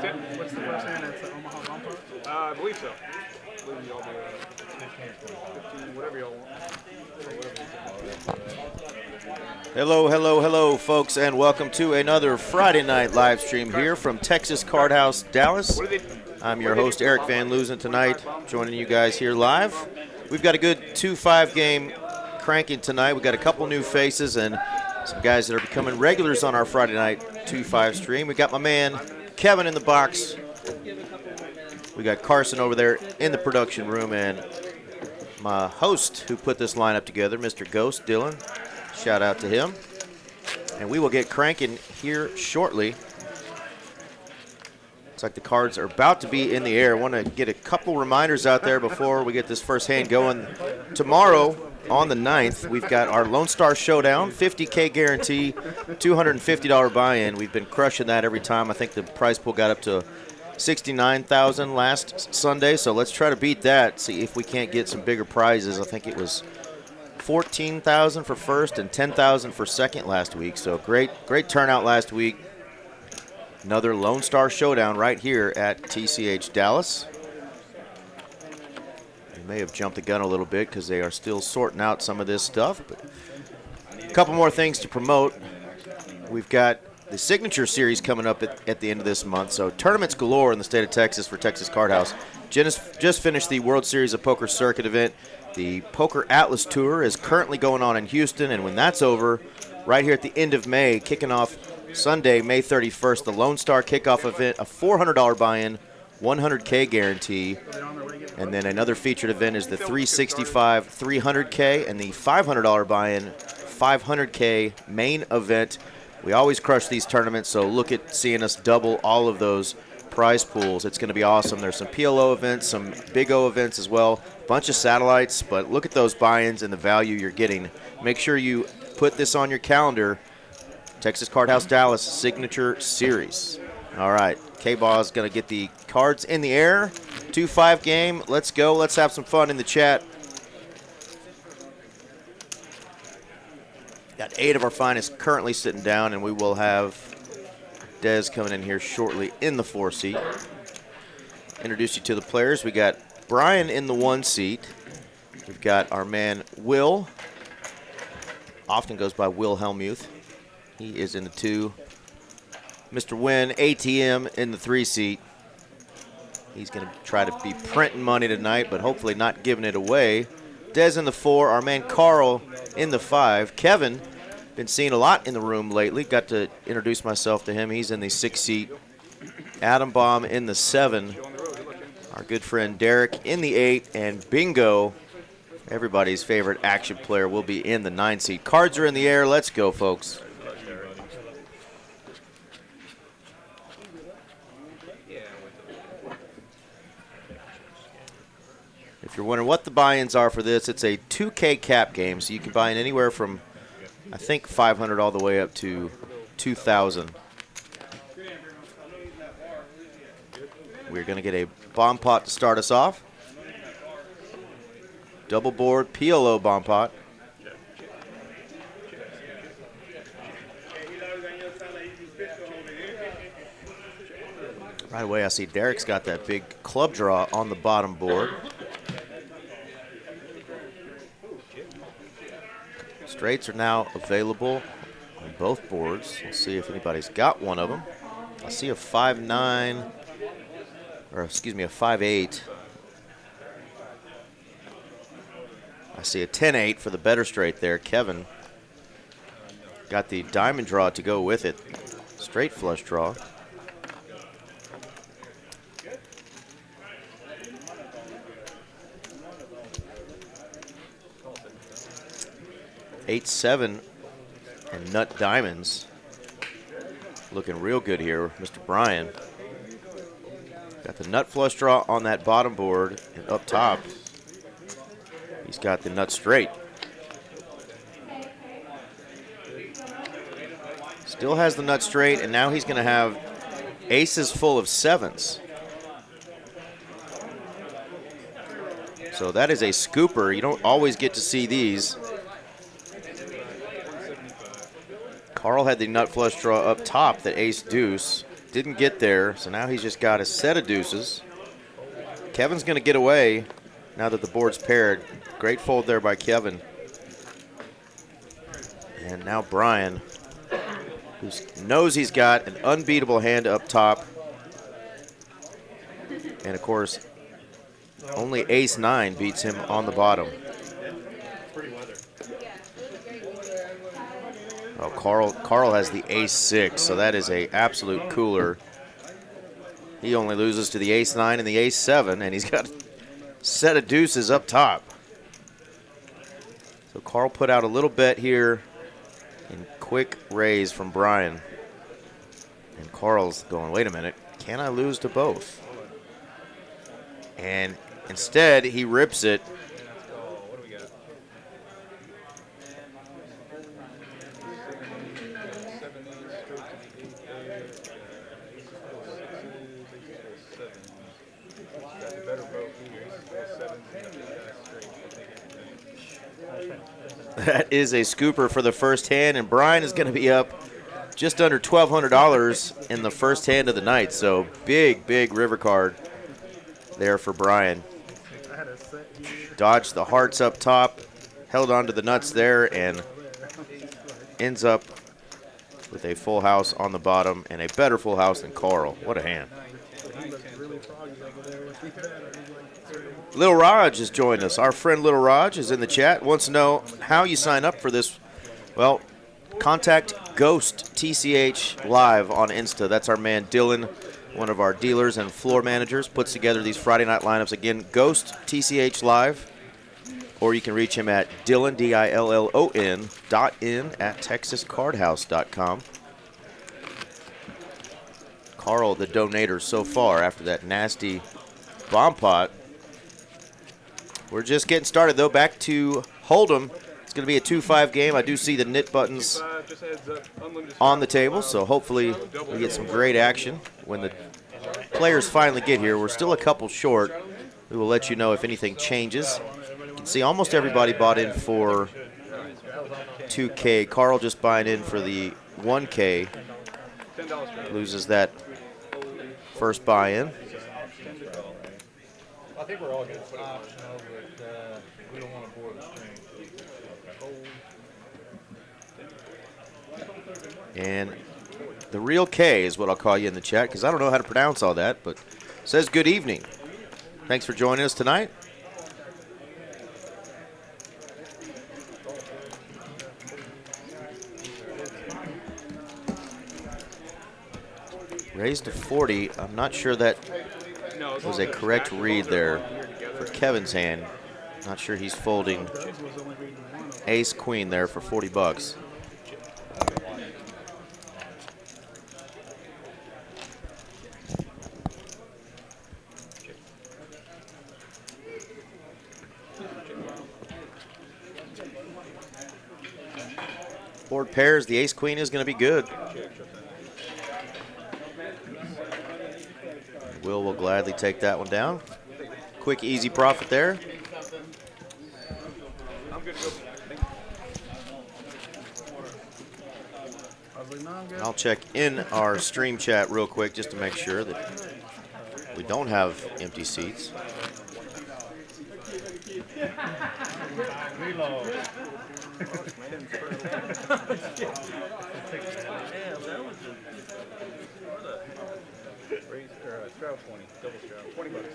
What's the first hand? It's the Omaha bumper? I believe so. I believe y'all do 15, whatever y'all want. Hello, folks, and welcome to another Friday night live stream here from Texas Card House, Dallas. I'm your host, Eric Van Loozen, tonight, joining you guys here live. We've got a good 2-5 game cranking tonight. We've got a couple new faces and some guys that are becoming regulars on our Friday night 2-5 stream. We got my man Kevin in the box. We got Carson over there in the production room, and my host who put this lineup together, Mr. Ghost Dylan. Shout out to him. And we will get cranking here shortly. Looks like the cards are about to be in the air. I want to get a couple reminders out there before we get this first hand going. Tomorrow, on the 9th, we've got our Lone Star Showdown, $50K guarantee, $250 buy-in. We've been crushing that every time. I think the prize pool got up to $69,000 last Sunday, so let's try to beat that, see if we can't get some bigger prizes. I think it was $14,000 for first and $10,000 for second last week, so great turnout last week. Another Lone Star Showdown right here at TCH Dallas. May have jumped the gun a little bit because they are still sorting out some of this stuff. But a couple more things to promote. We've got the Signature Series coming up at the end of this month. So tournaments galore in the state of Texas for Texas Card House. Just finished the World Series of Poker Circuit event. The Poker Atlas Tour is currently going on in Houston. And when that's over, right here at the end of May, kicking off Sunday, May 31st, the Lone Star Kickoff event, a $400 buy-in, $100K guarantee. And then another featured event is the 365 $300K and the $500 buy-in 500K main event. We always crush these tournaments, so look at seeing us double all of those prize pools. It's going to be awesome. There's some PLO events, some Big O events as well, a bunch of satellites, but look at those buy-ins and the value you're getting. Make sure you put this on your calendar. Texas Card House Dallas Signature Series. All right, K-Ball is going to get the cards in the air. 2-5 game. Let's go. Let's have some fun in the chat. Got 8 of our finest currently sitting down, and we will have Dez coming in here shortly in the 4 seat. Introduce you to the players. We got Brian in the 1 seat. We've got our man Will. Often goes by Will Helmuth. He is in the 2. Mr. Wynn, ATM in the 3 seat. He's going to try to be printing money tonight, but hopefully not giving it away. Dez in the 4. Our man Carl in the 5. Kevin, been seen a lot in the room lately. Got to introduce myself to him. He's in the 6 seat. Adam Baum in the 7. Our good friend Derek in the 8. And Bingo, everybody's favorite action player, will be in the 9 seat. Cards are in the air. Let's go, folks. If you're wondering what the buy-ins are for this, it's a 2K cap game, so you can buy in anywhere from, I think, 500 all the way up to 2,000. We're going to get a bomb pot to start us off. Double board PLO bomb pot. Right away, I see Derek's got that big club draw on the bottom board. Straights are now available on both boards. We'll see if anybody's got one of them. I see a 5-9, or excuse me, a 5-8. I see a 10-8 for the better straight there. Kevin got the diamond draw to go with it. Straight flush draw. Eight, 7, and nut diamonds. Looking real good here, Mr. Bryan. Got the nut flush draw on that bottom board, and up top, he's got the nut straight. Still has the nut straight, and now he's going to have aces full of 7s. So that is a scooper. You don't always get to see these. Carl had the nut flush draw up top, that ace deuce. Didn't get there, so now he's just got a set of deuces. Kevin's going to get away now that the board's paired. Great fold there by Kevin. And now Brian, who knows he's got an unbeatable hand up top. And of course, only ace-9 beats him on the bottom. Oh, Carl has the ace-6, so that is a absolute cooler. He only loses to the ace-9 and the ace-7, and he's got a set of deuces up top. So Carl put out a little bet here in quick raise from Brian. And Carl's going, wait a minute, can I lose to both? And instead, he rips it. What do we got? 7 straight to the 8 there. Got the better boat here. That is a scooper for the first hand, and Brian is going to be up just under $1,200 in the first hand of the night. So big, big river card there for Brian. Dodged the hearts up top, held on to the nuts there, and ends up with a full house on the bottom and a better full house than Carl. What a hand. Little Raj has joined us. Our friend Little Raj is in the chat. Wants to know how you sign up for this. Well, contact Ghost TCH Live on Insta. That's our man Dylan, one of our dealers and floor managers, puts together these Friday night lineups. Again, Ghost TCH Live. Or you can reach him at Dillon, D-I-L-L-O-N, .in at texascardhouse.com. Carl, the donator so far after that nasty bomb pot. We're just getting started, though. Back to Hold'em. It's going to be a 2-5 game. I do see the knit buttons on the table, so hopefully we get some great action when the players finally get here. We're still a couple short. We will let you know if anything changes. You can see almost everybody bought in for 2K. Carl just buying in for the 1K. Loses that first buy-in. I think we're all going to put optional, but we don't want to board the string. And the real K is what I'll call you in the chat, because I don't know how to pronounce all that, but says good evening. Thanks for joining us tonight. Raised to 40. I'm not sure that was a correct read there for Kevin's hand. Not sure he's folding ace queen there for 40 bucks. Board pairs, the ace queen is going to be good. Will gladly take that one down. Quick, easy profit there. I'll check in our stream chat real quick just to make sure that we don't have empty seats. Stroud 20, double Stroud, 20 bucks.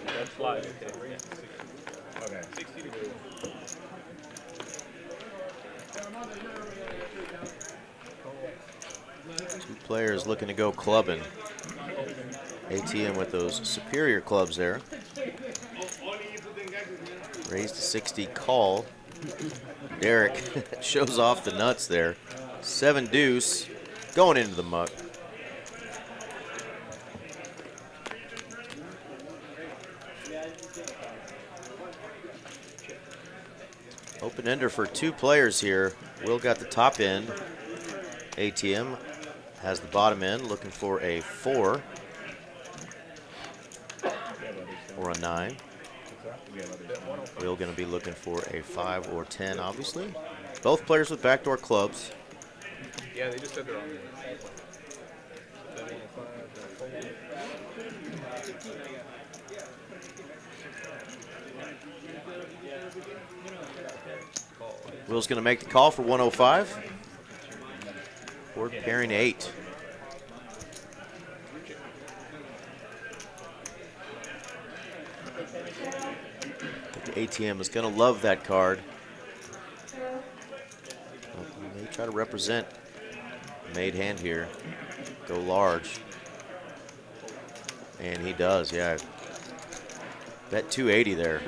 That's live. Okay. 60 to go. Two players looking to go clubbing. ATM with those superior clubs there. Raised to 60, call. Derek shows off the nuts there. 7 deuce, going into the muck. Open ender for 2 players here. Will got the top end. ATM has the bottom end, looking for a 4. or a 9. Will going to be looking for a 5 or 10, obviously. Both players with backdoor clubs. Yeah, they just said they're on there. Will's going to make the call for 105. Board pairing 8. The ATM is going to love that card. He may try to represent made hand here. Go large. And he does, yeah. Bet 280 there.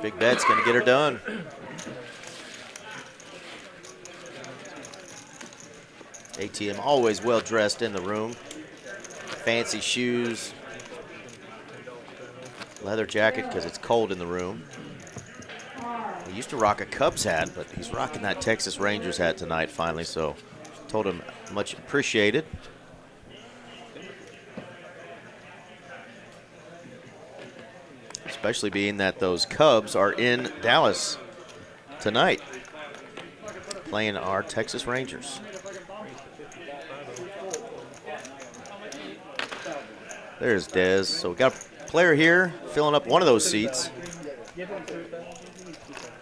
Big bet's going to get her done. ATM always well dressed in the room. Fancy shoes. Leather jacket because it's cold in the room. He used to rock a Cubs hat, but he's rocking that Texas Rangers hat tonight finally, so told him much appreciated. Especially being that those Cubs are in Dallas tonight, playing our Texas Rangers. There's Dez. So we got a player here filling up one of those seats.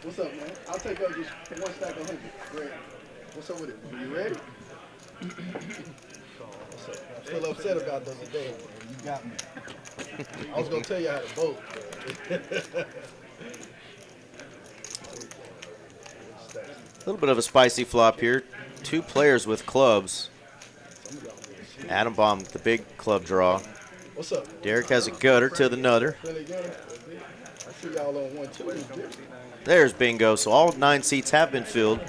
What's up, man? I'll take up just one stack of 100. Great. What's up with it? You ready? What's up? I feel upset about this today. You got me. I was going to tell you how to vote. A little bit of a spicy flop here. 2 players with clubs. Adam Baum, the big club draw. What's up? Derek has a gutter to the nutter. Really good? I see y'all on 1-2. There's bingo. So all 9 seats have been filled.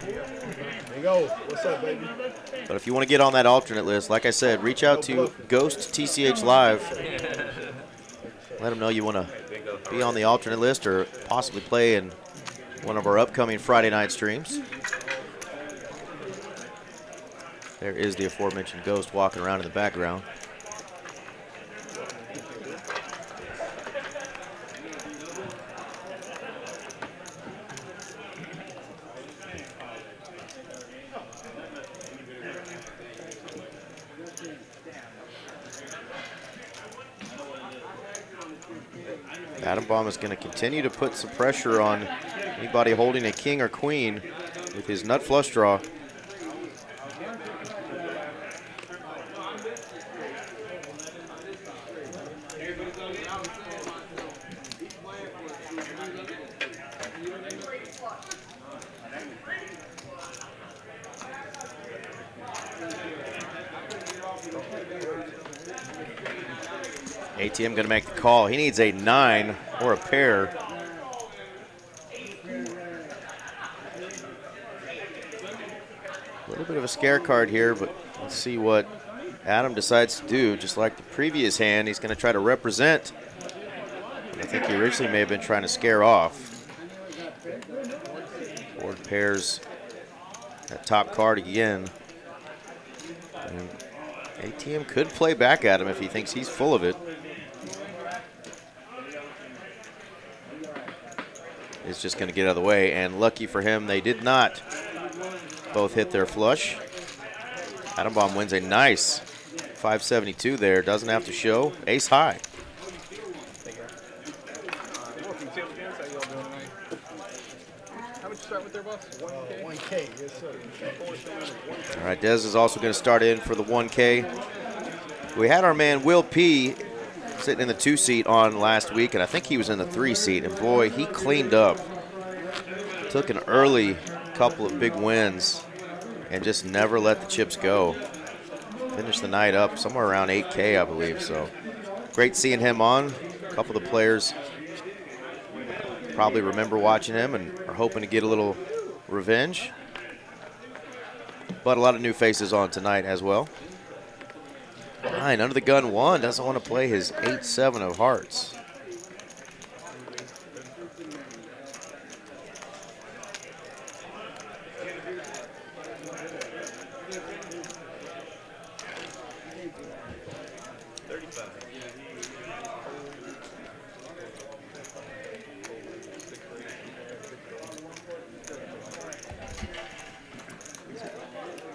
Bingo. What's up, baby? But if you want to get on that alternate list, like I said, reach out to Ghost TCH Live. Let them know you want to be on the alternate list or possibly play in one of our upcoming Friday night streams. There is the aforementioned Ghost walking around in the background. Adam Baum is going to continue to put some pressure on anybody holding a king or queen with his nut flush draw. ATM going to make the call. He needs a 9 or a pair. A little bit of a scare card here, but let's see what Adam decides to do. Just like the previous hand, he's going to try to represent. I think he originally may have been trying to scare off. Board pairs that top card again. And ATM could play back at him if he thinks he's full of it. It's just going to get out of the way, and lucky for him, they did not both hit their flush. Adam Baum wins a nice 572 there. Doesn't have to show. Ace high. How much you start with there, boss? 1K? 1K, yes, sir. All right, Dez is also going to start in for the 1K. We had our man Will P. sitting in the 2 seat on last week, and I think he was in the 3 seat, and boy, he cleaned up. Took an early couple of big wins and just never let the chips go. Finished the night up somewhere around 8K, I believe, so great seeing him on. A couple of the players probably remember watching him and are hoping to get a little revenge. But a lot of new faces on tonight as well. 9 under the gun 1 doesn't want to play his 8-7 of hearts.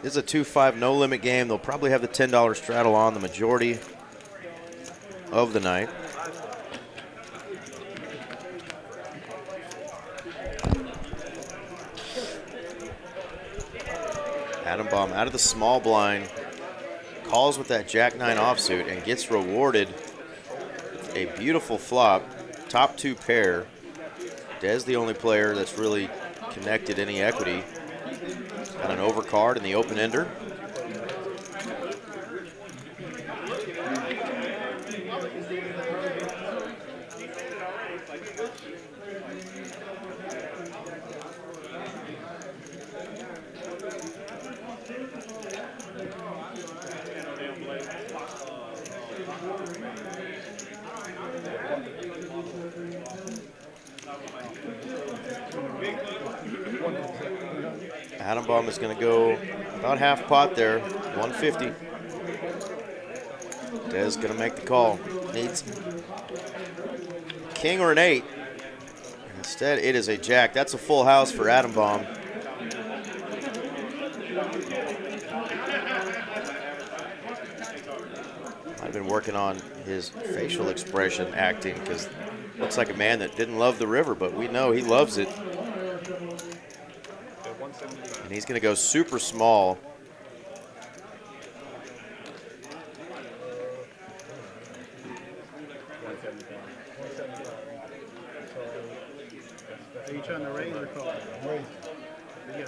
This is a 2-5 no limit game. They'll probably have the $10 straddle on the majority of the night. Adam Baum out of the small blind, calls with that Jack-9 offsuit and gets rewarded a beautiful flop, top 2 pair. Des the only player that's really connected any equity. Got an overcard in the open ender. Adam Baum is going to go about half pot there, 150. Des going to make the call. Needs king or an 8. Instead, it is a jack. That's a full house for Adam Baum. I've been working on his facial expression acting because looks like a man that didn't love the river, but we know he loves it. And he's going to go super small. Are you trying to raise or call?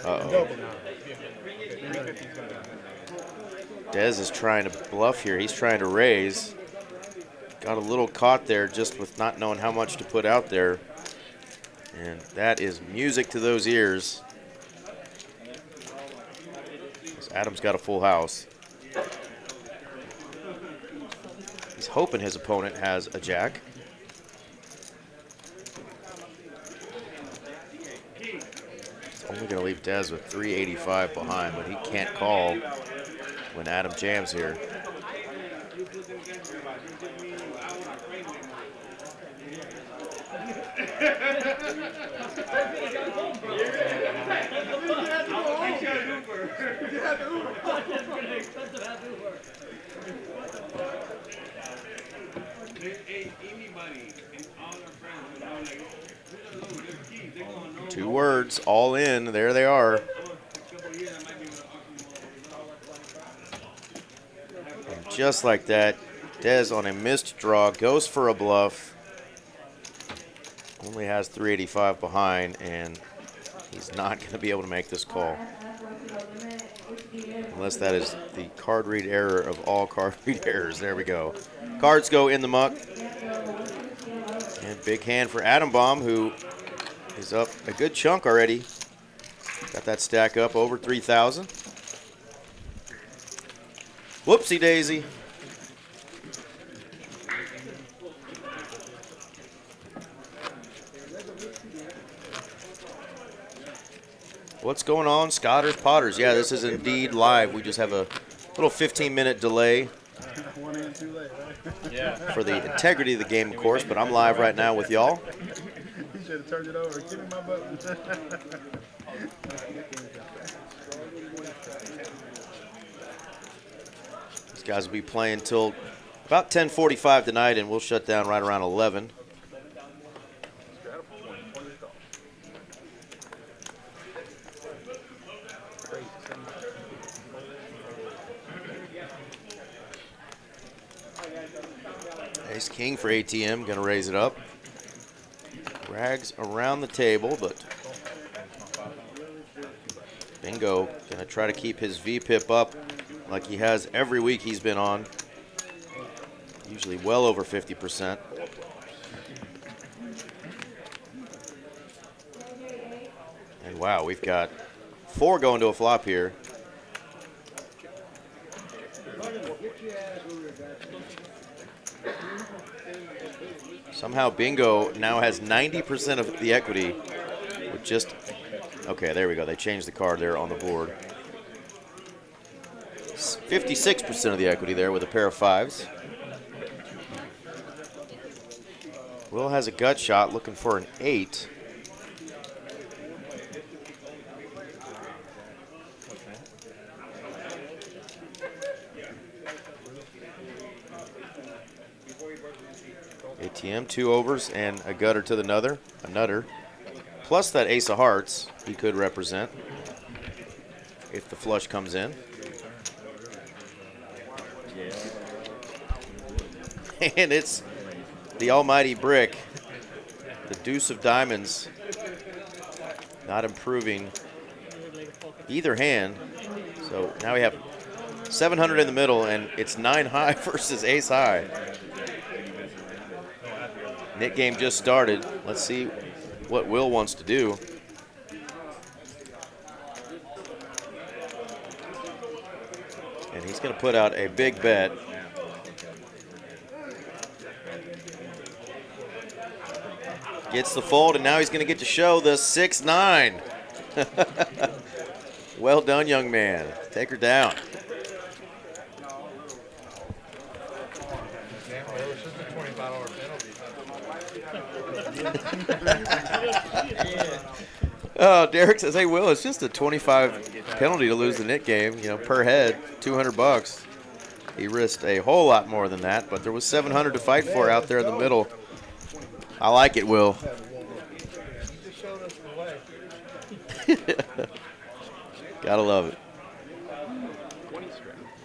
Uh-oh. Dez is trying to bluff here. He's trying to raise. Got a little caught there just with not knowing how much to put out there. And that is music to those ears. Adam's got a full house. He's hoping his opponent has a jack. It's only going to leave Dez with 385 behind, but he can't call when Adam jams here. Two words, all in. There they are. And just like that, Dez on a missed draw goes for a bluff. Only has 385 behind, and he's not going to be able to make this call. Unless that is the card read error of all card read errors. There we go. Cards go in the muck. And big hand for Adam Baum, who is up a good chunk already. Got that stack up over 3,000. Whoopsie daisy. What's going on, Scotters, Potters? Yeah, this is indeed live. We just have a little 15-minute delay One in, too late, right? Yeah. for the integrity of the game, of course, but I'm live right now with y'all. You should have turned it over. Give me my button. These guys will be playing till about 10:45 tonight, and we'll shut down right around 11. Ace king for ATM, gonna raise it up. Rags around the table, but Bingo gonna try to keep his VPIP up like he has every week he's been on. Usually well over 50%. And wow, we've got 4 going to a flop here. Somehow Bingo now has 90% of the equity with just, okay, there we go. They changed the card there on the board. 56% of the equity there with a pair of 5s. Will has a gut shot looking for an 8. ATM, 2 overs and a gutter to the nutter, plus that ace of hearts he could represent if the flush comes in. And it's the almighty brick, the deuce of diamonds, not improving either hand. So now we have 700 in the middle, and it's 9 high versus ace high. Nit game just started. Let's see what Will wants to do. And he's going to put out a big bet. Gets the fold, and now he's going to get to show the 6-9. Well done, young man. Take her down. Oh, Derek says, hey, Will, it's just a 25 penalty to lose the nit game, you know, per head, $200. He risked a whole lot more than that, but there was 700 to fight for out there in the middle. I like it, Will. Gotta love it.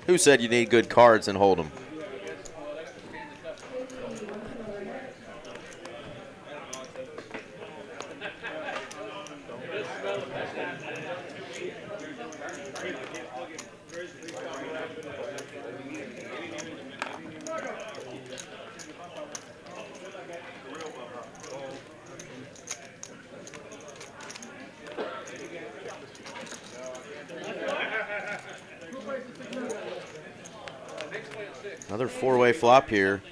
Who said you need good cards and hold them? Another 4-way flop here.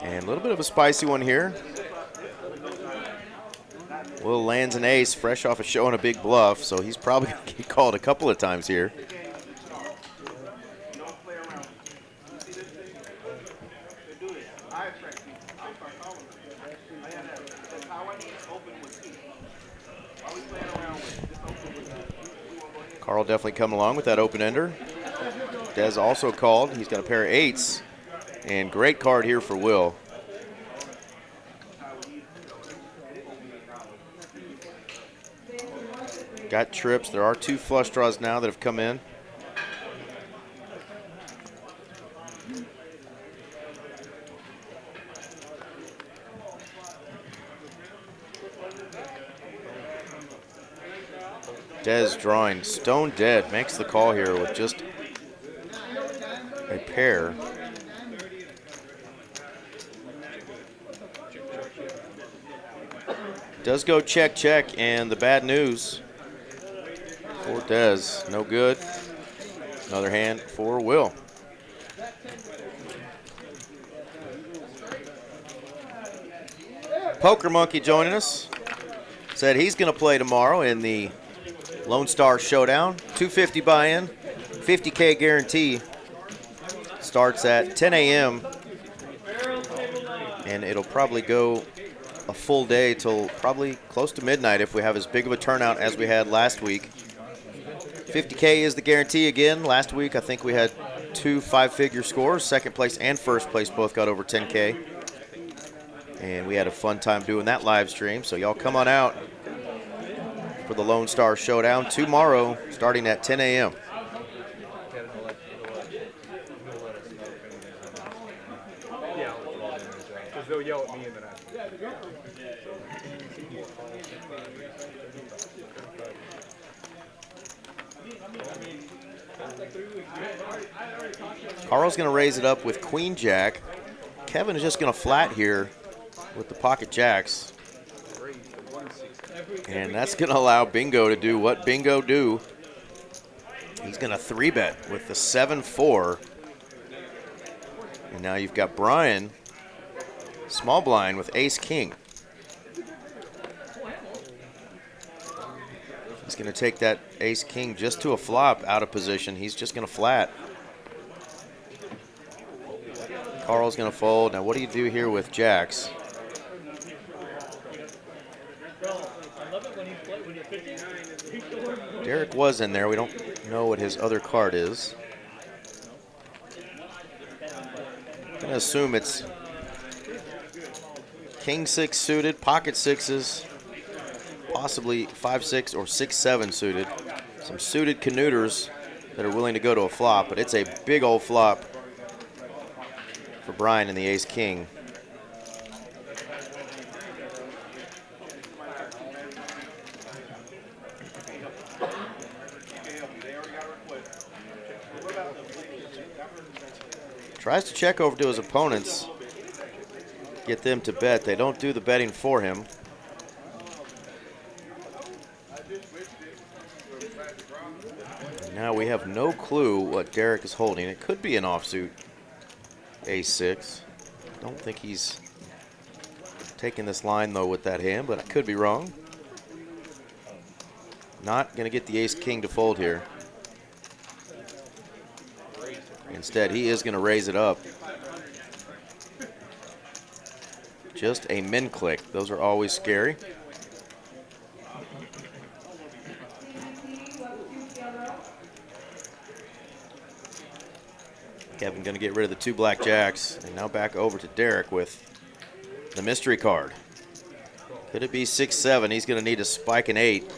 And a little bit of a spicy one here. Will lands an ace fresh off a show and a big bluff, so he's probably going to get called a couple of times here. Carl definitely coming along with that open ender. Des also called. He's got a pair of 8s. And great card here for Will. Got trips. There are 2 flush draws now that have come in. Des drawing stone dead, makes the call here with just a pair. Does go check, check, and the bad news for Des, no good. Another hand for Will. Poker Monkey joining us. Said he's going to play tomorrow in the Lone Star Showdown. $250 buy-in, $50K guarantee. Starts at 10 a.m. and it'll probably go a full day till probably close to midnight if we have as big of a turnout as we had last week. 50K is the guarantee again. Last week I think we had 2 5-figure scores. Second place and first place both got over 10K. And we had a fun time doing that live stream. So y'all come on out for the Lone Star Showdown tomorrow starting at 10 a.m. They'll yell at me and then Carl's going to raise it up with Queen Jack. Kevin is just going to flat here with the pocket jacks. And that's going to allow Bingo to do what Bingo do. He's going to 3-bet with the 7-4. And now you've got Brian, small blind with ace-king. He's going to take that ace-king just to a flop out of position. He's just going to flat. Carl's going to fold. Now, what do you do here with jacks? Derek was in there. We don't know what his other card is. going to assume it's king 6 suited, pocket sixes, possibly 5-6 or 6-7 suited. Some suited canuters that are willing to go to a flop, but it's a big old flop for Brian in the ace king. Tries to check over to his opponents, get them to bet. They don't do the betting for him. And now we have no clue what Derek is holding. It could be an offsuit ace-6. Don't think he's taking this line though with that hand, but I could be wrong. Not going to get the ace-king to fold here. Instead, he is going to raise it up. Just a min click. Those are always scary. Kevin going to get rid of the 2 blackjacks, and now back over to Derek with the mystery card. Could it be 6-7? He's going to need to spike an 8.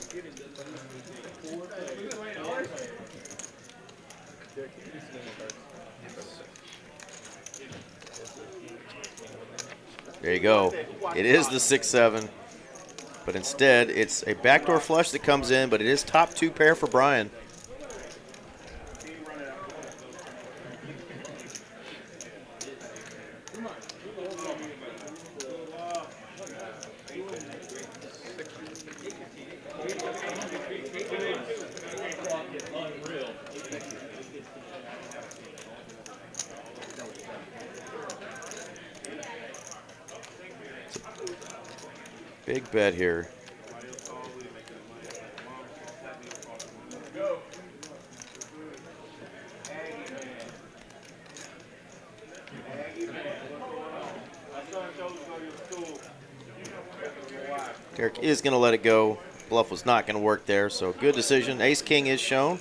There you go. It is the 6-7, but instead it's a backdoor flush that comes in, but it is top 2 pair for Brian. Big bet here. Derek is going to let it go. Bluff was not going to work there, so good decision. Ace-king is shown.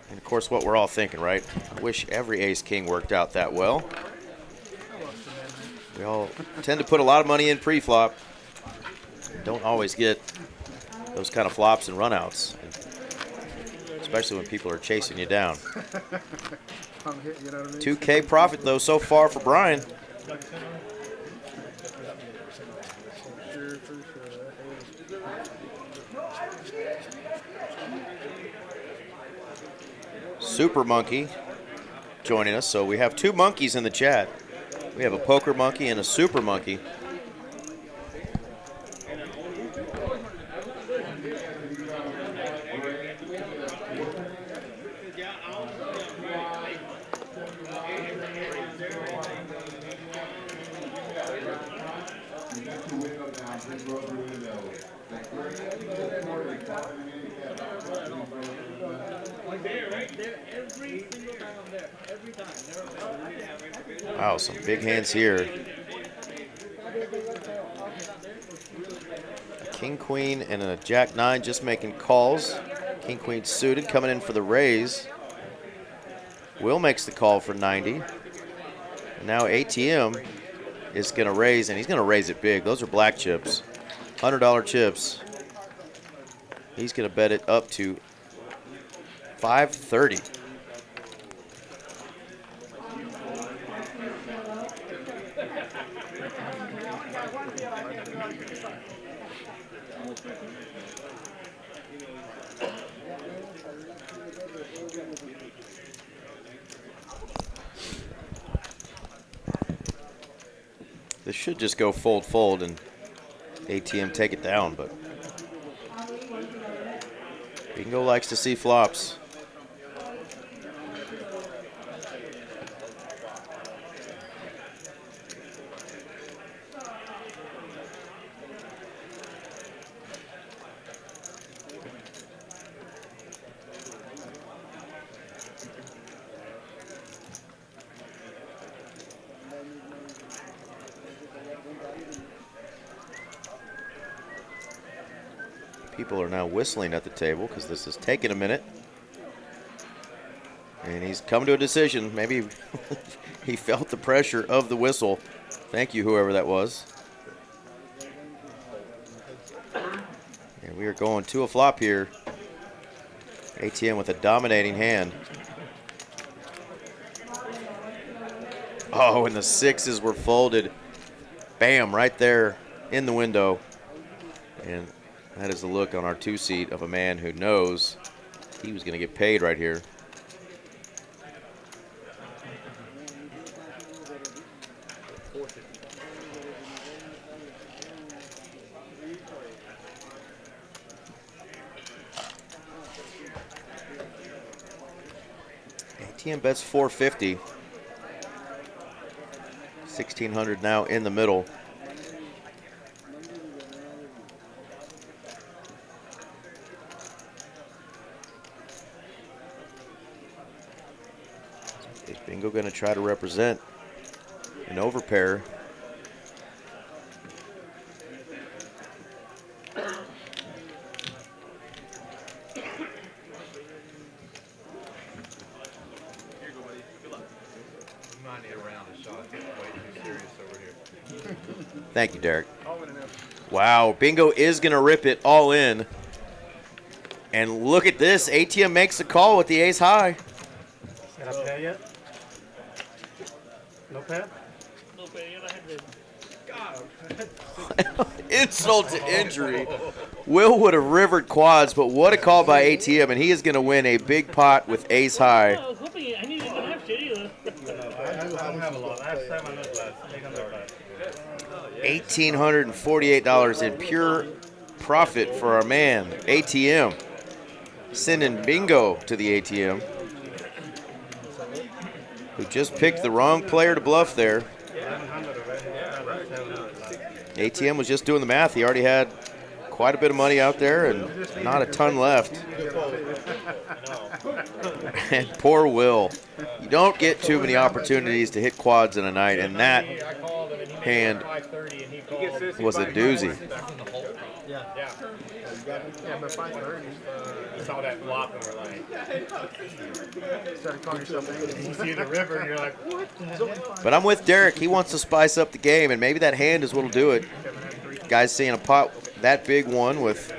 And, of course, what we're all thinking, right? I wish every ace-king worked out that well. We all tend to put a lot of money in pre-flop. Don't always get those kind of flops and runouts, especially when people are chasing you down. 2K profit, though, so far for Brian. Super Monkey joining us, so we have 2 monkeys in the chat. We have a poker monkey and a super monkey. Wow, some big hands here. A king, queen, and a jack 9 just making calls. King, queen suited coming in for the raise. Will makes the call for 90. And now ATM is going to raise, and he's going to raise it big. Those are black chips, $100 chips. He's going to bet it up to 530. This should just go fold, fold, and ATM take it down, but Bingo likes to see flops. People are now whistling at the table because this is taking a minute. And he's come to a decision. Maybe he felt the pressure of the whistle. Thank you, whoever that was. And we are going to a flop here. ATM with a dominating hand. Oh, and the sixes were folded. Bam, right there in the window. And that is the look on our two-seat of a man who knows he was going to get paid right here. ATM bets 450. 1,600 now in the middle. Is Bingo going to try to represent an overpair? Thank you, Derek. Wow, Bingo is going to rip it all in. And look at this. ATM makes the call with the ace high. Can I pay yet? No pay? No pay yet. I had to. Insult to injury. Will would have rivered quads, but what a call by ATM, and he is going to win a big pot with ace high. I was hoping I knew you didn't have shit either. I don't have a lot. I have 7 minutes left. $1,848 in pure profit for our man, ATM. Sending Bingo to the ATM, who just picked the wrong player to bluff there. ATM was just doing the math. He already had quite a bit of money out there and not a ton left. And poor Will. You don't get too many opportunities to hit quads in a night, and that hand was a doozy. Yeah, but 5:30. You saw that flop and we're like, Started calling yourself angry. you see the river and you're like, what the hell? But I'm with Derek. He wants to spice up the game, and maybe that hand is what'll do it. Guys seeing a pot that big one with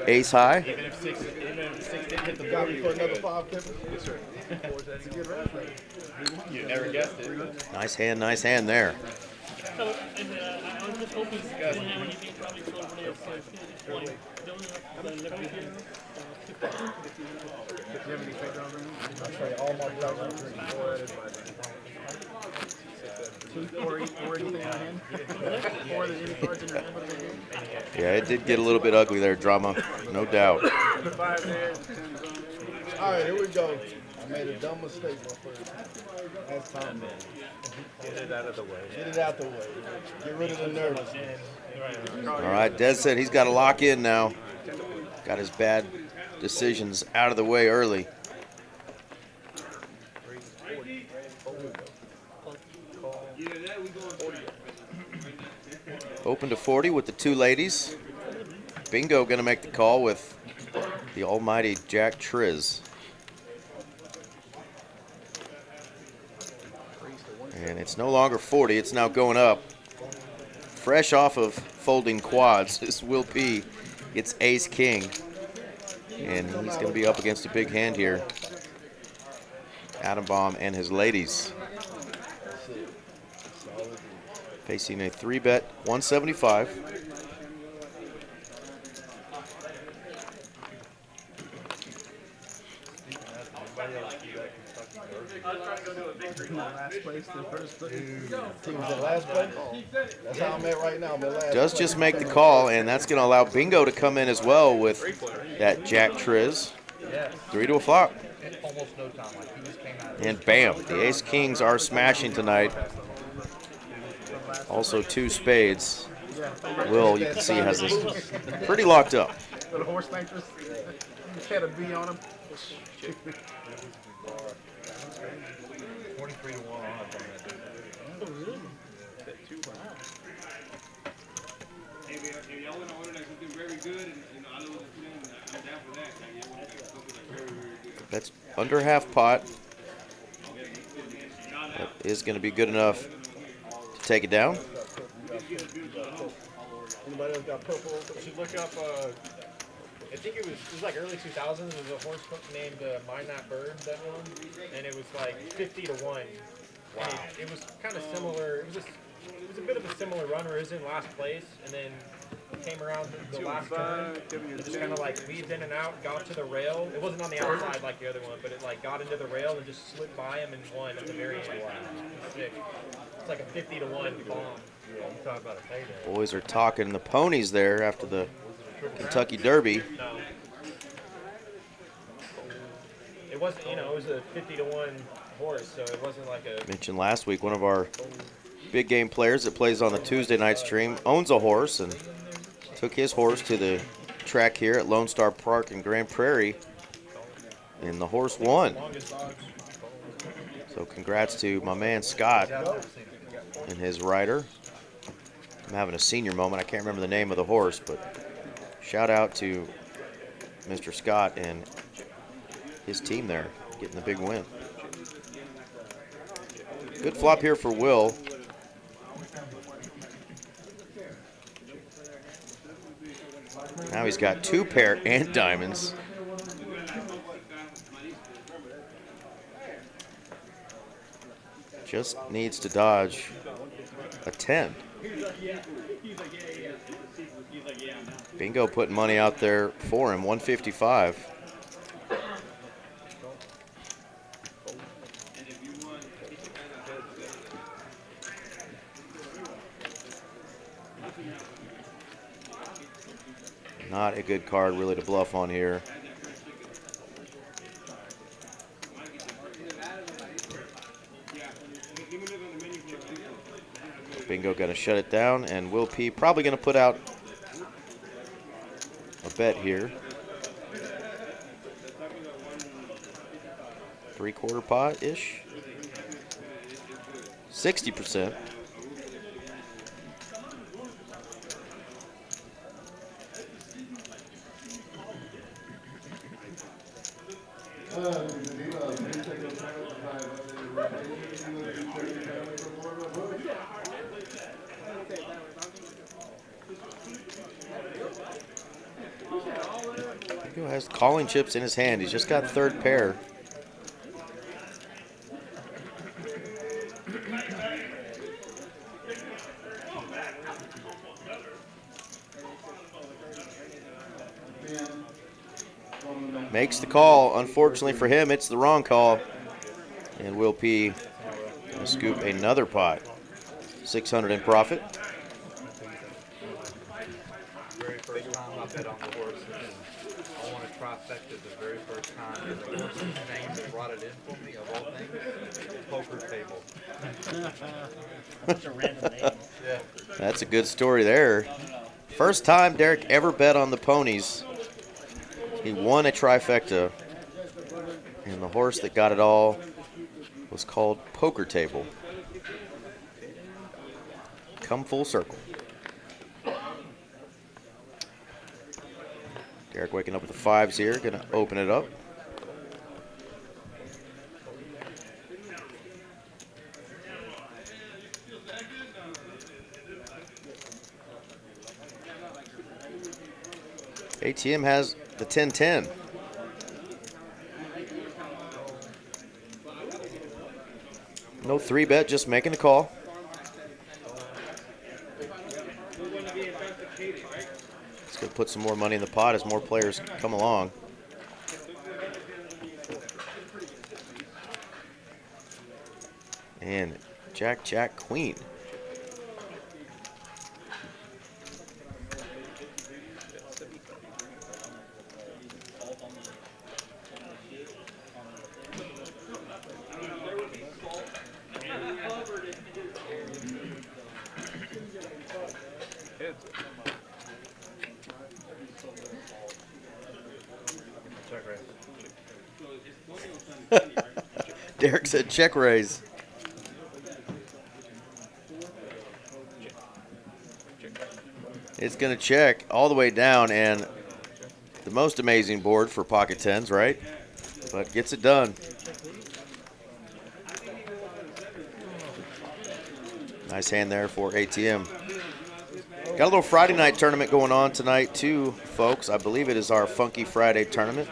ace high. Even if 6 didn't hit the Got board, me you for were another good. 5, Kevin? Yes, sir. That's a good round. You never guessed it. Nice hand there. So, I was just hoping you didn't have anything probably for over there. So, 20. Do you have any fake rounds right now? I trade all my drugs. 2, 4, 4, anything in your hand? 4 of any cards in your hand? Yeah, it did get a little bit ugly there, drama, no doubt. 5 there. All right, here we go. I made a dumb mistake, my friend. That's time. Get it out of the way. Get it out the way. Get rid of the nervousness. All right, Des said he's got to lock in now. Got his bad decisions out of the way early. Open to 40 with the two ladies. Bingo going to make the call with the almighty Jack Triz. And it's no longer 40, it's now going up. Fresh off of folding quads, this will be its ace king. And he's going to be up against a big hand here. Adam Baum and his ladies. Facing a 3-bet 175. Last place to first place. Team was in last place. That's how I'm at right now. I'm in last Does place. just make the call, and that's going to allow Bingo to come in as well with that Jack Triz. 3 to a flop. Almost no time. Like he just came out. And bam, the ace kings are smashing tonight. Also 2 spades. Will, you can see, has this pretty locked up. Little horse nitrous. Had a bee on him. 23 to 1 on it. Y'all want to order like something very good, and I know what I'm down for that. Like, you want like something like very, very good. That's under half pot. is going to be good enough to take it down. Anybody else got purple? You should look up, I think it was like early 2000s. There was a horse named Mind That Bird that won, and it was like 50 to 1. Wow. It was kind of similar. It was a bit of a similar runner. It was in last place, and then came around the last turn. It just kind of like weaved in and out, got to the rail. It wasn't on the outside like the other one, but it like got into the rail and just slipped by him and won at the very end. Wow. Sick. It's like a 50 to 1 bomb. Yeah, I'm talking about a payday. Boys are talking the ponies there after the Kentucky Derby. No. It wasn't, you know, it was a 50 to 1 horse, so it wasn't like a. Mentioned last week, one of our big game players that plays on the Tuesday night stream owns a horse and took his horse to the track here at Lone Star Park in Grand Prairie, and the horse won. So congrats to my man Scott and his rider. I'm having a senior moment. I can't remember the name of the horse, but shout out to Mr. Scott and his team there, getting the big win. Good flop here for Will. Now he's got 2 pair and diamonds. Just needs to dodge a 10. Bingo putting money out there for him, 155. Not a good card really to bluff on here. Bingo gonna shut it down, and Will P probably gonna put out a bet here. 3/4 pot-ish. 60%. Bingo has calling chips in his hand. He's just got 3rd pair. Makes the call. Unfortunately for him, it's the wrong call. And Will P gonna scoop another pot. 600 in profit. Very first time I bet on the horse, I won a trifecta the very first time. And the horse's name that brought it in for me, of all things, Poker Table. Such a random name. Yeah. That's a good story there. First time Derek ever bet on the ponies. He won a trifecta, and the horse that got it all was called Poker Table. Come full circle. Derek waking up with the 5s here, gonna open it up. ATM has the 10-10. No 3-bet, just making the call. It's going to put some more money in the pot as more players come along. And Jack, Jack, Queen. Derek said check raise. It's going to check all the way down, and the most amazing board for pocket tens, right? But gets it done. Nice hand there for ATM. Got a little Friday night tournament going on tonight too, folks. I believe it is our Funky Friday tournament.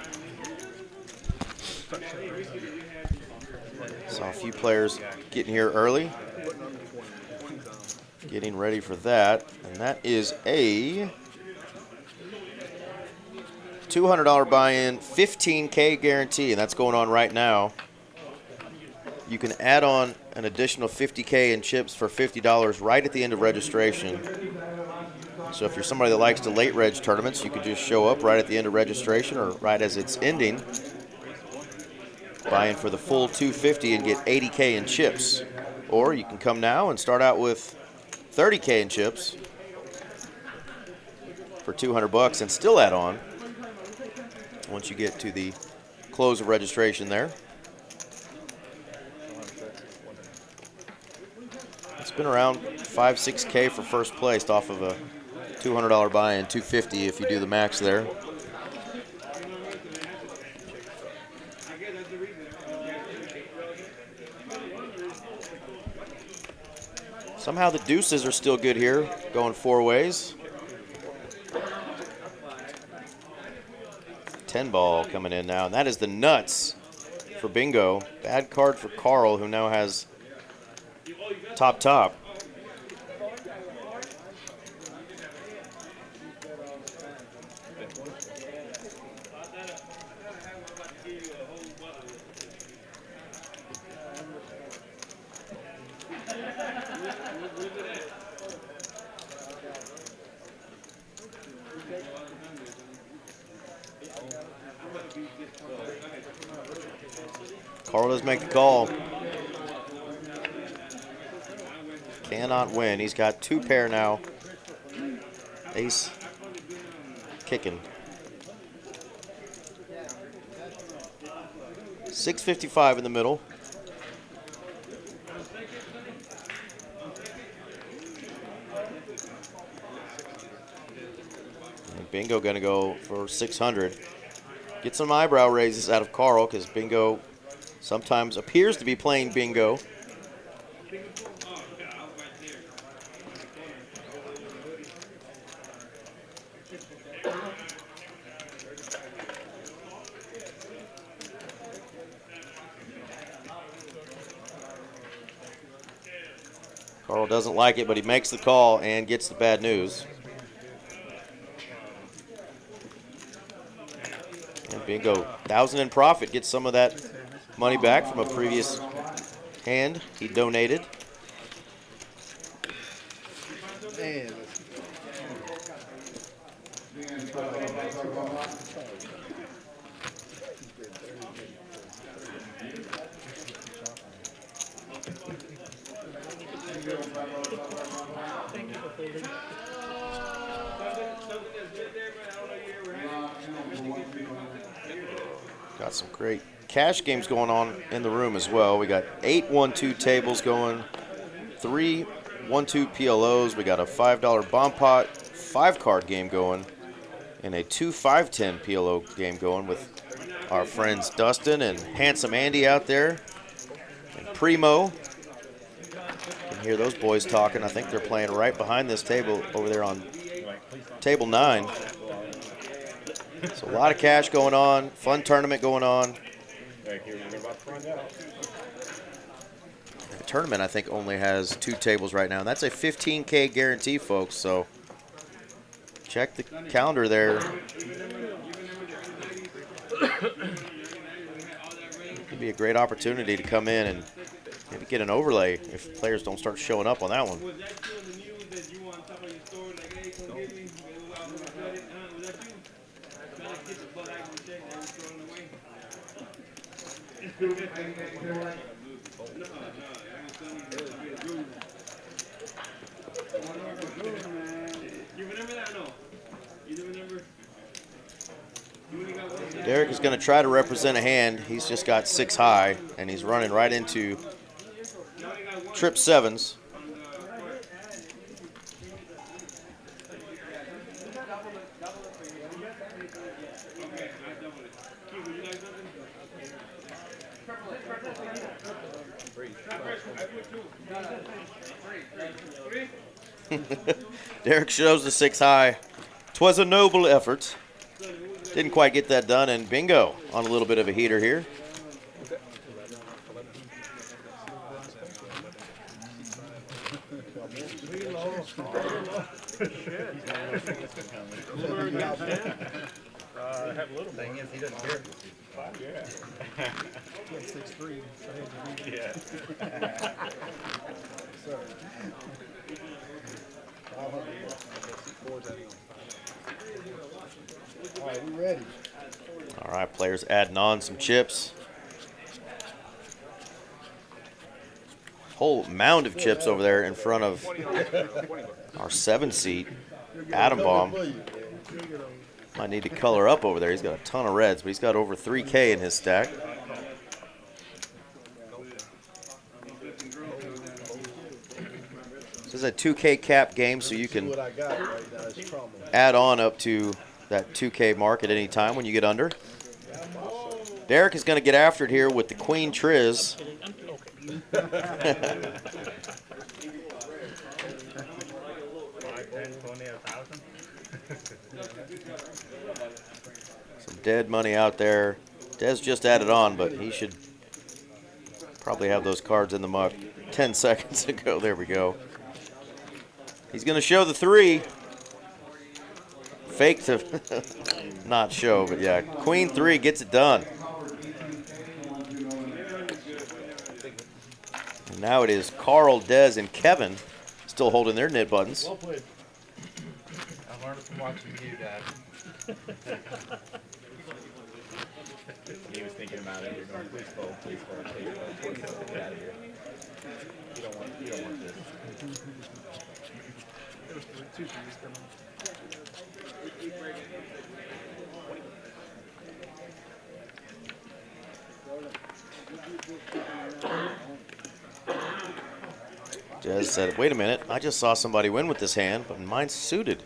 Saw a few players getting here early, getting ready for that. And that is a $200 buy-in, $15K guarantee, and that's going on right now. You can add on an additional $50K in chips for $50 right at the end of registration. So if you're somebody that likes to late reg tournaments, you could just show up right at the end of registration or right as it's ending, buy in for the full $250 and get $80K in chips. Or you can come now and start out with $30K in chips for $200 and still add on once you get to the close of registration there. It's been around 5-6K for first place off of a $200 buy-in, $250 if you do the max there. Somehow the deuces are still good here, going 4 ways. 10 ball coming in now, and that is the nuts for bingo. Bad card for Carl, who now has top. Carl does make the call. Cannot win. He's got 2 pair now. Ace kicking. 655 in the middle. And Bingo gonna go for 600. Get some eyebrow raises out of Carl because Bingo sometimes appears to be playing bingo. Carl doesn't like it, but he makes the call and gets the bad news. And Bingo, 1,000 in profit, gets some of that money back from a previous hand he donated. Man, Got some great cash games going on in the room as well. We got 8 1-2 tables going, 3 1-2 PLOs. We got a $5 bomb pot, 5-card game going, and a 2 5-10 PLO game going with our friends Dustin and Handsome Andy out there, and Primo. You can hear those boys talking. I think they're playing right behind this table over there on table 9. So a lot of cash going on, fun tournament going on. The tournament, I think, only has 2 tables right now, and that's a $15K guarantee, folks. So check the calendar there. It could be a great opportunity to come in and maybe get an overlay if players don't start showing up on that one. Derek is going to try to represent a hand. He's just got 6 high, and he's running right into trip 7s. Derek shows the 6 high. 'Twas a noble effort. Didn't quite get that done, and bingo on a little bit of a heater here. Have a little thing is he doesn't care. Yeah. 6'3", so Yeah. All right, we ready. All right, players adding on some chips. Whole mound of chips over there in front of our 7-seat. Adam Bomb might need to color up over there. He's got a ton of reds, but he's got over 3K in his stack. This is a 2K cap game, so you can What I got right now is trauma. add on up to that 2K mark at any time when you get under. Derek is going to get after it here with the Queen Triz. I'm okay. Some dead money out there. Des just added on, but he should probably have those cards in the muck 10 seconds ago. There we go. He's going to show the 3. Fake to not show, but yeah. Queen 3 gets it done. And now it is Carl, Des, and Kevin still holding their knit buttons. Well played. I learned from watching you, Dad. He was thinking about it. You're going, please fold, please fold, please fold, please fold. Get out of here. You don't want this. there was 2 threes coming. Des said, wait a minute, I just saw somebody win with this hand, but mine's suited.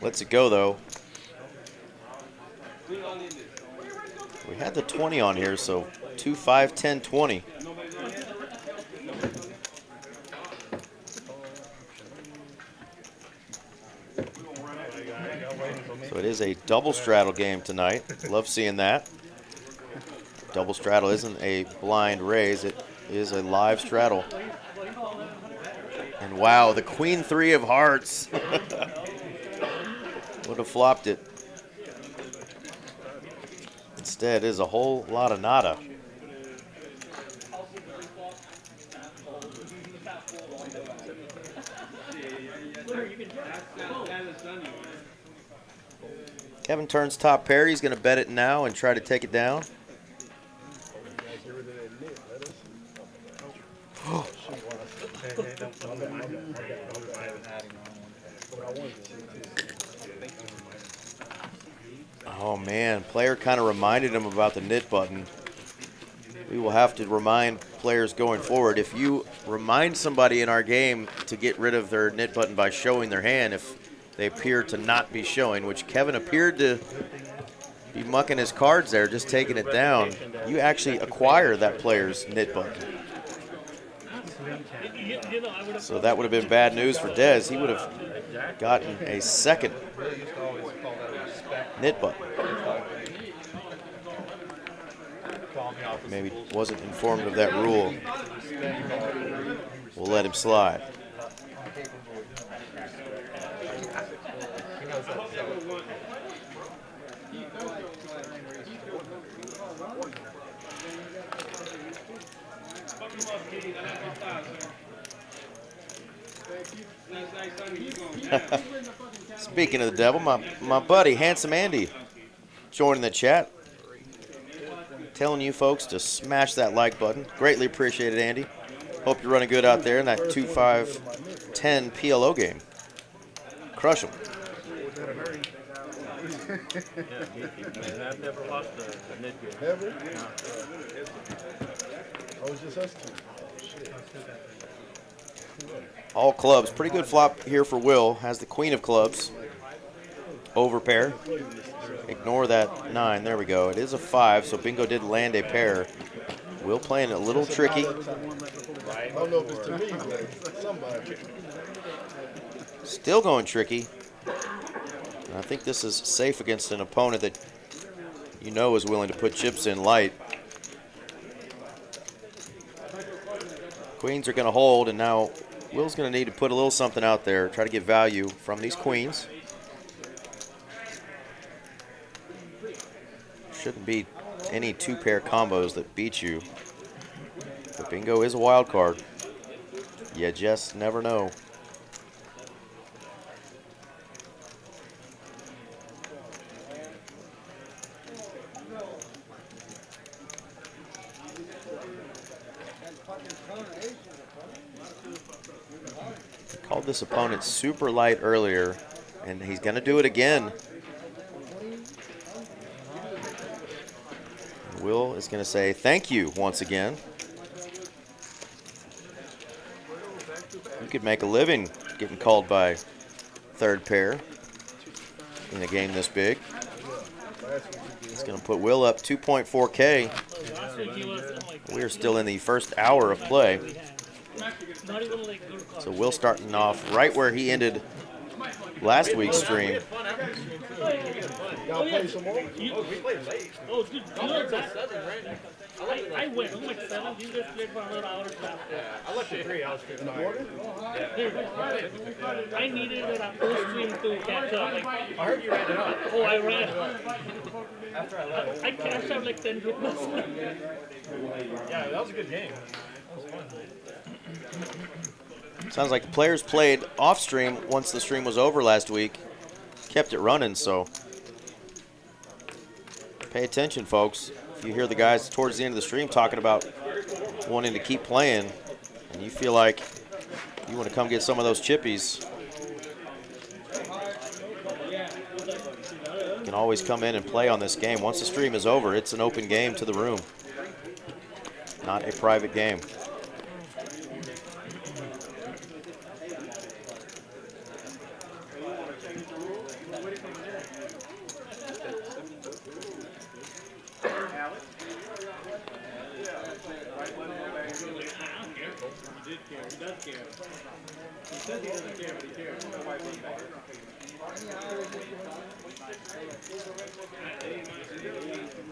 Lets it go, though. We had the 20 on here, so 2, 5, 10, 20. So it is a double straddle game tonight. Love seeing that. Double straddle isn't a blind raise, it is a live straddle. And wow, the Queen 3 of hearts. Would have flopped it. Instead, it is a whole lot of nada. Kevin turns top pair. He's going to bet it now and try to take it down. Oh man, player kind of reminded him about the knit button. We will have to remind players going forward. If you remind somebody in our game to get rid of their knit button by showing their hand, if they appear to not be showing, which Kevin appeared to be mucking his cards there, just taking it down, you actually acquire that player's knit button. So that would have been bad news for Des. He would have gotten a second knit button. Maybe wasn't informed of that rule. We'll let him slide. Speaking of the devil, my buddy, Handsome Andy, joining the chat. Telling you folks to smash that like button. Greatly appreciated, Andy. Hope you're running good out there in that 2-5-10 PLO game. Crush them. I've never lost a net game. Never? Oh, it's just us two. All clubs. Pretty good flop here for Will. Has the queen of clubs. Over pair. Ignore that 9. There we go. It is a 5, so bingo did land a pair. Will playing a little tricky. I don't know if it's to me, but somebody. Still going tricky. And I think this is safe against an opponent that you know is willing to put chips in light. Queens are going to hold, and now Will's going to need to put a little something out there, try to get value from these queens. Shouldn't be any two-pair combos that beat you. But bingo is a wild card. You just never know. Called this opponent super light earlier, and he's going to do it again. Will is going to say thank you once again. You could make a living getting called by third pair in a game this big. It's going to put Will up 2.4K. We are still in the first hour of play. So Will starting off right where he ended last week's stream. Y'all play some more? We played late. Oh, dude, you know that? 7, right? I went. I'm like 7. You guys played for another hour. Yeah, I left at 3. I was pretty tired. I needed a full stream to catch up. Like, I heard you ran it up. oh, I ran. After I left. I cashed out like 10 rupees. Yeah, that was a good game. That was fun. Sounds like the players played off stream once the stream was over last week. Kept it running, so pay attention, folks. If you hear the guys towards the end of the stream talking about wanting to keep playing, and you feel like you want to come get some of those chippies, you can always come in and play on this game. Once the stream is over, it's an open game to the room, not a private game.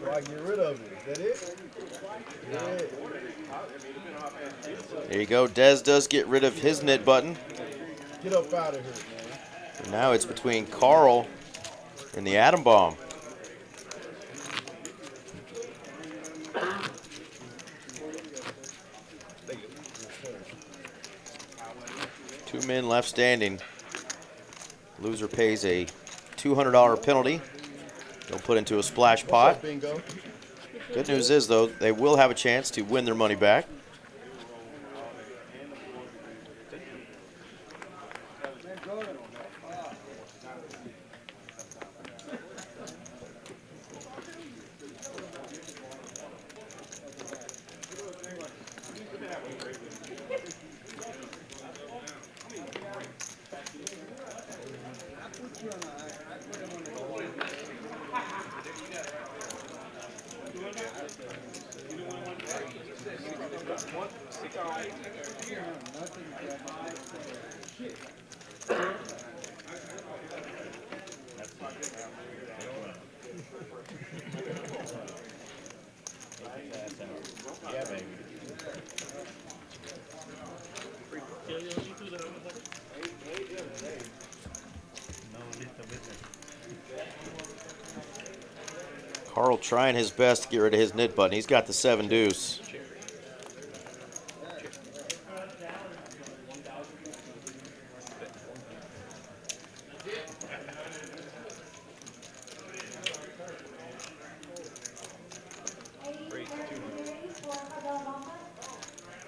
Why get rid of it? Is that it? Yeah. There you go. Dez does get rid of his knit button. Get up out of here, man. And now it's between Carl and the Atom Bomb. Two men left standing. Loser pays a $200 penalty. They'll put into a splash pot. Bingo. Good news is, though, they will have a chance to win their money back. Carl trying his best to get rid of his knit button. He's got the 7 deuce.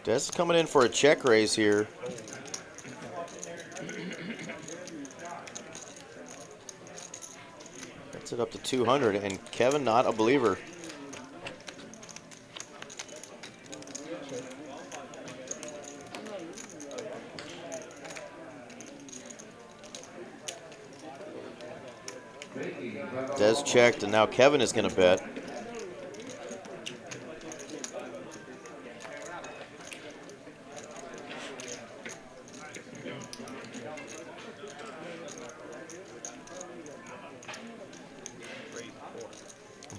Des coming in for a check raise here. Gets it up to 200, and Kevin not a believer. Des checked, and now Kevin is going to bet.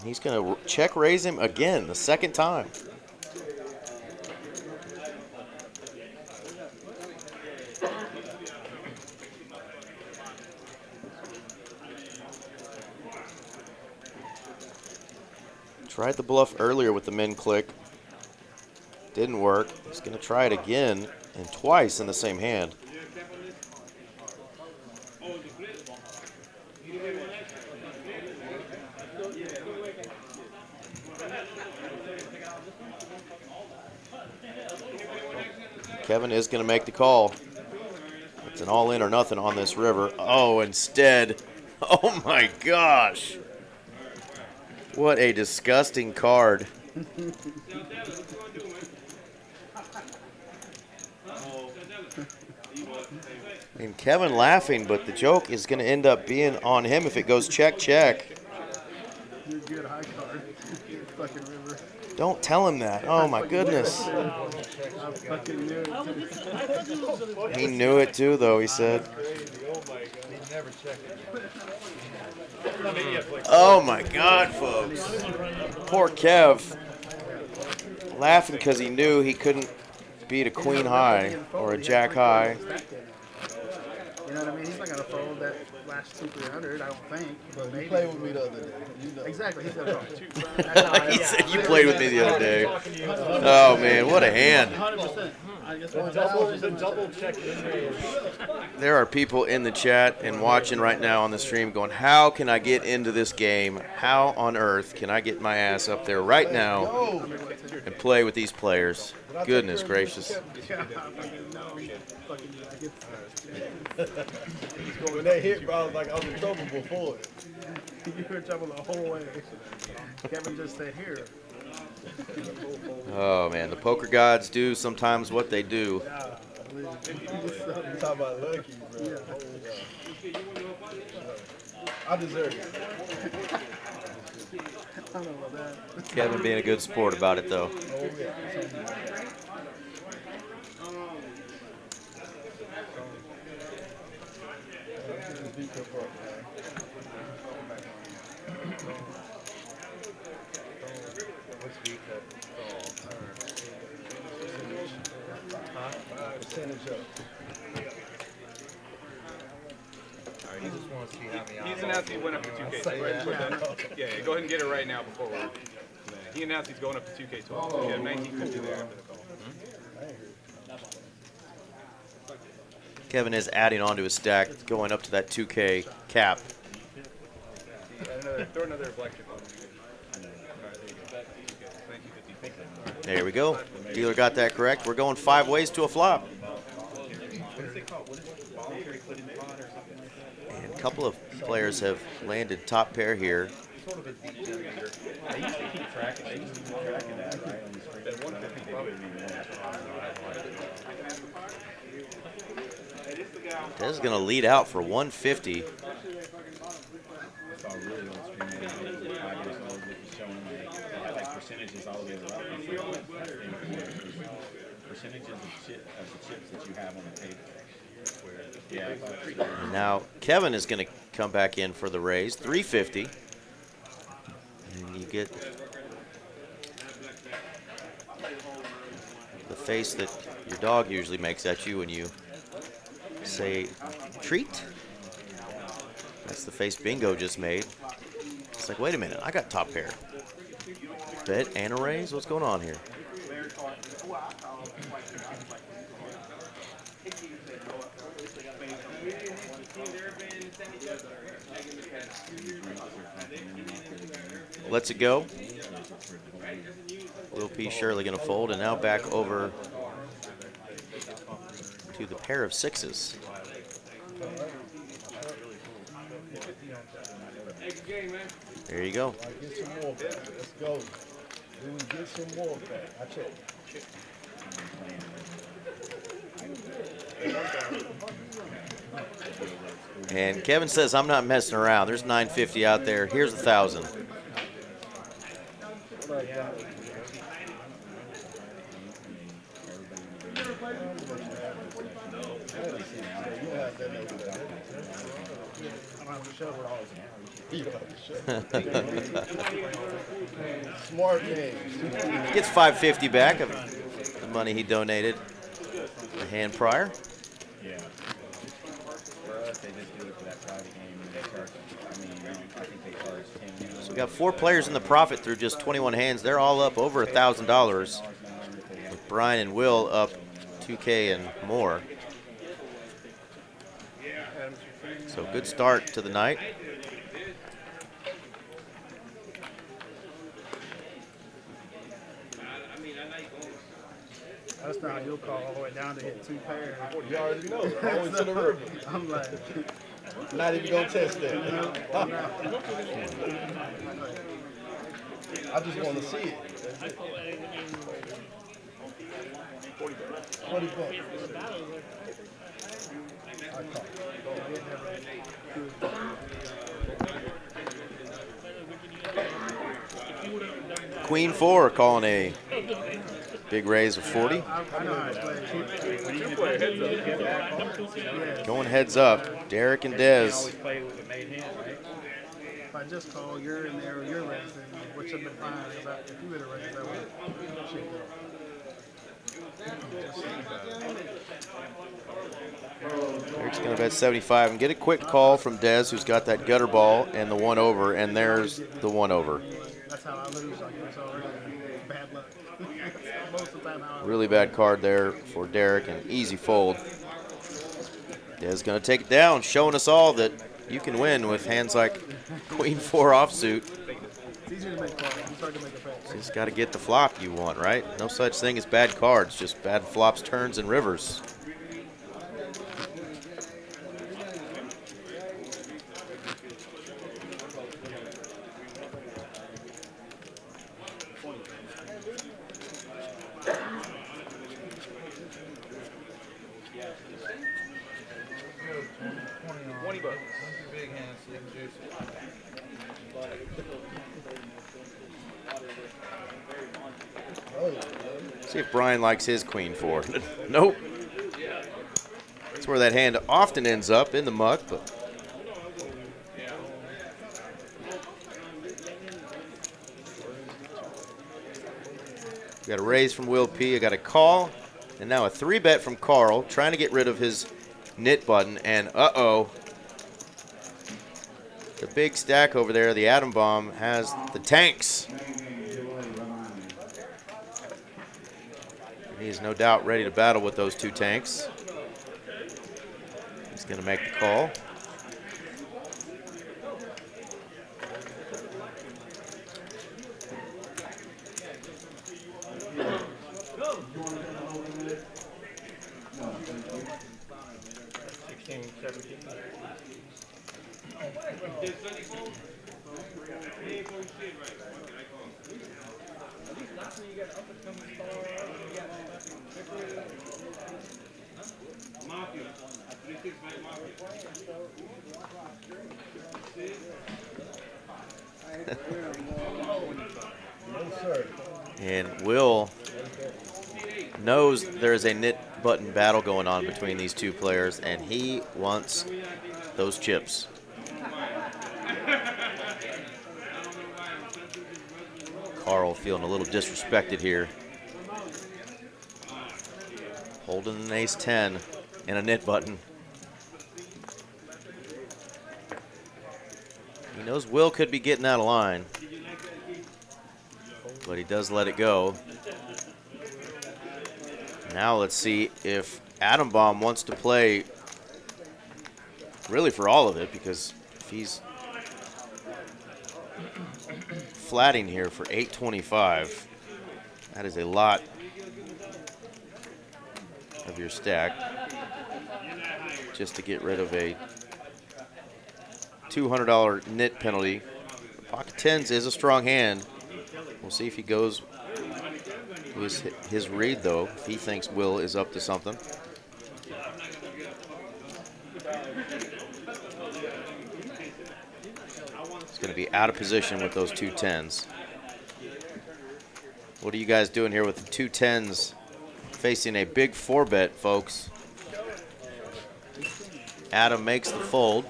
He's going to check raise him again, the second time. Tried the bluff earlier with the min click. Didn't work. He's going to try it again and twice in the same hand. Kevin is going to make the call. It's an all-in or nothing on this river. Oh, instead. Oh, my gosh. What a disgusting card. And Kevin laughing, but the joke is going to end up being on him if it goes check, check. You're good, high card. Fucking river. Don't tell him that. Oh, my goodness. I fucking knew it. He knew it too, though, he said. Oh, my God, folks. Poor Kev. Laughing because he knew he couldn't beat a queen high or a jack high. You know what I mean? He's not gonna fold that last 200-300, I don't think. But you Maybe. played with me the other day. You know. Exactly, he's gonna fold. He said you played with me the other day. Oh, man, what a hand. 100%. I guess Double check in raise. There are people in the chat and watching right now on the stream going, how can I get into this game? How on earth can I get my ass up there right now and play with these players? Goodness gracious. When they hit, bro, I was like, I was in trouble before. You were in trouble the whole way. Kevin just said here. Oh, man, the poker gods do sometimes what they do. You talking about lucky, bro. I deserve it. I don't know about that. Kevin being a good sport about it, though. Oh, yeah. Just beat your fuck, man. Percentage up. He just wants to see how many He's announced he went up to 2K. Yeah, go ahead and get it right now before we're. He announced he's going up to 2K12. So you have 1950 there after the call. Kevin is adding on to his stack, going up to that 2K cap. Throw another blackjack on. There we go. Dealer got that correct. We're going 5 ways to a flop. And a couple of players have landed top pair here. This is going to lead out for 150. Percentages all the way around. Percentages of the chips that you have on the table. Yeah. And now Kevin is going to come back in for the raise, 350. And you get the face that your dog usually makes at you when you say treat. That's the face Bingo just made. It's like, wait a minute, I got top pair. Bet and a raise? What's going on here? Lets it go. Lil P surely going to fold, and now back over to the pair of sixes. There you go. Get some more back. Let's go. We will get some more back. I check. And Kevin says, I'm not messing around. There's 950 out there. Here's 1,000. want to show. You know, smart games. Gets $550 back of the money he donated the hand prior. Yeah. For us, they just do it for that private game and they charge, I think they charge 10. So we got 4 players in the profit through just 21 hands. They're all up over $1,000. With Brian and Will up 2K and more. So good start to the night. That's not how you'll call all the way down to hit 2 pairs. You already know. Always to the river. I'm like, Not even gonna test that. I just want to see it. $40. I call. Queen 4 calling a big raise of 40. I know how to play. Going heads up. Derek and Dez. Play with a made hand, right? If I just call, you're in there, you're raising, which would have been fine. If you would have raised, I would have shake it. Derek's going to bet 75 and get a quick call from Dez, who's got that gutter ball and the 1 over, and there's the 1 over. That's how I lose, I guess, already. Bad luck. Most of the time, how I Really bad card there for Derek, and easy fold. Dez going to take it down, showing us all that you can win with hands like Queen 4 offsuit. It's easier to make calls. It's hard to make a bet. Just got to get the flop you want, right? No such thing as bad cards, just bad flops, turns, and rivers. See if Brian likes his Queen 4. Nope. That's where that hand often ends up, in the muck, but we got a raise from Will P. I got a call, and now a 3-bet from Carl, trying to get rid of his knit button, and uh-oh. The big stack over there, the Atom Bomb, has the tanks. He's no doubt ready to battle with those 2 tanks. He's going to make the call. And Will knows there's a knit button battle going on between these 2 players, and he wants those chips. Carl feeling a little disrespected here. Holding an ace-10 and a knit button. He knows Will could be getting out of line, but he does let it go. Now let's see if Atom Bomb wants to play really for all of it, because if he's flatting here for 825, that is a lot of your stack just to get rid of a $200 knit penalty. Pocket 10s is a strong hand. We'll see if he goes with his read, though, if he thinks Will is up to something. He's going to be out of position with those 2 10s. What are you guys doing here with the 2 10s facing a big 4-bet, folks? Adam makes the fold.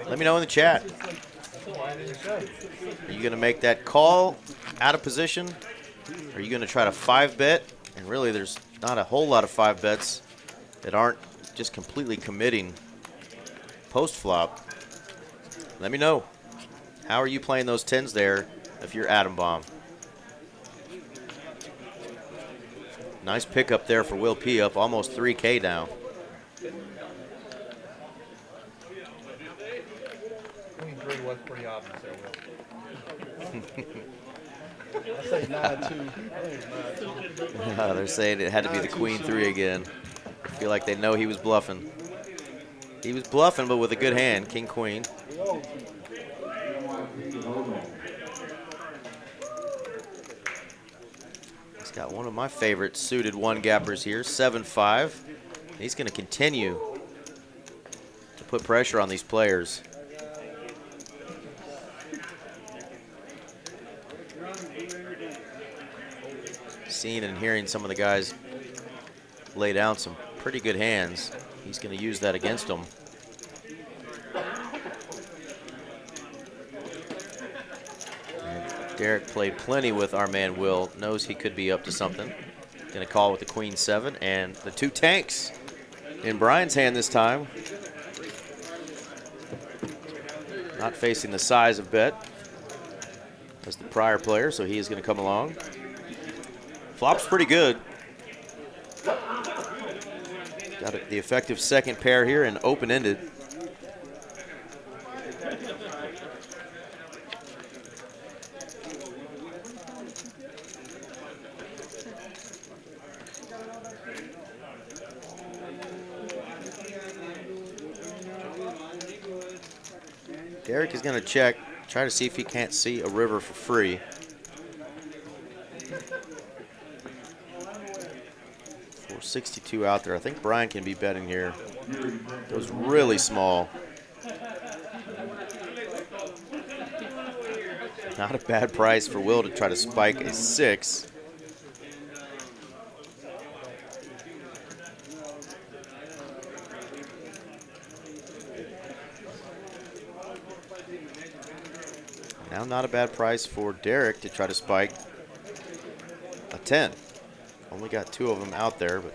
Let me know in the chat. Are you going to make that call out of position? Are you going to try to 5-bet? And really, there's not a whole lot of 5-bets that aren't just completely committing post-flop. Let me know. How are you playing those 10s there if you're Atom Bomb? Nice pickup there for Will P, up almost 3K now. Queen 3 was pretty obvious there, Will. I say 9-2. I think it's 9-2. They're saying it had to be the Queen 3 again. I feel like they know he was bluffing. He was bluffing, but with a good hand, King Queen. He's got one of my favorite suited one-gappers here, 7-5. He's going to continue to put pressure on these players. Seeing and hearing some of the guys lay down some pretty good hands. He's going to use that against them. And Derek played plenty with our man Will, knows he could be up to something. Going to call with the Queen 7 and the 2 tanks in Brian's hand this time. Not facing the size of bet as the prior player, so he is going to come along. Flop's pretty good. Got the effective second pair here and open-ended. Derek is going to check, try to see if he can't see a river for free. .462 out there. I think Brian can be betting here. It was really small. Not a bad price for Will to try to spike a 6. Now not a bad price for Derek to try to spike a 10. Only got 2 of them out there, but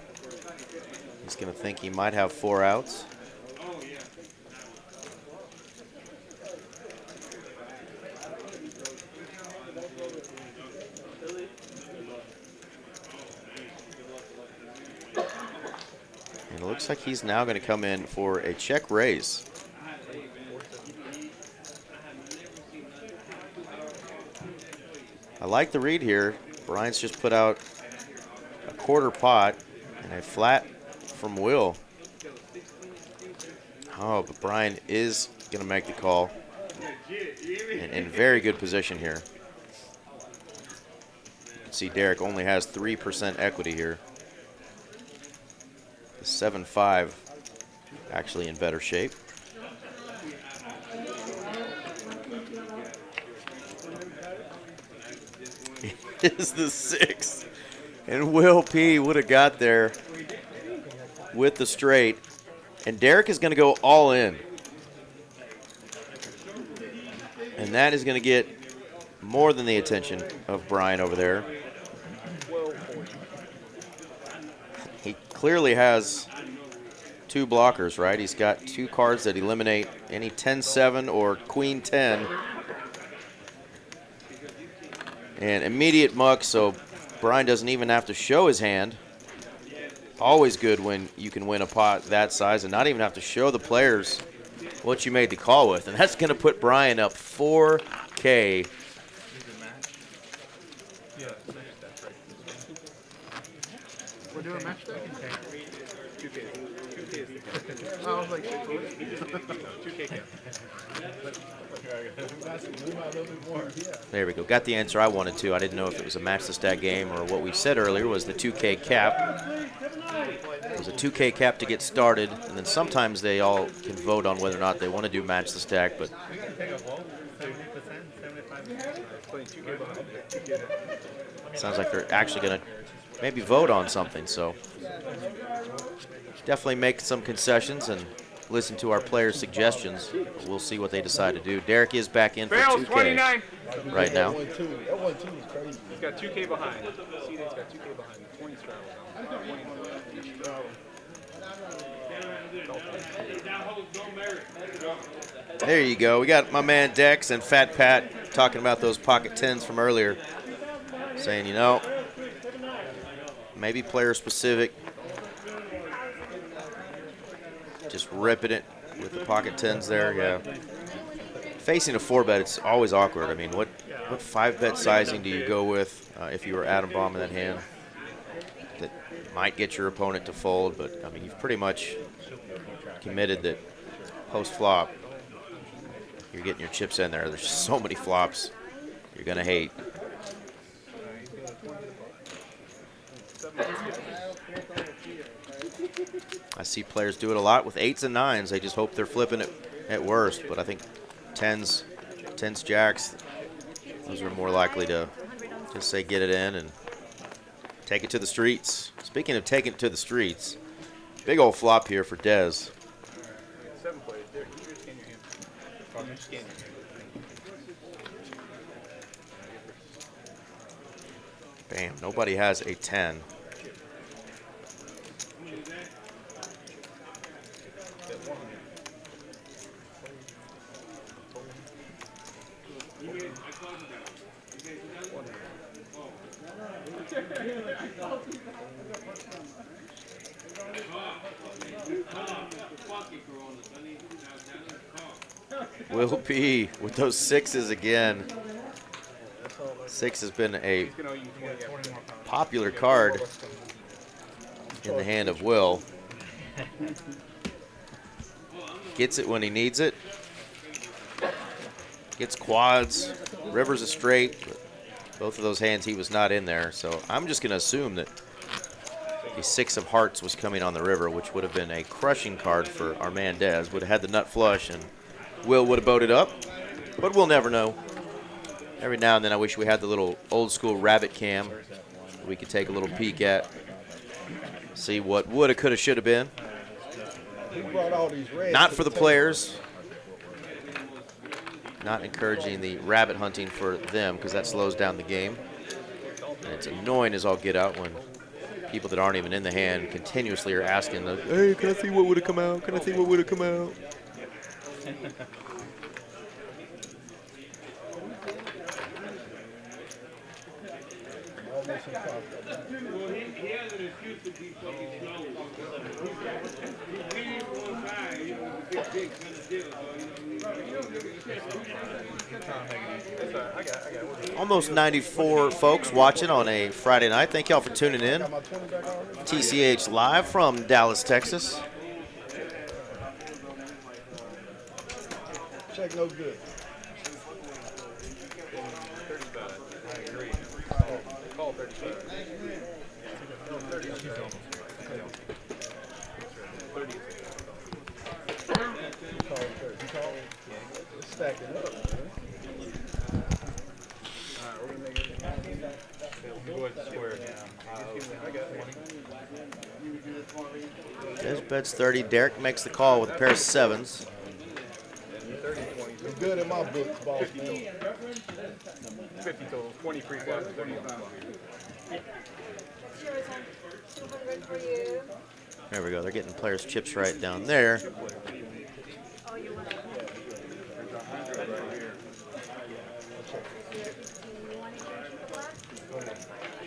he's going to think he might have 4 outs. And it looks like he's now going to come in for a check raise. I like the read here. Brian's just put out a quarter pot and a flat from Will. Oh, but Brian is going to make the call. And in very good position here. You can see Derek only has 3% equity here. The 7-5 actually in better shape. Is the 6. And Will P would have got there with the straight. And Derek is going to go all in. And that is going to get more than the attention of Brian over there. He clearly has 2 blockers, right? He's got 2 cards that eliminate any 10-7 or Queen 10. And immediate muck, so Brian doesn't even have to show his hand. Always good when you can win a pot that size and not even have to show the players what you made the call with. And that's going to put Brian up 4K. We're doing match day? 2K. I was like, 2K. There we go. Got the answer I wanted to. I didn't know if it was a match the stack game or what we said earlier was the 2K cap. It was a 2K cap to get started, and then sometimes they all can vote on whether or not they want to do match the stack, but sounds like they're actually going to maybe vote on something, so definitely make some concessions and listen to our players' suggestions. We'll see what they decide to do. Derek is back in for Fails 2K 29. right now. That 1-2 is crazy. He's got 2K behind. See, he's got 2K behind. 20 straddles. There you go. We got my man Dex and Fat Pat talking about those pocket tens from earlier, saying, you know, maybe player specific. Just ripping it with the pocket tens there, yeah. Facing a 4-bet, it's always awkward. I mean, what 5-bet sizing do you go with if you were atom bombing that hand? That might get your opponent to fold, but I mean, you've pretty much committed that post flop, you're getting your chips in there. There's just so many flops you're gonna hate. I see players do it a lot with 8s and 9s. They just hope they're flipping it at worst, but I think 10s, jacks, those are more likely to just say get it in and take it to the streets. Speaking of taking it to the streets, big old flop here for Dez. 7 players. There, you just scan your hand. Just scan your hand. Bam, nobody has a 10. Will P with those 6s again. 6 has been a popular card in the hand of Will. Gets it when he needs it. Gets quads. River's a straight. Both of those hands he was not in there. So I'm just going to assume that the 6 of hearts was coming on the river, which would have been a crushing card for our man Dez. Would have had the nut flush and Will would have boated up. But we'll never know. Every now and then I wish we had the little old school rabbit cam we could take a little peek at. See what woulda, coulda, shoulda been. Not for the players. Not encouraging the rabbit hunting for them because that slows down the game. And it's annoying as all get out when people that aren't even in the hand continuously are asking, hey, can I see what would have come out? Can I see what would have come out? Well, he has an excuse to be fucking slow. He needs one guy, you know, the big kind of deal. Almost 94 folks watching on a Friday night. Thank y'all for tuning in. TCH live from Dallas, Texas. Check no good. I agree. Call 35. No, 30. Stacking up, man. Alright, we're gonna make it. Go ahead and square it down. I got 20. Des bets 30. Derek makes the call with a pair of 7s. 30, 20. It's good in my books, boss. 50 total. 20 free flies, 30 on the clock. There we go. They're getting players' chips right down there.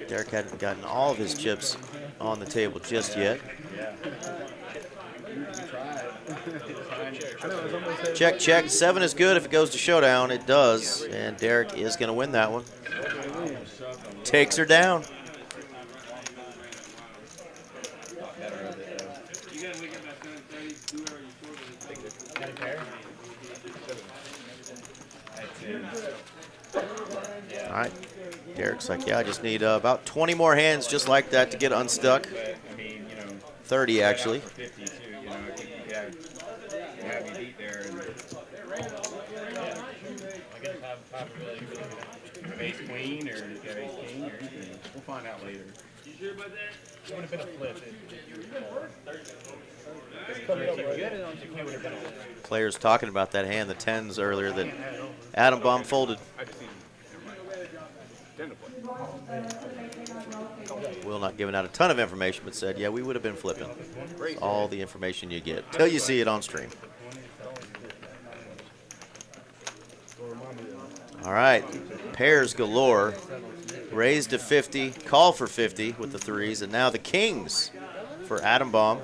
Derek hadn't gotten all of his chips on the table just yet. Check, check. 7 is good if it goes to showdown. It does. And Derek is going to win that one. Takes her down. All right. Derek's like, yeah, I just need about 20 more hands just like that to get unstuck. 30, actually. 50 too, you know, I think you have me beat there. And ace queen or ace king or anything. We'll find out later. You sure about that? It would have been a flip. coming up right now. Players talking about that hand, the 10s earlier that Adam Baum folded. I just seen. Never mind. 10 to play. Will not giving out a ton of information, but said, yeah, we would have been flipping. That's all the information you get till you see it on stream. All right, pairs galore. Raise to 50, call for 50 with the 3s, and now the kings for Adam Baum.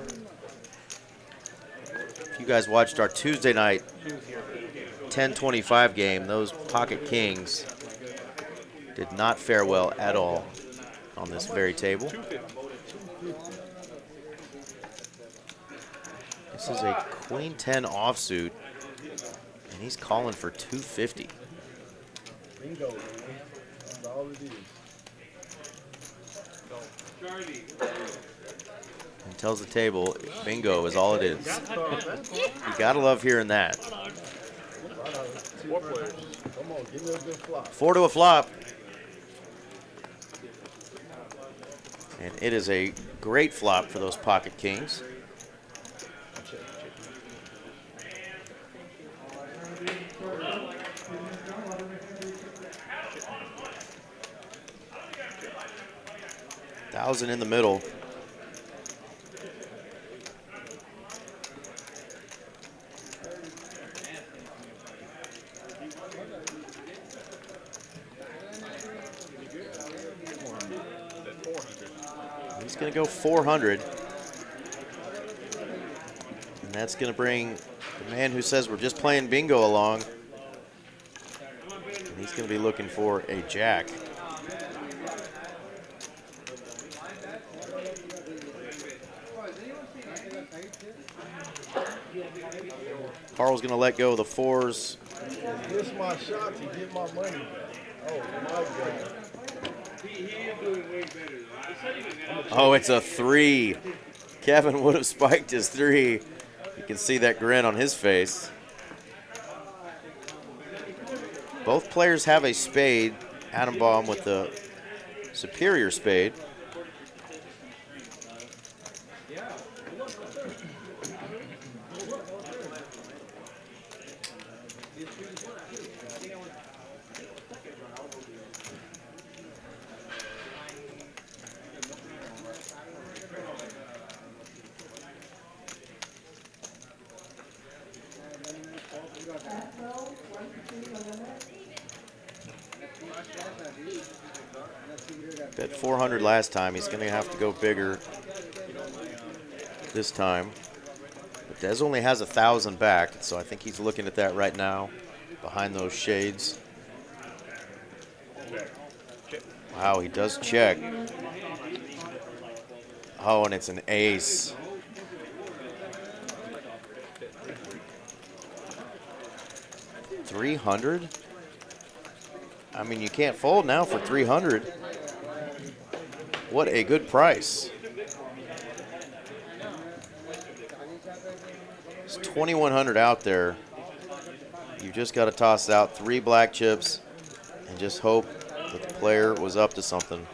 If you guys watched our Tuesday night 10-25 game, those pocket kings did not fare well at all on this very table. This is a queen 10 offsuit, and he's calling for 250. Bingo, man. That's all it is. And tells the table, bingo is all it is. You gotta love hearing that. 4 players. Come on, give me a good flop. 4 to a flop. And it is a great flop for those pocket kings. $1,000 in the middle. He's going to go 400. And that's going to bring the man who says we're just playing bingo along. And he's going to be looking for a jack. Carl's going to let go of the 4s. Miss my shots, he get my money back. Oh my God. He is doing way better. Oh, it's a 3. Kevin would have spiked his 3. You can see that grin on his face. Both players have a spade. Adam Baum with the superior spade. Bet 400 last time. He's going to have to go bigger this time. But Dez only has 1,000 back, so I think he's looking at that right now behind those shades. Wow, he does check. Oh, and it's an ace. $300? I mean, you can't fold now for 300. What a good price. It's 2,100 out there. You just got to toss out 3 black chips and just hope that the player was up to something.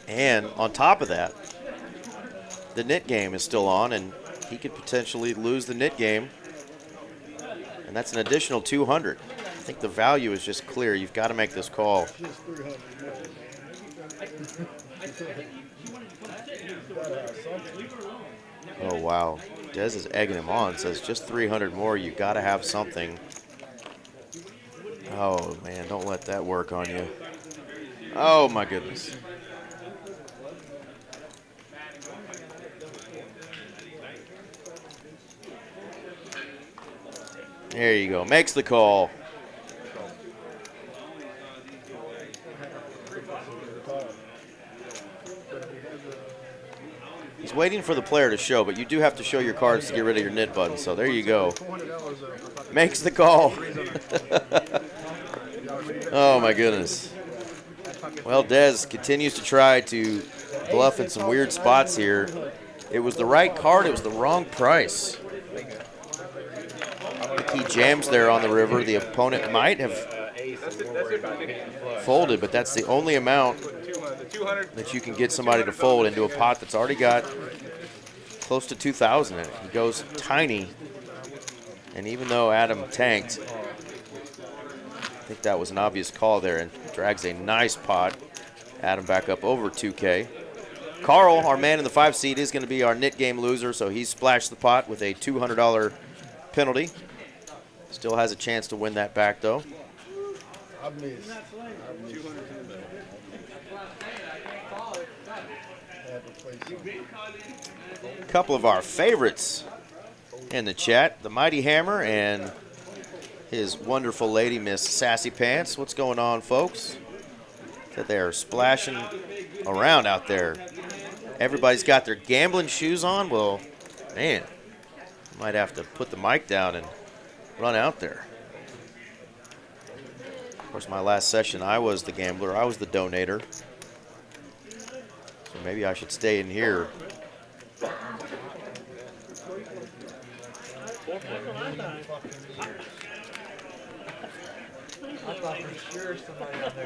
And on top of that, the nit game is still on, and he could potentially lose the nit game. And that's an additional 200. I think the value is just clear. You've got to make this call. Oh, wow. Dez is egging him on. Says just 300 more. You got to have something. Oh, man, don't let that work on you. Oh, my goodness. There you go. Makes the call. He's waiting for the player to show, but you do have to show your cards to get rid of your nit button. So there you go. Makes the call. Oh, my goodness. Well, Dez continues to try to bluff in some weird spots here. It was the right card. It was the wrong price. he jams there on the river, the opponent might have folded, but that's the only amount that you can get somebody to fold into a pot that's already got close to 2,000 in it. He goes tiny, and even though Adam tanked, I think that was an obvious call there, and drags a nice pot. Adam back up over 2K. Carl, our man in the 5 seed, is going to be our knit game loser, so he splashed the pot with a $200 penalty. Still has a chance to win that back, though. I missed. A couple of our favorites in the chat, the Mighty Hammer and his wonderful lady, Miss Sassy Pants. What's going on, folks? That they are splashing around out there. Everybody's got their gambling shoes on. Well, man, might have to put the mic down and run out there. Of course, my last session, I was the gambler. I was the donator. So maybe I should stay in here.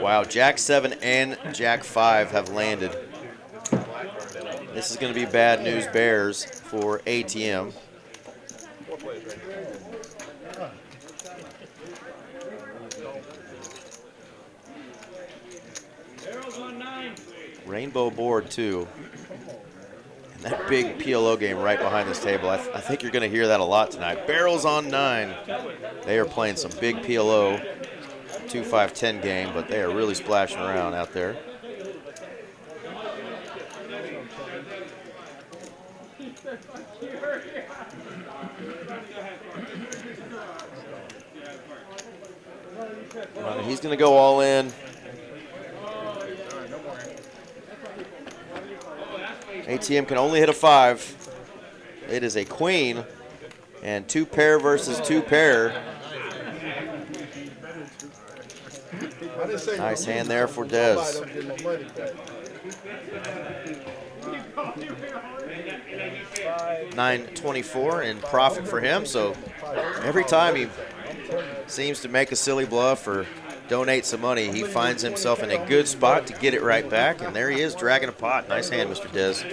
Wow, Jack 7 and Jack 5 have landed. This is going to be bad news bears for ATM. Rainbow board, too. And that big PLO game right behind this table. I think you're going to hear that a lot tonight. Barrels on 9. They are playing some big PLO 2-5-10 game, but they are really splashing around out there. He's going to go all in. ATM can only hit a 5. It is a queen, and 2 pair versus 2 pair. Nice hand there for Dez. 924 in profit for him, so every time he seems to make a silly bluff or donate some money, he finds himself in a good spot to get it right back, and there he is dragging a pot. Nice hand, Mr. Dez.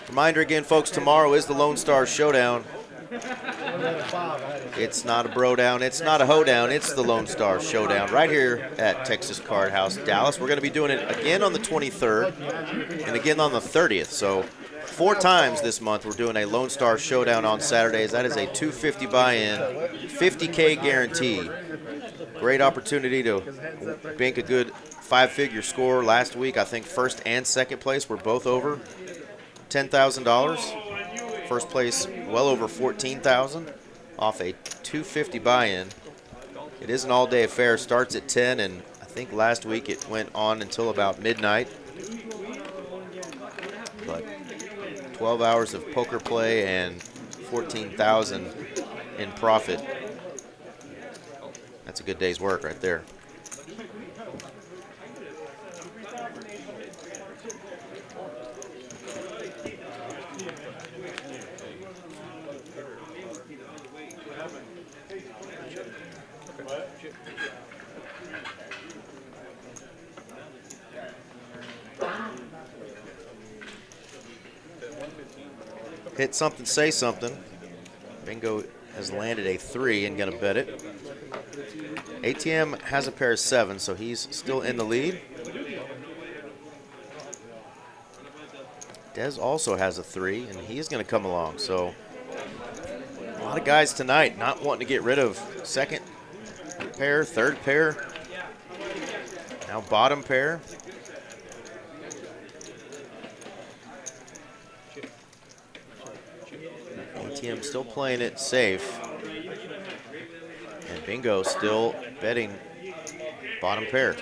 Reminder again, folks, tomorrow is the Lone Star Showdown. It's not a bro down, it's not a hoedown, it's the Lone Star Showdown right here at Texas Card House, Dallas. We're going to be doing it again on the 23rd and again on the 30th. So 4 times this month we're doing a Lone Star Showdown on Saturdays. That is a $250 buy-in, $50K guarantee. Great opportunity to bank a good 5-figure score. Last week, I think first and second place were both over $10,000. First place well over $14,000 off a $250 buy-in. It is an all-day affair. Starts at 10, and I think last week it went on until about midnight. But 12 hours of poker play and $14,000 in profit. That's a good day's work right there. Hit something, say something. Bingo has landed a 3 and gonna bet it. ATM has a pair of 7, so he's still in the lead. Dez also has a 3, and he's gonna come along. So a lot of guys tonight not wanting to get rid of second pair, third pair, now bottom pair. ATM still playing it safe. And Bingo still betting bottom pair.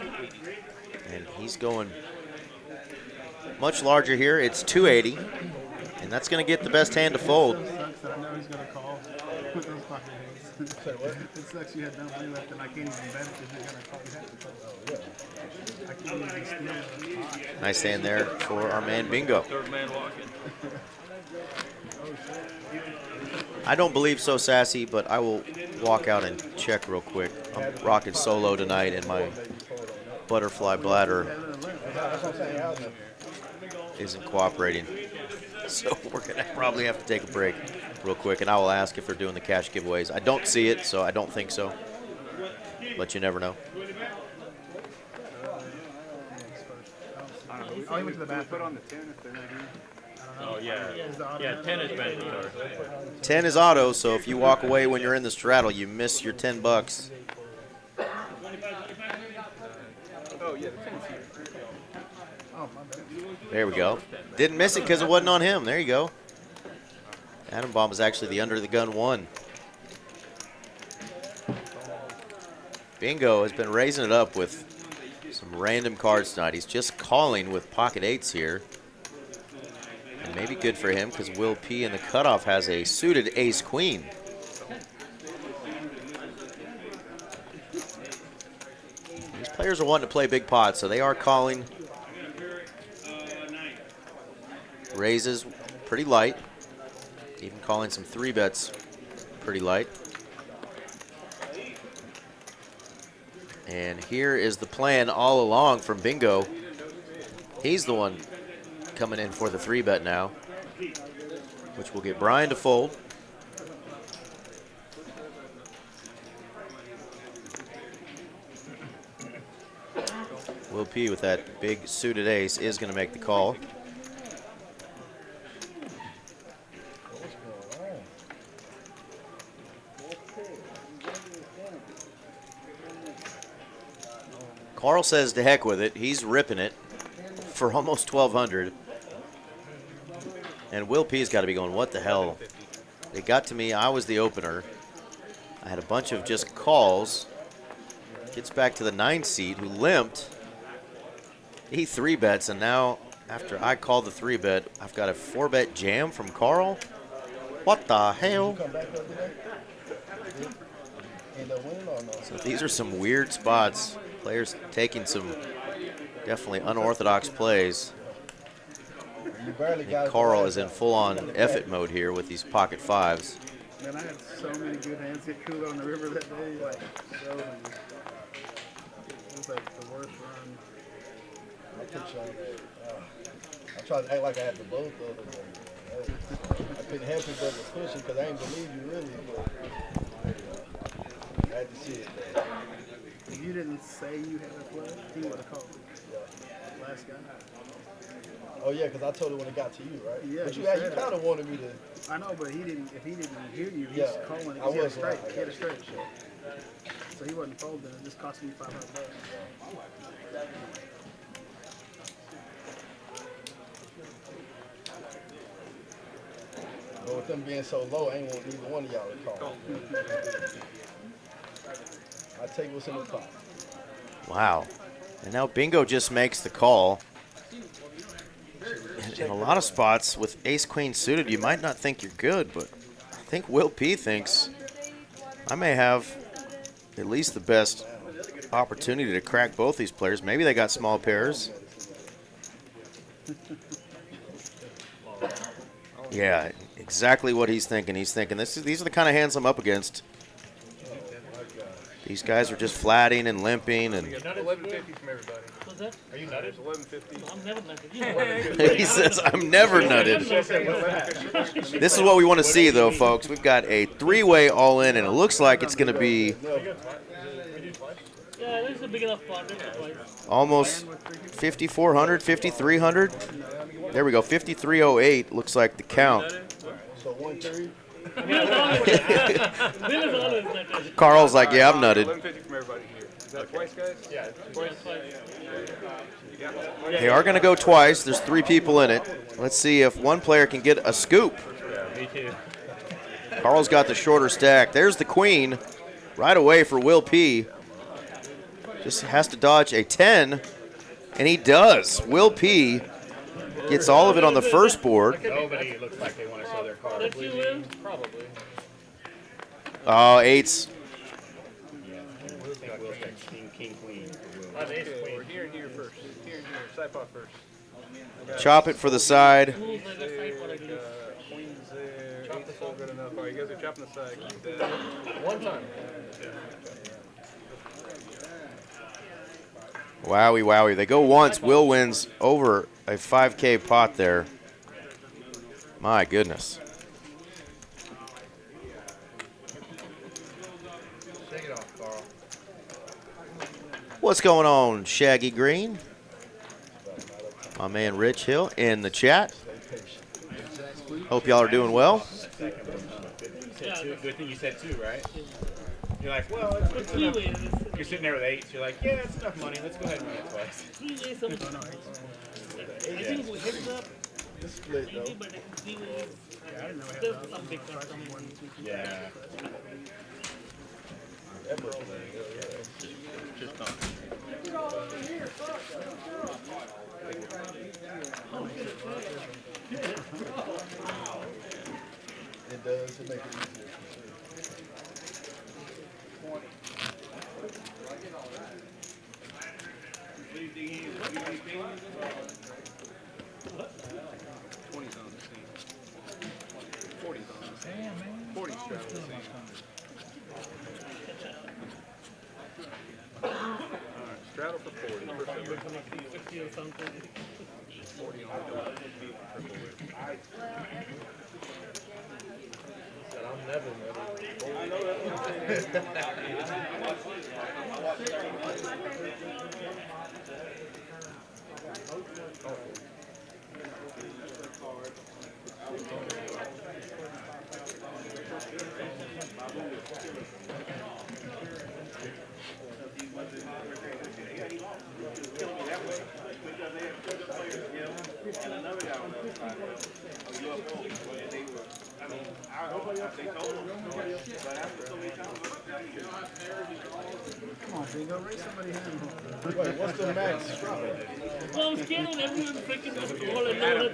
And he's going much larger here. It's 280. And that's going to get the best hand to fold. It sucks that I know he's going to call with those pocket hands. It sucks you had no money left and I can't even bet it because you're going to call. You have to call. I can't even steal the pot. Nice hand there for our man Bingo. Third man walking. I don't believe so, Sassy, but I will walk out and check real quick. I'm rocking solo tonight, and my butterfly bladder That's what I'm saying. How's it? isn't cooperating. So we're going to probably have to take a break real quick, and I will ask if they're doing the cash giveaways. I don't see it, so I don't think so. But you never know. Oh, he went to the bathroom. Put on the 10 if they're not here. Oh yeah. Yeah, 10 is bad. 10 is auto, so if you walk away when you're in the straddle, you miss your 10 bucks. Oh, yeah, the 10's here. Oh, my bad. There we go. Didn't miss it because it wasn't on him. There you go. Adam Bomb is actually the under the gun one. Bingo has been raising it up with some random cards tonight. He's just calling with pocket eights here. And maybe good for him because Will P in the cutoff has a suited ace queen. These players are wanting to play big pots, so they are calling. Raises pretty light. Even calling some 3-bets pretty light. And here is the plan all along from Bingo. He's the one coming in for the 3-bet now, which will get Brian to fold. Will P with that big suited ace is going to make the call. Carl says to heck with it. He's ripping it for almost 1,200. And Will P's got to be going, what the hell? It got to me. I was the opener. I had a bunch of just calls. Gets back to the 9 seed who limped. He 3-bets, and now after I called the 3-bet, I've got a 4-bet jam from Carl. What the hell? So these are some weird spots. Players taking some definitely unorthodox plays. And Carl is in full-on effort mode here with these pocket 5s. Man, I had so many good hands hit Kulo on the river that day. Like, so many. It was like the worst run. I tried to act like I had the both of them. I couldn't help it but to push it because I didn't believe you really. But I had to see it. If you didn't say you had a play, he would have called. Last guy. Oh yeah, because I told it when it got to you, right? Yeah, but you said kind of wanted me to. I know, but he didn't. If he didn't hear you, he's Yeah, calling it. I He had a was straight. right. He had a straight. So he wasn't folding. It just cost me $500. But with them being so low, I ain't want neither one of y'all to call. I take what's in the pot. Wow. And now Bingo just makes the call. In a lot of spots with ace-queen suited, you might not think you're good, but I think Will P thinks I may have at least the best opportunity to crack both these players. Maybe they got small pairs. Yeah, exactly what he's thinking. He's thinking these are the kind of hands I'm up against. These guys are just flatting and limping and 1150 from everybody. What's that? Are you nutted? 1150. I'm never nutted. he says, I'm never nutted. This is what we want to see, though, folks. We've got a 3-way all-in, and it looks like it's going to be Yeah, this is a big enough pot. almost 5,400, 5,300. There we go, 5,308 looks like the count. So 1-3. Carl's like, yeah, I'm nutted. 1150 from everybody here. Is that twice, guys? Yeah, twice. They are going to go twice. There's 3 people in it. Let's see if one player can get a scoop. Me too. Carl's got the shorter stack. There's the queen right away for Will P. Just has to dodge a 10, and he does. Will P gets all of it on the first board. Nobody looks like they want to show their card. Let you win. Probably. Oh, 8s. I think Will's king, queen. We're here and here first. Here and here. Side pot first. Chop it for the side. Rules like a side for a Queens there. so good enough. All right, you guys are chopping the side. Keep that. One time. Wowie, wowie. They go once. Will wins over a 5K pot there. My goodness. Shake it off, Carl. What's going on, Shaggy Green? My man Rich Hill in the chat. Hope y'all are doing well. Good thing you said 2, right? You're like, well, it's enough. You're sitting there with 8s. You're like, yeah, it's enough money. Let's go ahead and run it twice. I think we heads up, Just split though. but I can see Yeah, I didn't know we had there's that. some big cards coming. Yeah. That much money. It does. It makes it easier. Twenty's on the scene. 40's on the scene. 40's straddle the scene. All right, straddle for 40. First ever. 50 or something. 40 on the double. Said I'm never ready. Come on, Bingo, raise somebody hand. Wait, what's the max? Well, I'm scared when everyone freaking just all alone.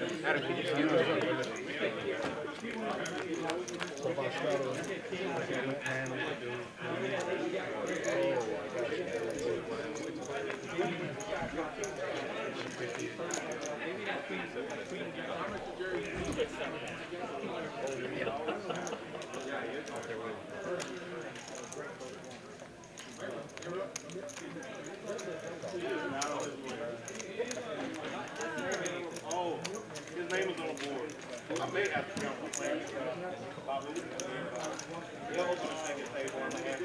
So if I straddle Oh, his name is on the board. I may have to jump on playing. He'll open the second table on the hand.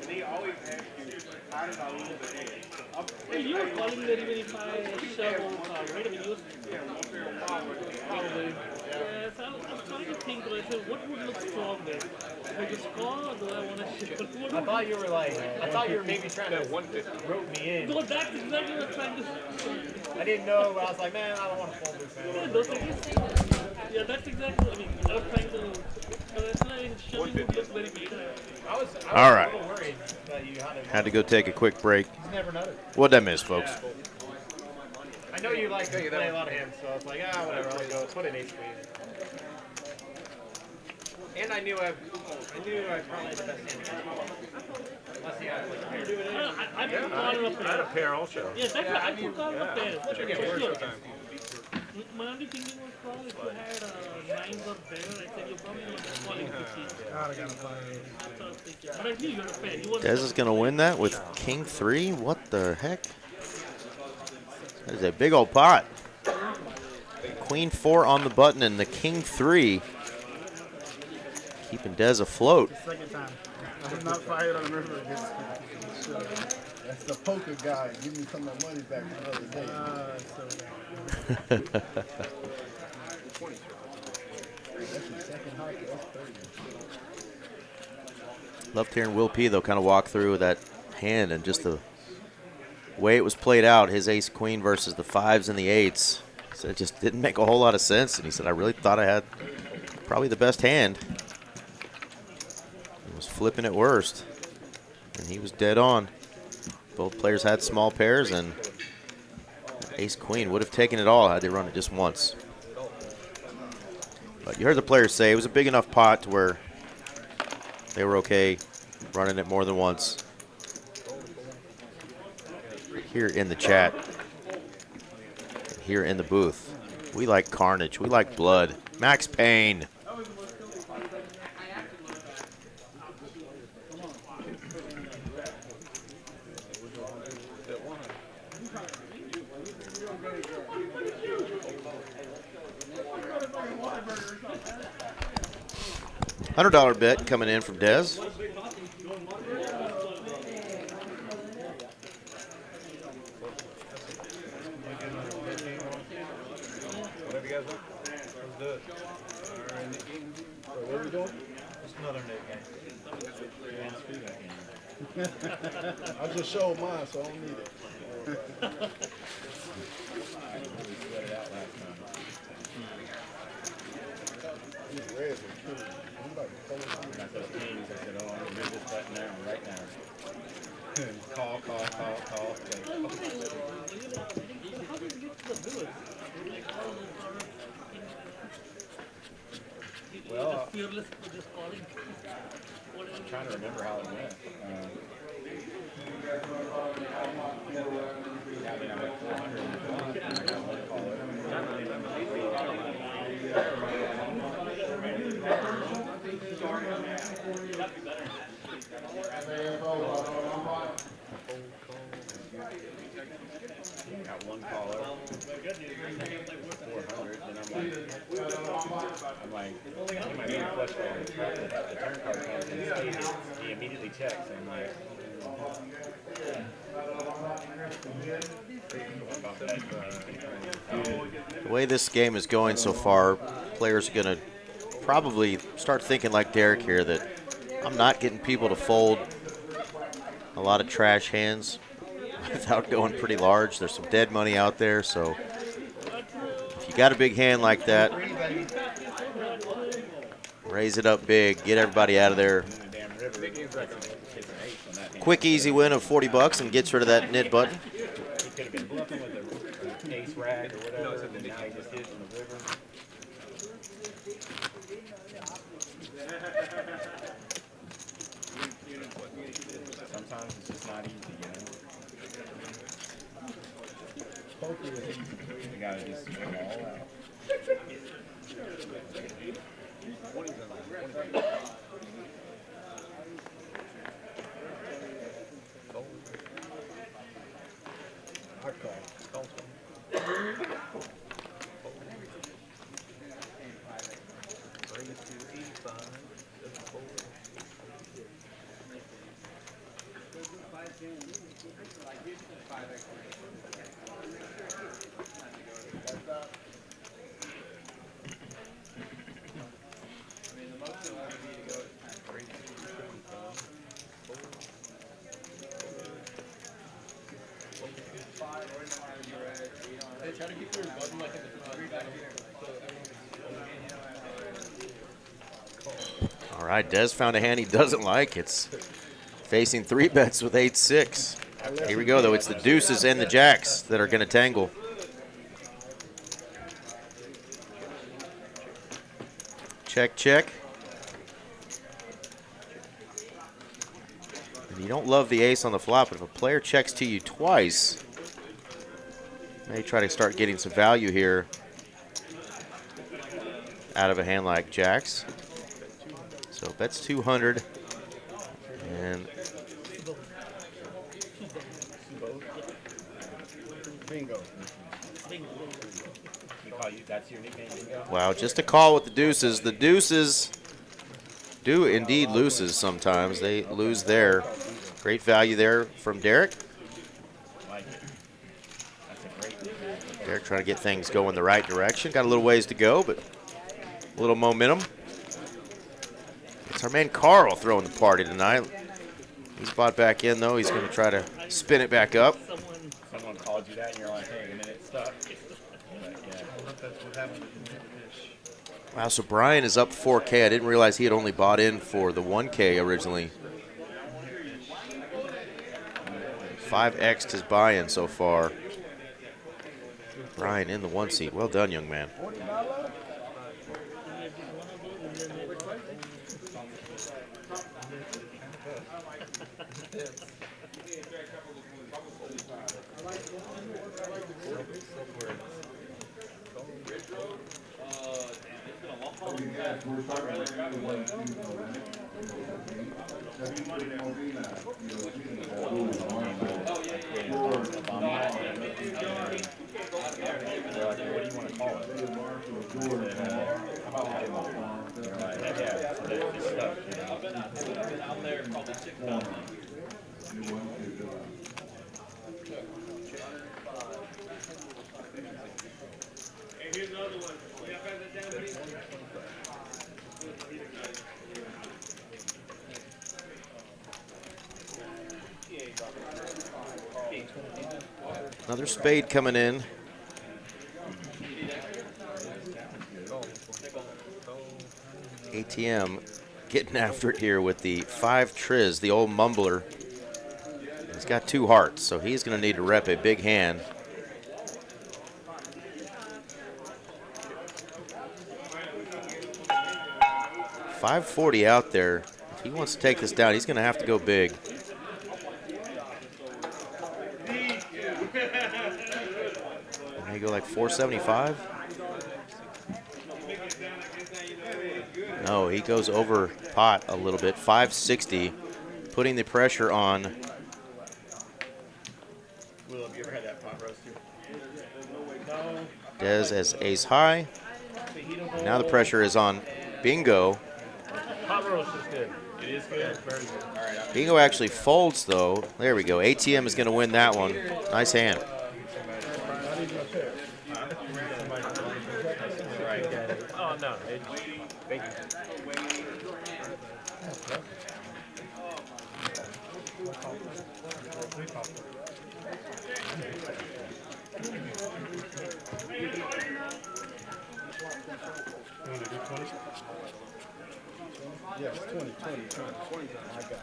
And he always asks you, how did I lose the hand? Hey, you were calling very fast shovel card, right? I mean, you was probably. Yeah, so I'm trying to think, I said, what would look strong there? Would you score or do I want to ship? I thought you were like, I thought you were maybe trying to 150. rope me in. No, that's exactly what I'm trying to. I didn't know, but I was like, man, I don't want to fold this Yeah, in. those things. Yeah, that's exactly. I mean, I was trying to. That's why shoving would look very good. I was All right. a little worried that you Had to go take a quick break. never noticed. What'd I miss, folks? I know you like to play a lot of hands, so I was like, whatever, I'll go put an ace queen. And I knew I probably had the best hand. Unless he had like a pair. I put Connor up I had a there. pair also. Yeah, that's why I put Connor up there. Should get worse Sure. sometimes. My only thinking was probably if you had 9s or better, I said you're probably not calling 50. God, I gotta play. That's what I was thinking. But I knew you were a fan. You Dez is going to win that with King 3? What the heck? That is a big old pot. Queen 4 on the button and the King 3 keeping Dez afloat. Second time. I'm not fired on the river against him. That's the poker guy. Give me some of my money back the other day. So That's the second hockey. That's crazy. Loved hearing Will P, though, kind of walk through that hand and just the way it was played out, his ace-queen versus the 5s and the 8s. He said it just didn't make a whole lot of sense, and he said, I really thought I had probably the best hand. He was flipping at worst, and he was dead on. Both players had small pairs, and ace-queen would have taken it all had they run it just once. But you heard the players say it was a big enough pot to where they were okay running it more than once. here in the chat, here in the booth. We like carnage. We like blood. Max Payne. $100 bet coming in from Dez. Whatever you guys want. Let's do it. What are we doing? It's another new game. I just showed mine, so I don't need it. These reds are killing me. Anybody pulling I got those teams. I said, oh, I'm going to do this button now, right now. Call. Well, Fearless for just calling. I'm trying to remember how it went. I mean, I'm at 400 and I got one caller. Got one caller. 400, and I'm like, he might be a flush draw. The turn card comes in, he immediately checks, and I'm like, The way this game is going so far, players are going to probably start thinking like Derek here that I'm not getting people to fold a lot of trash hands without going pretty large. There's some dead money out there, so if you got a big hand like that, raise it up big, get everybody out of there. Quick, easy win of $40 and gets rid of that knit button. he could have been bluffing with a ace rag or whatever, and now he just hits in the river. Sometimes it's just not easy, you know? You gotta just go all out. All right, Dez found a hand he doesn't like. It's facing 3 bets with 8-6. Here we go, though. It's the deuces and the jacks that are going to tangle. Check, check. And you don't love the ace on the flop, but if a player checks to you twice, may try to start getting some value here out of a hand like jacks. So bets 200, and bingo. That's your nickname, bingo? wow, just a call with the deuces. The deuces do indeed loses sometimes. They lose there. Great value there from Derek. Like it. That's a great nickname. Derek trying to get things going the right direction. Got a little ways to go, but a little momentum. It's our man Carl throwing the party tonight. He's bought back in, though. He's going to try to spin it back up. Someone called you that, and you're like, hey, a minute, stuck. Wow, so Brian is up 4K. I didn't realize he had only bought in for the 1K originally. 5x'd his buy-in so far. Brian in the 1 seat. Well done, young man. here's another one. Yeah, pass that down, buddy. Another spade coming in. ATM getting after it here with the 5 triz, the old mumbler. He's got 2 hearts, so he's going to need to rep a big hand. $540 out there. If he wants to take this down, he's going to have to go big. May go like 475. No, he goes over pot a little bit. 560, putting the pressure on. Will, have you ever had that pot roast too? Dez as ace high. Now the pressure is on Bingo. Pot roast is good. It is good. It's very good. All right. Bingo actually folds though. There we go. ATM is going to win that one. Nice hand. Oh no. Thank you. Yes, 20. I got it.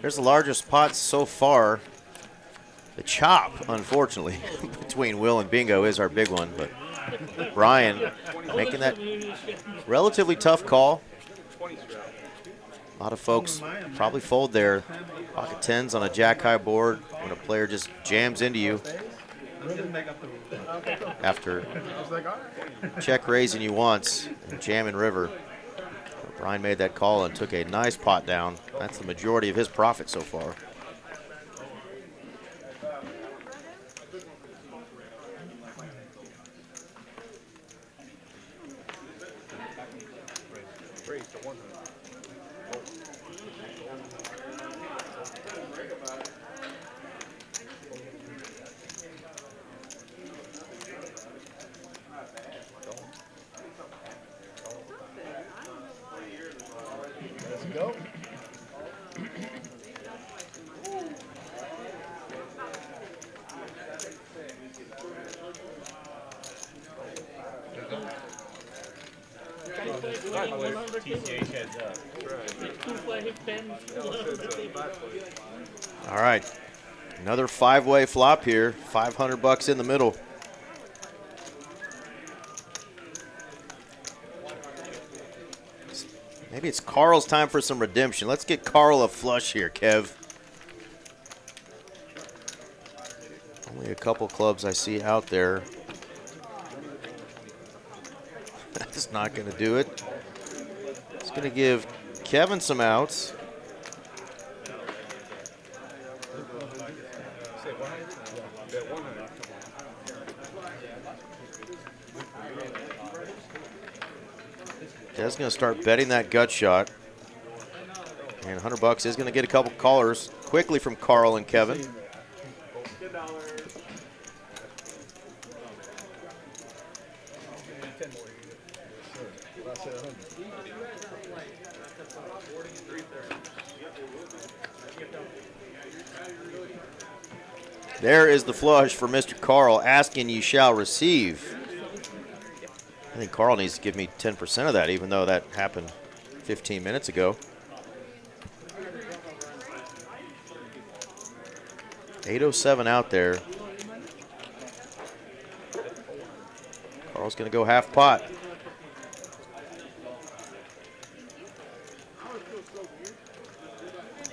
There's the largest pot so far. The chop, unfortunately, between Will and Bingo is our big one, but Brian making that relatively tough call. A lot of folks probably fold their pocket tens on a jack high board when a player just jams into you after check raising you once and jamming river. Brian made that call and took a nice pot down. That's the majority of his profit so far. TCH heads up. It's 2 for hit 10. All right. Another 5-way flop here. 500 bucks in the middle. Maybe it's Carl's time for some redemption. Let's get Carl a flush here, Kev. Only a couple clubs I see out there. That's not going to do it. It's going to give Kevin some outs. Dez going to start betting that gut shot. And 100 bucks is going to get a couple callers quickly from Carl and Kevin. There is the flush for Mr. Carl. Asking you shall receive. I think Carl needs to give me 10% of that, even though that happened 15 minutes ago. 807 out there. Carl's going to go half pot.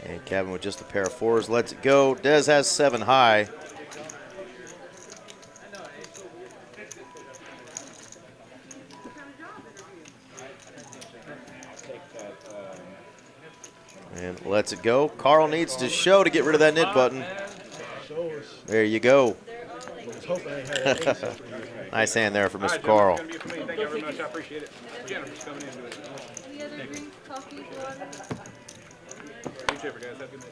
And Kevin with just a pair of fours lets it go. Dez has 7 high. And lets it go. Carl needs to show to get rid of that knit button. There you go. Nice hand there for Mr. Carl. Thank you very much. I appreciate it. Jennifer's coming into it. The other drink, coffee, water. Whichever, guys. Have a good night.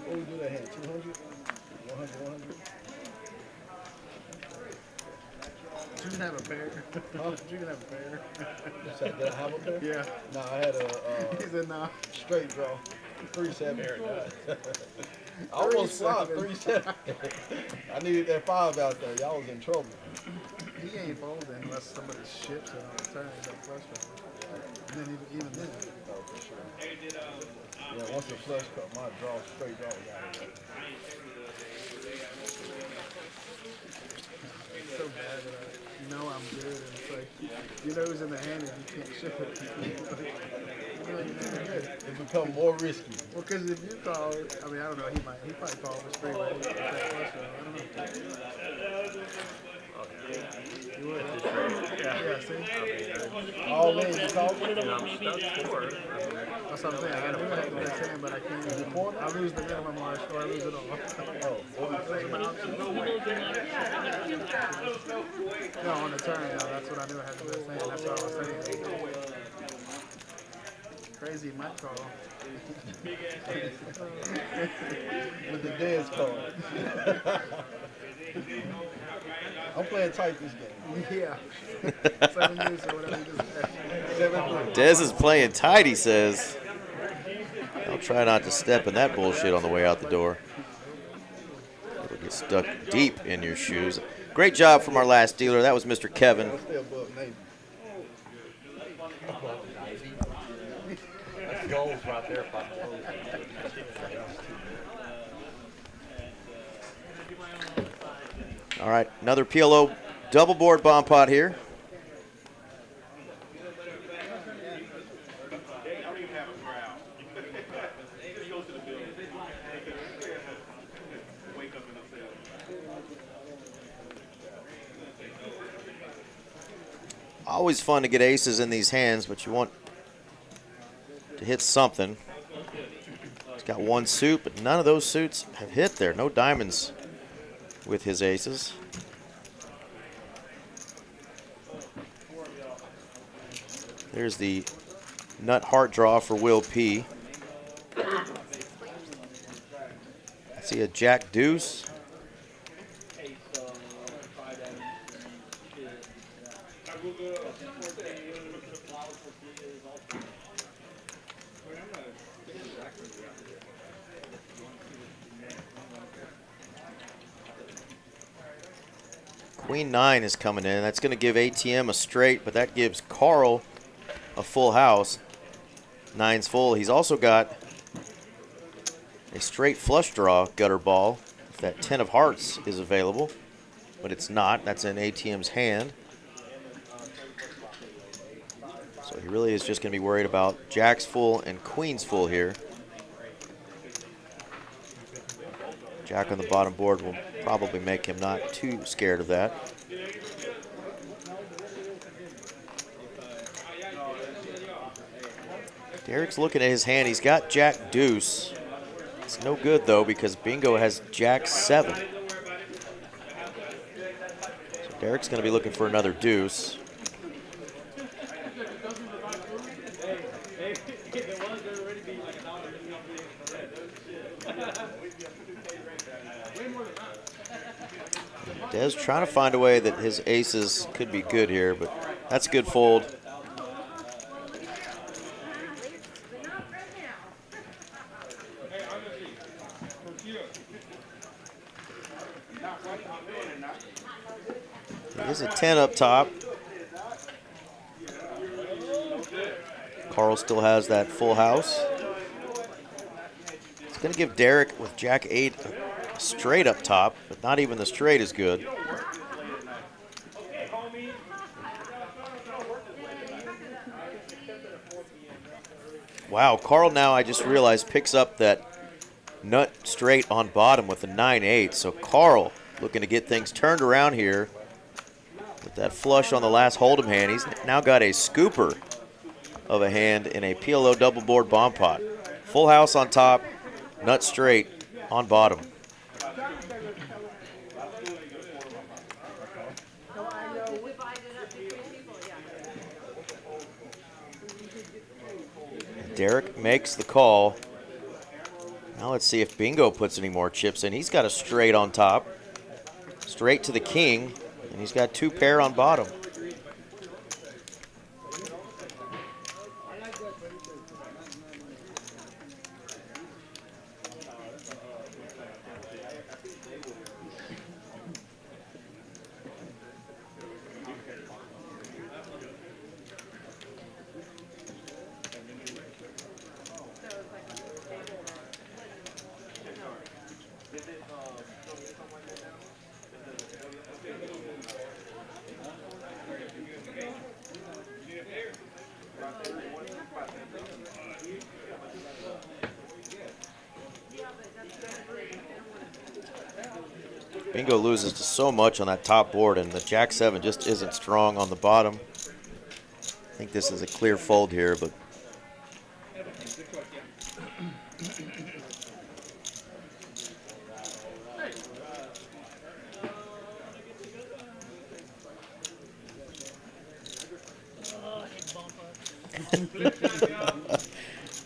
What we do that hand? 200? 100, 100? You can have a pair. You can have a pair. Did I have a pair? Yeah. No, I had He a said no. straight draw. 3-7. I almost flopped 3-7. I needed that 5 out there. Y'all was in trouble. He ain't folding unless somebody ships it on the turn. He's got flush draw. And then even then. Oh, for sure. Yeah, once the flush cut, my draw, straight draw was out of there. It's so bad that I know I'm good, and it's like, you know who's in the hand and you can't ship it. You know you're good. It become more risky. Well, because if you call, I mean, I don't know, he probably called for straight away. I don't know. You would. Yeah, see? All in, you call Put it away, maybe That's what I'm saying. I don't have the best hand, but I can't. I lose the minimum or I lose it all. No, on the turn, no, that's what I knew I had the best hand. That's what I was saying. Crazy mic call. with the dance card. I'm playing tight this game. Yeah. 7 years or whatever you just said. 7-3. Dez is playing tight, he says. I'll try not to step in that bullshit on the way out the door. It'll get stuck deep in your shoes. Great job from our last dealer. That was Mr. Kevin. Stay above Navy. That's goals right there. All right, another PLO double board bomb pot here. Always fun to get aces in these hands, but you want to hit something. He's got one suit, but none of those suits have hit there. No diamonds with his aces. There's the nut heart draw for Will P. I see a jack deuce Queen 9 is coming in. That's going to give ATM a straight, but that gives Carl a full house. 9's full. He's also got a straight flush draw gutter ball if that 10 of hearts is available, but it's not. That's in ATM's hand. So he really is just going to be worried about Jack's full and Queen's full here. Jack on the bottom board will probably make him not too scared of that. Derek's looking at his hand. He's got Jack deuce. It's no good though because Bingo has Jack 7. So Derek's going to be looking for another deuce. Dez trying to find a way that his aces could be good here, but that's a good fold. There's a 10 up top. Carl still has that full house. It's going to give Derek with Jack 8 a straight up top, but not even the straight is good. Wow, Carl now, I just realized, picks up that nut straight on bottom with the 9-8. So Carl looking to get things turned around here with that flush on the last hold'em hand. He's now got a scooper of a hand in a PLO double board bomb pot. Full house on top, nut straight on bottom. Derek makes the call. Now let's see if Bingo puts any more chips in. He's got a straight on top, straight to the king, and he's got 2 pair on bottom. Bingo loses to so much on that top board, and the Jack 7 just isn't strong on the bottom. I think this is a clear fold here, but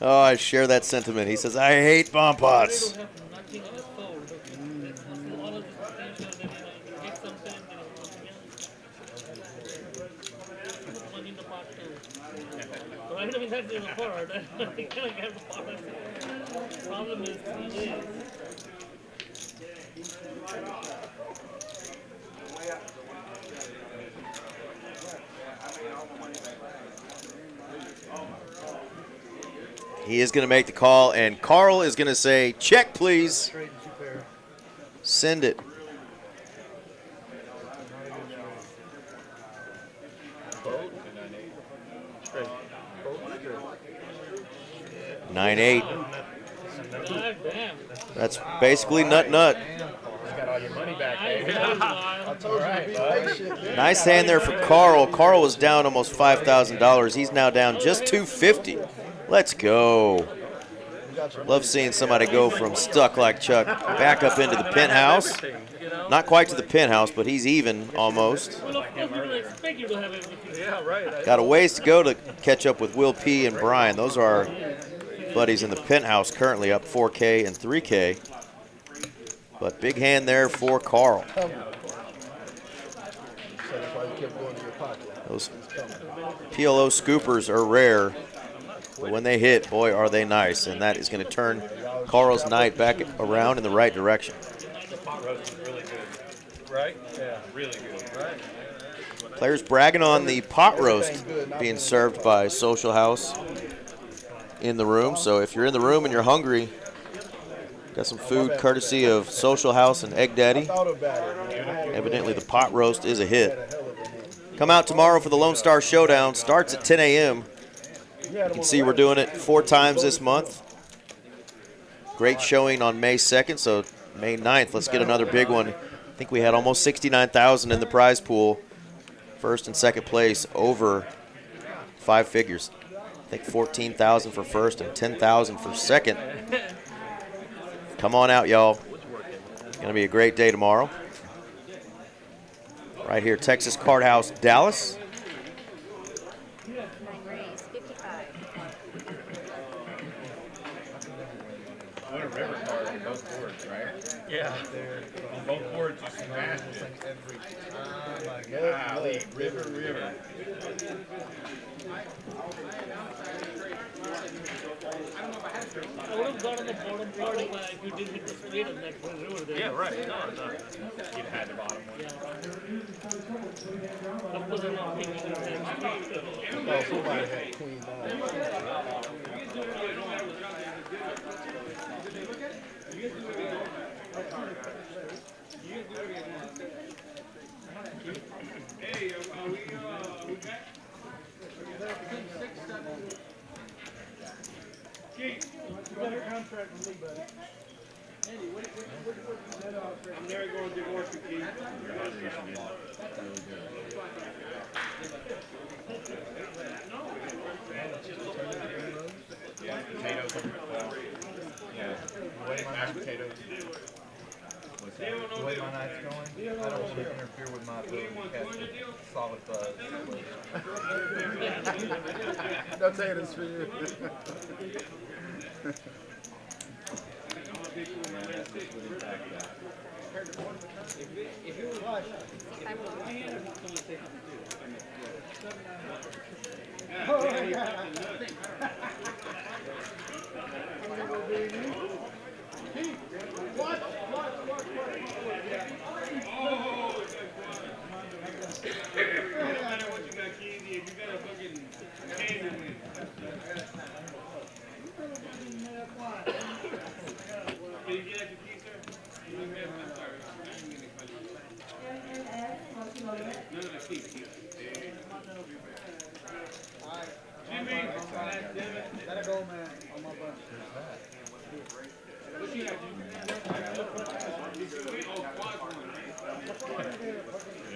oh, I share that sentiment. He says, I hate bomb pots. Problem is, he is. He is going to make the call, and Carl is going to say, check, please. Send it. Nine eight. That's basically nut. Got all your money back, baby. I told you to be patient. Nice hand there for Carl. Carl was down almost $5,000. He's now down just $250. Let's go. Love seeing somebody go from stuck like Chuck back up into the penthouse. Not quite to the penthouse, but he's even almost. Well, of course, we don't expect you to have everything. Yeah, right. Got a ways to go to catch up with Will P. and Brian. Those are our buddies in the penthouse, currently up 4K and 3K. But big hand there for Carl. Those PLO scoopers are rare, but when they hit, boy, are they nice. And that is going to turn Carl's night back around in the right direction. The pot roast is really good. Right? Yeah, really good. Right. Players bragging on the pot roast being served by Social House in the room. So if you're in the room and you're hungry, got some food courtesy of Social House and Egg Daddy. Evidently the pot roast is a hit. Come out tomorrow for the Lone Star Showdown. Starts at 10 a.m. You can see we're doing it 4 times this month. Great showing on May 2nd, so May 9th, let's get another big one. I think we had almost 69,000 in the prize pool. First and second place over 5 figures. I think 14,000 for first and 10,000 for second. Come on out, y'all. It's going to be a great day tomorrow. Right here, Texas Card House, Dallas. What a river card on both boards, right? Yeah. On both boards, you smash it every time. Golly, river. I would have got on the bottom part if you didn't hit the straight and that river there. Yeah, right. No. You'd have had the bottom one. That was a lot thinking of that. Oh, somebody had queen nine. Hey, we got Keith, you got a contract with me, buddy. Andy, what is that offer? I'm never going to divorce you, Keith. Yeah, potatoes. Yeah, mashed potatoes. The way my night's going, I don't want to interfere with my ability to catch solid buzz. Don't say it is for you. Gotta go, man. On my bus. There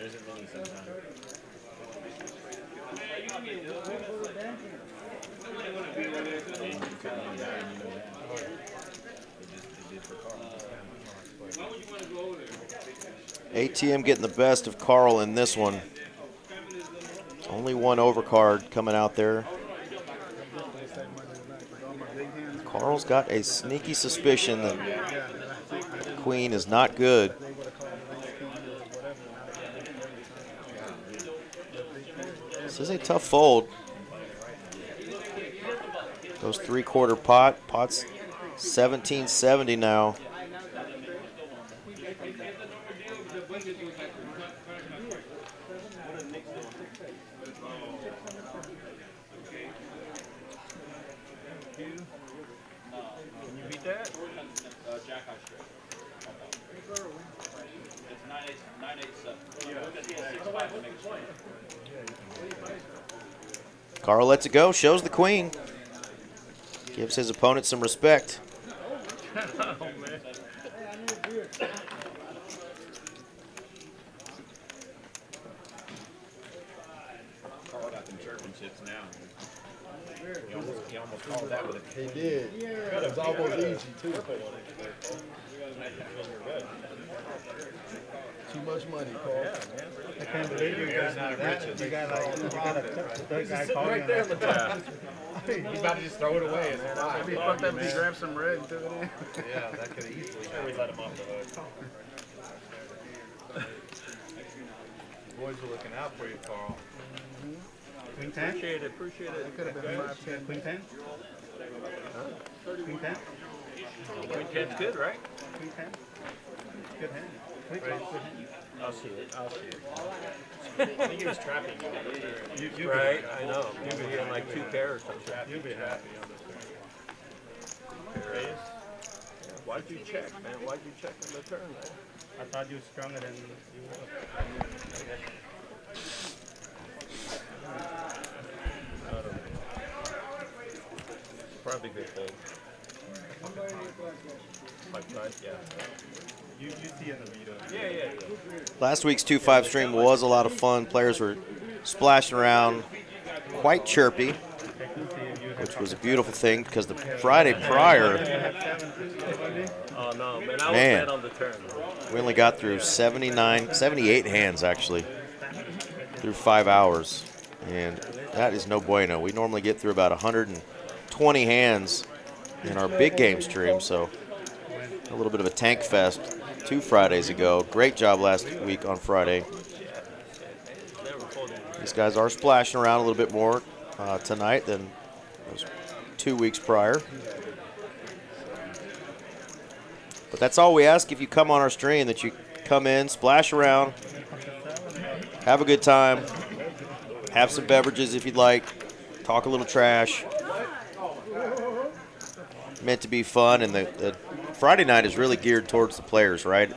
isn't many sometimes. ATM getting the best of Carl in this one. Only one overcard coming out there. Carl's got a sneaky suspicion that Queen is not good. This is a tough fold. Goes 3/4 pot. Pot's 1770 now. Carl lets it go, shows the queen. Gives his opponent some respect. Oh, man. Carl got them chirping chips now. He almost called that with a. He did. It was almost easy, too. Too much money, Carl. I can't believe you guys not that. You got a third guy calling Right there on the top. He's about to just throw it away. It's fine. Maybe fuck that, be grab some red and throw it in. Yeah, that could easily We let him off the hook. Boys are looking out for you, Carl. Queen 10? Appreciate it. Appreciate it. Could have been 5, 10. Queen 10? Queen 10? Queen 10's good, right? Queen 10? Good hand. Queen 12, good hand. I'll see it. I'll see it. I think he was trapping. Right, I know. You'll be getting like 2 pairs or something. You'll be happy on this Raise. Why'd you check, man? Why'd you check on the turn, man? thing. I thought you were stronger than you were. Probably a good thing. Like that, yeah. You see in the video. Yeah. Last week's 2-5 stream was a lot of fun. Players were splashing around, quite chirpy, which was a beautiful thing because the Friday prior, Oh, no, man. I was bad on the turn. we only got through 78 hands actually, through 5 hours. And that is no bueno. We normally get through about 120 hands in our big game stream, so a little bit of a tank fest 2 Fridays ago. Great job last week on Friday. These guys are splashing around a little bit more tonight than those 2 weeks prior. But that's all we ask if you come on our stream, that you come in, splash around, have a good time, have some beverages if you'd like, talk a little trash. Meant to be fun, and the Friday night is really geared towards the players, right?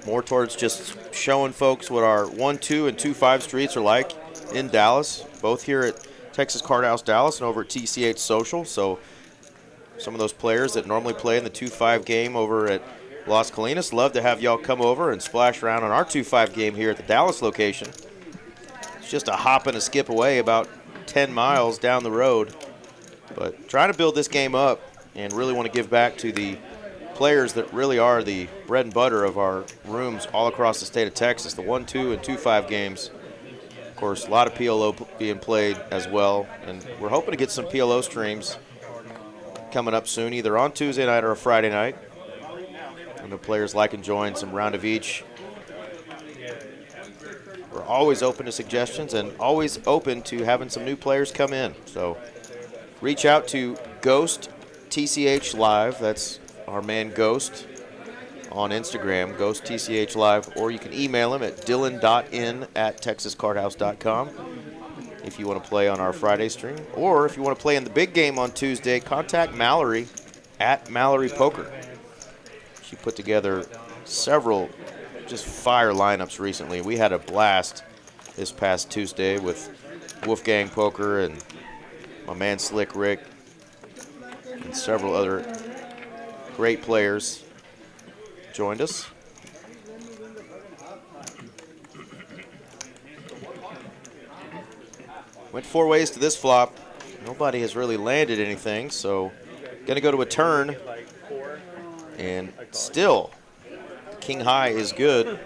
More towards just showing folks what our 1, 2, and 2-5 streets are like in Dallas, both here at Texas Card House Dallas and over at TCH Social. So some of those players that normally play in the 2-5 game over at Las Colinas, love to have y'all come over and splash around on our 2-5 game here at the Dallas location. It's just a hop and a skip away, about 10 miles down the road. But trying to build this game up and really want to give back to the players that really are the bread and butter of our rooms all across the state of Texas, the 1, 2, and 2-5 games. Of course, a lot of PLO being played as well, and we're hoping to get some PLO streams coming up soon, either on Tuesday night or a Friday night. And the players like enjoying some round of each. We're always open to suggestions and always open to having some new players come in. So reach out to Ghost TCH Live. That's our man Ghost on Instagram, Ghost TCH Live, or you can email him at dylan.in@texascardhouse.com if you want to play on our Friday stream. Or if you want to play in the big game on Tuesday, contact Mallory at Mallory Poker. She put together several just fire lineups recently. We had a blast this past Tuesday with Wolfgang Poker and my man Slick Rick and several other great players joined us. Went 4 ways to this flop. Nobody has really landed anything, so gonna go to a turn. And still, king high is good.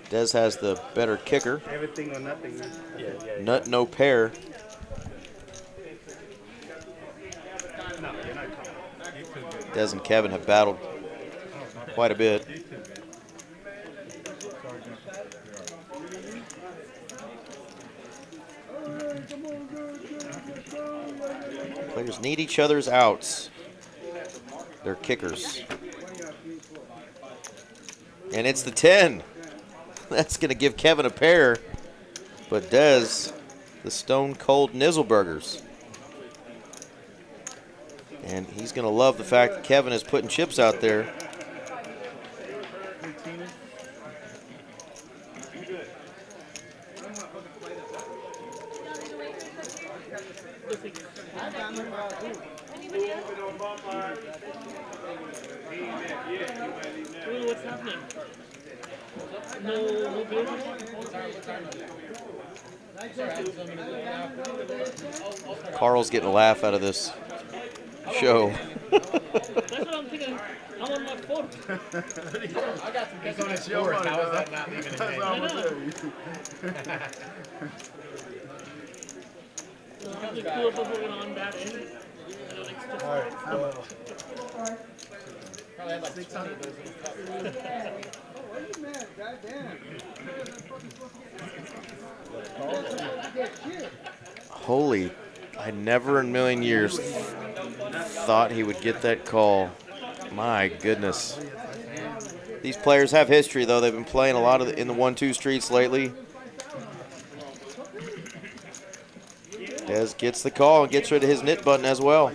Dez has the better kicker. Everything or nothing. Nut, no pair. Dez and Kevin have battled quite a bit. Players need each other's outs. They're kickers. And it's the 10. That's going to give Kevin a pair. But Dez, the stone cold Nizzleburgers. And he's going to love the fact that Kevin is putting chips out there. What's happening? No bill? Carl's getting a laugh out of this show. That's what I'm thinking. I'm on my phone. I got some guys on his board. How is that not leaving his name? I know. The two of us were on that end. All right, Probably had like 20 of those in his cup. Holy, I never in a million years thought he would get that call. My goodness. These players have history, though. They've been playing a lot in the 1-2 streets lately. Dez gets the call and gets rid of his knit button as well.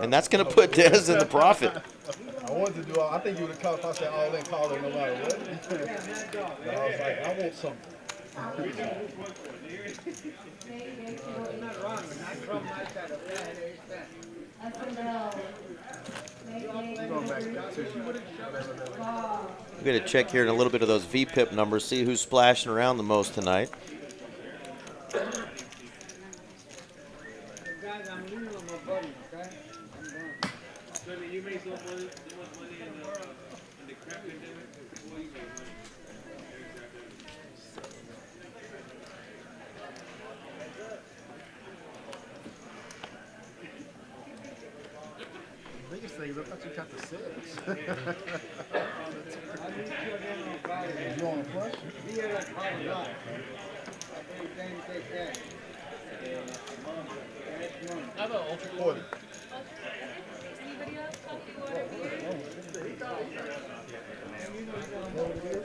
And that's going to put Dez in the profit. I wanted to do all, I think you would have called if I said all in calling no matter what. But I was like, I want something. We're going to check here in a little bit of those VPIP numbers, see who's splashing around the most tonight. You made so much money in the crap pandemic before you made money. The biggest thing is I thought you got the 6. You on a flush? I have an ultra 40. Anybody else? Coffee, water, beer?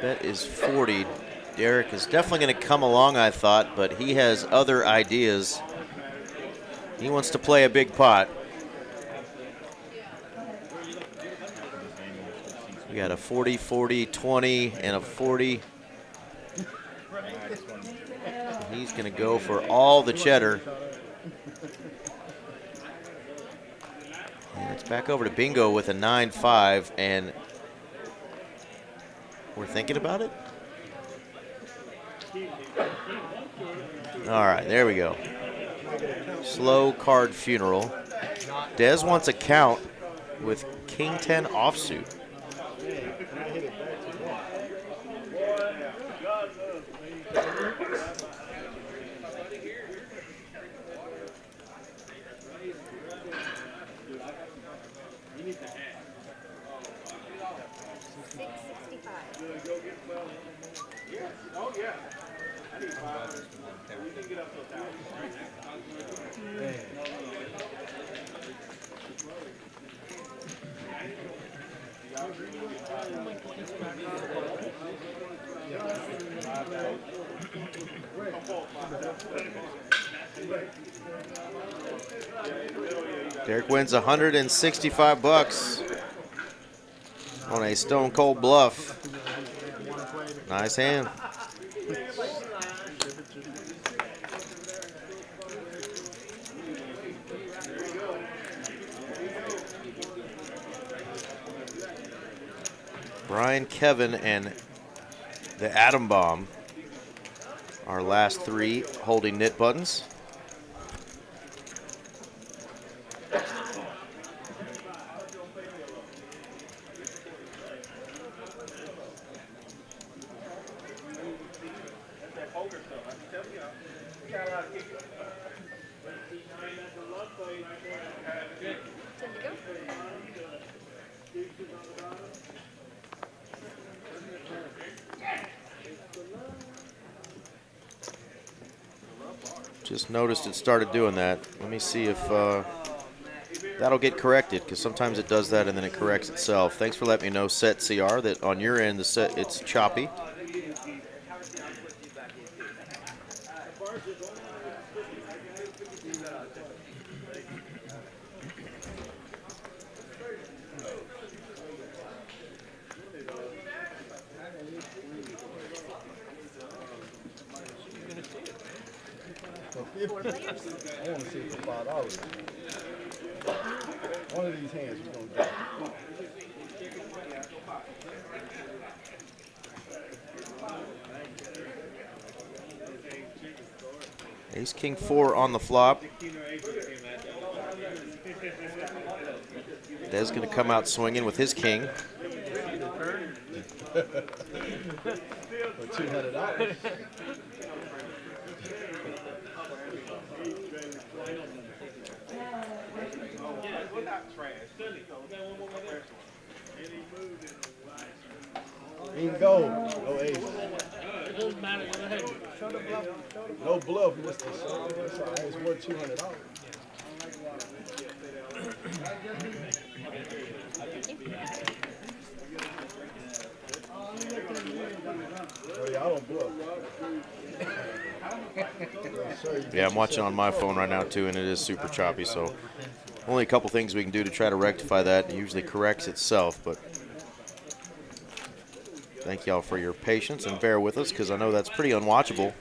Bet is 40. Derek is definitely going to come along, I thought, but he has other ideas. He wants to play a big pot. We got a 40, 40, 20, and a 40. He's going to go for all the cheddar. And it's back over to Bingo with a 9-5, and we're thinking about it? All right, there we go. Slow card funeral. Dez wants a count with King 10 offsuit. Derek wins 165 bucks on a stone cold bluff. Nice hand. Brian, Kevin, and the Atom Bomb, our last three holding knit buttons. Just noticed it started doing that. Let me see if that'll get corrected, because sometimes it does that and then it corrects itself. Thanks for letting me know, Set CR, that on your end the set it's choppy. I want to see it for $5. One of these hands you're going to get. Ace King 4 on the flop. Dez going to come out swinging with his king. For $200. He can go. No ace. It doesn't matter. Go ahead. No bluff, Mr. It's all right. It's worth $200. Oh yeah, I don't bluff. Yeah, I'm watching on my phone right now too, and it is super choppy. So only a couple things we can do to try to rectify that. It usually corrects itself, but thank y'all for your patience and bear with us because I know that's pretty unwatchable.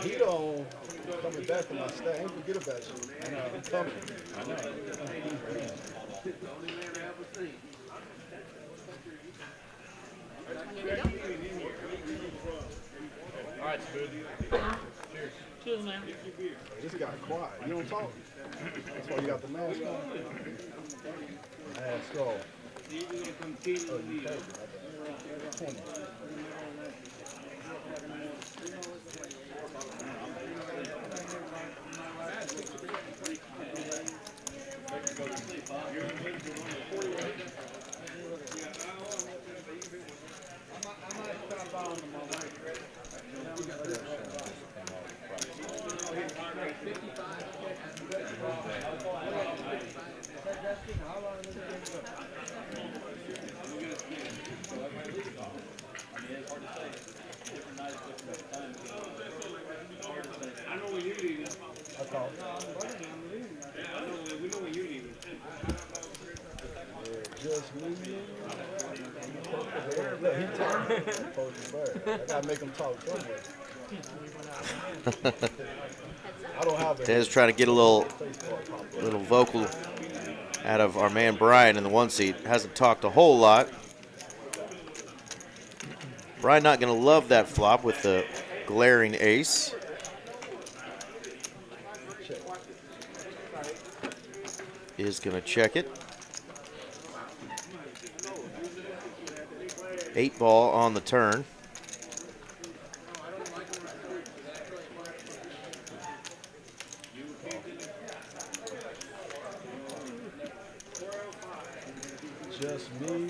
He don't coming back from my stack. I ain't forget about you. I know. I'm coming. I know. All right, Smooth. Cheers, man. This guy quiet. You don't talk. That's why you got the mask on. Mask off. Oh, you take it. 20. I know when you leaving. I call. Yeah, I know. We know when you leaving. Just me. Look, he talking. I gotta make him talk somewhere. I don't have Dez trying to get a little vocal out of our man Brian in the one seat. Hasn't talked a whole lot. Brian not going to love that flop with the glaring ace. Is going to check it. 8 ball on the turn. Just me.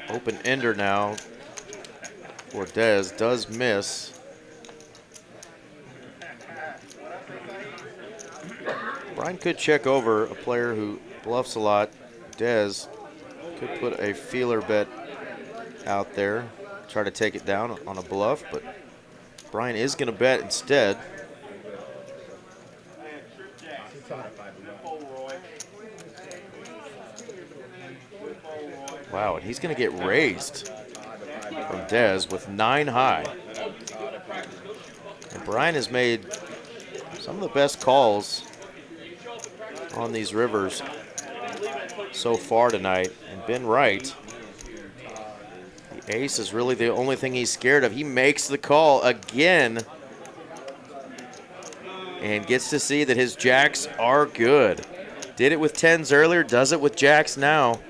Open ender now for Dez. Does miss. Brian could check over a player who bluffs a lot. Dez could put a feeler bet out there, try to take it down on a bluff, but Brian is going to bet instead. Wow, and he's going to get raised from Dez with 9 high. And Brian has made some of the best calls on these rivers so far tonight and been right. The ace is really the only thing he's scared of. He makes the call again and gets to see that his jacks are good. Did it with 10s earlier, does it with jacks now.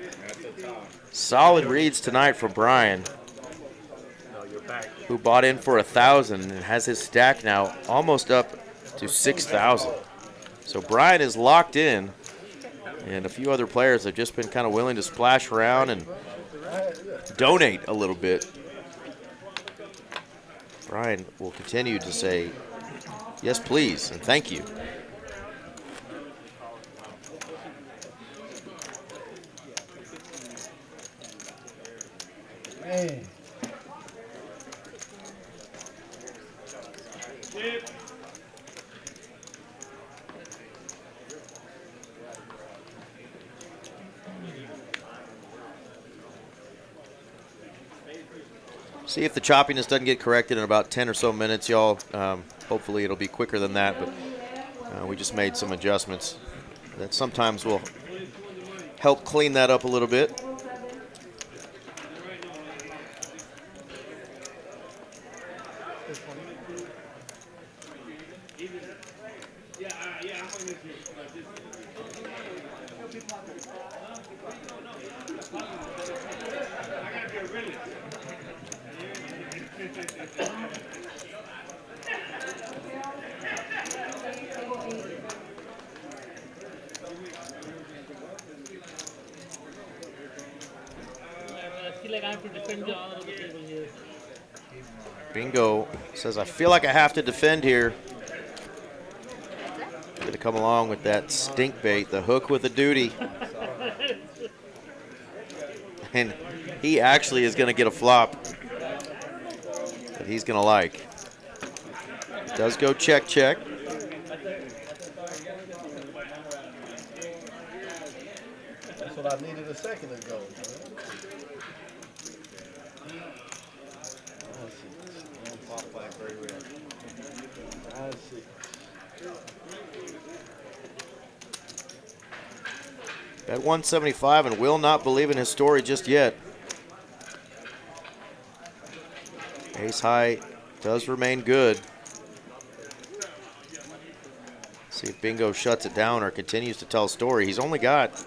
Solid reads tonight for Brian, who bought in for 1,000 and has his stack now almost up to 6,000. So Brian is locked in, and a few other players have just been kind of willing to splash around and donate a little bit. Brian will continue to say, yes, please, and thank you. Man. See if the choppiness doesn't get corrected in about 10 or so minutes, y'all. Hopefully it'll be quicker than that, but we just made some adjustments that sometimes will help clean that up a little bit. I feel like I have to defend the honor of the table here. Bingo says, I feel like I have to defend here. Going to come along with that stink bait, the hook with a duty. And he actually is going to get a flop that he's going to like. Does go check, check. That's what I needed a second ago. I see. At 175 and will not believe in his story just yet. Ace high does remain good. See if Bingo shuts it down or continues to tell a story. He's only got,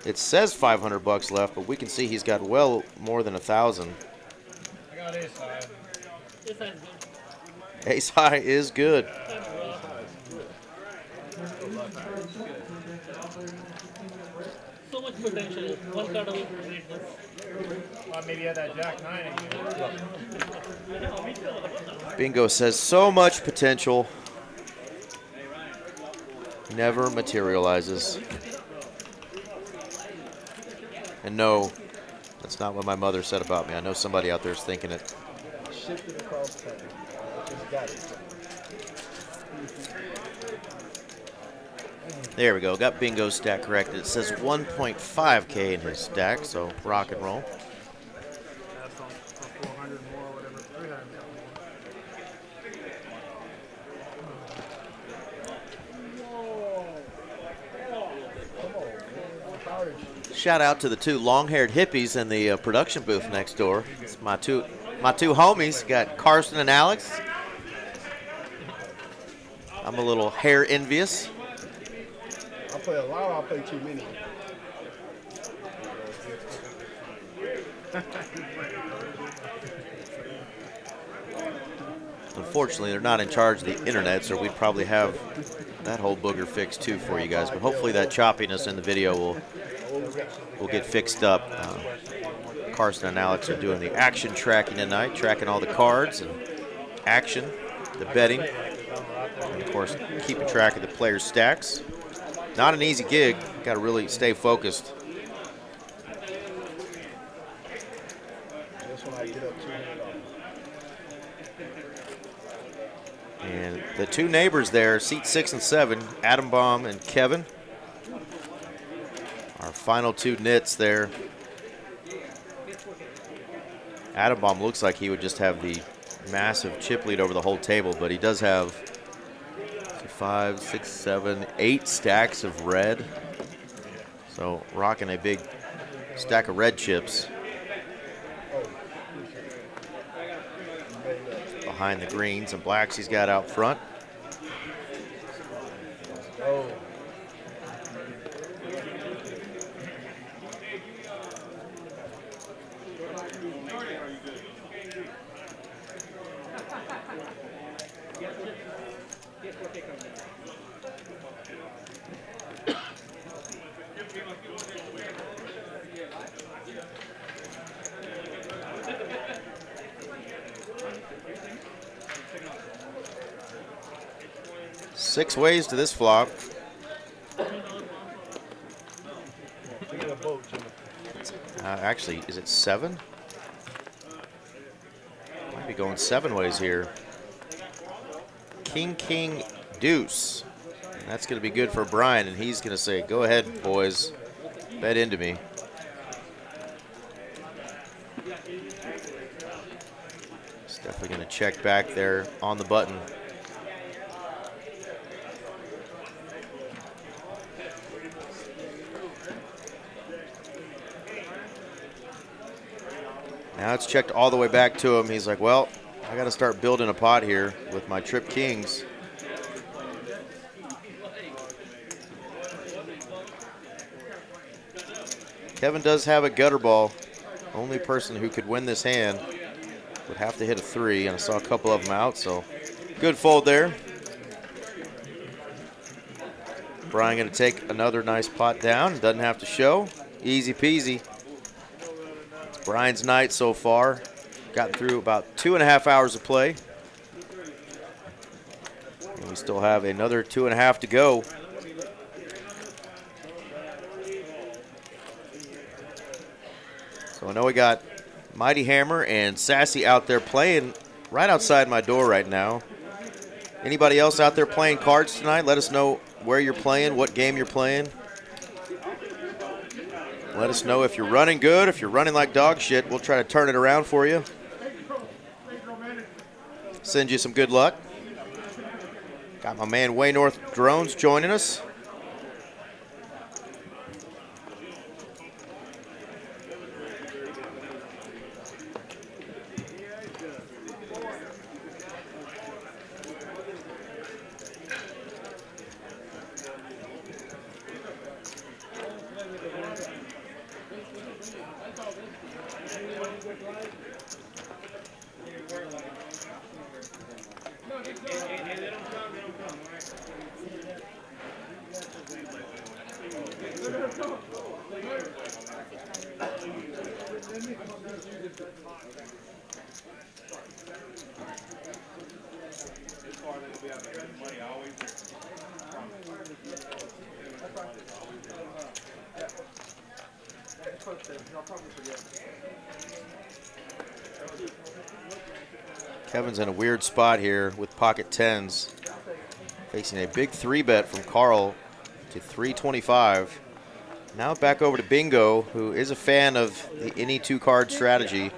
it says 500 bucks left, but we can see he's got well more than 1,000. I got ace high. Yes, I'm good. Ace high is good. So much potential. One card away from greatness. Maybe had that jack 9 again. Bingo says so much potential never materializes. And no, that's not what my mother said about me. I know somebody out there is thinking it. Shifted across town. I just got it. There we go. Got Bingo's stack corrected. It says 1.5K in his stack, so rock and roll. That's on for 400 more, whatever, 300 more. Shout out to the two long-haired hippies in the production booth next door. It's my two homies. Got Carson and Alex. I'm a little hair envious. I play a lot, I play too many. Unfortunately, they're not in charge of the internet, so we'd probably have that whole booger fixed too for you guys. But hopefully that choppiness in the video will get fixed up. Carson and Alex are doing the action tracking tonight, tracking all the cards and action, the betting, and of course keeping track of the players' stacks. Not an easy gig. Got to really stay focused. That's when I get up $200. And the two neighbors there, seat 6 and 7, Adam Baum and Kevin. Our final two nits there. Adam Baum looks like he would just have the massive chip lead over the whole table, but he does have 5, 6, 7, 8 stacks of red. So rocking a big stack of red chips behind the greens and blacks he's got out front. Oh. Six ways to this flop. Actually, is it 7? Might be going 7 ways here. King, king, deuce. And that's going to be good for Brian, and he's going to say, go ahead, boys. Bet into me. He's definitely going to check back there on the button. Now it's checked all the way back to him. He's like, well, I got to start building a pot here with my trip kings. Kevin does have a gutter ball. Only person who could win this hand would have to hit a 3, and I saw a couple of them out, so good fold there. Brian going to take another nice pot down. Doesn't have to show. Easy peasy. Brian's night so far. Gotten through about 2.5 hours of play. And we still have another 2.5 to go. So I know we got Mighty Hammer and Sassy out there playing right outside my door right now. Anybody else out there playing cards tonight? Let us know where you're playing, what game you're playing. Let us know if you're running good, if you're running like dog shit. We'll try to turn it around for you. Send you some good luck. Got my man Way North Drones joining us. Kevin's in a weird spot here with pocket 10s. Facing a big 3-bet from Carl to 325. Now back over to Bingo, who is a fan of the any 2-card strategy.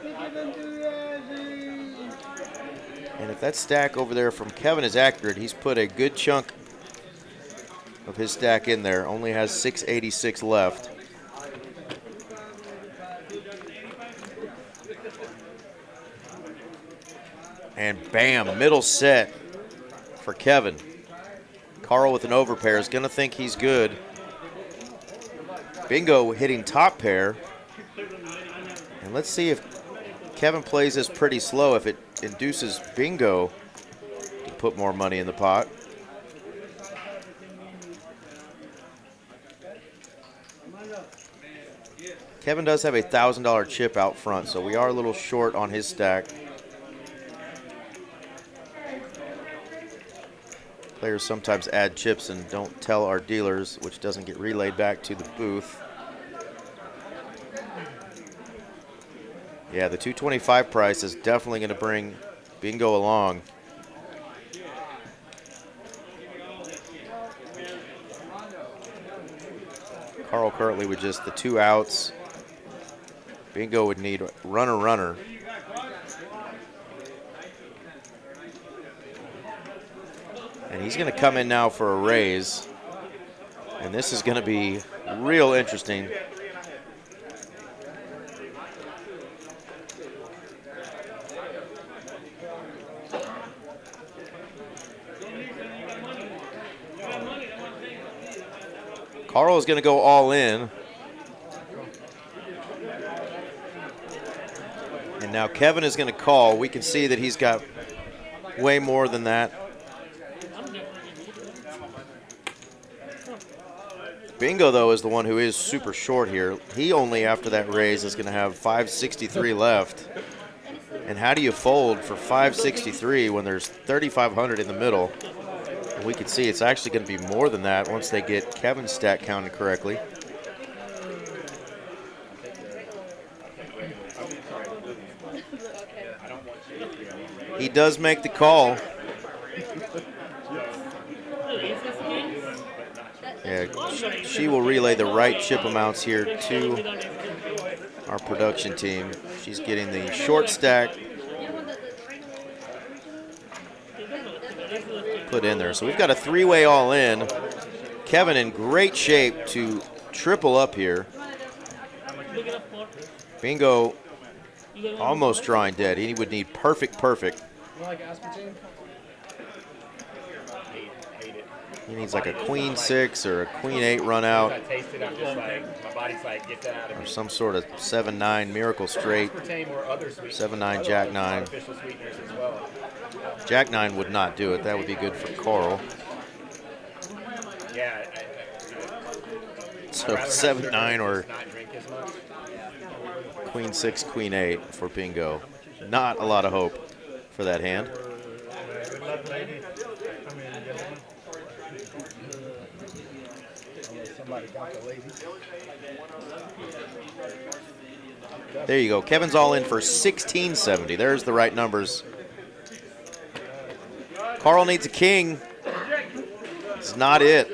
And if that stack over there from Kevin is accurate, he's put a good chunk of his stack in there. Only has 686 left. And bam, middle set for Kevin. Carl with an overpair is going to think he's good. Bingo hitting top pair. And let's see if Kevin plays this pretty slow, if it induces Bingo to put more money in the pot. Kevin does have a $1,000 chip out front, so we are a little short on his stack. Players sometimes add chips and don't tell our dealers, which doesn't get relayed back to the booth. Yeah, the 225 price is definitely going to bring Bingo along. Carl currently with just the 2 outs. Bingo would need runner. And he's going to come in now for a raise. And this is going to be real interesting. Carl is going to go all in. And now Kevin is going to call. We can see that he's got way more than that. Bingo, though, is the one who is super short here. He only, after that raise, is going to have 563 left. And how do you fold for 563 when there's 3,500 in the middle? And we can see it's actually going to be more than that once they get Kevin's stack counted correctly. He does make the call. Yeah, she will relay the right chip amounts here to our production team. She's getting the short stack put in there. So we've got a 3-way all in. Kevin in great shape to triple up here. Bingo almost drawing dead. He would need perfect. You like aspartame? Hate it. He needs like a queen 6 or a queen 8 run out, I taste it, I'm just like, my body's like, get that out of me. or some sort of 7-9 miracle straight. Aspartame or other sweeteners. 7-9 Jack 9. Artificial sweeteners as well. Jack 9 would not do it. That would be good for Carl. Yeah. So 7-9 or not drink as much. queen 6, queen 8 for bingo. Not a lot of hope for that hand. Good luck, lady. I mean, gentlemen. Unless somebody got the lady. There you go. Kevin's all in for 1670. There's the right numbers. Carl needs a king. It's not it.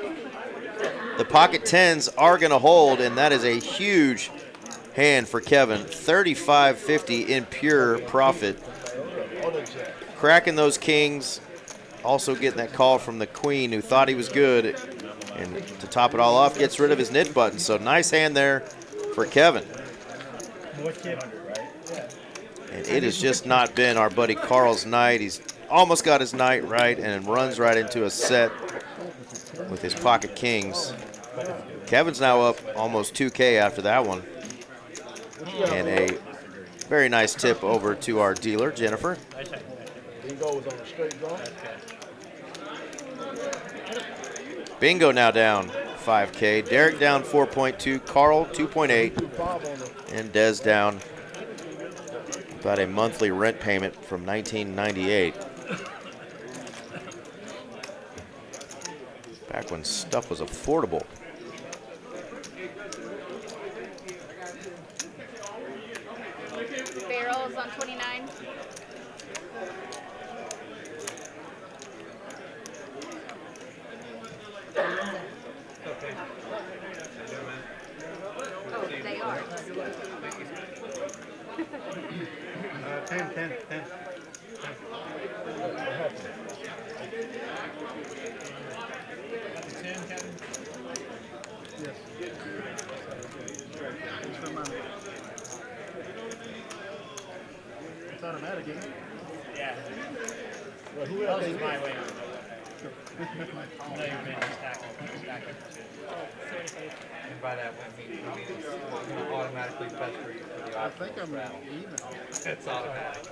The pocket 10s are going to hold, and that is a huge hand for Kevin. 35.50 in pure profit. Cracking those kings. Also getting that call from the queen who thought he was good. And to top it all off, gets rid of his knit button. So nice hand there for Kevin. And it has just not been our buddy Carl's night. He's almost got his night right and runs right into a set with his pocket kings. Kevin's now up almost 2K after that one. And a very nice tip over to our dealer, Jennifer. Bingo was on a straight draw. Bingo now down 5K. Derek down 4.2. Carl 2.8. And Dez down about a monthly rent payment from 1998. Back when stuff was affordable. Barrels on 29. Oh, they are. 10, 10, 10. Yes. It's automatic, isn't it? Yeah. Well, who That else was is my way. No, you've been stacking. And by that, I mean it's automatically best for you for the I optional think I'm rattle. even. It's automatic.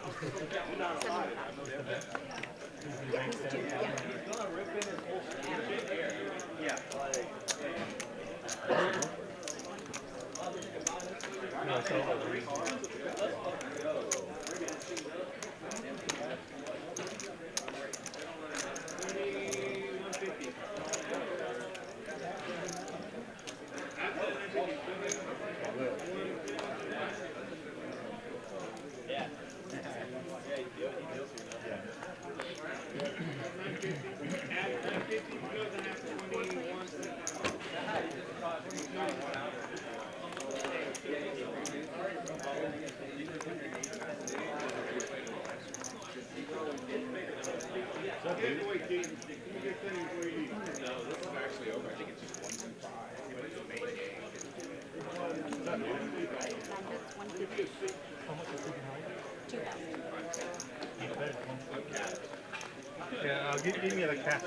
Yeah, give me the cap.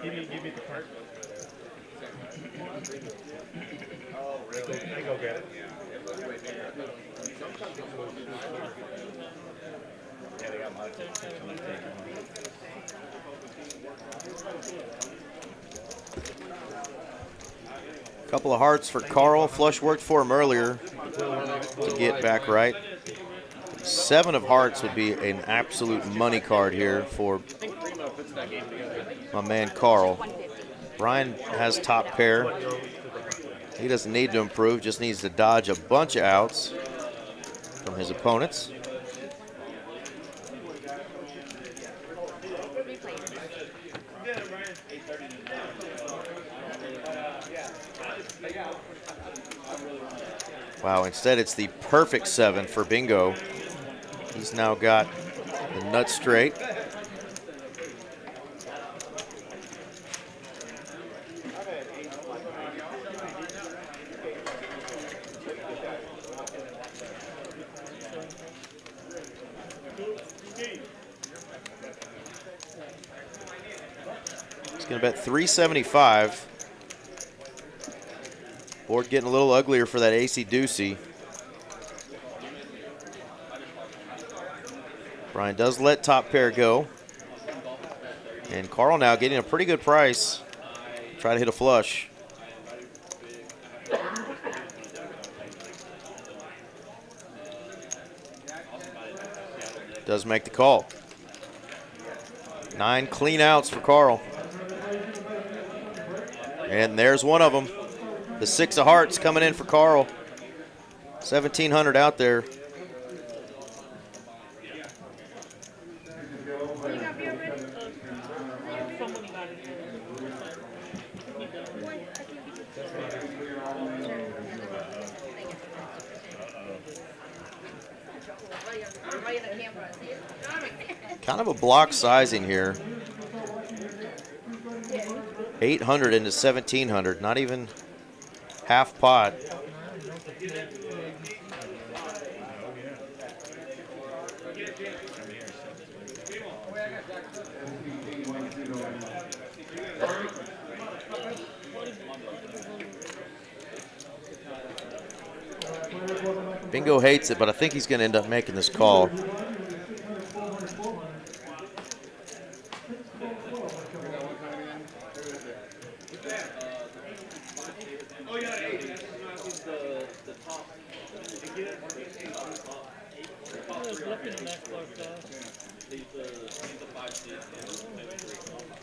Give me the card. I go get it. Yeah, they got lots Couple of hearts for Carl. Flush worked for him earlier to get back right. 7 of hearts would be an absolute money card here for my man Carl. Brian has top pair. He doesn't need to improve, just needs to dodge a bunch of outs from his opponents. Wow, instead it's the perfect 7 for bingo. He's now got the nut straight. going to bet 375. Board getting a little uglier for that AC Deucey. Brian does let top pair go. And Carl now getting a pretty good price. Try to hit a flush. Does make the call. 9 clean outs for Carl. And there's one of them. The 6 of hearts coming in for Carl. 1,700 out there. Kind of a block sizing here. 800 into 1,700, not even half pot. Bingo hates it, but I think he's going to end up making this call.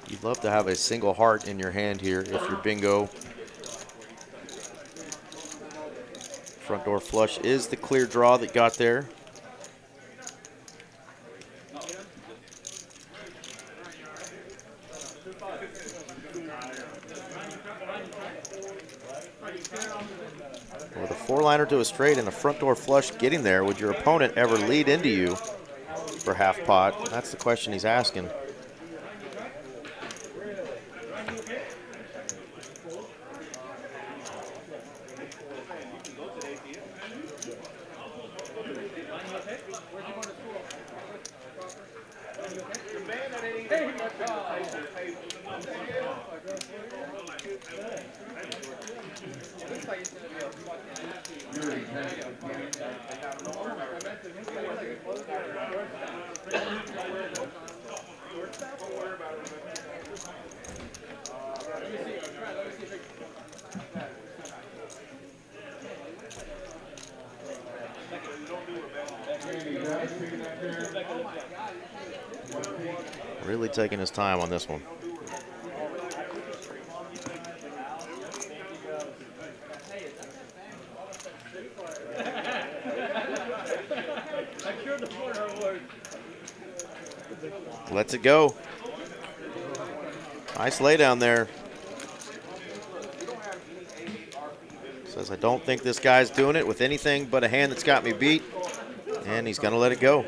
You'd love to have a single heart in your hand here if you're bingo. Front door flush is the clear draw that got there. With a 4-liner to a straight and a front door flush getting there, would your opponent ever lead into you for half pot? That's the question he's asking. Really taking his time on this one. Lets it go. Nice lay down there. Says, I don't think this guy's doing it with anything but a hand that's got me beat. And he's going to let it go.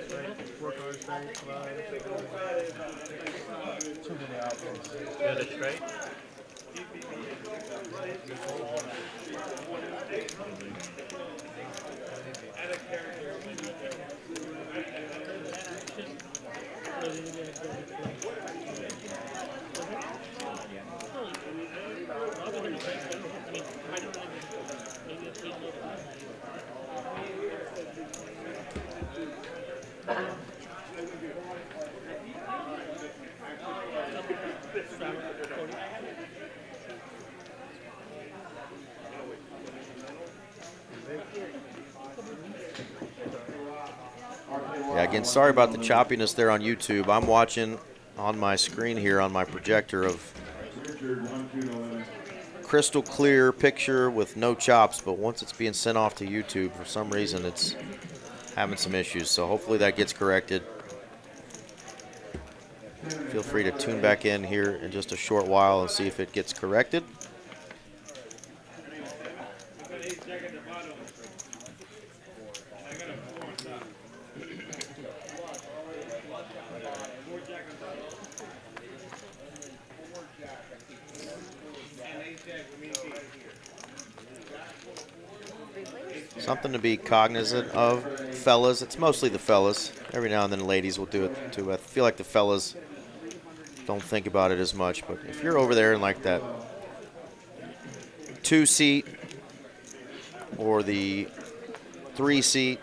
Yeah, again, sorry about the choppiness there on YouTube. I'm watching on my screen here on my projector of crystal clear picture with no chops, but once it's being sent off to YouTube, for some reason it's having some issues, so hopefully that gets corrected. Feel free to tune back in here in just a short while and see if it gets corrected. Something to be cognizant of, fellas. It's mostly the fellas. Every now and then the ladies will do it too. I feel like the fellas don't think about it as much. But if you're over there in like that 2-seat or the 3-seat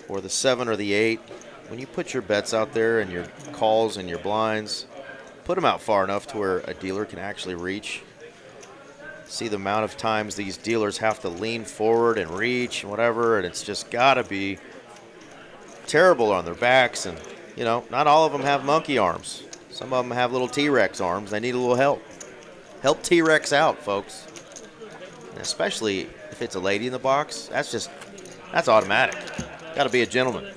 or the 7 or the 8, when you put your bets out there and your calls and your blinds, put them out far enough to where a dealer can actually reach. See the amount of times these dealers have to lean forward and reach and whatever, and it's just got to be terrible on their backs. And, you know, not all of them have monkey arms. Some of them have little T-Rex arms. They need a little help. Help T-Rex out, folks. And especially if it's a lady in the box, that's automatic. Got to be a gentleman.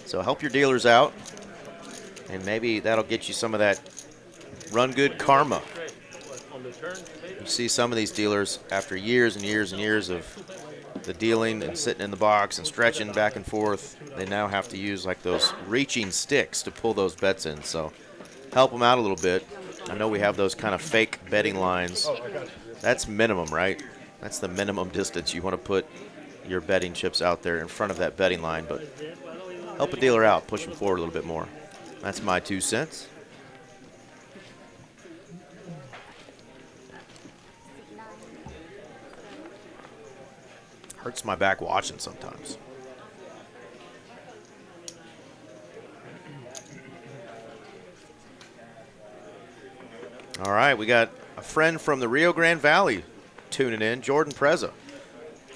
So help your dealers out, and maybe that'll get you some of that run good karma. You see some of these dealers after years and years and years of the dealing and sitting in the box and stretching back and forth, they now have to use like those reaching sticks to pull those bets in. So help them out a little bit. I know we have those kind of fake betting lines. That's minimum, right? That's the minimum distance you want to put your betting chips out there in front of that betting line. But help a dealer out, push them forward a little bit more. That's my 2 cents. Hurts my back watching sometimes. All right, we got a friend from the Rio Grande Valley tuning in, Jordan Preza.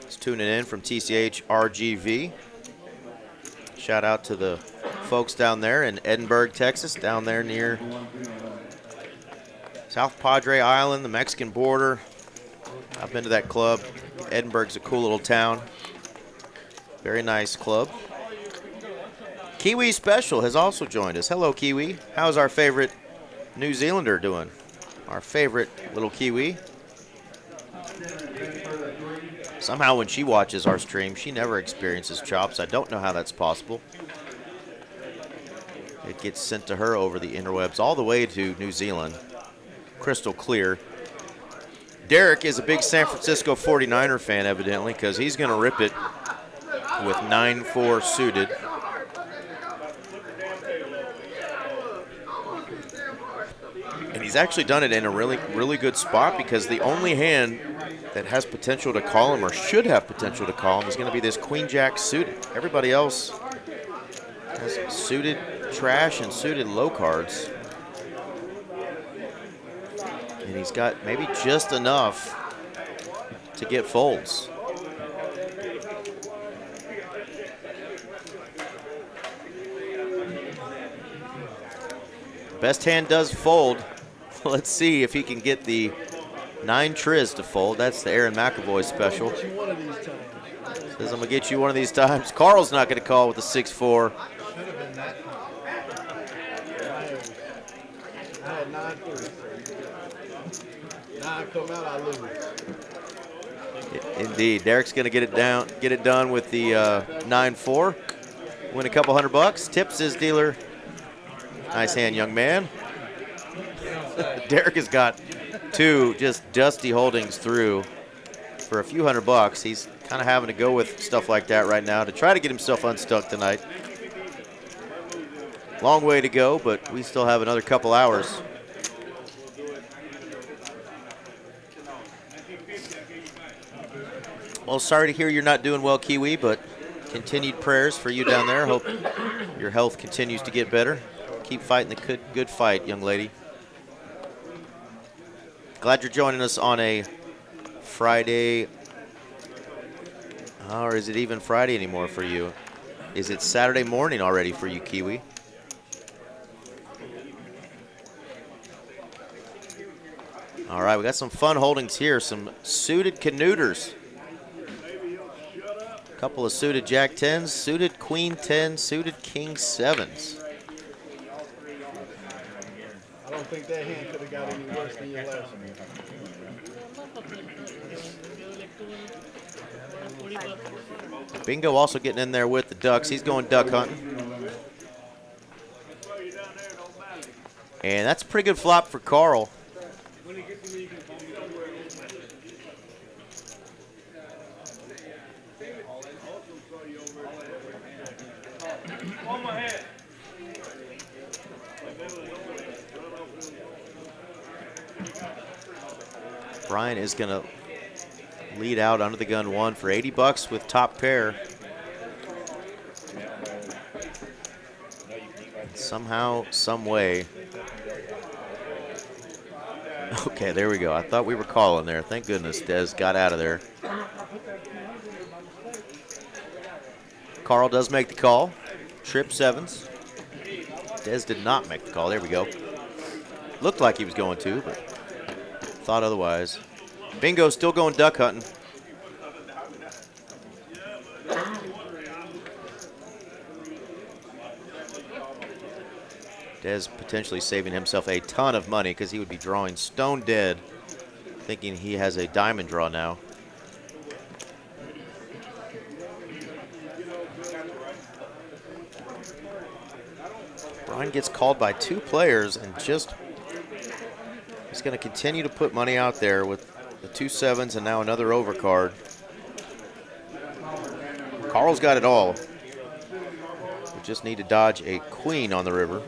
He's tuning in from TCH RGV. Shout out to the folks down there in Edinburgh, Texas, down there near South Padre Island, the Mexican border. I've been to that club. Edinburgh's a cool little town. Very nice club. Kiwi Special has also joined us. Hello, Kiwi. How's our favorite New Zealander doing? Our favorite little Kiwi. Somehow when she watches our stream, she never experiences chops. I don't know how that's possible. It gets sent to her over the interwebs all the way to New Zealand. Crystal clear. Derek is a big San Francisco 49er fan, evidently, because he's going to rip it with 9-4 suited. And he's actually done it in a really good spot, because the only hand that has potential to call him, or should have potential to call him, is going to be this Queen-Jack suited. Everybody else has suited trash and suited low cards. And he's got maybe just enough to get folds. Best hand does fold. Let's see if he can get the 9 triz to fold. That's the Aaron McAvoy special. Says, I'm going to get you one of these times. Carl's not going to call with the 6-4. Should have been that time. I had 9-3. 9 come out, I lose. Indeed. Derek's going to get it done with the 9-4. Win a couple $100. Tips his dealer. Nice hand, young man. Derek has got 2 just dusty holdings through for a few $100. He's kind of having to go with stuff like that right now to try to get himself unstuck tonight. Long way to go, but we still have another couple hours. Well, sorry to hear you're not doing well, Kiwi, but continued prayers for you down there. Hope your health continues to get better. Keep fighting the good fight, young lady. Glad you're joining us on a Friday. Or is it even Friday anymore for you? Is it Saturday morning already for you, Kiwi? All right, we got some fun holdings here. Some suited Canuters. A couple of suited Jack 10s, suited Queen 10, suited King 7s. I don't think that hand could have got any worse than your last one. Bingo also getting in there with the ducks. He's going duck hunting. And that's a pretty good flop for Carl. Brian is going to lead out under the gun 1 for 80 bucks with top pair. Somehow, some way. Okay, there we go. I thought we were calling there. Thank goodness Dez got out of there. Carl does make the call. Trip sevens. Dez did not make the call. There we go. Looked like he was going to, but thought otherwise. Bingo still going duck hunting. Dez potentially saving himself a ton of money because he would be drawing stone dead, thinking he has a diamond draw now. Brian gets called by 2 players and just he's going to continue to put money out there with the 2 sevens and now another overcard. Carl's got it all. We just need to dodge a queen on the river.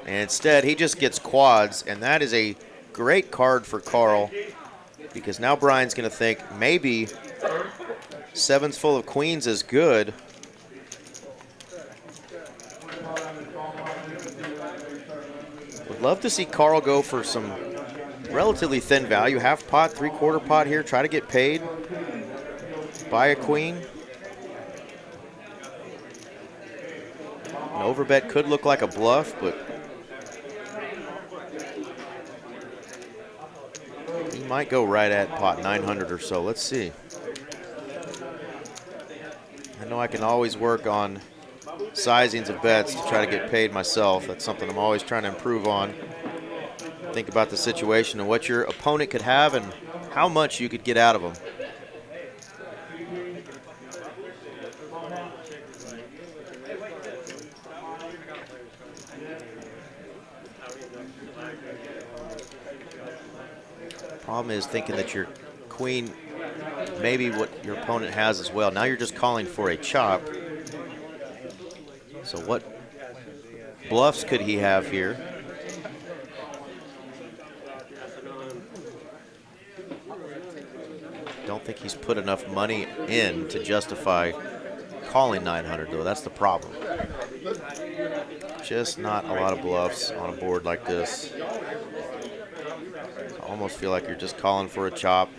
And instead, he just gets quads, and that is a great card for Carl because now Brian's going to think maybe sevens full of queens is good. Would love to see Carl go for some relatively thin value, half pot, 3/4 pot here, try to get paid, buy a queen. An overbet could look like a bluff, but he might go right at pot 900 or so. Let's see. I know I can always work on sizings of bets to try to get paid myself. That's something I'm always trying to improve on. Think about the situation and what your opponent could have and how much you could get out of them. Problem is thinking that your queen maybe what your opponent has as well. Now you're just calling for a chop. So what bluffs could he have here? Don't think he's put enough money in to justify calling 900 though. That's the problem. Just not a lot of bluffs on a board like this. I almost feel like you're just calling for a chop.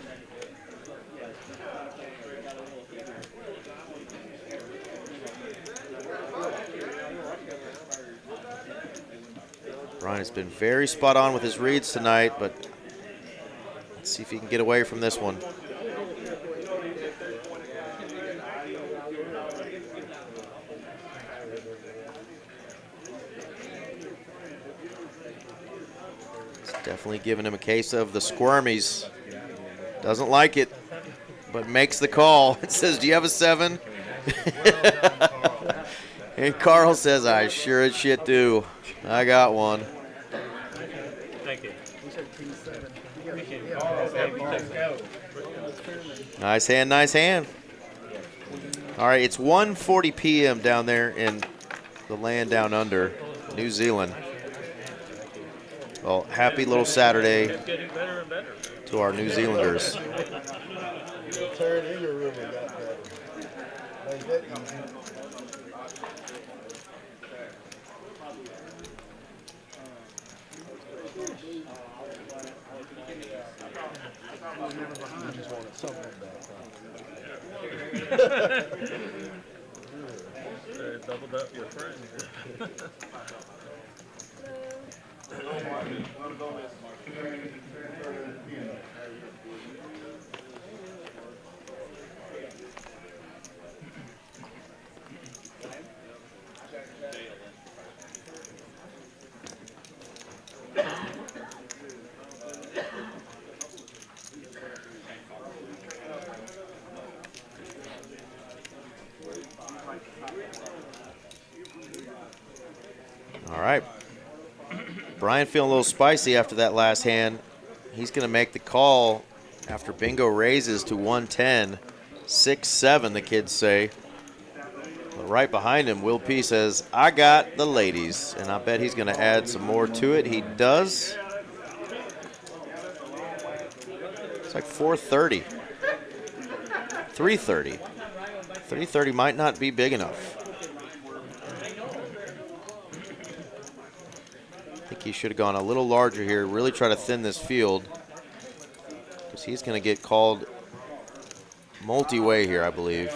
Brian has been very spot on with his reads tonight, but let's see if he can get away from this one. It's definitely giving him a case of the squirmies. Doesn't like it, but makes the call. It says, do you have a 7? And Carl says, I sure as shit do. I got one. Thank you. Nice hand, nice hand. All right, it's 1:40 p.m. down there in the land down under, New Zealand. Well, happy little Saturday Getting better and better. to our New Zealanders. Turn in the river got better. Like that easy. You just wanted something back. Doubled up your friend. All right. Brian feeling a little spicy after that last hand. He's going to make the call after Bingo raises to 110. 6-7, the kids say. But right behind him, Will P says, I got the ladies. And I bet he's going to add some more to it. He does. It's like 430. 330. 330 might not be big enough. I think he should have gone a little larger here, really try to thin this field, because he's going to get called multi-way here, I believe.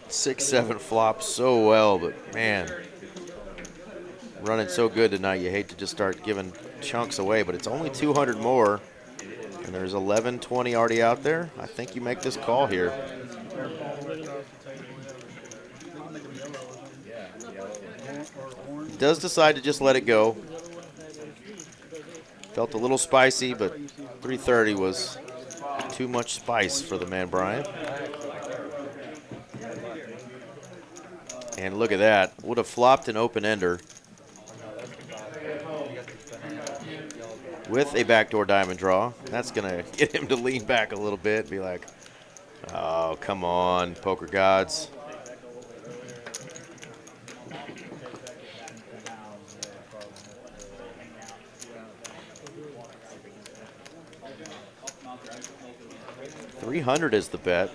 Six, seven flops so well, but man, running so good tonight, you hate to just start giving chunks away, but it's only 200 more, and there's 1120 already out there. I think you make this call here. He does decide to just let it go. Felt a little spicy, but 330 was too much spice for the man Brian. And look at that. Would have flopped an open-ender with a backdoor diamond draw. That's going to get him to lean back a little bit, be like, oh, come on, poker gods. $300 is the bet.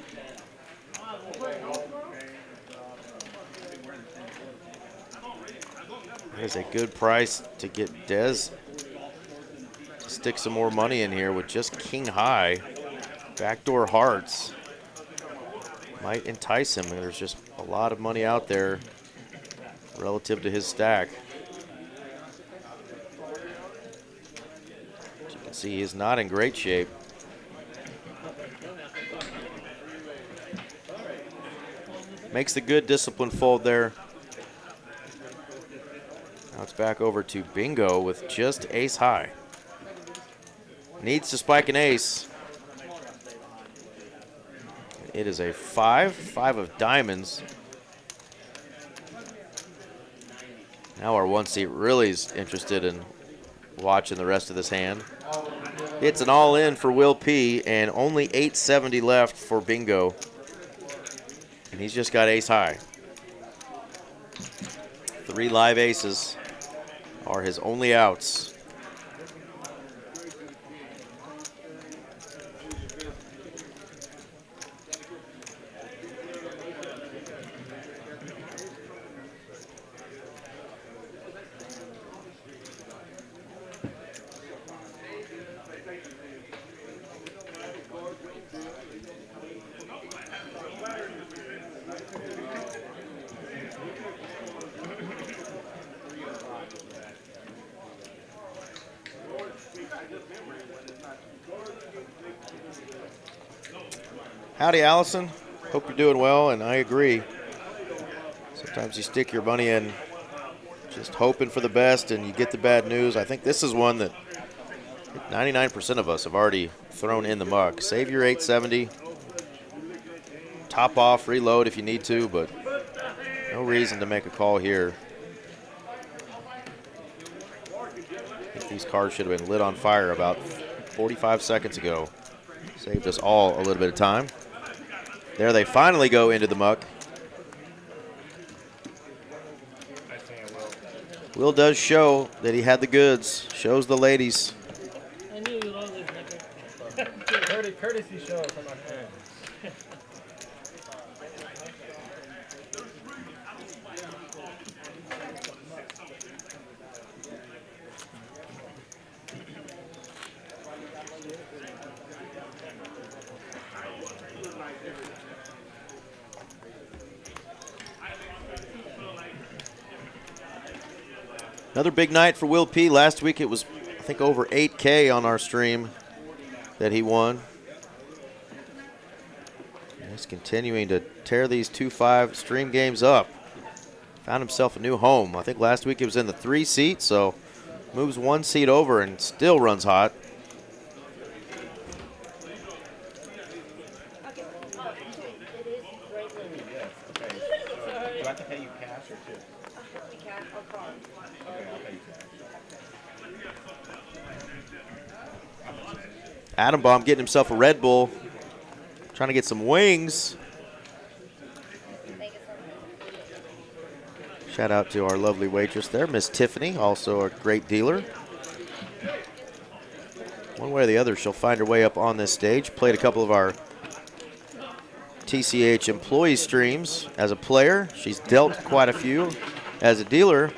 That is a good price to get Dez to stick some more money in here with just king high. Backdoor hearts might entice him. There's just a lot of money out there relative to his stack. As you can see, he's not in great shape. Makes the good discipline fold there. Now it's back over to Bingo with just ace high. Needs to spike an ace. It is a 5 of diamonds. Now our one seat really is interested in watching the rest of this hand. It's an all-in for Will P, and only 870 left for Bingo. And he's just got ace high. 3 live aces are his only outs. Howdy, Allison. Hope you're doing well, and I agree. Sometimes you stick your money in just hoping for the best, and you get the bad news. I think this is one that 99% of us have already thrown in the muck. Save your 870. Top off, reload if you need to, but no reason to make a call here. I think these cards should have been lit on fire about 45 seconds ago. Saved us all a little bit of time. There they finally go into the muck. Will does show that he had the goods. Shows the ladies. I knew you were always like that. Courtesy show from my friend. Another big night for Will P. Last week it was, I think, over 8K on our stream that he won. And he's continuing to tear these 2-5 stream games up. Found himself a new home. I think last week it was in the 3 seat, so moves 1 seat over and still runs hot. Adam Bomb getting himself a Red Bull, trying to get some wings. Shout out to our lovely waitress there, Miss Tiffany, also a great dealer. One way or the other, she'll find her way up on this stage. Played a couple of our TCH employee streams as a player. She's dealt quite a few as a dealer.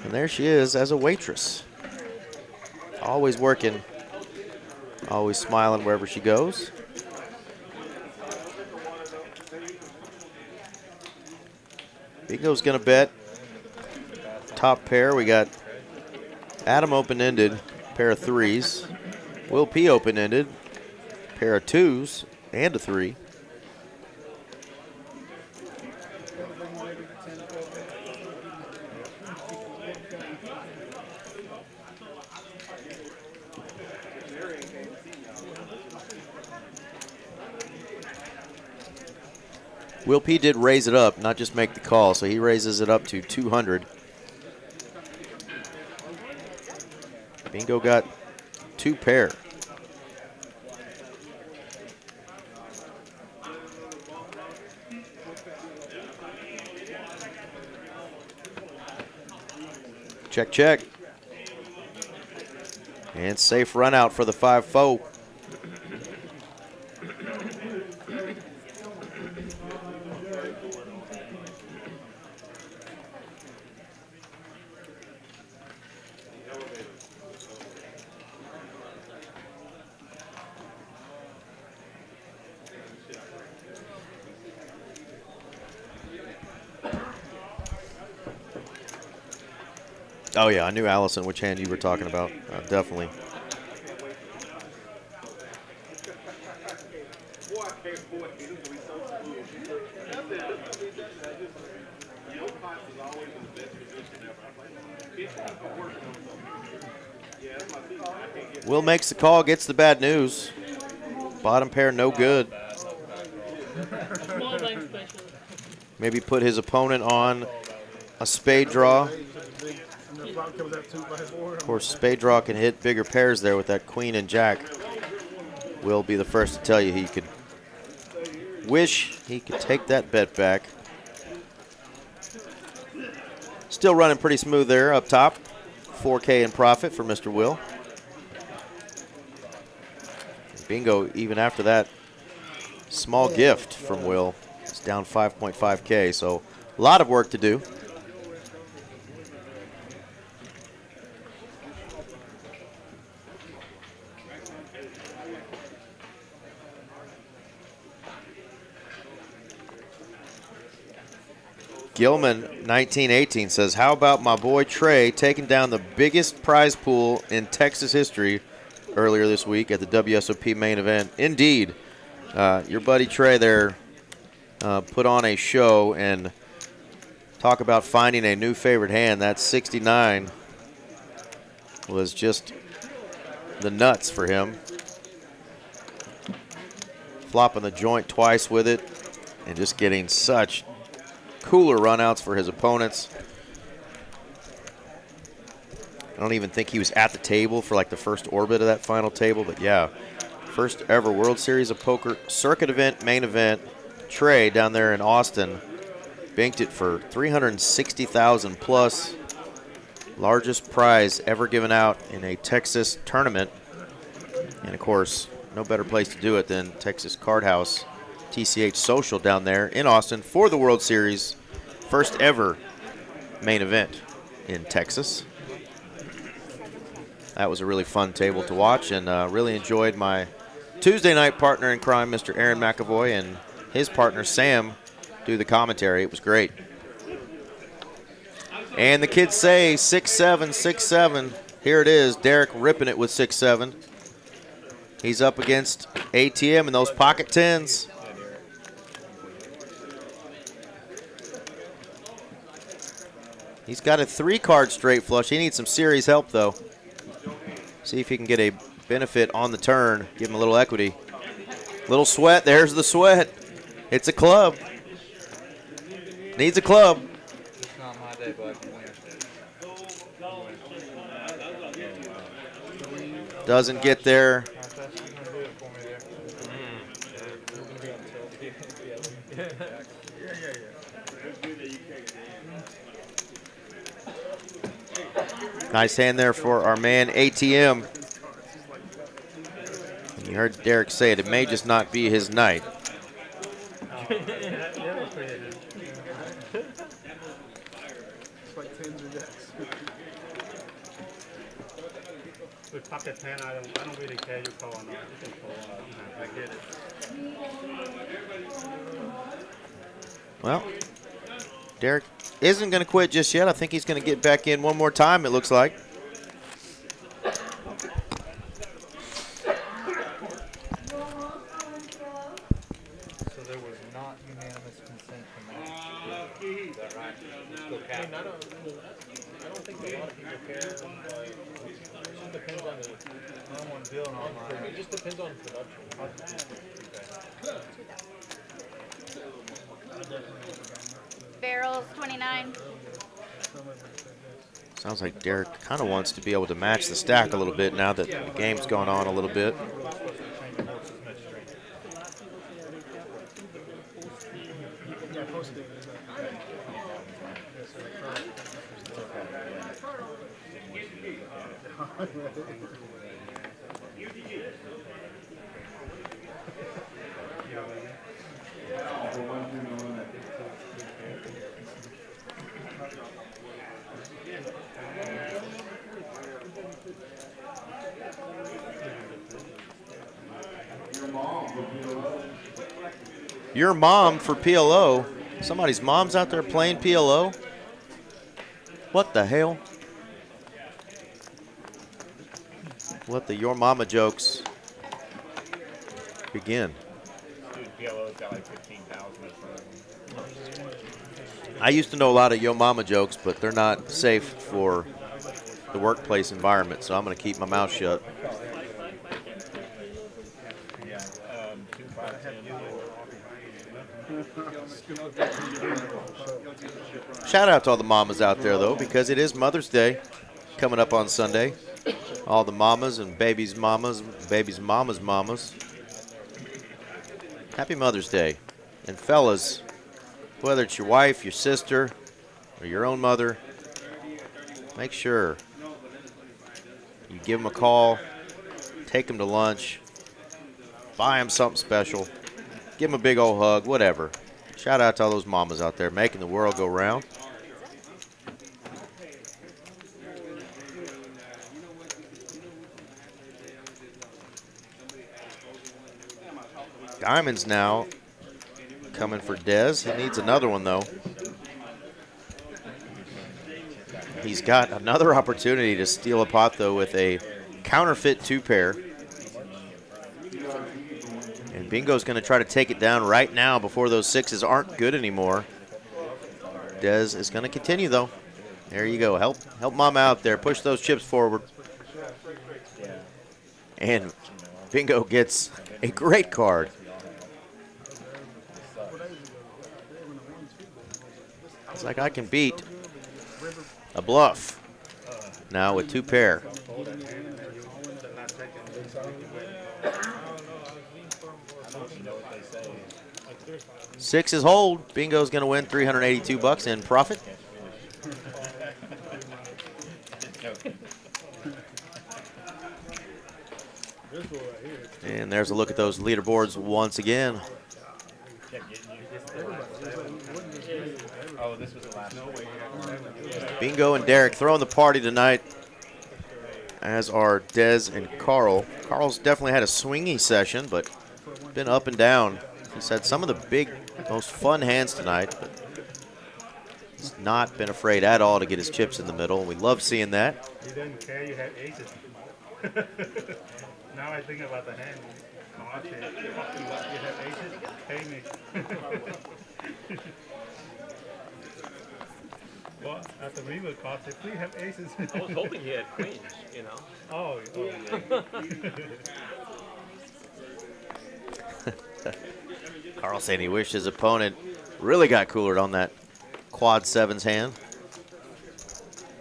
And there she is as a waitress. Always working, always smiling wherever she goes. Bingo's gonna bet top pair. We got Adam open-ended, pair of threes. Will P open-ended, pair of twos and a three. Will P did raise it up, not just make the call, so he raises it up to 200. Bingo got two pair. Check, check. And safe run out for the 5-4. Oh, yeah, I knew, Allison, which hand you were talking about. Definitely. Will makes the call, gets the bad news. Bottom pair, no good. Small blind special. Maybe put his opponent on a spade draw. Of course, spade draw can hit bigger pairs there with that queen and jack. Will be the first to tell you he could wish he could take that bet back. Still running pretty smooth there up top. 4K in profit for Mr. Will. Bingo, even after that small gift from Will, it's down 5.5K, so a lot of work to do. Gilman 1918 says, how about my boy Trey taking down the biggest prize pool in Texas history earlier this week at the WSOP main event? Indeed. Your buddy Trey there put on a show, and talk about finding a new favorite hand. That 69 was just the nuts for him. Flopping the joint twice with it and just getting such cooler runouts for his opponents. I don't even think he was at the table for like the first orbit of that final table, but yeah, first ever World Series of Poker circuit event, main event. Trey down there in Austin banked it for $360,000 plus, largest prize ever given out in a Texas tournament. And of course, no better place to do it than Texas Card House, TCH Social down there in Austin for the World Series. First ever main event in Texas. That was a really fun table to watch, and really enjoyed my Tuesday night partner in crime, Mr. Aaron McAvoy, and his partner Sam do the commentary. It was great. And the kids say 6-7, 6-7. Here it is, Derek ripping it with 6-7. He's up against ATM and those pocket tens. He's got a 3-card straight flush. He needs some serious help, though. See if he can get a benefit on the turn. Give him a little equity. Little sweat. There's the sweat. It's a club. Needs a club. It's not my day, but I can win. Doesn't get there. Nice hand there for our man ATM. And you heard Derek say it. It may just not be his night. It's like tens or jacks. With pocket 10, I don't really care you call or not. You can call. I get it. Well, Derek isn't going to quit just yet. I think he's going to get back in one more time, it looks like. So there was not unanimous consent to match. Is that right? I mean, I don't think a lot of people care. It just depends on the. I'm on Bill and online. It just depends on production. Barrels 29. Sounds like Derek kind of wants to be able to match the stack a little bit now that the game's gone on a little bit. Your mom for PLO. Somebody's mom's out there playing PLO. What the hell? Let the your mama jokes begin. Dude, PLO's got like 15,000 or something. I used to know a lot of yo mama jokes, but they're not safe for the workplace environment, so I'm going to keep my mouth shut. Yeah, 2, 5, 10. Shout out to all the mamas out there, though, because it is Mother's Day coming up on Sunday. All the mamas and babies' mamas, babies' mamas' mamas. Happy Mother's Day. And fellas, whether it's your wife, your sister, or your own mother, make sure you give them a call, take them to lunch, buy them something special, give them a big old hug, whatever. Shout out to all those mamas out there making the world go round. Diamonds now coming for Dez. He needs another one, though. He's got another opportunity to steal a pot, though, with a counterfeit 2-pair. And Bingo's going to try to take it down right now before those 6s aren't good anymore. Dez is going to continue, though. There you go. Help Mom out there. Push those chips forward. And Bingo gets a great card. It's like I can beat a bluff now with 2-pair. 6s hold. Bingo's going to win $382 in profit. And there's a look at those leaderboards once again. Oh, this was the last Bingo and Derek throwing the party tonight, as are Dez and Carl. Carl's definitely had a swingy session, but been up and down. He's had some of the big, most fun hands tonight, but he's not been afraid at all to get his chips in the middle. We love seeing that. You didn't care you had aces. Now I think about the hand. Oh, okay. You have aces? Pay me. Well, at the reverse card, if we have aces. I was hoping he had queens, you know. Oh, yeah. Carl saying he wished his opponent really got coolered on that quad 7s hand.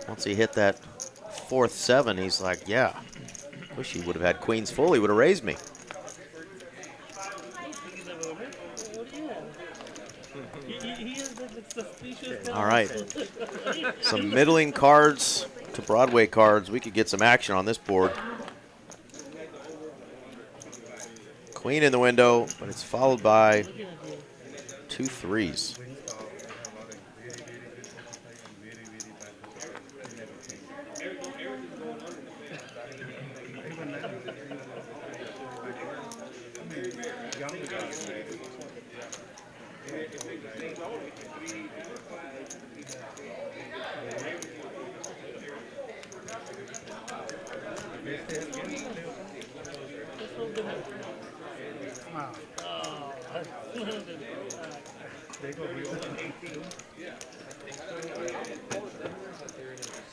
Once he hit that 4th 7, he's like, yeah, wish he would have had queens full. He would have raised me. He is the suspicious. All right. Some middling cards to Broadway cards, we could get some action on this board. Queen in the window, but it's followed by 2 threes.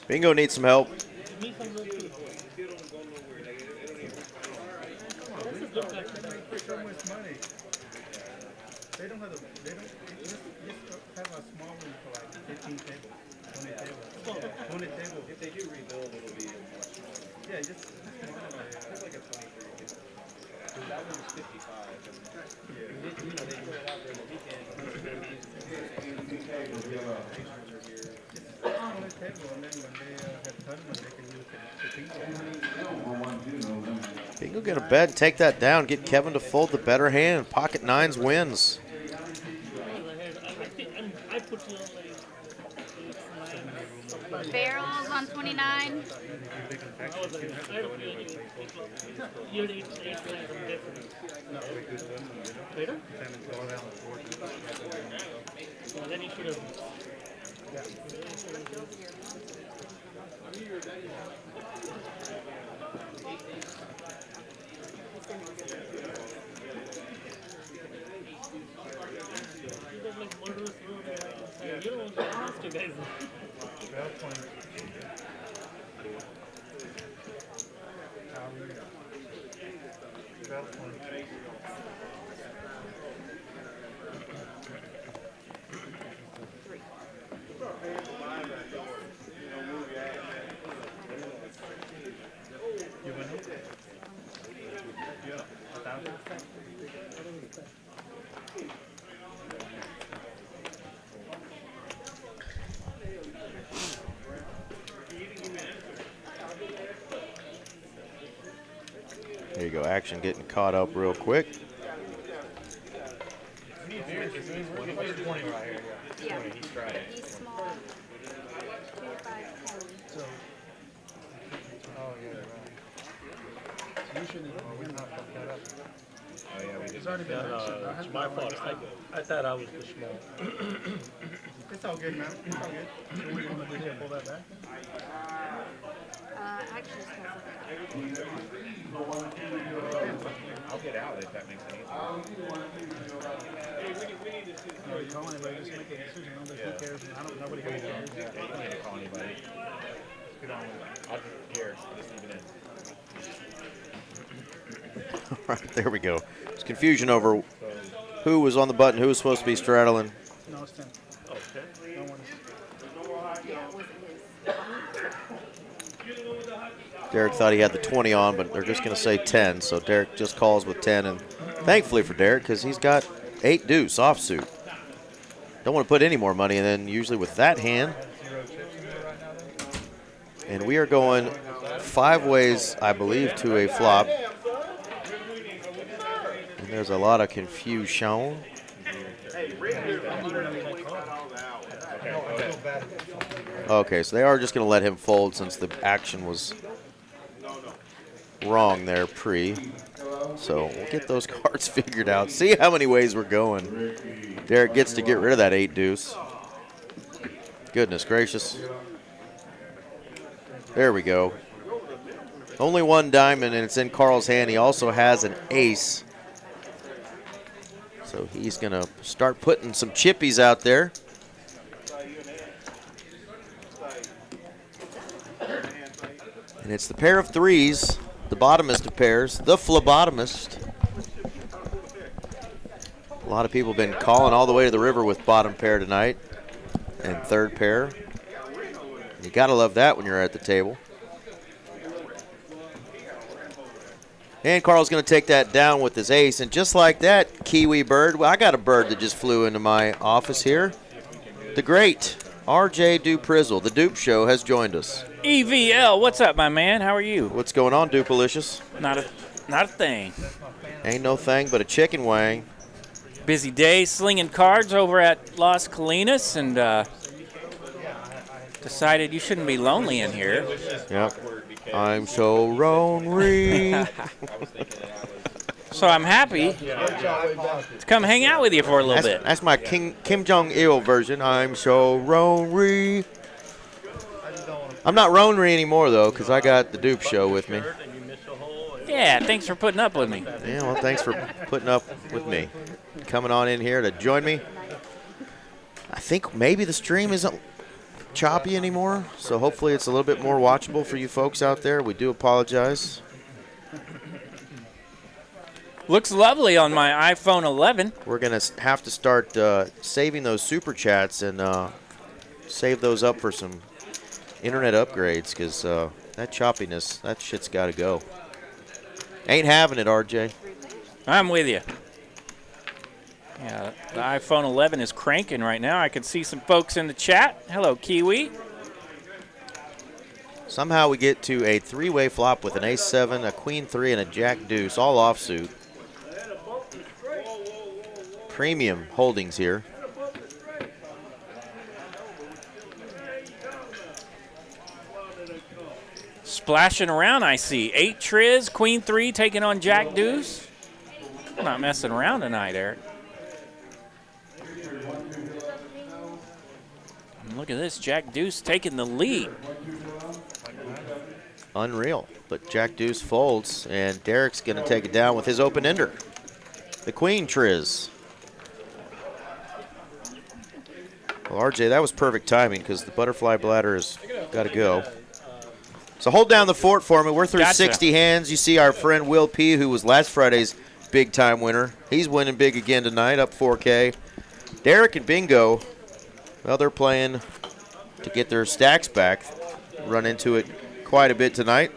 Bingo needs some help. So much money. They don't have just have a small one for like 15 tables, 20 tables. 20 tables. If they do rebuild, it'll be yeah, just it's like a 23. That one was 55. Yeah. You know, they put it out there the weekend. On the table, and then when they have tournament, they can use the Bingo get a bet and take that down. Get Kevin to fold the better hand. Pocket nines wins. Barrels on 29. Then you should have. You don't want to ask you guys. There you go, action getting caught up real quick. Yeah. He's small. 2, 5, 10. So, oh yeah, right. So you shouldn't have not fucked that up. Oh yeah, we did. It's already been mentioned. It's my fault. I thought I was too small. It's all good, man. It's all good. So what do you want to do here? Pull that back? Actually, I'll get out if that makes any sense. No, you call anybody, just make a decision. Nobody cares. I don't. Nobody cares. Yeah, you don't need to call anybody. Get on with it. I'll just leave it in. All right, there we go. There's confusion over who was on the button, who was supposed to be straddling. No, it's 10. Okay. No one is. yeah, it wasn't his. Derek thought he had the 20 on, but they're just going to say 10. So Derek just calls with 10, and thankfully for Derek, because he's got 8 deuce offsuit. Don't want to put any more money, and then usually with that hand. And we are going 5 ways, I believe, to a flop. And there's a lot of confusion. Okay, so they are just going to let him fold since the action was wrong there pre. So we'll get those cards figured out. See how many ways we're going. Derek gets to get rid of that 8 deuce. Goodness gracious. There we go. Only 1 diamond, and it's in Carl's hand. He also has an ace. So he's going to start putting some chippies out there. And it's the pair of threes, the bottomest of pairs, the phlebotomist. A lot of people have been calling all the way to the river with bottom pair tonight and third pair. You got to love that when you're at the table. And Carl's going to take that down with his ace. And just like that, Kiwi bird, well, I got a bird that just flew into my office here. The great R.J. Duprizzle, the Dupe Show, has joined us. EVL, what's up, my man? How are you? What's going on, Dupalicious? Not a thing. Ain't no thing but a chicken wang. Busy day slinging cards over at Las Colinas, and decided you shouldn't be lonely in here. Yep. I'm so lonely. So I'm happy to come hang out with you for a little bit. That's my Kim Jong-il version. I'm so lonely. I'm not lonely anymore, though, because I got the Dupe Show with me. Yeah, thanks for putting up with me. Yeah, well, thanks for putting up with me. Coming on in here to join me. I think maybe the stream isn't choppy anymore, so hopefully it's a little bit more watchable for you folks out there. We do apologize. Looks lovely on my iPhone 11. We're going to have to start saving those super chats and save those up for some internet upgrades, because that choppiness, that shit's got to go. Ain't having it, RJ. I'm with you. Yeah, the iPhone 11 is cranking right now. I can see some folks in the chat. Hello, Kiwi. Somehow we get to a three-way flop with an ace-7, a queen-3, and a jack-deuce, all offsuit. Premium holdings here. Splashing around, I see. 8 triz, queen 3 taking on jack deuce. I'm not messing around tonight, Eric. And look at this, jack deuce taking the lead. Unreal, but jack deuce folds, and Derek's going to take it down with his open ender. The queen triz. Well, RJ, that was perfect timing because the butterfly bladder has got to go. So hold down the fort for me. We're through 60 hands. You see our friend Will P., who was last Friday's big-time winner. He's winning big again tonight, up 4K. Derek and Bingo, well, they're playing to get their stacks back. Run into it quite a bit tonight.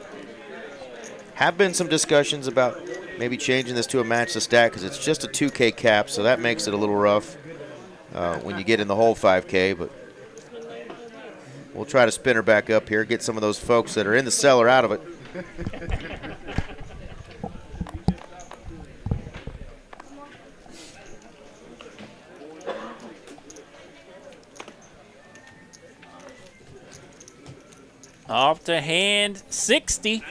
Have been some discussions about maybe changing this to a match the stack because it's just a 2K cap, so that makes it a little rough when you get in the whole 5K, but we'll try to spin her back up here, get some of those folks that are in the cellar out of it. Off to hand 60.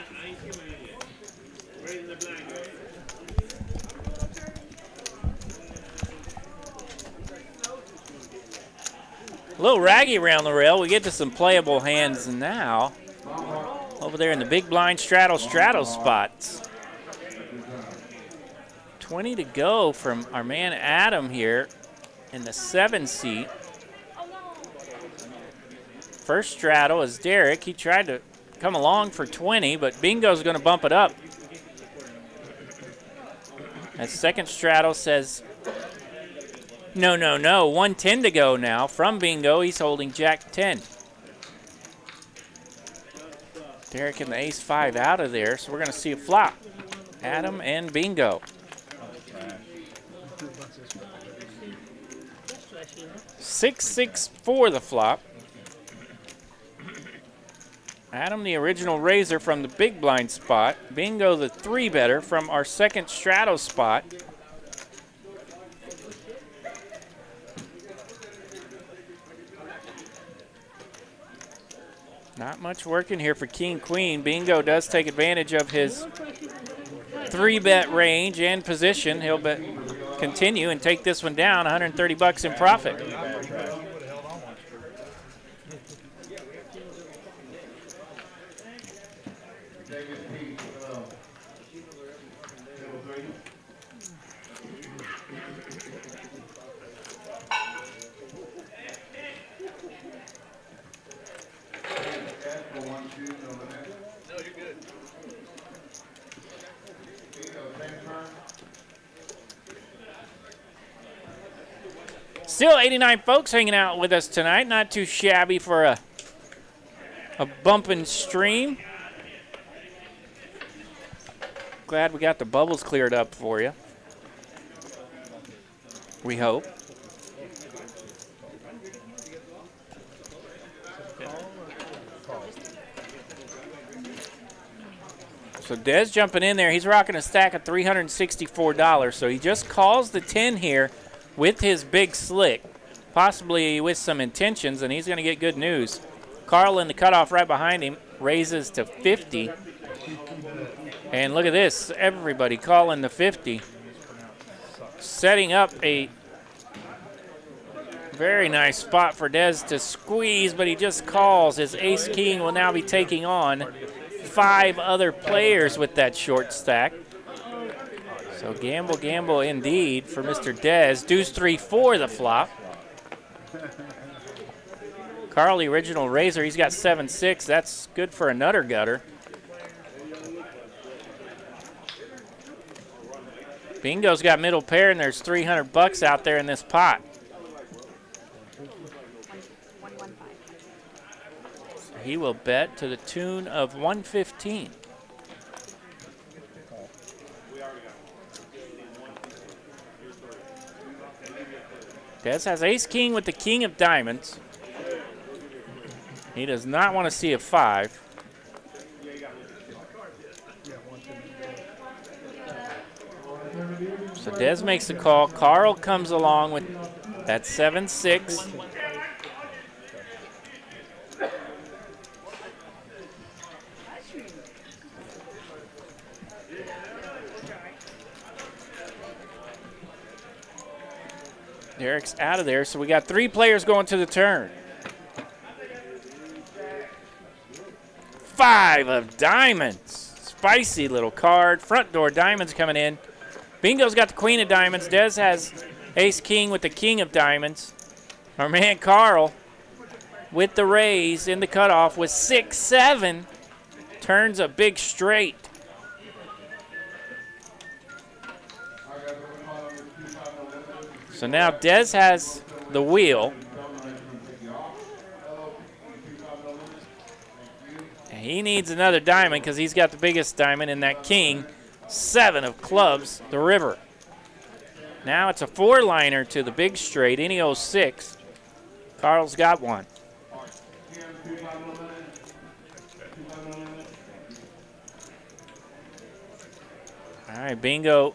A little raggy around the rail. We get to some playable hands now. Over there in the big blind straddle spots. 20 to go from our man Adam here in the 7 seat. First straddle is Derek. He tried to come along for 20, but Bingo's going to bump it up. That second straddle says, no, 110 to go now from Bingo. He's holding jack 10. Derek and the ace-5 out of there, so we're going to see a flop. Adam and Bingo. 6-6 for the flop. Adam, the original raiser from the big blind spot. Bingo, the 3-better from our second straddle spot. Not much working here for King Queen. Bingo does take advantage of his 3-bet range and position. He'll continue and take this one down, 130 bucks in profit. Still 89 folks hanging out with us tonight. Not too shabby for a bumping stream. Glad we got the bubbles cleared up for you. We hope. So Dez jumping in there. He's rocking a stack of $364. So he just calls the 10 here with his big slick, possibly with some intentions, and he's going to get good news. Carl in the cutoff right behind him raises to 50. And look at this. Everybody calling the 50. Setting up a very nice spot for Dez to squeeze, but he just calls. His ace-king will now be taking on 5 other players with that short stack. So gamble indeed for Mr. Dez. Deuce 3-4 the flop. Carl, the original raiser, he's got 7-6. That's good for a nutter gutter. Bingo's got middle pair, and there's $300 out there in this pot. He will bet to the tune of 115. Dez has ace-king with the king of diamonds. He does not want to see a 5. So Dez makes the call. Carl comes along with that 7-6. Derek's out of there, so we got 3 players going to the turn. 5 of diamonds. Spicy little card. Front door diamonds coming in. Bingo's got the queen of diamonds. Dez has ace-king with the king of diamonds. Our man Carl with the raise in the cutoff with 6-7. Turns a big straight. So now Dez has the wheel. And he needs another diamond because he's got the biggest diamond in that king. 7 of clubs, the river. Now it's a 4-liner to the big straight. Any 06. Carl's got one. All right, Bingo.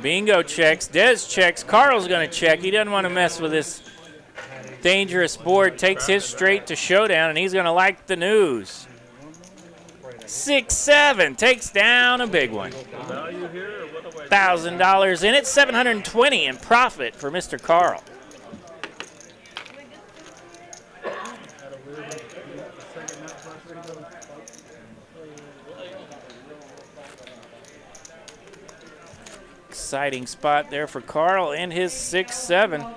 Bingo checks. Dez checks. Carl's going to check. He doesn't want to mess with this dangerous board. Takes his straight to showdown, and he's going to like the news. 6-7. Takes down a big one. $1,000 in it. $720 in profit for Mr. Carl. Exciting spot there for Carl and his 6-7.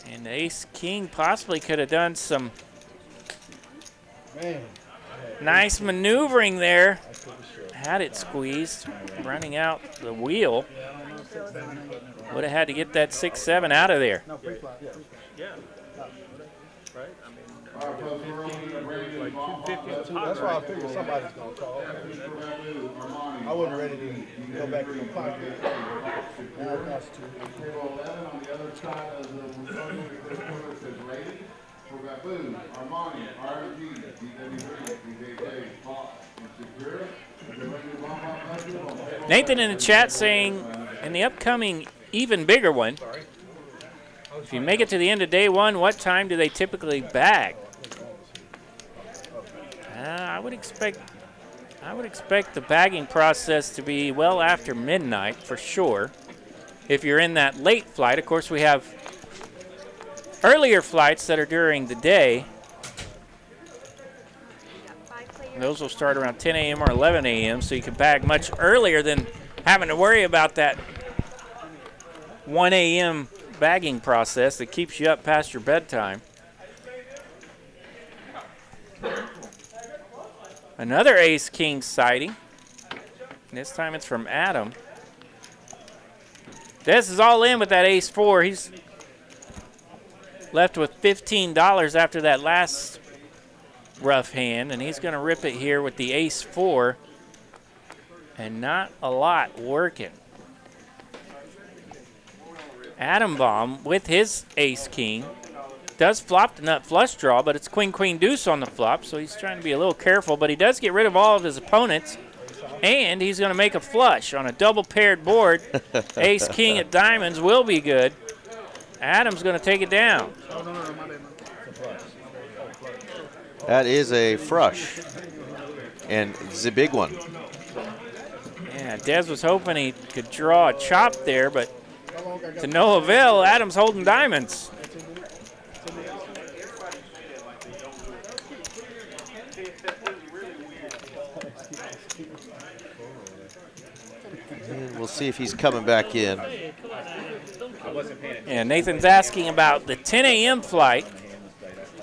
And ace-king possibly could have done some nice maneuvering there. Had it squeezed, running out the wheel. Would have had to get that 6-7 out of there. That's why I figured somebody's going to call. I wasn't ready to go back to the pocket. Now it costs 2. Nathan in the chat saying, in the upcoming even bigger one, if you make it to the end of day 1, what time do they typically bag? I would expect the bagging process to be well after midnight for sure. If you're in that late flight, of course, we have earlier flights that are during the day. Those will start around 10 a.m. or 11 a.m., so you can bag much earlier than having to worry about that 1 a.m. bagging process that keeps you up past your bedtime. Another ace-king sighting. This time it's from Adam. Dez is all in with that ace-4. He's left with $15 after that last rough hand, and he's going to rip it here with the ace-4, and not a lot working. Adam Baum with his ace-king Does flop the nut flush draw, but it's queen, queen, deuce on the flop, so he's trying to be a little careful, but he does get rid of all of his opponents, and he's going to make a flush on a double paired board. Ace, king at diamonds will be good. Adam's going to take it down. That is a frush, and the big one. Yeah, Dez was hoping he could draw a chop there, but to no avail. Adam's holding diamonds. And we'll see if he's coming back in. Yeah, Nathan's asking about the 10 a.m. flight.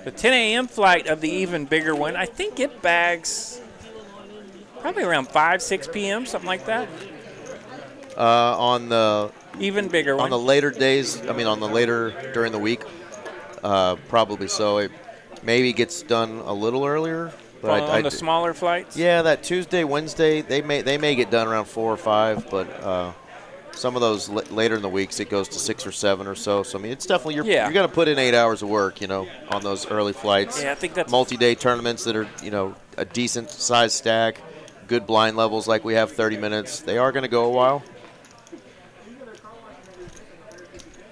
The 10 a.m. flight of the even bigger one, I think it bags probably around 5, 6 p.m., something like that. On the even bigger one. On the later days, I mean on the later during the week, probably so. It maybe gets done a little earlier. But on the smaller flights? Yeah, that Tuesday, Wednesday, they may get done around 4 or 5, but some of those later in the weeks it goes to 6 or 7 or so. So I mean, it's definitely you're going to put in 8 hours of work, on those early flights. Yeah, I think that's multi-day tournaments that are a decent size stack, good blind levels like we have 30 minutes. They are going to go a while.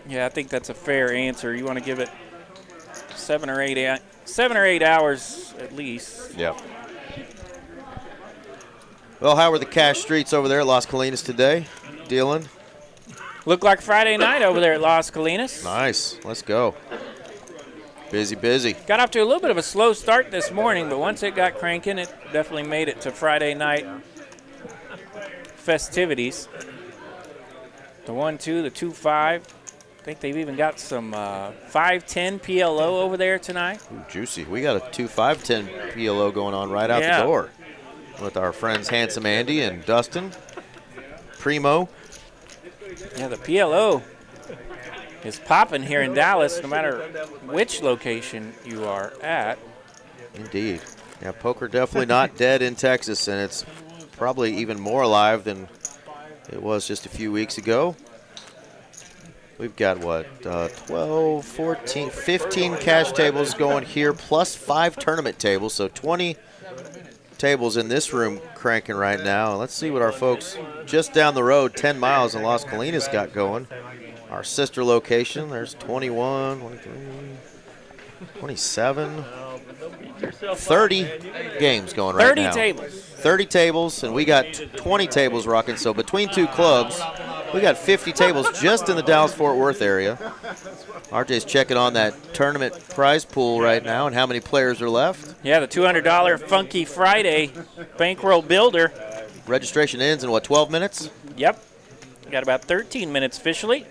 Yeah, I think that's a fair answer. You want to give it 7 or 8 hours at least. Yeah. Well, how were the cash streets over there at Las Colinas today? Dealing? Looked like Friday night over there at Las Colinas. Nice. Let's go. Busy, busy. Got off to a little bit of a slow start this morning, but once it got cranking, it definitely made it to Friday night festivities. The 1-2, the 2-5. I think they've even got some 5-10 PLO over there tonight. Ooh, juicy. We got a 2-5-10 PLO going on right out the door with our friends Handsome Andy and Dustin. Primo. Yeah, the PLO is popping here in Dallas, no matter which location you are at. Indeed. Yeah, poker definitely not dead in Texas, and it's probably even more alive than it was just a few weeks ago. We've got, 12, 14, 15 cash tables going here, plus 5 tournament tables, so 20 tables in this room cranking right now. Let's see what our folks just down the road, 10 miles in Las Colinas, got going. Our sister location, there's 21, 23, 27, 30 games going right now. 30 tables. 30 tables, and we got 20 tables rocking. So between two clubs, we got 50 tables just in the Dallas-Fort Worth area. RJ's checking on that tournament prize pool right now and how many players are left. Yeah, the $200 Funky Friday bankroll builder. Registration ends in, 12 minutes? Yep. Got about 13 minutes officially.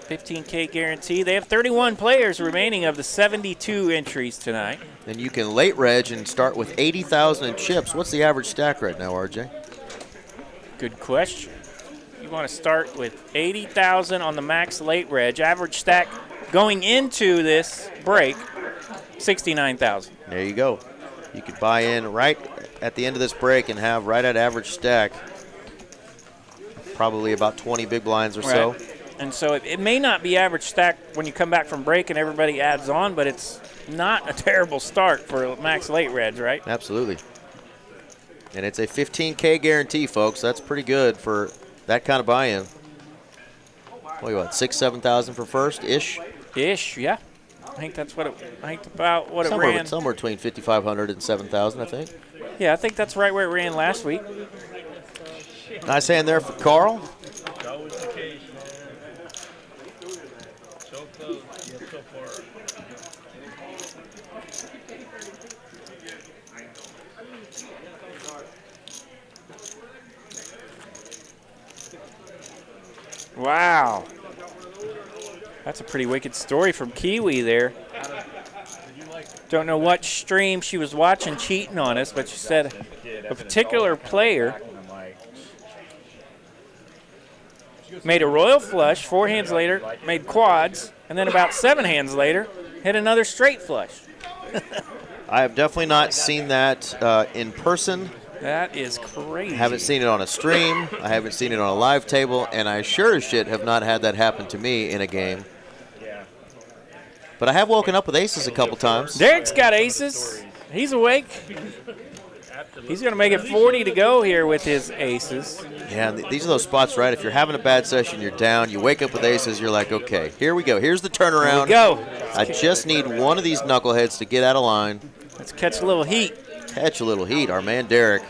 15K guarantee. They have 31 players remaining of the 72 entries tonight. Then you can late reg and start with 80,000 in chips. What's the average stack right now, RJ? Good question. You want to start with 80,000 on the max late reg. Average stack going into this break, 69,000. There you go. You could buy in right at the end of this break and have right at average stack, probably about 20 big blinds or so. And so it may not be average stack when you come back from break and everybody adds on, but it's not a terrible start for max late reg, right? Absolutely. And it's a 15K guarantee, folks. That's pretty good for that kind of buy-in. What, 6,000, 7,000 for first ish? Ish, yeah. I think that's what about what it ran. Somewhere between 5,500 and 7,000, I think. Yeah, I think that's right where it ran last week. Nice hand there for Carl. Wow. That's a pretty wicked story from Kiwi there. Don't know what stream she was watching cheating on us, but she said a particular player made a royal flush, 4 hands later, made quads, and then about 7 hands later, hit another straight flush. I have definitely not seen that in person. That is crazy. I haven't seen it on a stream. I haven't seen it on a live table, and I sure as shit have not had that happen to me in a game. But I have woken up with aces a couple times. Derek's got aces. He's awake. He's going to make it 40 to go here with his aces. Yeah, these are those spots, right? If you're having a bad session, you're down, you wake up with aces, you're like, okay, here we go. Here's the turnaround. Here we go. I just need one of these knuckleheads to get out of line. Let's catch a little heat. Catch a little heat, our man Derek.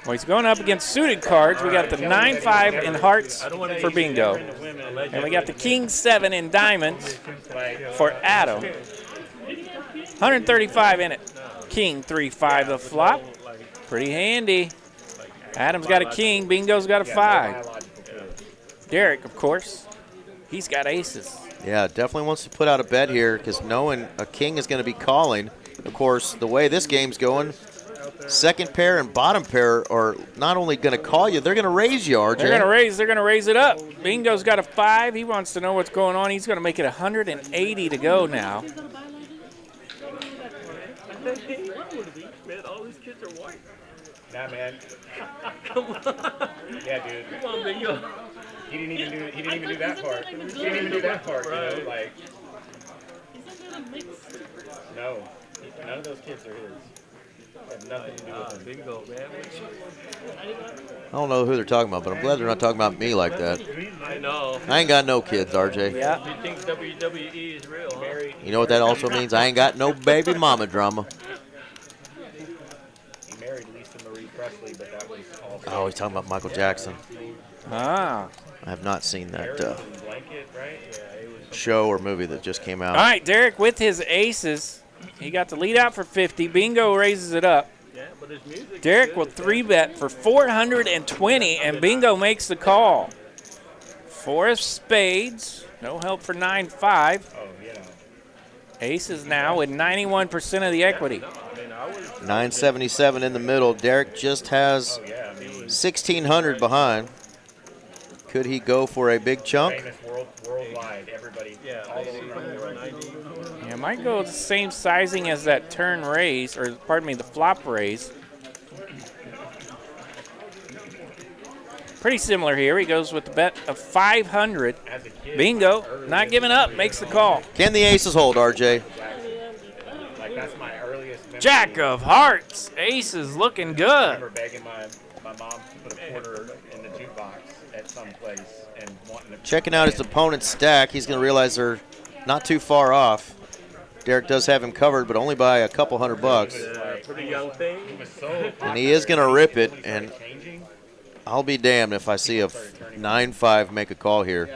Well, he's going up against suited cards. We got the 9-5 in hearts for bingo. And we got the king 7 in diamonds for Adam. 135 in it. King 3-5 the flop. Pretty handy. Adam's got a king. Bingo's got a 5. Derek, of course, he's got aces. Yeah, definitely wants to put out a bet here because knowing a king is going to be calling. Of course, the way this game's going, second pair and bottom pair are not only going to call you, they're going to raise you, RJ. They're going to raise it up. Bingo's got a 5. He wants to know what's going on. He's going to make it 180 to go now. Man, all these kids are white. Nah, man. Come on. Yeah, dude. Come on, bingo. He didn't even do that part. He didn't even do that part, you know, like. No, none of those kids are his. Have nothing to do with him. Bingo, man. I don't know who they're talking about, but I'm glad they're not talking about me like that. I know. I ain't got no kids, RJ. Yeah. You think WWE is real, huh? You know what that also means? I ain't got no baby mama drama. He married Lisa Marie Presley, but that was also. Oh, he's talking about Michael Jackson. Ah. I have not seen that Blanket, right? show or movie that just came out. All right, Derek with his aces. He got the lead out for 50. Bingo raises it up. Yeah, but his music. Derek will 3-bet for 420, and Bingo makes the call. 4 of spades. No help for 9-5. Oh, yeah. Aces now with 91% of the equity. 977 in the middle. Derek just has 1,600 behind. Could he go for a big chunk? Famous worldwide, everybody. Yeah, all over the world. Yeah, might go the same sizing as that turn raise, or pardon me, the flop raise. Pretty similar here. He goes with the bet of 500. Bingo, not giving up, makes the call. Can the aces hold, RJ? Like, that's my earliest memory. Jack of hearts. Aces looking good. I remember begging my mom to put a quarter in the jukebox at some place and wanting to. Checking out his opponent's stack, he's going to realize they're not too far off. Derek does have him covered, but only by a couple $100. Pretty young thing. And he is going to rip it, and I'll be damned if I see a 9-5 make a call here.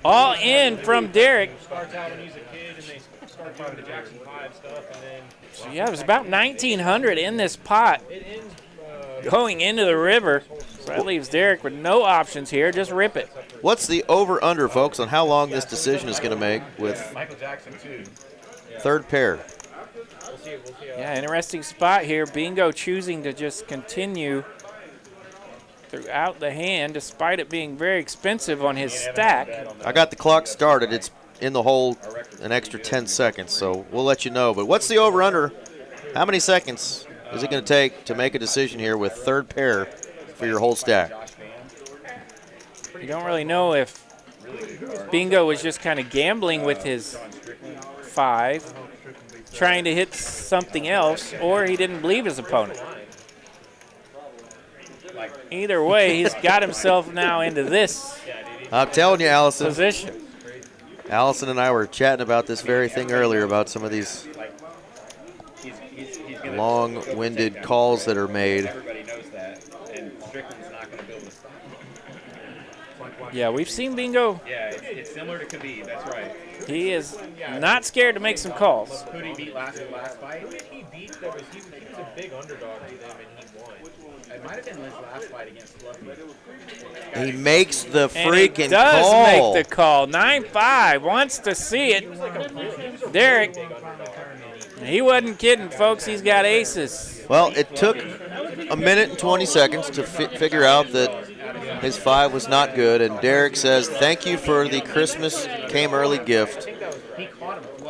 All in from Derek. Starts out when he's a kid and they start talking the Jackson 5 stuff, and then. So yeah, there's about 1,900 in this pot going into the river. So that leaves Derek with no options here. Just rip it. What's the over-under, folks, on how long this decision is going to make with Michael Jackson, too. third pair? We'll see. Yeah, interesting spot here. Bingo choosing to just continue throughout the hand, despite it being very expensive on his stack. I got the clock started. It's in the hole an extra 10 seconds, so we'll let you know. But what's the over-under? How many seconds is it going to take to make a decision here with third pair for your whole stack? You don't really know if Bingo was just kind of gambling with his 5, trying to hit something else, or he didn't believe his opponent. Either way, he's got himself now into this I'm telling you, Allison. position. Allison and I were chatting about this very thing earlier about some of these long-winded calls that are made. Everybody knows that, and Strickland's not going to be able to stop him. Yeah, we've seen Bingo. Yeah, it's similar to Khabib, that's right. He is not scared to make some calls. Who did he beat last fight? Who did he beat that was, he was a big underdog to them and he won. It might have been his last fight against Bluffing. He makes the And he freaking does call. make the call. 9-5, wants to see it. Derek, he wasn't kidding, folks. He's got aces. Well, it took a minute and 20 seconds to figure out that his 5 was not good, and Derek says, thank you for the Christmas came early gift.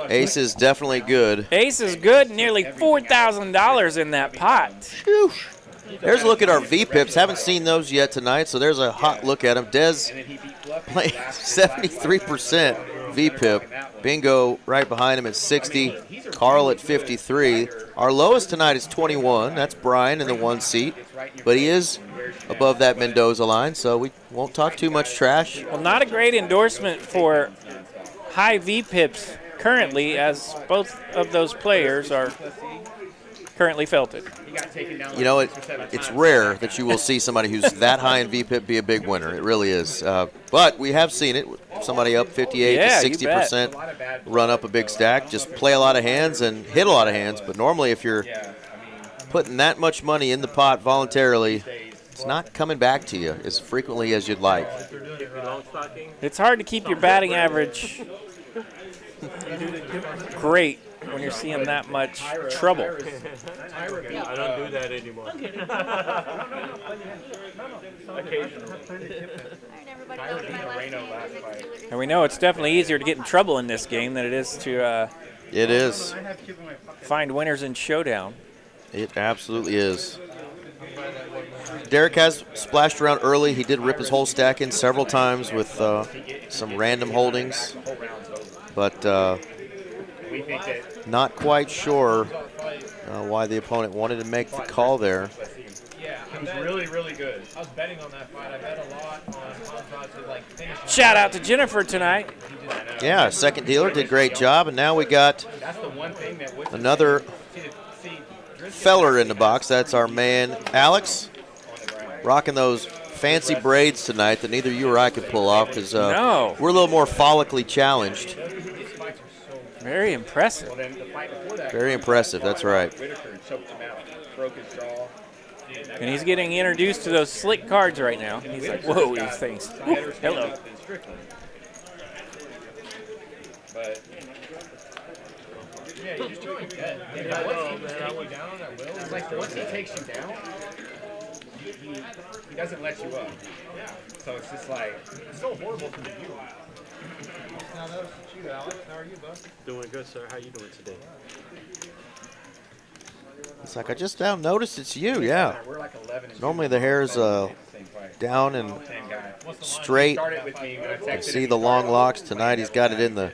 Ace is definitely good. Ace is good, nearly $4,000 in that pot. Whew. There's a look at our V-pips. Haven't seen those yet tonight, so there's a hot look at them. Dez playing 73% V-pip. Bingo right behind him at 60. Carl at 53. Our lowest tonight is 21. That's Brian in the 1 seat. But he is above that Mendoza line, so we won't talk too much trash. Well, not a great endorsement for high V-pips currently, as both of those players are currently felted. You know, it's rare that you will see somebody who's that high in VPIP be a big winner. It really is. But we have seen it. Somebody up 58 to 60%, run up a big stack, just play a lot of hands and hit a lot of hands. But normally if you're putting that much money in the pot voluntarily, it's not coming back to you as frequently as you'd like. It's hard to keep your batting average great when you're seeing that much trouble. I don't do that anymore. And we know it's definitely easier to get in trouble in this game than it is to It is. find winners in showdown. It absolutely is. Derek has splashed around early. He did rip his whole stack in several times with some random holdings. But not quite sure why the opponent wanted to make the call there. Yeah, it was really, really good. I was betting on that fight. I bet a lot on like finishing. Shout out to Jennifer tonight. Yeah, second dealer did a great job, and now we got another feller in the box. That's our man Alex, rocking those fancy braids tonight that neither you or I could pull off because we're a little more follically challenged. Very impressive. Very impressive, that's right. And he's getting introduced to those slick cards right now. He's like, whoa, these things. Woo, hello. But yeah, you're just doing good. It's like once he takes you down, he doesn't let you up. So it's just like it's so horrible to the viewer. Now notice it's you, Alex. How are you, bud? Doing good, sir. How you doing today? It's like I just now noticed it's you, yeah. Normally the hair's down and straight. You see the long locks. Tonight he's got it in the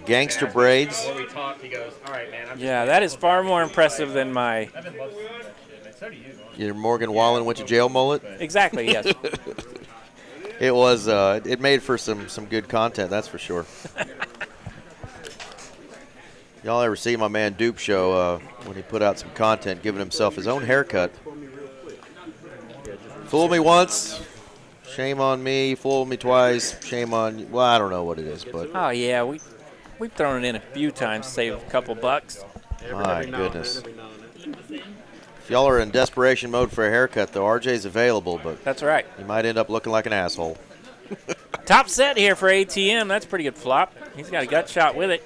gangster braids. Yeah, that is far more impressive than my... Your Morgan Wallen went to jail mullet? Exactly, yes. It was, it made for some good content, that's for sure. Y'all ever see my man Dupe show when he put out some content giving himself his own haircut? Fool me once, shame on me. Fool me twice, shame on you. Well, I don't know what it is, but... Oh, yeah, we've thrown it in a few times to save a couple bucks. My goodness. If y'all are in desperation mode for a haircut, though, RJ's available, but... That's right. You might end up looking like an asshole. Top set here for ATM. That's a pretty good flop. He's got a gut shot with it.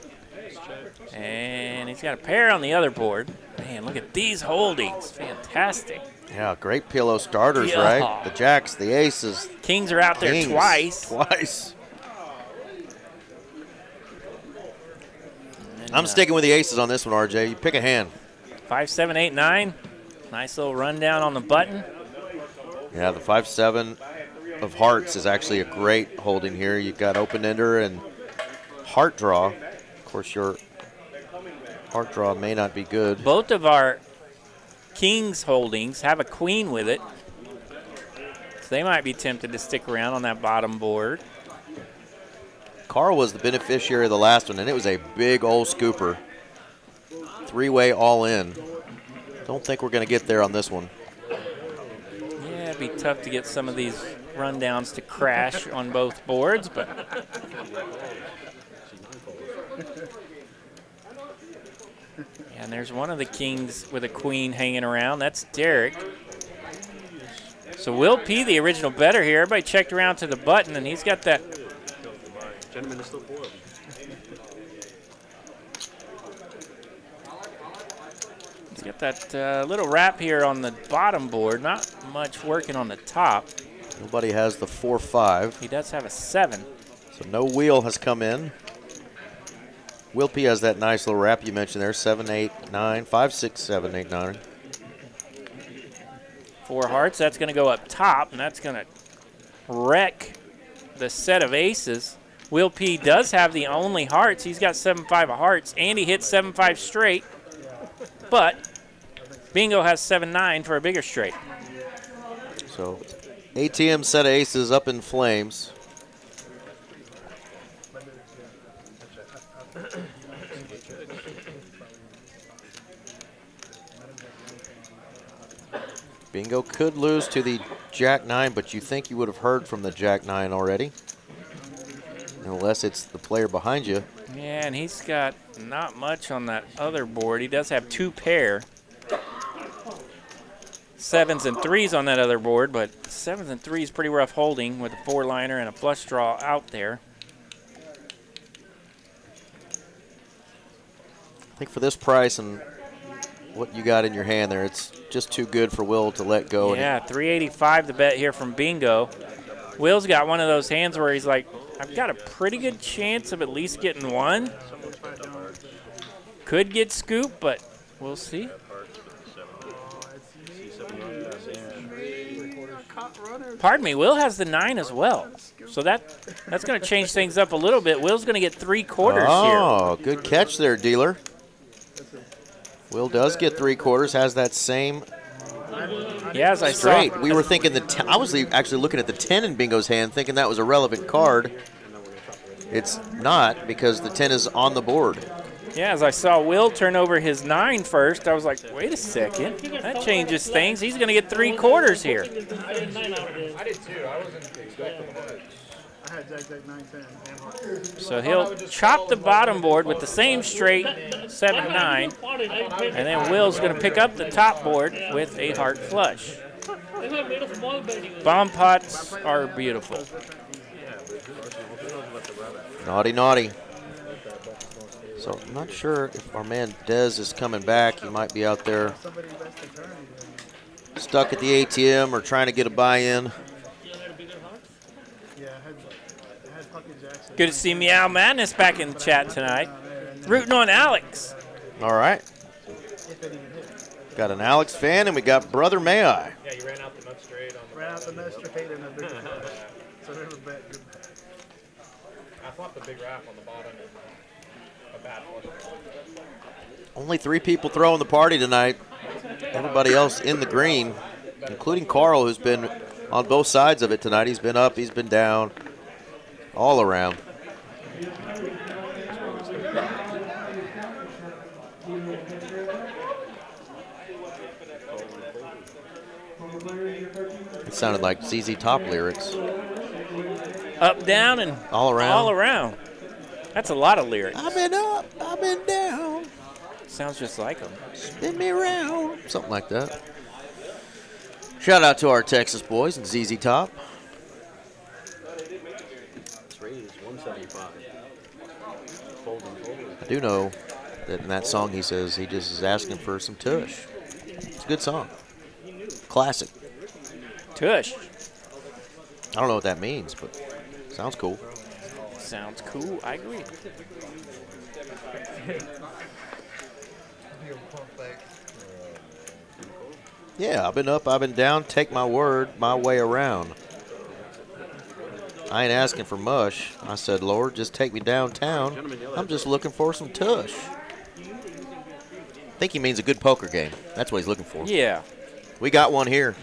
And he's got a pair on the other board. Man, look at these holdings. Fantastic. Yeah, great pillow starters, right? The jacks, the aces. Kings are out there twice. Twice. I'm sticking with the aces on this one, RJ. You pick a hand. 5, 7, 8, 9. Nice little rundown on the button. Yeah, the 5-7 of hearts is actually a great holding here. You've got open ender and heart draw. Of course, your heart draw may not be good. Both of our kings holdings have a queen with it. So they might be tempted to stick around on that bottom board. Carl was the beneficiary of the last one, and it was a big old scooper. Three-way all in. Don't think we're going to get there on this one. Yeah, it'd be tough to get some of these rundowns to crash on both boards, but... And there's one of the kings with a queen hanging around. That's Derek. So Will P, the original bettor here. Everybody checked around to the button, and he's got that... Gentlemen, there's still 4 of them. He's got that little wrap here on the bottom board. Not much working on the top. Nobody has the 4-5. He does have a 7. So no wheel has come in. Will P has that nice little wrap you mentioned there. 7, 8, 9, 5, 6, 7, 8, 9. 4 hearts. That's going to go up top, and that's going to wreck the set of aces. Will P does have the only hearts. He's got 7-5 of hearts, and he hits 7-5 straight. But Bingo has 7-9 for a bigger straight. So ATM set of aces up in flames. Bingo could lose to the Jack-9, but you think you would have heard from the Jack-9 already. Unless it's the player behind you. Yeah, and he's got not much on that other board. He does have 2 pair. 7s and 3s on that other board, but 7s and 3s pretty rough holding with a 4-liner and a flush draw out there. I think for this price and what you got in your hand there, it's just too good for Will to let go. Yeah, $385 the bet here from Bingo. Will's got one of those hands where he's like, I've got a pretty good chance of at least getting one. Could get scooped, but we'll see. Pardon me, Will has the 9 as well. So that's going to change things up a little bit. Will's going to get 3/4 here. Oh, good catch there, dealer. Will does get 3/4, has that same Yeah, as I straight. saw. We were thinking I was actually looking at the 10 in Bingo's hand, thinking that was a relevant card. It's not, because the 10 is on the board. Yeah, as I saw Will turn over his 9 first, I was like, wait a second. That changes things. He's going to get 3/4 here. I did too. I wasn't expecting much. I had Jack, 9, 10, and hearts. So he'll chop the bottom board with the same straight 7-9, and then Will's going to pick up the top board with a heart flush. Bomb pots are beautiful. Naughty, naughty. So I'm not sure if our man Dez is coming back. He might be out there stuck at the ATM or trying to get a buy-in. Good to see Meow Madness back in the chat tonight. Rooting on Alex. All right. Got an Alex fan, and we got Brother May I. Yeah, you ran out the nut straight on the Ran out the nut straight and a big flush. So they were bet good. I flopped the big wrap on the bottom and a bad flush. Only 3 people throwing the party tonight. Everybody else in the green, including Carl, who's been on both sides of it tonight. He's been up, he's been down, all around. It sounded like ZZ Top lyrics. Up, down, and all around. All around. That's a lot of lyrics. I've been up, I've been down. Sounds just like them. Spin me around. Something like that. Shout out to our Texas boys and ZZ Top. This rated is 175. I do know that in that song he says he just is asking for some tush. It's a good song. Classic. Tush. I don't know what that means, but sounds cool. Sounds cool. I agree. Yeah, I've been up, I've been down. Take my word, my way around. I ain't asking for mush. I said, Lord, just take me downtown. I'm just looking for some tush. I think he means a good poker game. That's what he's looking for. Yeah. We got one here.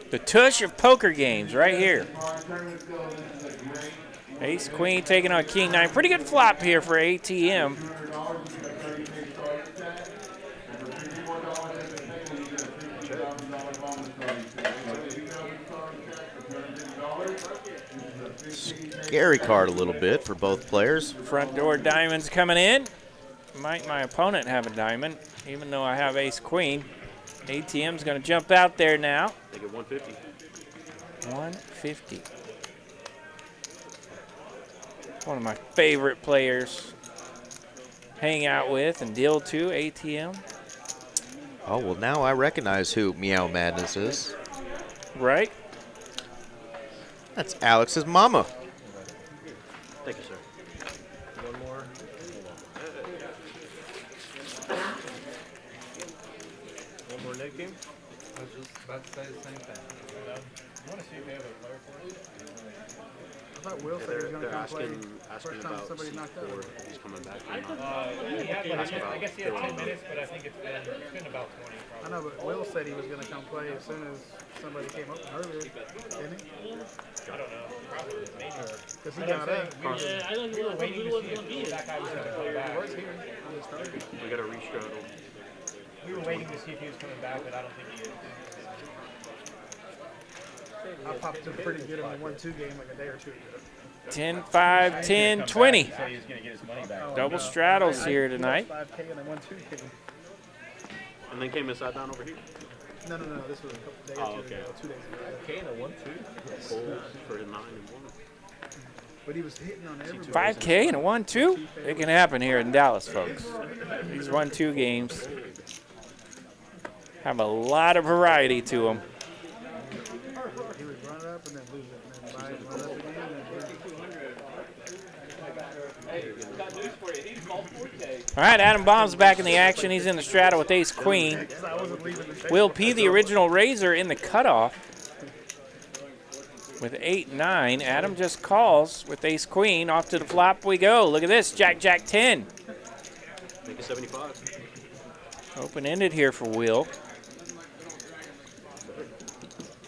The tush of poker games right here. Ace, queen taking on king 9. Pretty good flop here for ATM. Scary card a little bit for both players. Front door diamonds coming in. Might my opponent have a diamond, even though I have ace queen. ATM's going to jump out there now. They get 150. 150. One of my favorite players hang out with and deal to, ATM. Oh, well, now I recognize who Meow Madness is. Right? That's Alex's mama. Thank you, sir. One more. save game? I was just about to say the same thing. You want to see if they have a player for it? I thought Will said he was going to come play asking first time about somebody knocked out. he's coming back. I guess he had 10 minutes, but I think it's been about 20 I probably. know, but Will said he was going to come play as soon as somebody came up earlier, didn't he? I don't know. Probably, maybe. Because he But I'm got saying up. Yeah, I don't we were know waiting who to was see going to be if here. that guy was going to come back. We got to reschedule. We were waiting to see if he was coming back, but I don't think he is. I popped him pretty good in the 1-2 game like a day or two ago. 10-5, 10-20. He said he was going to get his money back. Double straddles here tonight. 5K in the 1-2 game. And then came and sat down over here. No, this was a couple days Oh, okay. ago, 2 days ago. Okay, and a 1-2. Full for the 9 and 1. But he was hitting on everybody. 5K and a 1-2. It can happen here in Dallas, folks. These 1-2 games have a lot of variety to them. He would run it up and then lose it, and then buy it, run it up again, and All right, Adam Baum's back in the action. He's in the straddle with ace queen. then I wasn't leaving the table. Will P, the original raiser, in the cutoff with 8-9. Adam just calls with ace queen. Off to the flop we go. Look at this, Jack, Jack 10. Make it 75. Open-ended here for Will.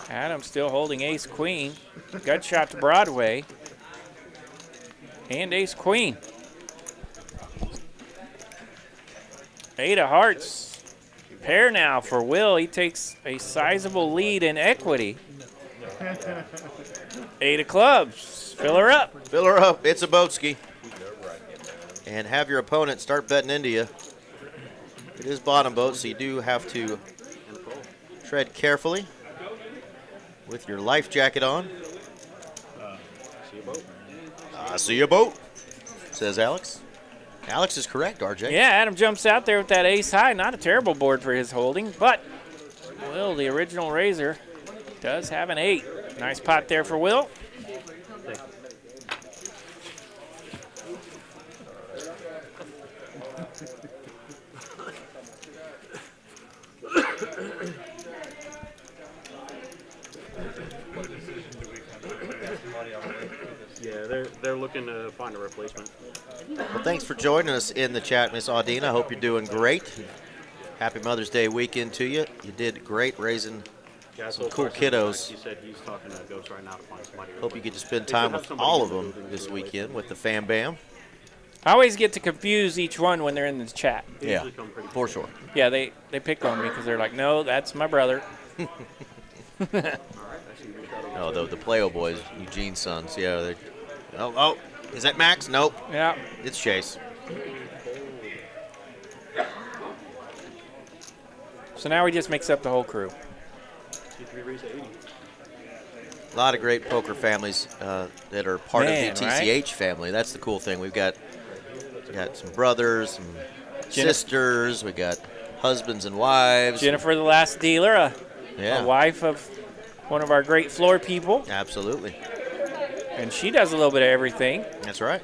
Adam still holding ace queen. Gut shot to Broadway. And ace queen. 8 of hearts. Pair now for Will. He takes a sizable lead in equity. 8 of clubs. Fill her up. Fill her up. It's a boatski. And have your opponent start betting into you. It is bottom boat, so you do have to tread carefully with your life jacket on. See a boat. I see a boat, says Alex. Alex is correct, RJ. Yeah, Adam jumps out there with that ace high. Not a terrible board for his holding, but Will, the original raiser, does have an 8. Nice pot there for Will. Yeah, they're looking to find a replacement. Well, thanks for joining us in the chat, Miss Audina. I hope you're doing great. Happy Mother's Day weekend to you. You did great raising Yeah, some cool kiddos. He said he's talking to Ghost right now to find somebody. Hope you get to spend time with all of them this weekend with the Fam Bam. I always get to confuse each one when they're in the chat. Yeah, for sure. Yeah, they pick on me because they're like, no, that's my brother. Oh, the Playo boys, Eugene's sons. Yeah. Oh, is that Max? Nope. Yeah. It's Chase. So now we just mix up the whole crew. A lot of great poker families that are part of the TCH family. That's the cool thing. We got some brothers, some sisters. We got husbands and wives. Jennifer, the last dealer, a wife of one of our great floor people. Absolutely. And she does a little bit of everything. That's right.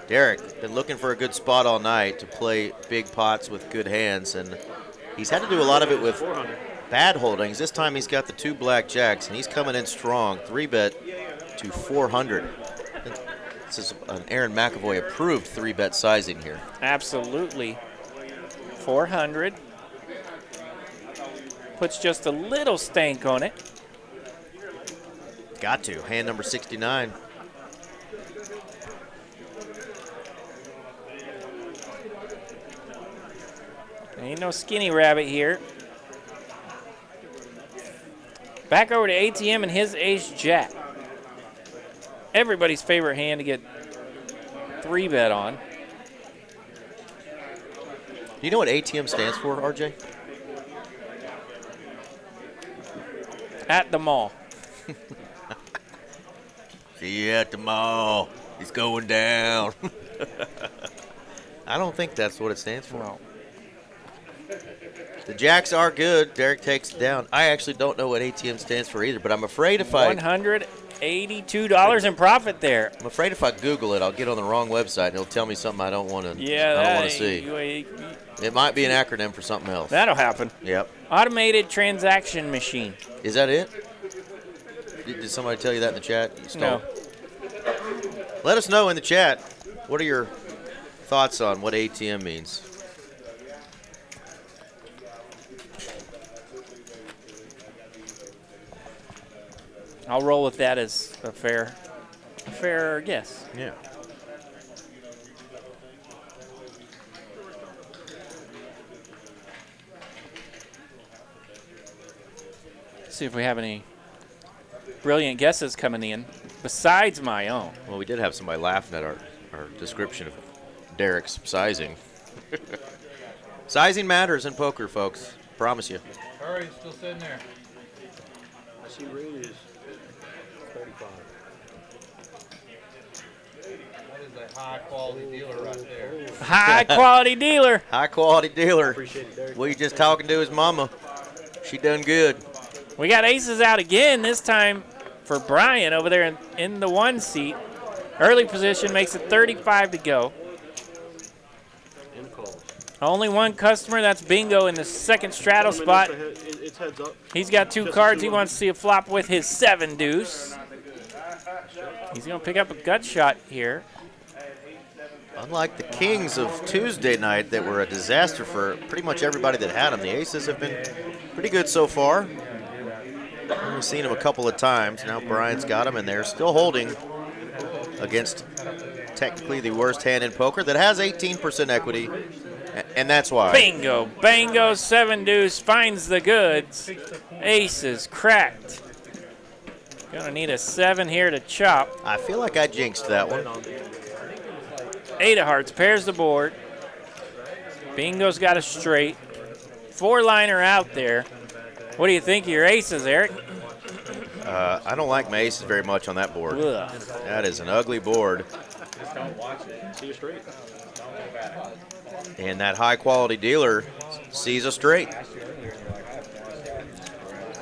Derek, been looking for a good spot all night to play big pots with good hands, and he's had to do a lot of it with bad holdings. This time he's got the 2 blackjacks, and he's coming in strong. 3-bet to 400. This is an Aaron McAvoy approved 3-bet sizing here. Absolutely. 400. Puts just a little stank on it. Got to. Hand number 69. Ain't no skinny rabbit here. Back over to ATM and his ace-jack. Everybody's favorite hand to get 3-bet on. Do you know what ATM stands for, RJ? At the mall. See you at the mall. He's going down. I don't think that's what it stands for. No. The jacks are good. Derek takes it down. I actually don't know what ATM stands for either, but I'm afraid if 100 $82 in profit there. I'm afraid if I Google it, I'll get on the wrong website and it'll tell me something I don't want to. Yeah, I don't want to see. you- It might be an acronym for something else. That'll happen. Yep. Automated transaction machine. Is that it? Did somebody tell you that in the chat? You stole No. it? Let us know in the chat. What are your thoughts on what ATM means? I'll roll with that as a fair guess. Yeah. See if we have any brilliant guesses coming in besides my own. Well, we did have somebody laughing at our description of Derek's sizing. Sizing matters in poker, folks. Promise you. Hurry, still sitting there. I see Ray is 35. That is a high quality dealer right there. High quality dealer. High quality dealer. Appreciate it, Derek. What you just talking to his mama. She done good. We got aces out again, this time for Brian over there in the 1 seat. Early position makes it 35 to go. Only one customer, that's Bingo in the second straddle spot. It's heads up. He's got 2 cards. He wants to see a flop with his 7 deuce. He's going to pick up a gut shot here. Unlike the Kings of Tuesday night that were a disaster for pretty much everybody that had them, the Aces have been pretty good so far. We've seen them a couple of times. Now Brian's got them, and they're still holding against technically the worst hand in poker that has 18% equity, and that's why. Bingo. Bango, 7 deuce, finds the goods. Aces cracked. Gonna need a 7 here to chop. I feel like I jinxed that one. 8 of hearts pairs the board. Bingo's got a straight. 4-liner out there. What do you think of your aces, Eric? I don't like my aces very much on that board. Ugh. That is an ugly board. Just don't watch it. See you straight. And that high-quality dealer sees a straight.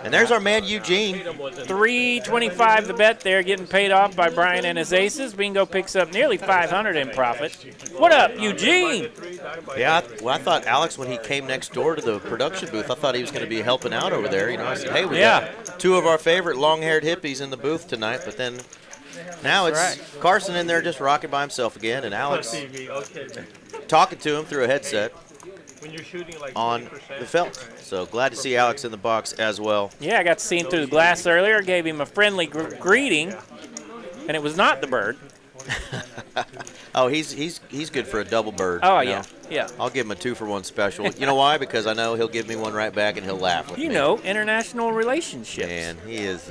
And there's our man Eugene. $325 the bet there, getting paid off by Brian and his aces. Bingo picks up nearly $500 in profit. What up, Eugene? Yeah, I thought Alex, when he came next door to the production booth, I thought he was going to be helping out over there. You know, I said, hey, we got 2 of our favorite long-haired hippies in the booth tonight, but then now it's Carson in there just rocking by himself again, and Alex talking to him through a headset on the felt. So glad to see Alex in the box as well. Yeah, I got to see him through the glass earlier, gave him a friendly greeting, and it was not the bird. Oh, he's good for a double bird. Oh, you know? yeah. I'll give him a 2-for-1 special. You know why? Because I know he'll give me one right back and he'll laugh with me. You know, international relationships. Man, he is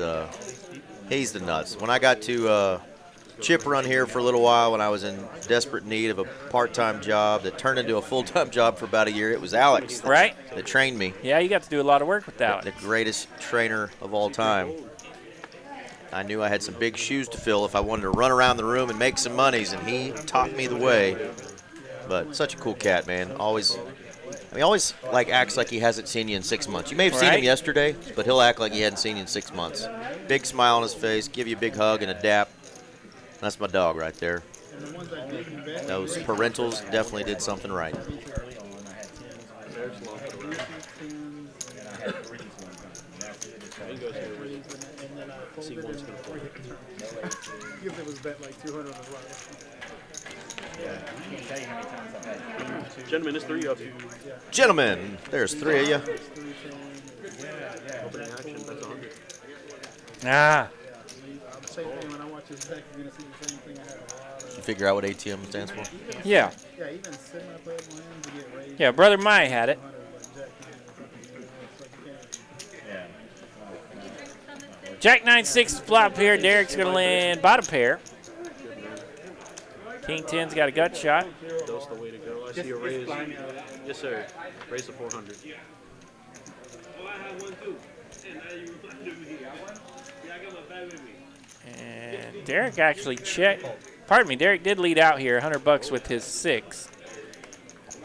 he's the nuts. When I got to chip run here for a little while when I was in desperate need of a part-time job that turned into a full-time job for about a year, it was Alex that trained me. Yeah, you got to do a lot of work with Alex. The greatest trainer of all time. I knew I had some big shoes to fill if I wanted to run around the room and make some monies, and he taught me the way. But such a cool cat, man. Always like acts like he hasn't seen you in 6 months. You may have seen him yesterday, but he'll act like he hadn't seen you in 6 months. Big smile on his face, give you a big hug and a dap. That's my dog right there. Those parentals definitely did something right. If it was bet like 200 on the line. Gentlemen, it's 3 of you. Gentlemen, there's 3 of you. Opening action, that's 100. Ah. Same thing when I watch his deck, you're going to see the same thing I have a lot of. You figure out what ATM stands for? Yeah. Yeah, even semi-playable hands to get raised. Yeah, Brother Mai had it. Jack 9-6 flop here. Derek's going to land bottom pair. King 10's got a gut shot. That's the way to go. I see a raise. Yes, sir. Raise to 400. And Derek actually checked. Pardon me, Derek did lead out here, $100 with his 6.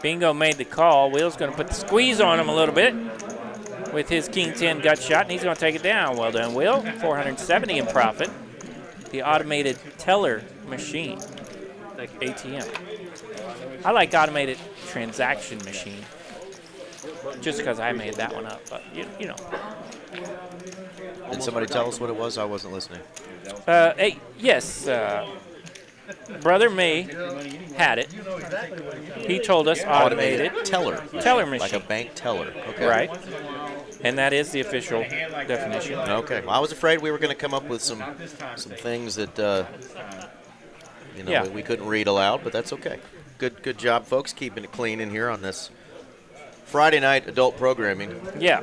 Bingo made the call. Will's going to put the squeeze on him a little bit with his King 10 gut shot, and he's going to take it down. Well done, Will. 470 in profit. the automated teller machine, ATM. I like automated transaction machine, just because I made that one up. But you know. Did somebody tell us what it was? I wasn't listening. Hey, yes. Brother May had it. He told us automated teller machine. Like a bank teller. Okay. Right. And that is the official definition. Okay. Well, I was afraid we were going to come up with some things that we couldn't read aloud, but that's okay. Good job, folks, keeping it clean in here on this Friday night adult programming. Yeah.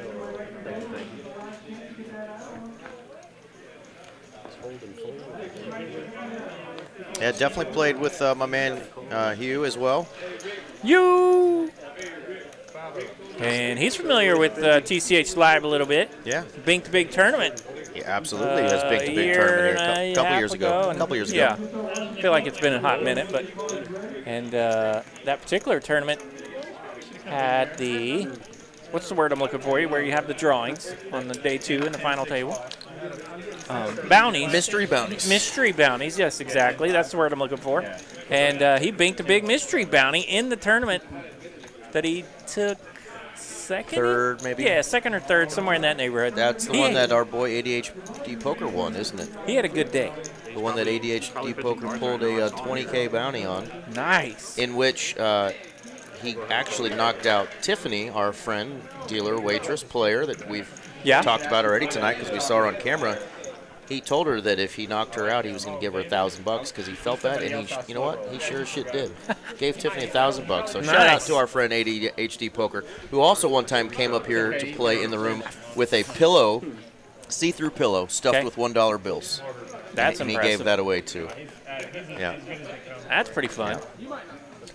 Yeah, definitely played with my man Hugh as well. You. And he's familiar with TCH Live a little bit. Yeah. Bink the Big Tournament. Yeah, absolutely. That's Bink the Big Tournament here a couple years ago. Yeah. I feel like it's been a hot minute, but that particular tournament had the, what's the word I'm looking for you, where you have the drawings on the day 2 in the final table. Bounties. Mystery bounties. Mystery bounties, yes, exactly. That's the word I'm looking for. And he binked a big mystery bounty in the tournament that he took second? Third, maybe? Yeah, second or third, somewhere in that neighborhood. That's the one that our boy ADHD Poker won, isn't it? He had a good day. The one that ADHD Poker pulled a 20K bounty on. Nice. In which he actually knocked out Tiffany, our friend, dealer, waitress, player that we've talked about already tonight because we saw her on camera. He told her that if he knocked her out, he was going to give her $1,000 because he felt that, and he, you know what? He sure as shit did. Gave Tiffany $1,000. So shout out to our friend ADHD Poker, who also one time came up here to play in the room with a pillow, see-through pillow stuffed with $1 bills. That's and impressive. he gave that away too. Yeah, that's pretty fun.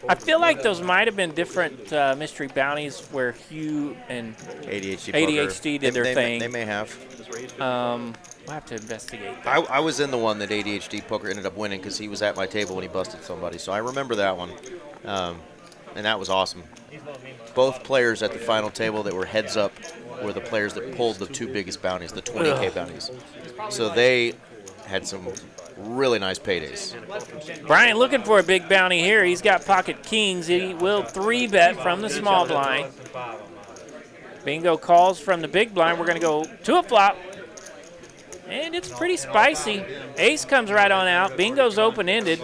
I feel like those might have been different mystery bounties where Hugh and ADHD did their thing. They may have. We'll have to investigate that. I was in the one that ADHD Poker ended up winning because he was at my table when he busted somebody. So I remember that one. And that was awesome. Both players at the final table that were heads up were the players that pulled the 2 biggest bounties, the 20K bounties. So they had some really nice paydays. Brian looking for a big bounty here. He's got pocket kings. He will 3-bet from the small blind. Bingo calls from the big blind. We're going to go to a flop. And it's pretty spicy. Ace comes right on out. Bingo's open-ended.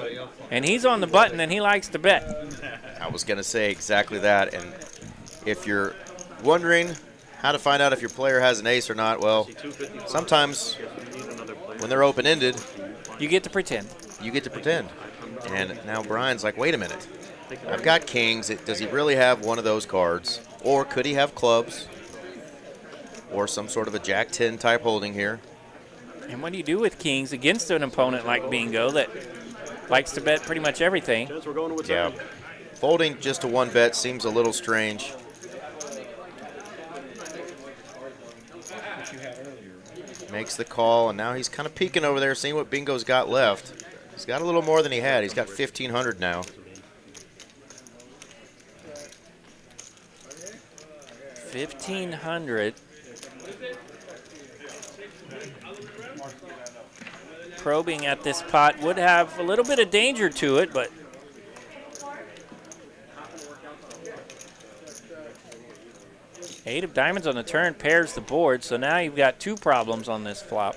And he's on the button, and he likes to bet. I was going to say exactly that. And if you're wondering how to find out if your player has an ace or not, well, sometimes when they're open-ended, you get to pretend. You get to pretend. And now Brian's like, wait a minute. I've got kings. Does he really have one of those cards? Or could he have clubs? Or some sort of a Jack-10 type holding here? And what do you do with kings against an opponent like Bingo that likes to bet pretty much everything? Yeah. Folding just a 1-bet seems a little strange. Makes the call, and now he's kind of peeking over there, seeing what Bingo's got left. He's got a little more than he had. He's got 1,500 now. $1,500. Probing at this pot would have a little bit of danger to it, but Eight of diamonds on the turn pairs the board, so now you've got 2 problems on this flop.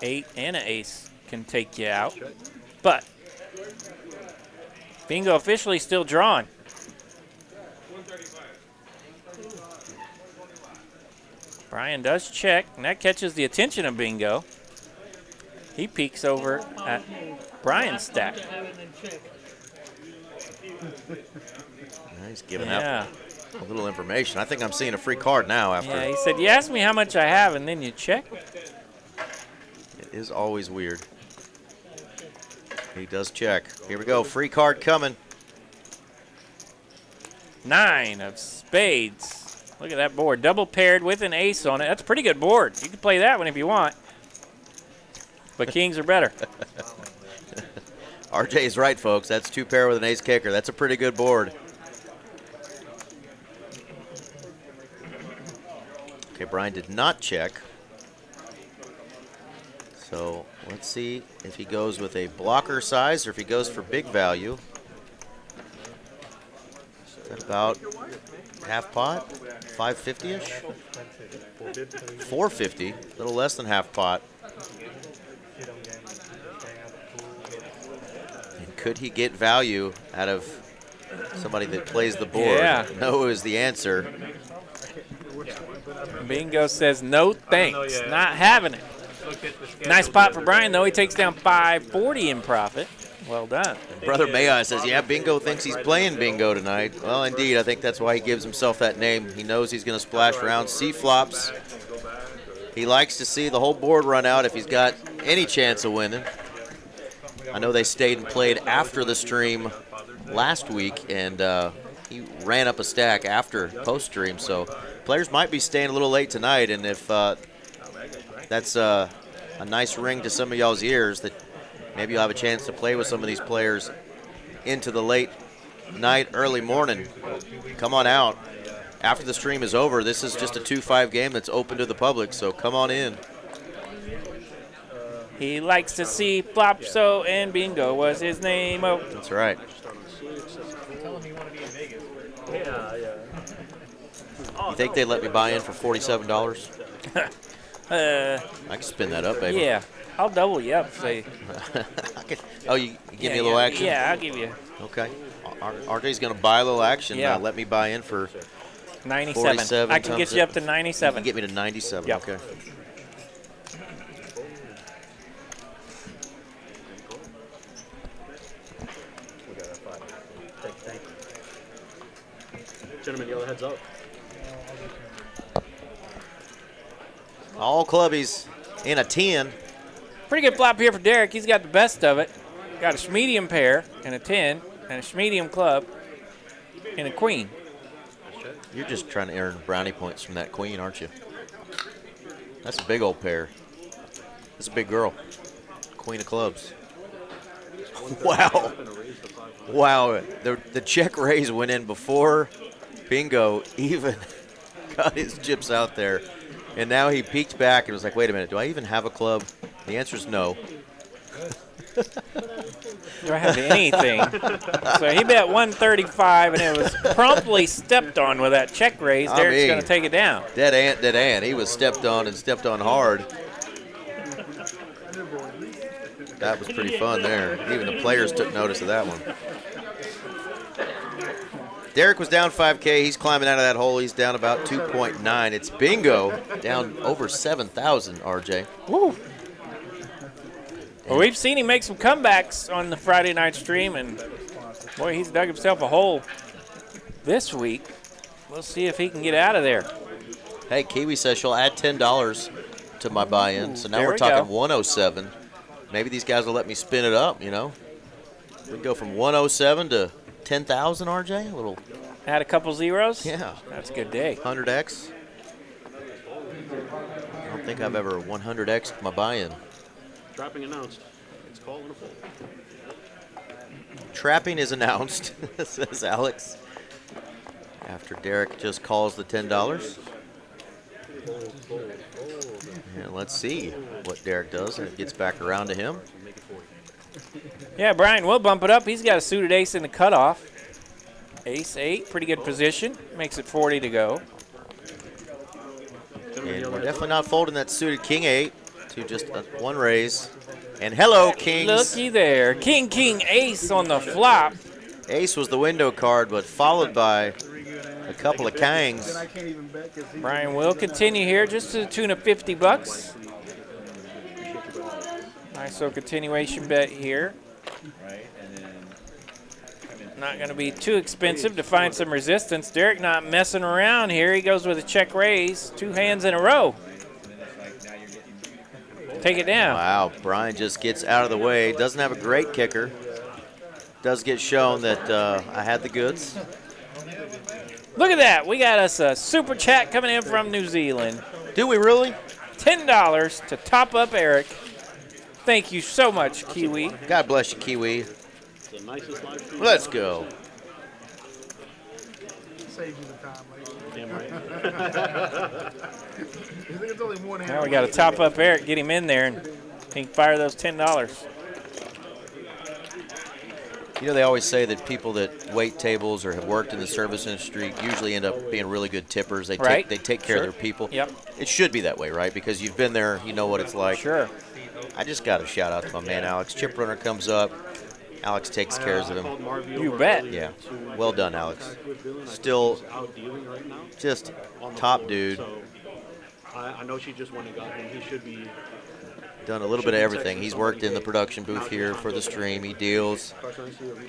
8 and an ace can take you out, but Bingo officially still drawn. Brian does check, and that catches the attention of Bingo. He peeks over at Brian's stack. He's giving out a little information. I think I'm seeing a free card now after. Yeah, he said, you asked me how much I have, and then you check. It is always weird. He does check. Here we go. Free card coming. 9 of spades. Look at that board. Double paired with an ace on it. That's a pretty good board. You can play that one if you want. But kings are better. RJ's right, folks. That's 2 pair with an ace kicker. That's a pretty good board. Okay, Brian did not check. So Let's see if he goes with a blocker size or if he goes for big value. Is that about half pot? 550-ish? 450, a little less than half pot. And could he get value out of somebody that plays the board? Yeah. No is the answer. Bingo says no thanks, not having it. Nice pot for Brian, though. He takes down 540 in profit. Well done. Brother Mayi says, yeah, Bingo thinks he's playing bingo tonight. Well, indeed, I think that's why he gives himself that name. He knows he's going to splash around. C-flops. He likes to see the whole board run out if he's got any chance of winning. I know they stayed and played after the stream last week, and he ran up a stack after post-stream, so players might be staying a little late tonight, and if that's a nice ring to some of y'all's ears that maybe you'll have a chance to play with some of these players into the late night, early morning. Come on out. After the stream is over, this is just a 2-5 game that's open to the public, so come on in. He likes to see Flopso, and Bingo was his name. Oh. That's right. Tell him you want to be in Vegas. You think they'd let me buy in for $47? I can spin that up, baby. Yeah, I'll double you up. Say. Oh, you give me a little action? Yeah, I'll give you. Okay. RJ's going to buy a little action. Yeah. Let me buy in for 97. 47. I can get you up to 97. You can get me to 97. Yep. Okay. Gentlemen, yell heads up. All clubbies in a 10. Pretty good flop here for Derek. He's got the best of it. Got a schmedium pair and a 10 and a schmedium club and a queen. You're just trying to earn brownie points from that queen, aren't you? That's a big old pair. That's a big girl. Queen of clubs. Wow. Wow. The check raise went in before Bingo even got his chips out there. And now he peeked back and was like, wait a minute, do I even have a club? The answer is no. Do I have anything? So he bet 135, and it was promptly stepped on with that check raise. Derek's going to take it down. Dead ant. He was stepped on and stepped on hard. That was pretty fun there. Even the players took notice of that one. Derek was down 5K. He's climbing out of that hole. He's down about 2.9. It's Bingo down over 7,000, RJ. Woo. Well, we've seen him make some comebacks on the Friday night stream, and boy, he's dug himself a hole this week. We'll see if he can get out of there. Hey, Kiwi says she'll add $10 to my buy-in. So now there we're we talking go. 107. Maybe these guys will let me spin it up, you know. We can go from 107 to 10,000, RJ. A little. Add a couple zeros? Yeah. That's a good day. 100x. I don't think I've ever 100x'd my buy-in. Trapping announced. It's called in a fold. Trapping is announced, says Alex. After Derek just calls the $10. And let's see what Derek does, and it gets back around to him. Yeah, Brian will bump it up. He's got a suited ace in the cutoff. Ace 8, pretty good position. Makes it 40 to go. And we're definitely not folding that suited King 8 to just one raise. And hello, Kings. Looky there. King, ace on the flop. Ace was the window card, but followed by a couple of Kangs. Brian will continue here just to the tune of 50 bucks. Nice little continuation bet here. Not going to be too expensive to find some resistance. Derek not messing around here. He goes with a check raise. 2 hands in a row. Take it down. Wow, Brian just gets out of the way. Doesn't have a great kicker. Does get shown that I had the goods. Look at that. We got us a super chat coming in from New Zealand. Do we really? $10 to top up Eric. Thank you so much, Kiwi. God bless you, Kiwi. The nicest live stream. Let's go. Saves you the time, Damn right. it's only one hand. Now we got to top up Eric, get him in there, and He can fire those $10. You know, they always say that people that wait tables or have worked in the service industry usually end up being really good tippers. They Right. take care of Sure. their people. Yep. It should be that way, right? Because you've been there, you know what it's like. Sure. I just got to shout out to my man Alex. Chip runner comes up. Alex takes care of him. You bet. Yeah. Well done, Alex. Still just top dude. I know she just went and got him. He should be. Done a little bit of everything. He's worked in the production booth here for the stream. He deals.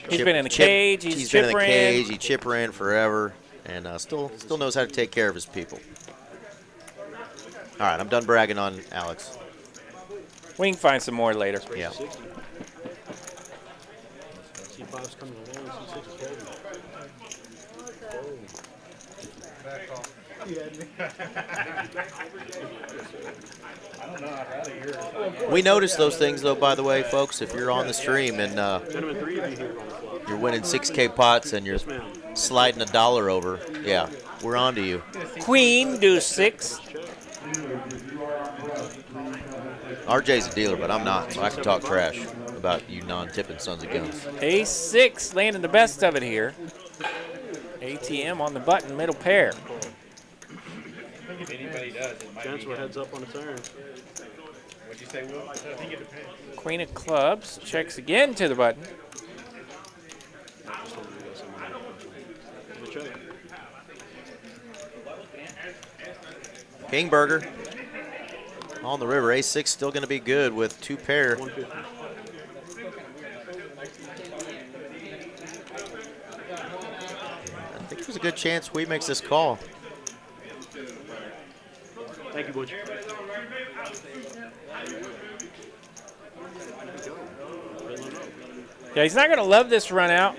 He's been in the cage. He's been in the chipper in. cage. He chipper in forever, and still knows how to take care of his people. All right, I'm done bragging on Alex. We can find some more later. Yeah. C5's coming along. C6 is holding. Back off. I don't know. I'd rather hear. We notice those things, though, by the way, folks. If you're on the stream and Gentlemen, 3 of you here on the flop. you're winning 6K pots and you're sliding $1 over, yeah, we're on to you. Queen, deuce 6. RJ's a dealer, but I'm not, so I can talk trash about you non-tipping sons of guns. Ace 6, landing the best of it here. ATM on the button, middle pair. I think if anybody does, it might Chancellor be. heads up on the turn. What'd you say, Will? I think it depends. Queen of clubs, checks again to the button. King Burger on the river. Ace-6 still going to be good with 2 pair. 150. I think there's a good chance we makes this call. Thank you, Butch. Yeah, he's not going to love this run out.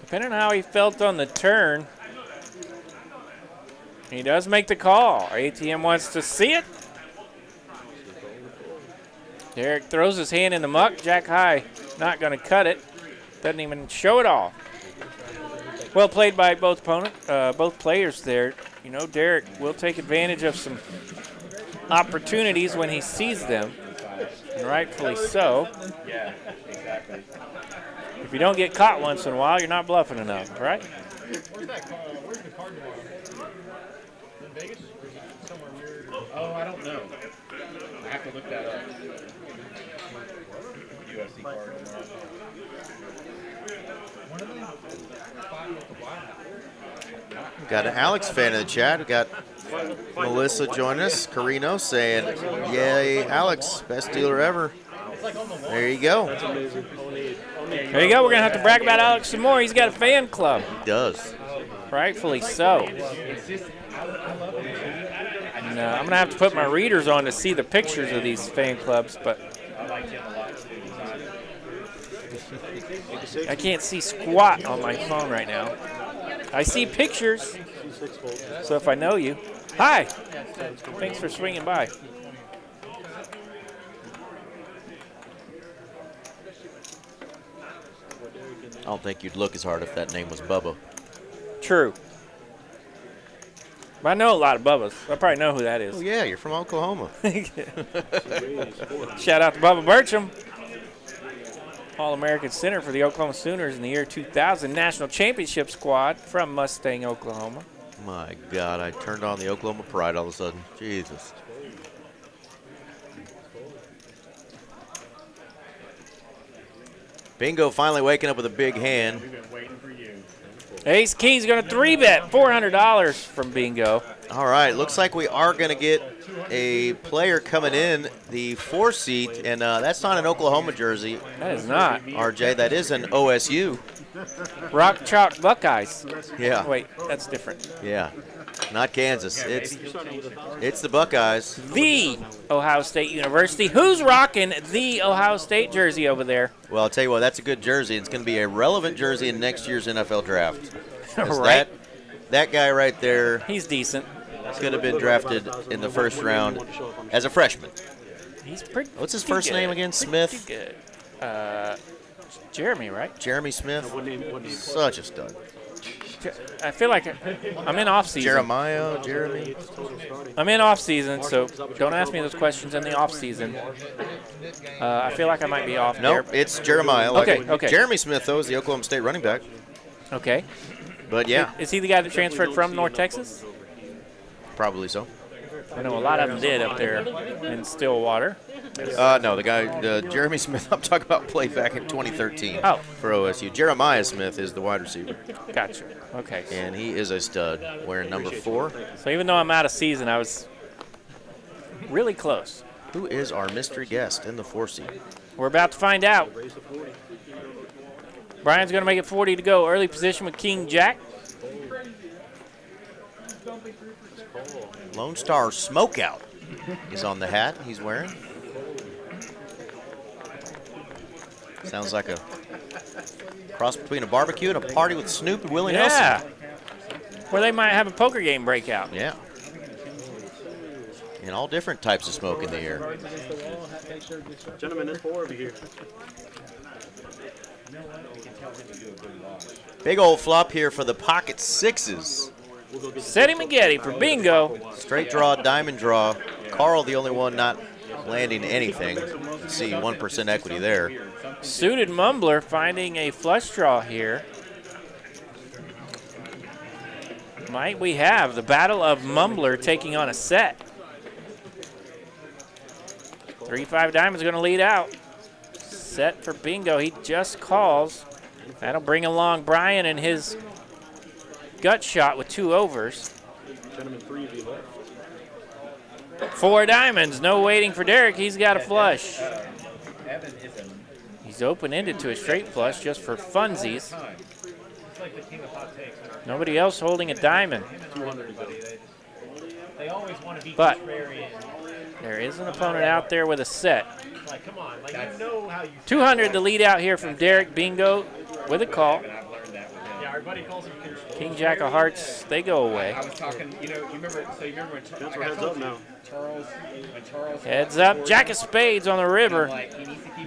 Depending on how he felt on the turn, he does make the call. ATM wants to see it. Derek throws his hand in the muck. Jack high, not going to cut it. Doesn't even show it all. Well played by both players there. You know, Derek will take advantage of some opportunities when he sees them, and rightfully so. Yeah, exactly. If you don't get caught once in a while, you're not bluffing enough, right? Where's that car? Where's the card tomorrow? In Vegas? Or is it somewhere weird? Oh, I don't know. I have to look that up. UFC card tomorrow. One of them fought with the Wild. Got an Alex fan in the chat. We got Melissa joining us. Carino saying, yay, Alex, best dealer ever. There you go. That's amazing. There you go. We're going to have to brag about Alex some more. He's got a fan club. He does. Rightfully so. And, I'm going to have to put my readers on to see the pictures of these fan clubs, but I can't see squat on my phone right now. I see pictures, so if I know you. Hi. Thanks for swinging by. I don't think you'd look as hard if that name was Bubba. True. But I know a lot of Bubbas. I probably know who that is. Oh, yeah, you're from Oklahoma. Shout out to Bubba Burcham, All-American center for the Oklahoma Sooners in the year 2000, national championship squad from Mustang, Oklahoma. My God, I turned on the Oklahoma pride all of a sudden. Jesus. Bingo finally waking up with a big hand. Ace Key's going to 3-bet $400 from Bingo. All right, looks like we are going to get a player coming in the 4 seat, and that's not an Oklahoma jersey. That is not. RJ, that is an OSU. Rock Chalk Buckeyes. Yeah. Wait, that's different. Yeah, not Kansas. It's the Buckeyes. The Ohio State University. Who's rocking the Ohio State jersey over there? Well, I'll tell you what, that's a good jersey. It's going to be a relevant jersey in next year's NFL draft. 'Cause Right. That guy right there He's decent. could have been drafted in the first round as a freshman. He's pretty. What's his first name again? Smith? Pretty good. Jeremy, right? Jeremy Smith. Such a stud. I feel like I'm in off season. Jeremy. I'm in off season, so don't ask me those questions in the off season. I feel like I might be off Nope, there. it's Jeremiah. Okay. Jeremy Smith, though, is the Oklahoma State running back. Okay. But yeah, Is he the guy that transferred from North Texas? probably so. I know a lot of them did up there in Stillwater. No, the guy, Jeremy Smith, I'm talking about, played back in 2013 Oh. for OSU. Jeremiah Smith is the wide receiver, Gotcha. Okay. and he is a stud, wearing number 4. So even though I'm out of season, I was really close. Who is our mystery guest in the 4 seed? We're about to find out. Brian's going to make it 40 to go. Early position with King Jack. Lone Star Smokeout is on the hat he's wearing. Sounds like a cross between a barbecue and a party with Snoop and Willie Yeah. Nelson. Where they might have a poker game breakout. Yeah. And all different types of smoke in the air. Gentlemen, there's 4 over here. Big old flop here for the pocket 6s. Seti McGetty for bingo. Straight draw, diamond draw. Carl, the only one not landing anything. You can see 1% equity there. Suited Mumbler finding a flush draw here. Might we have the battle of Mumbler taking on a set? 3-5 diamond's going to lead out. Set for bingo. He just calls. That'll bring along Brian and his gut shot with 2 overs. Gentlemen, 3 of you left. 4 diamonds. No waiting for Derek. He's got a flush. He's open-ended to a straight flush just for funsies. Nobody else holding a diamond. 200 to go. They always want to be But contrarian. there is an opponent out there with a set. Like, come on, like you know how you. 200 to lead out here from Derek Bingo with a call. Yeah, our buddy calls him King Jack of Hearts, they go away. I was talking, you remember when Gents are heads up now. Charles Heads up, Jack of Spades on the river.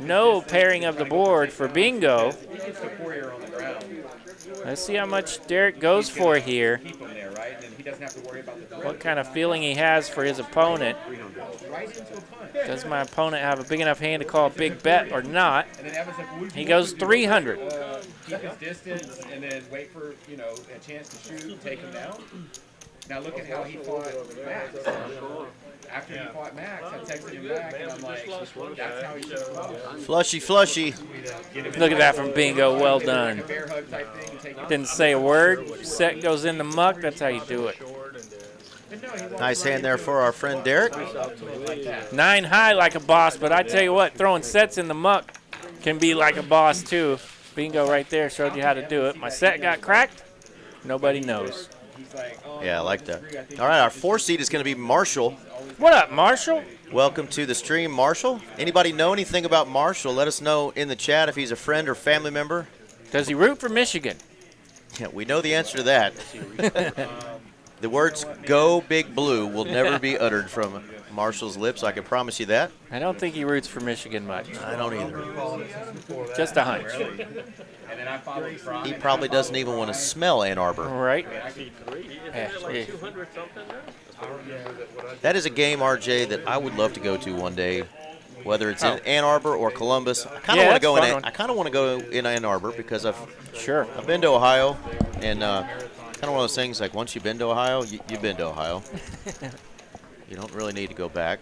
No pairing of the board for Bingo. he gets the 4-year on the ground, Let's see how much Derek goes for here. keep him there, right? And he doesn't have to worry about the What kind of feeling he has for his opponent. right into a punch. Does my opponent have a big enough hand to call a big bet or not? And then Evan's like, what He goes 300. keep his distance and then wait for, a chance to shoot, take him down. Now look at how he fought Max. After he fought Max, I texted him back and I'm like, that's how he should have fought. Flushy, flushy. Look at that from Bingo, well done. Bear hug type thing and take him Didn't say a word. Set goes in the muck, that's how you do it. Nice hand there for our friend Derek. 9 high like a boss, but I tell you what, throwing sets in the muck can be like a boss too. Bingo right there showed you how to do it. My set got cracked. Nobody knows. Yeah, I like that. All right, our 4 seed is going to be Marshall. What up, Marshall? Welcome to the stream, Marshall. Anybody know anything about Marshall? Let us know in the chat if he's a friend or family member. Does he root for Michigan? Yeah, we know the answer to that. The words "Go Big Blue" will never be uttered from Marshall's lips. I can promise you that. I don't think he roots for Michigan much. I don't either. Just a hunch. And then I followed Brock. He probably doesn't even want to smell Ann Arbor. Right? That is a game, RJ, that I would love to go to one day, whether it's in Ann Arbor or Columbus. I kind of want to go in. I kind of want to go in Ann Arbor because I've been to Ohio, and kind of one of those things like once you've been to Ohio, you've been to Ohio. You don't really need to go back.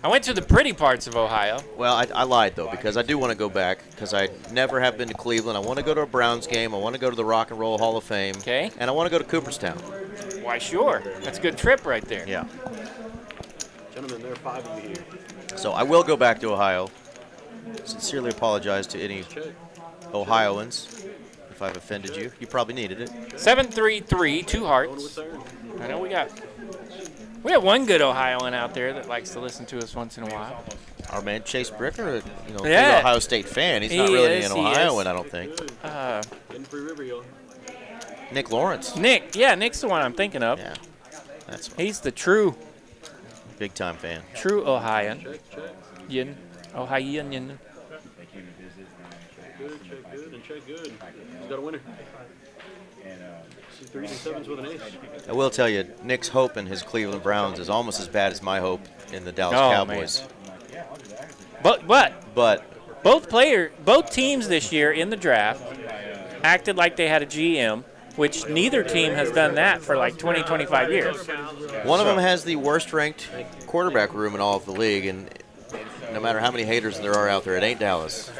I went to the pretty parts of Ohio. Well, I lied, though, because I do want to go back because I never have been to Cleveland. I want to go to a Browns game. I want to go to the Rock and Roll Hall of Fame. Okay. And I want to go to Cooperstown. Why, sure. That's a good trip right there. Yeah. Gentlemen, there are 5 of you here. So I will go back to Ohio. Sincerely apologize to any Ohioans if I've offended you. You probably needed it. 733, 2 hearts. I know we have one good Ohioan out there that likes to listen to us once in a while. Our man Chase Bricker, big Yeah. Ohio State fan. He's not He really is, an he Ohioan, is. I don't think. In Free River, y'all. Nick Lawrence. Nick, yeah, Nick's the one I'm thinking of. Yeah, that's He's the true big-time fan. True Ohioan. Check. Yin. Ohioan. Yin. Check good, and check good. He's got a winner. And 3s and 7s with an ace. I will tell you, Nick's hope in his Cleveland Browns is almost as bad as my hope in the Dallas Oh, Cowboys. But But both teams this year in the draft acted like they had a GM, which neither team has done that for like 20, 25 years. one of them has the worst-ranked quarterback room in all of the league, and no matter how many haters there are out there, it ain't Dallas.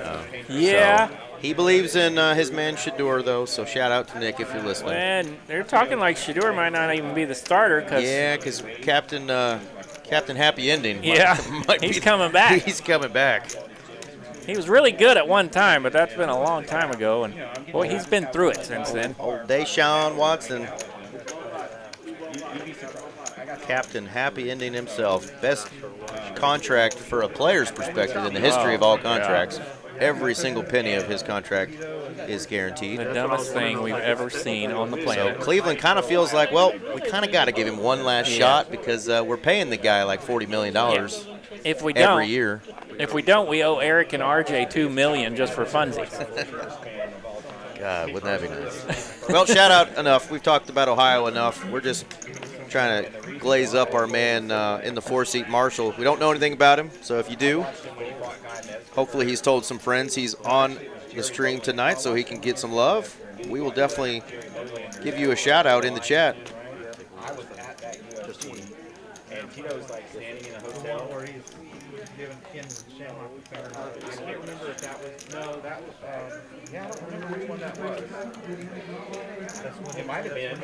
Yeah. So he believes in his man Shador, though, so shout out to Nick if you're listening. And they're talking like Shador might not even be the starter because Yeah, because Captain Happy Ending might he's be- coming back. He's coming back. He was really good at one time, but that's been a long time ago, and boy, he's been through it since then. Old Deshaun Watson. Captain Happy Ending himself. Best contract for a player's perspective in the history of all contracts. Every single penny of his contract is guaranteed. The dumbest thing we've ever seen on the So planet. Cleveland kind of feels like, well, we kind of got to give him one last shot because we're paying the guy like $40 million If we every don't, year. If we don't, we owe Eric and RJ $2 million just for funsies. God, wouldn't that be nice? Well, shout out enough. We've talked about Ohio enough. We're just trying to glaze up our man in the 4-seat Marshall. We don't know anything about him, so if you do, hopefully he's told some friends he's on the stream tonight so he can get some love. We will definitely give you a shout out in the chat. I was at that UFC, and Tito's like standing in a hotel where he's giving Ken Shamrock the finger. I can't remember if that was that was yeah, I don't remember which one that was. It might have been.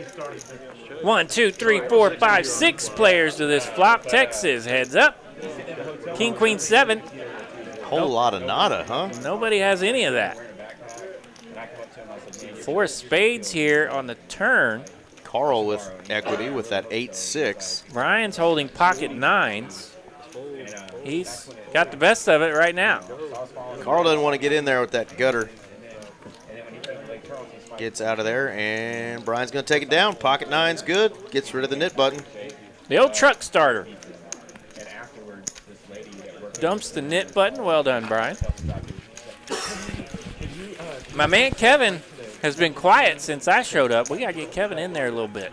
1, 2, 3, 4, 5, 6 players to this flop. Texas heads up. King, Queen, 7. Whole lot of nada, huh? Nobody has any of that. 4 spades here on the turn. Carl with equity with that 8-6. Brian's holding pocket 9s. He's got the best of it right now. Carl doesn't want to get in there with that gutter. Gets out of there, and Brian's going to take it down. Pocket 9's good. Gets rid of the knit button. The old truck starter. Dumps the knit button. Well done, Brian. My man Kevin has been quiet since I showed up. We got to get Kevin in there a little bit.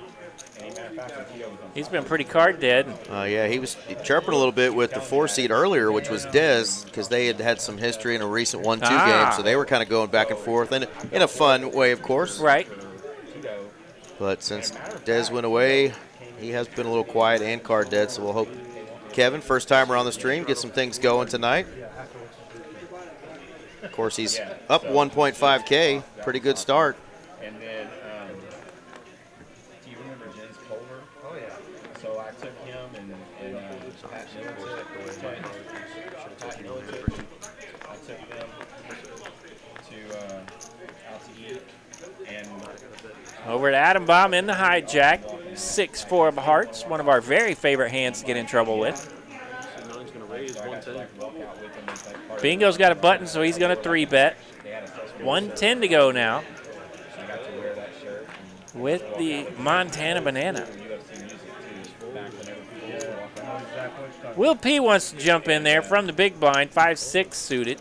He's been pretty card dead. Yeah, he was chirping a little bit with the 4-seed earlier, which was Dez, because they had had some history in a recent 1-2 game, so they were kind of going back and forth, and in a fun way, of course. Right. But since Dez went away, he has been a little quiet and card dead, so we'll hope Kevin, first timer on the stream, get some things going tonight. Of course, he's up 1.5K. Pretty good start. And then, do you remember Jens Pulver? Oh, yeah. So I took him and Pat Milicic. I took them out to eat. And Over to Adam Baum in the hijack. 6-4 of hearts. One of our very favorite hands to get in trouble with. Bingo's got a button, so he's going to 3-bet. 110 to go now with the Montana Banana. Will P wants to jump in there from the big blind, 5-6 suited.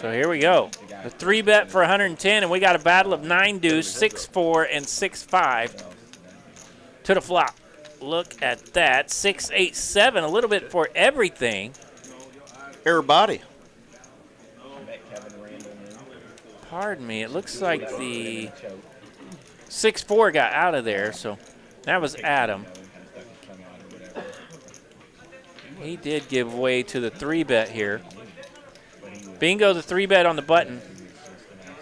So here we go. The 3-bet for 110, and we got a battle of 9 deuce, 6-4, and 6-5 to the flop. Look at that. 6-8-7, a little bit for everything. Everybody. Pardon me. It looks like the 6-4 got out of there, so that was Adam. He did give way to the 3-bet here. Bingo, the 3-bet on the button.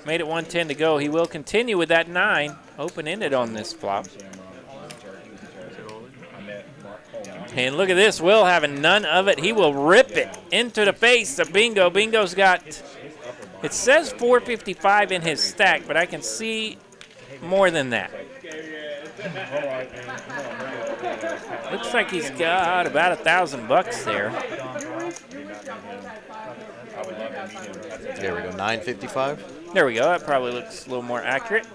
Made it 110 to go. He will continue with that 9. Open-ended on this flop. And look at this. Will having none of it. He will rip it into the face of Bingo. Bingo's got, it says 455 in his stack, but I can see more than that. Looks like he's got about $1,000 there. There we go, 955. There we go. That probably looks a little more accurate.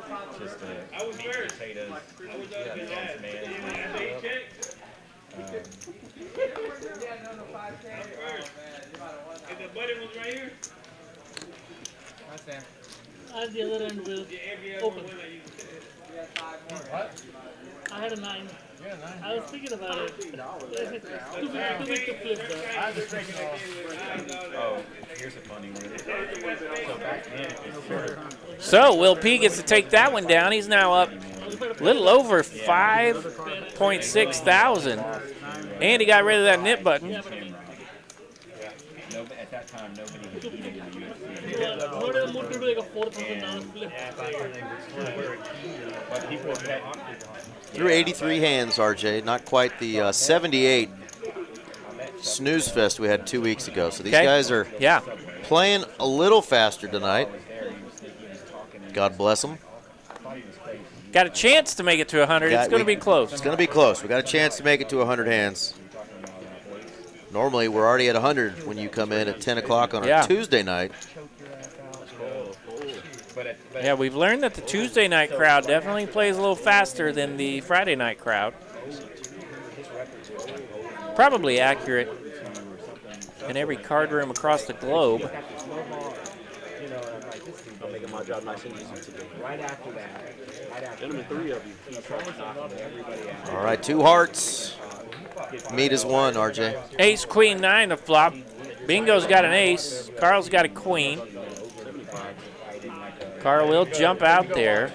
At the other end will open. I had a 9. I was thinking about it. Too big to flip that. Oh, here's a funny one. So back then, it was So Will P gets to take that one down. He's now up a little over 5.6 thousand. And he got rid of that knit button. at that time, nobody was eating in the UFC. More to do like a $4,000 flip. But people were betting. Through 83 hands, RJ. Not quite the 78 snooze fest we had 2 weeks ago. So these guys are playing a little faster tonight. God bless them. Got a chance to make it to 100. It's going to be close. It's going to be close. We got a chance to make it to 100 hands. Normally, we're already at 100 when you come in at 10 o'clock on a Tuesday night. Yeah, we've learned that the Tuesday night crowd definitely plays a little faster than the Friday night crowd. Probably accurate in every card room across the globe. I'm making my job nice and easy today. Right after that, Gentlemen, 3 of you. All right, 2 hearts. Meat is 1, RJ. Ace, queen, 9 to flop. Bingo's got an ace. Carl's got a queen. Carl will jump out there.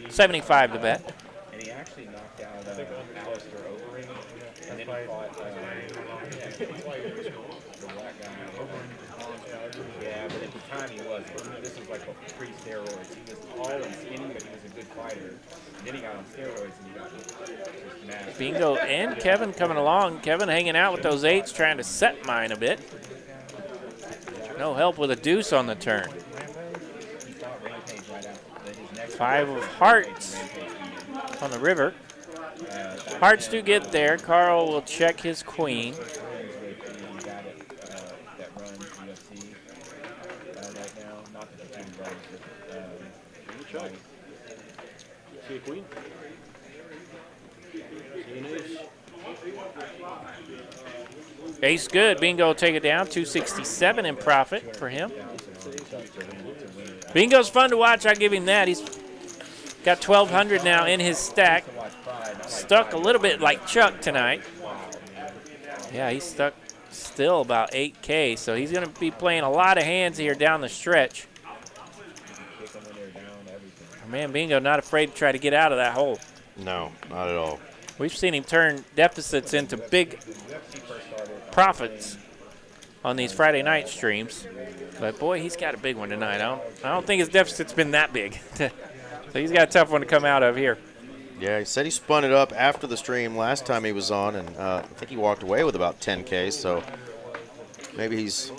75 to bet. and he actually knocked out Alistair Overeem, and then he fought the black guy. Yeah, but at the time he wasn't. This was like pre-steroids. He was tall and skinny, but he was a good fighter. And then he got on steroids and he got just mad. Bingo and Kevin coming along. Kevin hanging out with those 8s, trying to set mine a bit. No help with a deuce on the turn. 5 of hearts on the river. Hearts do get there. Carl will check his queen. See a queen? See an ace? Ace good. Bingo will take it down. 267 in profit for him. Bingo's fun to watch. I'll give him that. He's got 1,200 now in his stack. Stuck a little bit like Chuck tonight. Yeah, he's stuck still about 8K, so he's going to be playing a lot of hands here down the stretch. Man, Bingo not afraid to try to get out of that hole. No, not at all. We've seen him turn deficits into big profits on these Friday night streams. But, boy, he's got a big one tonight. I don't think his deficit's been that big. So he's got a tough one to come out of here. Yeah, he said he spun it up after the stream last time he was on, and I think he walked away with about 10K, so maybe he's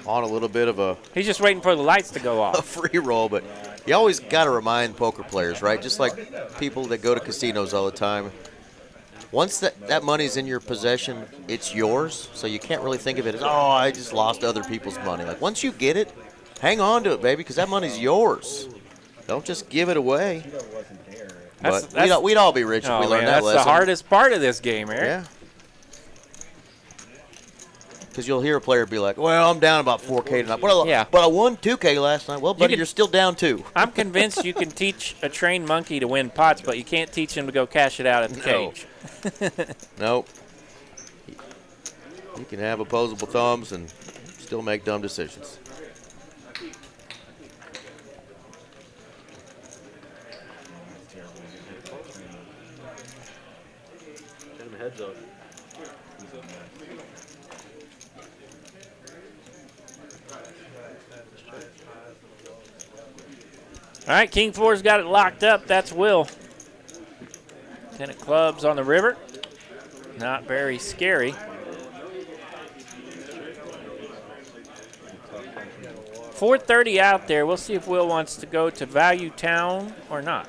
on a little bit of a... He's just waiting for the lights to go off. A free roll, but you always got to remind poker players, right? Just like people that go to casinos all the time. Once that money's in your possession, it's yours, so you can't really think of it as, oh, I just lost other people's money. Like, once you get it, hang on to it, baby, because that money's yours. Don't just give it away. But we'd all be rich if we learned that lesson. That's the hardest part of this game, Eric. Yeah. Because you'll hear a player be like, well, I'm down about 4K tonight. But I won 2K last night. Well, buddy, you're still down 2. I'm convinced you can teach a trained monkey to win pots, but you can't teach him to go cash it out at the cage. Nope. You can have opposable thumbs and still make dumb decisions. Get him heads up. All right, King 4's got it locked up. That's Will. 10 of clubs on the river. Not very scary. $430 out there. We'll see if Will wants to go to Value Town or not.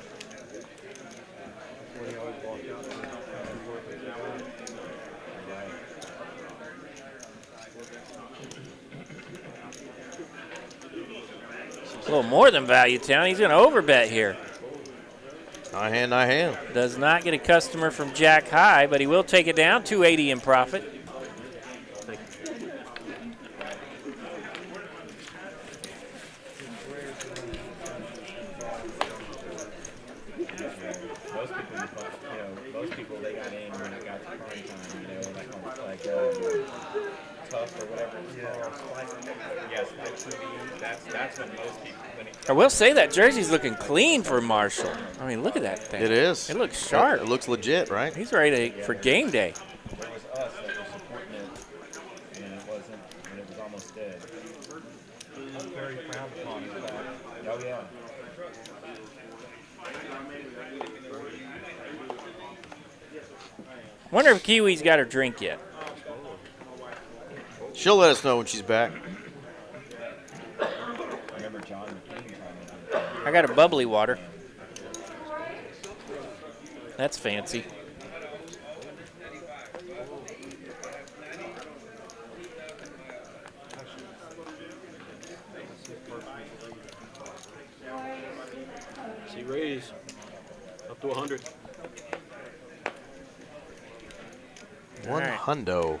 A little more than Value Town. He's going to overbet here. High hand. Does not get a customer from Jack High, but he will take it down. 280 in profit. tough or whatever it's called. Yes, that's when most people. I will say that jersey's looking clean for Marshall. I mean, look at that thing. It is. It looks sharp. It looks legit, right? He's ready for game day. There was us that were supporting it, and it wasn't, and it was almost dead. Very frowned upon his back. Oh yeah. Wonder if Kiwi's got her drink yet. She'll let us know when she's back. I remember John McCain trying to I got a bubbly water. That's fancy. See raise up to 100. One All right. hundo.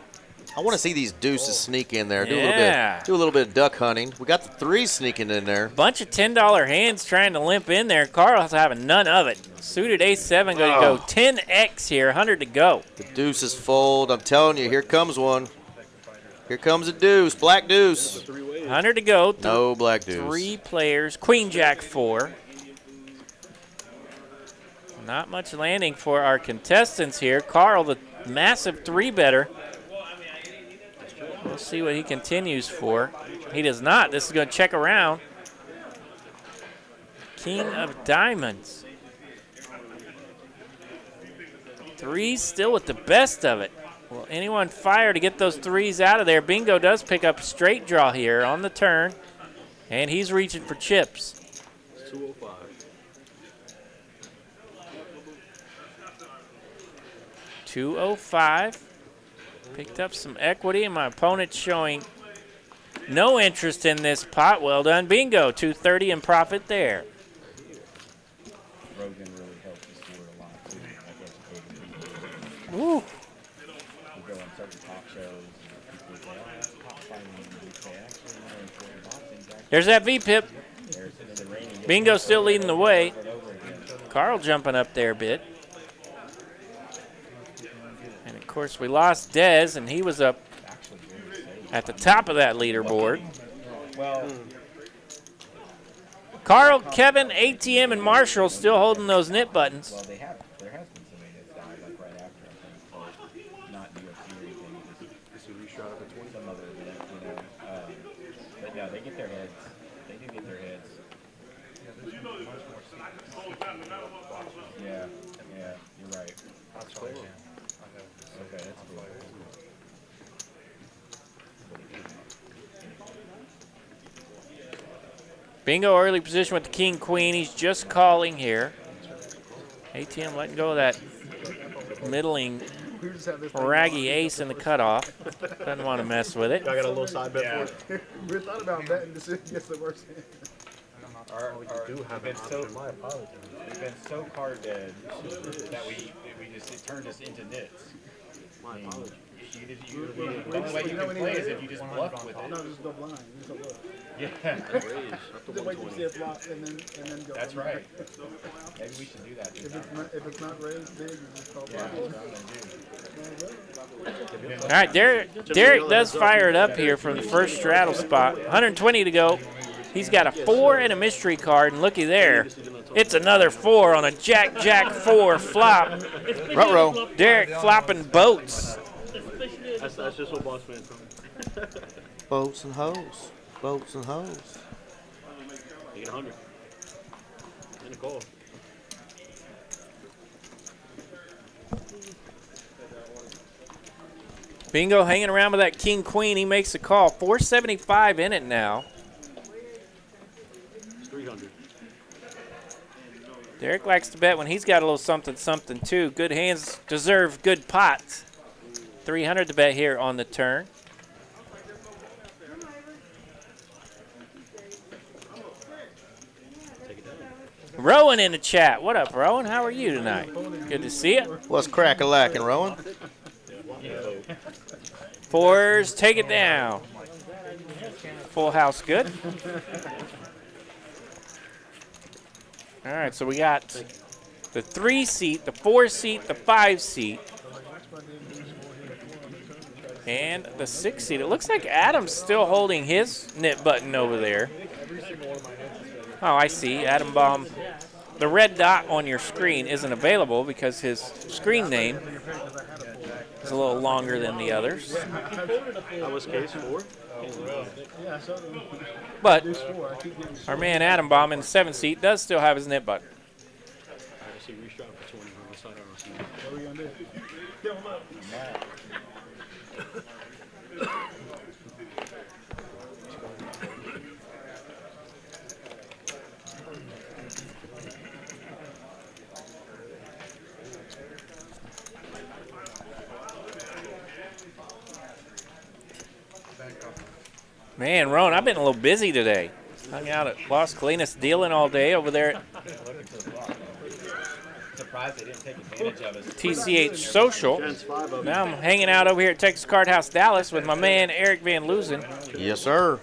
I want to see these deuces sneak in there. Yeah. Do a little bit of duck hunting. We got the threes sneaking in there. Bunch of $10 hands trying to limp in there. Carl's having none of it. Suited ace-7 going to go 10x here, 100 to go. The deuces fold. I'm telling you, here comes one. Here comes a deuce, black deuce. 100 to go. No black deuce. 3 players. Queen, Jack, 4. Not much landing for our contestants here. Carl, the massive 3-better. We'll see what he continues for. He does not. This is going to check around. King of diamonds. 3s still with the best of it. Will anyone fire to get those 3s out of there? Bingo does pick up a straight draw here on the turn. And he's reaching for chips. 205. 205. Picked up some equity, and my opponent's showing no interest in this pot. Well done, Bingo. 230 in profit there. Rogan really helped us do it a lot too. Like educating people. Ooh. We go on certain talk shows and people say, "Oh, that's top fighting," and we say, "Actually, you know, for boxing, actually, There's that V-pip. there's in the ring." Bingo still leading the way. Over and over again. Carl jumping up there a bit. And, of course, we lost Dez, and he was up at the top of that leaderboard. Well, Carl, Kevin, ATM, and Marshall still holding those knit buttons. well, there has been somebody that's died like right after, I think, but not in UFC or anything. Just some other event, you know. But no, they get their heads. They do get their heads. Yeah, yeah, you're right. That's cool. Okay, that's cool. Bingo early position with the king, queen. He's just calling here. ATM letting go of that middling raggy ace in the cutoff. Doesn't want to mess with it. I got a little side bet for it. We thought about betting this against the worst hand. We've been so card dead that it turned us into nits. My apologies. The only way you can play is if you just bluff with it. No, just go blind. Just go bluff. Yeah. Raise up to Just wait to see 120. it flop and then go. That's right. Maybe we should do that. If it's not raised big, you just call Yeah, bluff. that's what I'm gonna do. All right, Derek does fire it up here from the first straddle spot. 120 to go. He's got a 4 and a mystery card, and looky there. It's another 4 on a Jack 4 flop. Ruh-roh. Derek flopping boats. That's just what boss man from. Boats and hoes. Boats and hoes. Taking 100. And a call. Bingo hanging around with that king queen. He makes a call. 475 in it now. It's 300. Derek likes to bet when he's got a little something too. Good hands deserve good pots. 300 to bet here on the turn. Rowan in the chat. What up, Rowan? How are you tonight? Good to see you. What's crack-a-lackin', Rowan? 4s, take it down. Full house, good. All right, so we got the 3 seat, the 4 seat, the 5 seat. And the 6 seed. It looks like Adam's still holding his nip button over there. Oh, I see. Adam Baum. The red dot on your screen isn't available because his screen name is a little longer than the others. That was case 4. But our man Adam Baum in the 7th seat does still have his nip button. I see reshot for 20 on the side I don't see. What are we gonna do? Kill him up. Man, Ron, I've been a little busy today. Hung out at Las Colinas dealing all day over there at Surprised they didn't take advantage of us. TCH Social. Now I'm hanging out over here at Texas Card House Dallas with my man Eric Van Loosen. Yes, sir.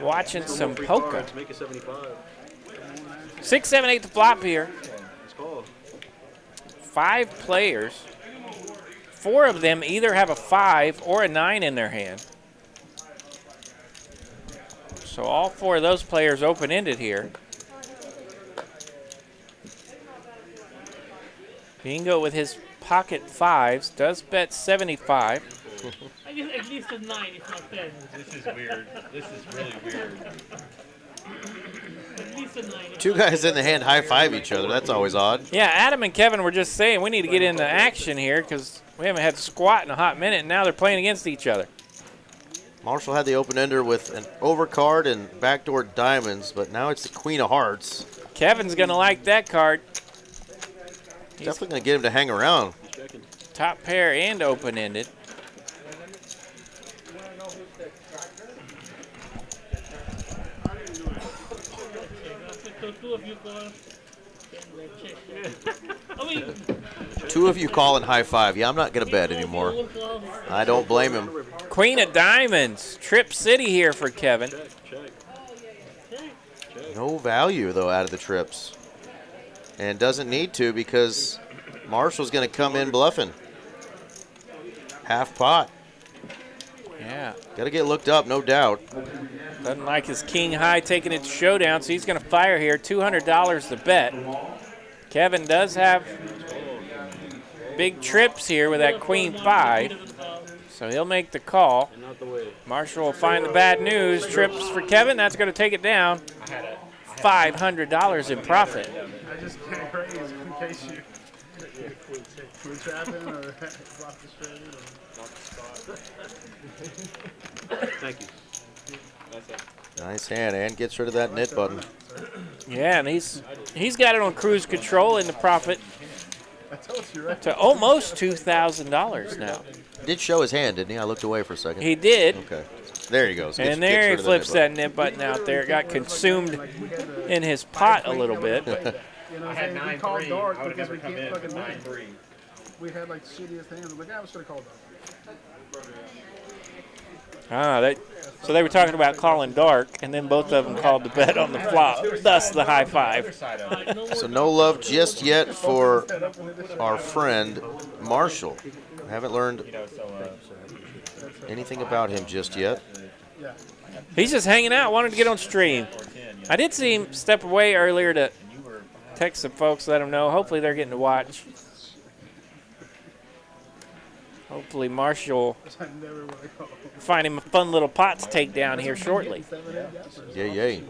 Watching some poker. Make it 75. 6, 7, 8 to flop here. Let's call. 5 players. 4 of them either have a 5 or a 9 in their hand. So all 4 of those players open-ended here. Bingo with his pocket 5s does bet 75. I guess at least a 9, if not 10. This is weird. This is really weird. At least a 9. Two guys in the hand high-five each other. That's always odd. Yeah, Adam and Kevin were just saying we need to get into action here because we haven't had squat in a hot minute, and now they're playing against each other. Marshall had the open-ender with an overcard and backdoor diamonds, but now it's the queen of hearts. Kevin's going to like that card. Definitely going to get him to hang around. Top pair and open-ended. So 2 of you call. I mean, 2 of you call and high-five. Yeah, I'm not going to bet anymore. I don't blame him. Queen of diamonds. Trip City here for Kevin. No value, though, out of the trips. And doesn't need to because Marshall's going to come in bluffing. Half pot. Yeah. Got to get looked up, no doubt. Doesn't like his king high taking it to showdown, so he's going to fire here. $200 to bet. Kevin does have big trips here with that queen 5. So he'll make the call. Marshall will find the bad news. Trips for Kevin. That's going to take it down. $500 in profit. I just can't raise in case you quit trapping or block the straight or block the spot. Thank you. Nice hand, and gets rid of that knit button. Yeah, and he's got it on cruise control in the profit I told you, right? to almost $2,000 now. Did show his hand, didn't he? I looked away for a second. He did. Okay. There he goes. And there he flips that nip button out there. It got consumed in his pot a little bit. You know, I had we called 9-3. dark I would because never we come can't in fucking with win. 9-3. We had like the shittiest hands. I'm like, I was gonna call dark. So they were talking about calling dark, and then both of them called the bet on the flop. Thus the high 5. So no love just yet for our friend Marshall. Haven't learned anything about him just yet. He's just hanging out, wanted to get on stream. I did see him step away earlier to text some folks, let them know. Hopefully they're getting to watch. Hopefully Marshall find him a fun little pot to take down here shortly. Yay, yay.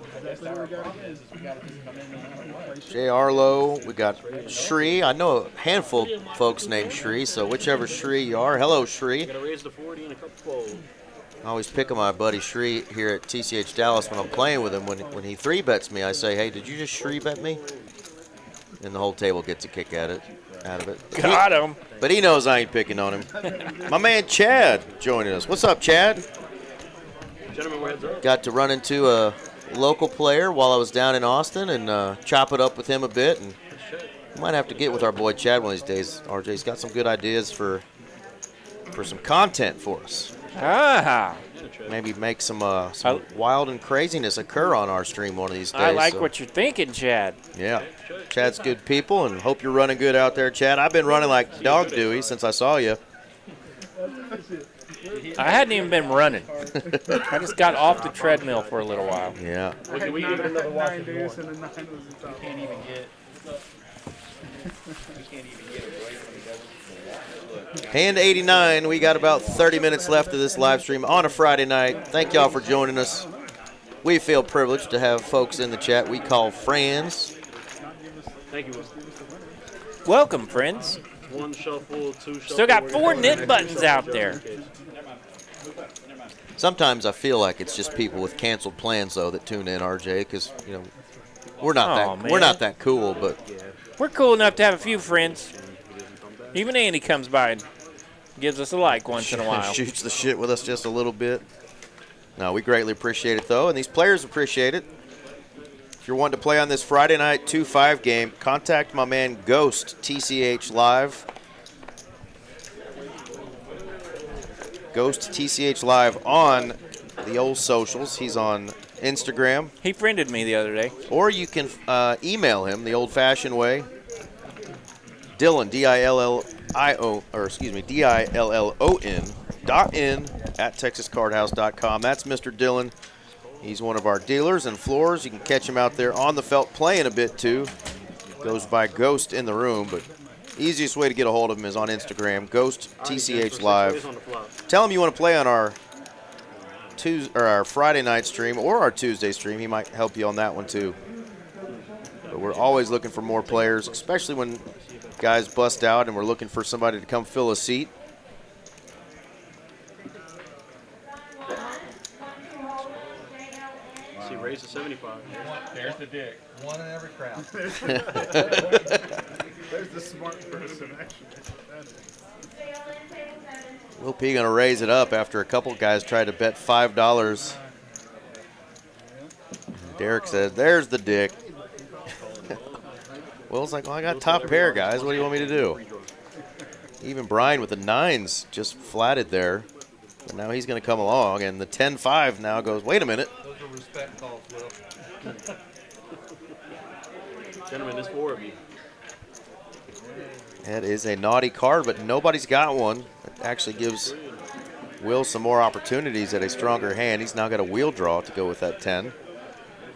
Jay Arlo, we got Shri. I know a handful of folks named Shri, so whichever Shri you are. Hello, Shri. Gotta raise the 40 and a couple fold. I always pick on my buddy Shri here at TCH Dallas when I'm playing with him. When he 3-bets me, I say, hey, did you just 3-bet me? And the whole table gets a kick out of it. Got him. But he knows I ain't picking on him. My man Chad joining us. What's up, Chad? Gentlemen, we're heads up. Got to run into a local player while I was down in Austin and chop it up with him a bit. And might have to get with our boy Chad one of these days. RJ's got some good ideas for some content for us. Ah. Maybe make some wild and craziness occur on our stream one of these days. I like what you're thinking, Chad. Yeah. Chad's good people, and hope you're running good out there, Chad. I've been running like dog Dewey since I saw you. I hadn't even been running. I just got off the treadmill for a little while. Yeah. I had we nine, give it another watch nine if you deuce want. and a 9 was the top. Can't even get. We can't even get a break when he doesn't. Hand 89. We got about 30 minutes left of this live stream on a Friday night. Thank y'all for joining us. We feel privileged to have folks in the chat we call friends. Thank you, Will. Welcome, friends. One shuffle, two shuffle. Still got we're 4 gonna go knit next buttons shuffle out just there. in case. Sometimes I feel like it's just people with canceled plans though that tune in, RJ, because you know we're not man. we're not that cool, but We're cool enough to have a few friends. Even Andy comes by and gives us a like once in a while. shoots the shit with us just a little bit. No, we greatly appreciate it though, and these players appreciate it. If you're wanting to play on this Friday night 2-5 game, contact my man Ghost TCH Live. Ghost TCH Live on the old socials. He's on Instagram. He friended me the other day. Or you can email him the old-fashioned way. Dylan, D-I-L-L-I-O, or excuse me, D-I-L-L-O-N .in@texascardhouse.com. That's Mr. Dylan. He's one of our dealers and floors. You can catch him out there on the felt playing a bit too. Goes by Ghost in the room, but easiest way to get a hold of him is on Instagram, Ghost TCH Live. Tell him you want to play on our our Friday night stream or our Tuesday stream. He might help you on that one too. But we're always looking for more players, especially when guys bust out and we're looking for somebody to come fill a seat. See, raise to 75. There's the dick. One in every crowd. There's the smart person, actually. Will P gonna raise it up after a couple guys tried to bet $5. Derek says, "There's the dick." Will's like, "Well, I got top pair, guys. What do you want me to do?" Even Brian with the 9s just flatted there. But now he's gonna come along, and the 10-5 now goes, "Wait a minute." Those are respect calls, Will. Gentlemen, there's 4 of you. That is a naughty card, but nobody's got one. It actually gives Will some more opportunities at a stronger hand. He's now got a wheel draw to go with that 10.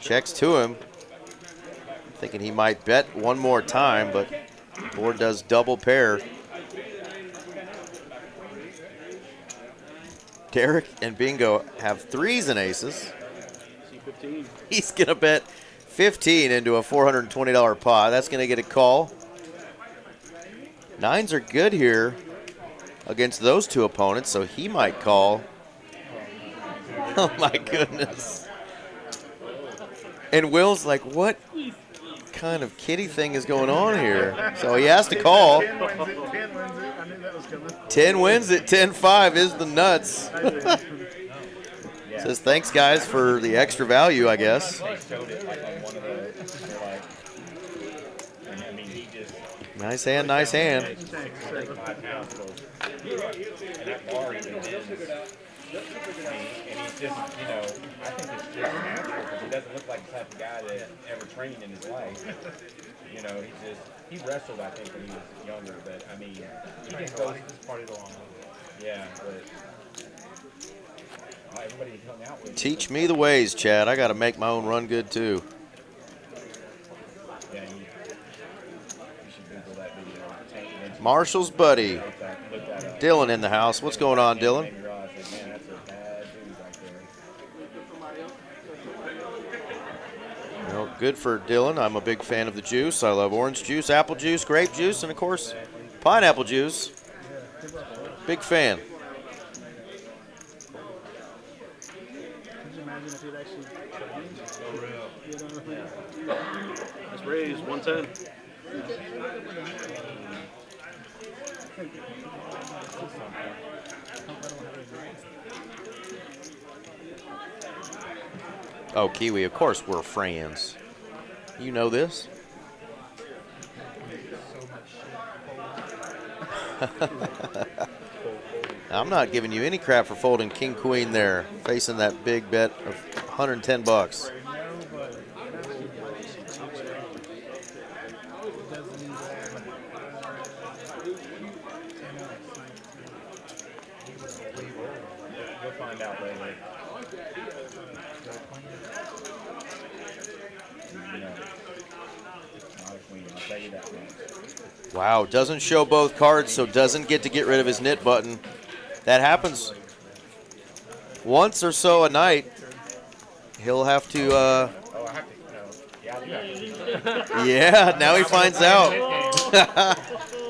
Checks to him. Thinking he might bet one more time, but board does double pair. Derek and Bingo have 3s and aces. C15. He's going to bet 15 into a $420 pot. That's going to get a call. 9s are good here against those two opponents, so he might call. Oh, my goodness. And Will's like, what kind of kitty thing is going on here? So he has to call. 10 wins it. 10 wins it. I knew that was coming. 10 wins it. 10-5 is the nuts. Says, thanks, guys, for the extra value, I guess. They showed it like on one of those. They're like, and I mean, he just. Nice hand, nice hand. Like 5 pounds, so. And that bar even bends. And he's just, you know, I think it's just natural because he doesn't look like the type of guy that ever trained in his life. You know, he wrestled, I think, when he was younger, but I mean, he just goes. Yeah, but everybody he hung out with. Teach me the ways, Chad. I got to make my own run good, too. Yeah, you should Google that video. Marshall's buddy. Dylan in the house. What's going on, Dylan? Well, good for Dylan. I'm a big fan of the juice. I love orange juice, apple juice, grape juice, and, of course, pineapple juice. Big fan. Could you imagine if he'd actually Let's raise 110. Oh, Kiwi, of course we're friends. You know this. I'm not giving you any crap for folding king queen there, facing that big bet of 110 bucks. that much. Wow, doesn't show both cards, so doesn't get to get rid of his knit button. That happens once or so a night. He'll have to, Oh, I have to, yeah, I do have to. yeah, now he finds out.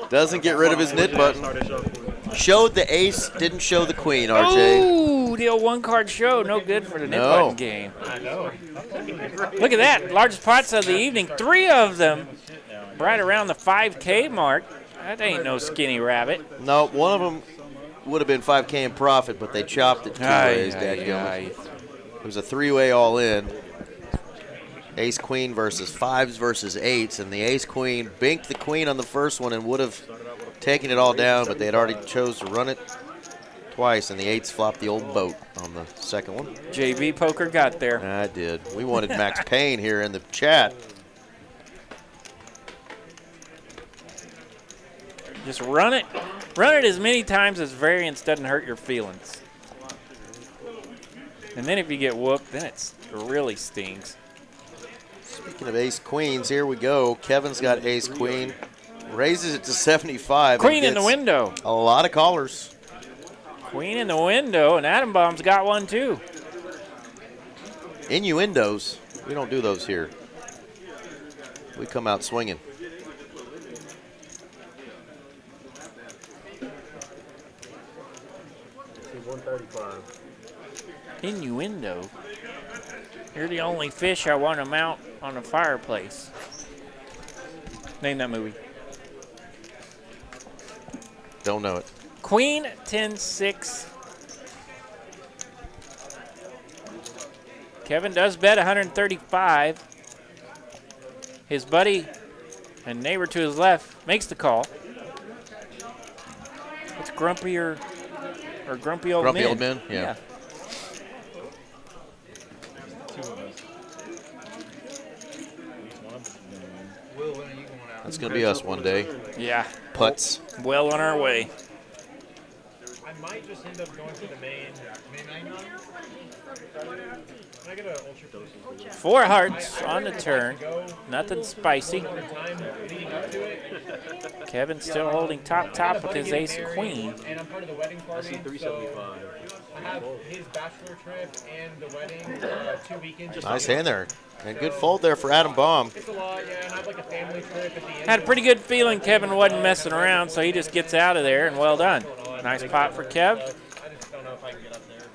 Doesn't get rid of his knit button. Showed the ace, didn't show the queen, RJ. Ooh, the old one-card show. No good for the knit No. button game. I know. Look at that. Largest pots of the evening. 3 of them right around the 5K mark. That ain't no skinny rabbit. No, one of them would have been 5K in profit, but they chopped it 2 ways, dadgummit. It was a 3-way all in. Ace queen versus 5s versus 8s, and the ace queen binked the queen on the first one and would have taken it all down, but they had already chose to run it twice, and the 8s flopped the old boat on the second one. JB Poker got there. I did. We wanted Max Payne here in the chat. Just run it. Run it as many times as variance doesn't hurt your feelings. And then if you get whooped, then it really stings. Speaking of ace queens, here we go. Kevin's got ace queen. Raises it to 75. Queen in the window. A lot of callers. Queen in the window, and Adam Bomb's got one too. Innuendos. We don't do those here. We come out swinging. Innuendo. You're the only fish I want to mount on a fireplace. Name that movie. Don't know it. Queen 10-6. Kevin does bet 135. His buddy and neighbor to his left makes the call. It's grumpy or grumpy old Grumpy men. old men? Yeah. That's going to be us one day. Yeah. Putts. Well on our way. I might just end up going to the main nine. Can I get an ultra dose? 4 hearts on the turn. Nothing spicy. Time leading up to it. Kevin's still holding top with his ace queen. And I'm part of the wedding party. So I have his bachelor trip and the wedding 2 weekends. Nice hand there. And good fold there for Adam Baum. It's a lot, yeah. And I have like a family trip at the end. Had a pretty good feeling Kevin wasn't messing around, so he just gets out of there, and well done. Nice pot for Kev. I just don't know if I can get up there.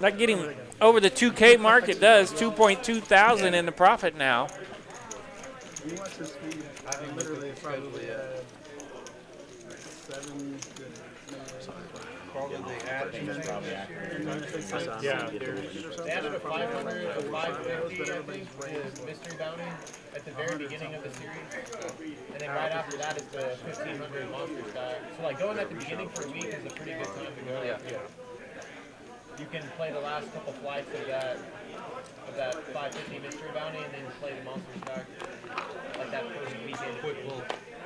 Not getting over the 2K mark, it does. 2.2 thousand in the profit now. You watch his speed. Literally probably 7 to Probably the average is probably accurate. Yeah. They added a 500, a 550, I think, to Mystery Bounty at the very beginning of the series. And then right after that is the 1500 Monster Stack. So like going at the beginning for a week is a pretty good time to go. Yeah. You can play the last couple flights of that 550 Mystery Bounty and then play the Monster Stack like that first weekend.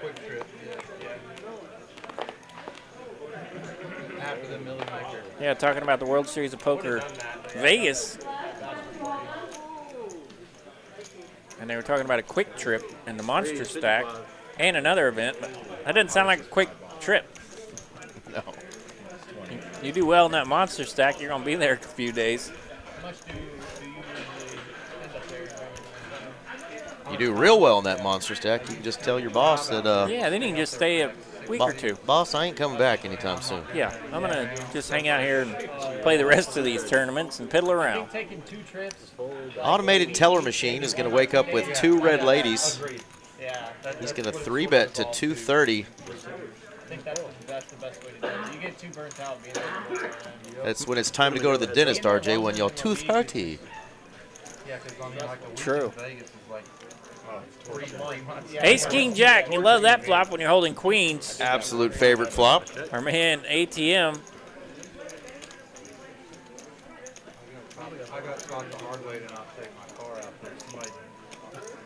Quick trip. Yeah. After the Millie Maker. Yeah, talking about the World Series of Poker Vegas. And they were talking about a quick trip and the Monster Stack and another event, but that doesn't sound like a quick trip. No. You do well in that Monster Stack, you're going to be there a few days. How much do you usually end up there? You do real well in that monster stack. You can just tell your boss that, Yeah, then you can just stay a week or two. Boss, I ain't coming back anytime soon. Yeah, I'm going to just hang out here and play the rest of these tournaments and piddle around. Taking 2 trips. Automated teller machine is going to wake up with 2 red ladies. Yeah. He's going to 3-bet to 230. I think that's the best way to do it. You get too burnt out being there. That's when it's time to go to the dentist, RJ, when you're 230. Yeah, because on like a week True. in Vegas is like 3 months. Ace, King, Jack. You love that flop when you're holding queens. Absolute favorite flop. Our man, ATM. I got caught the hard way to not take my car out there. Somebody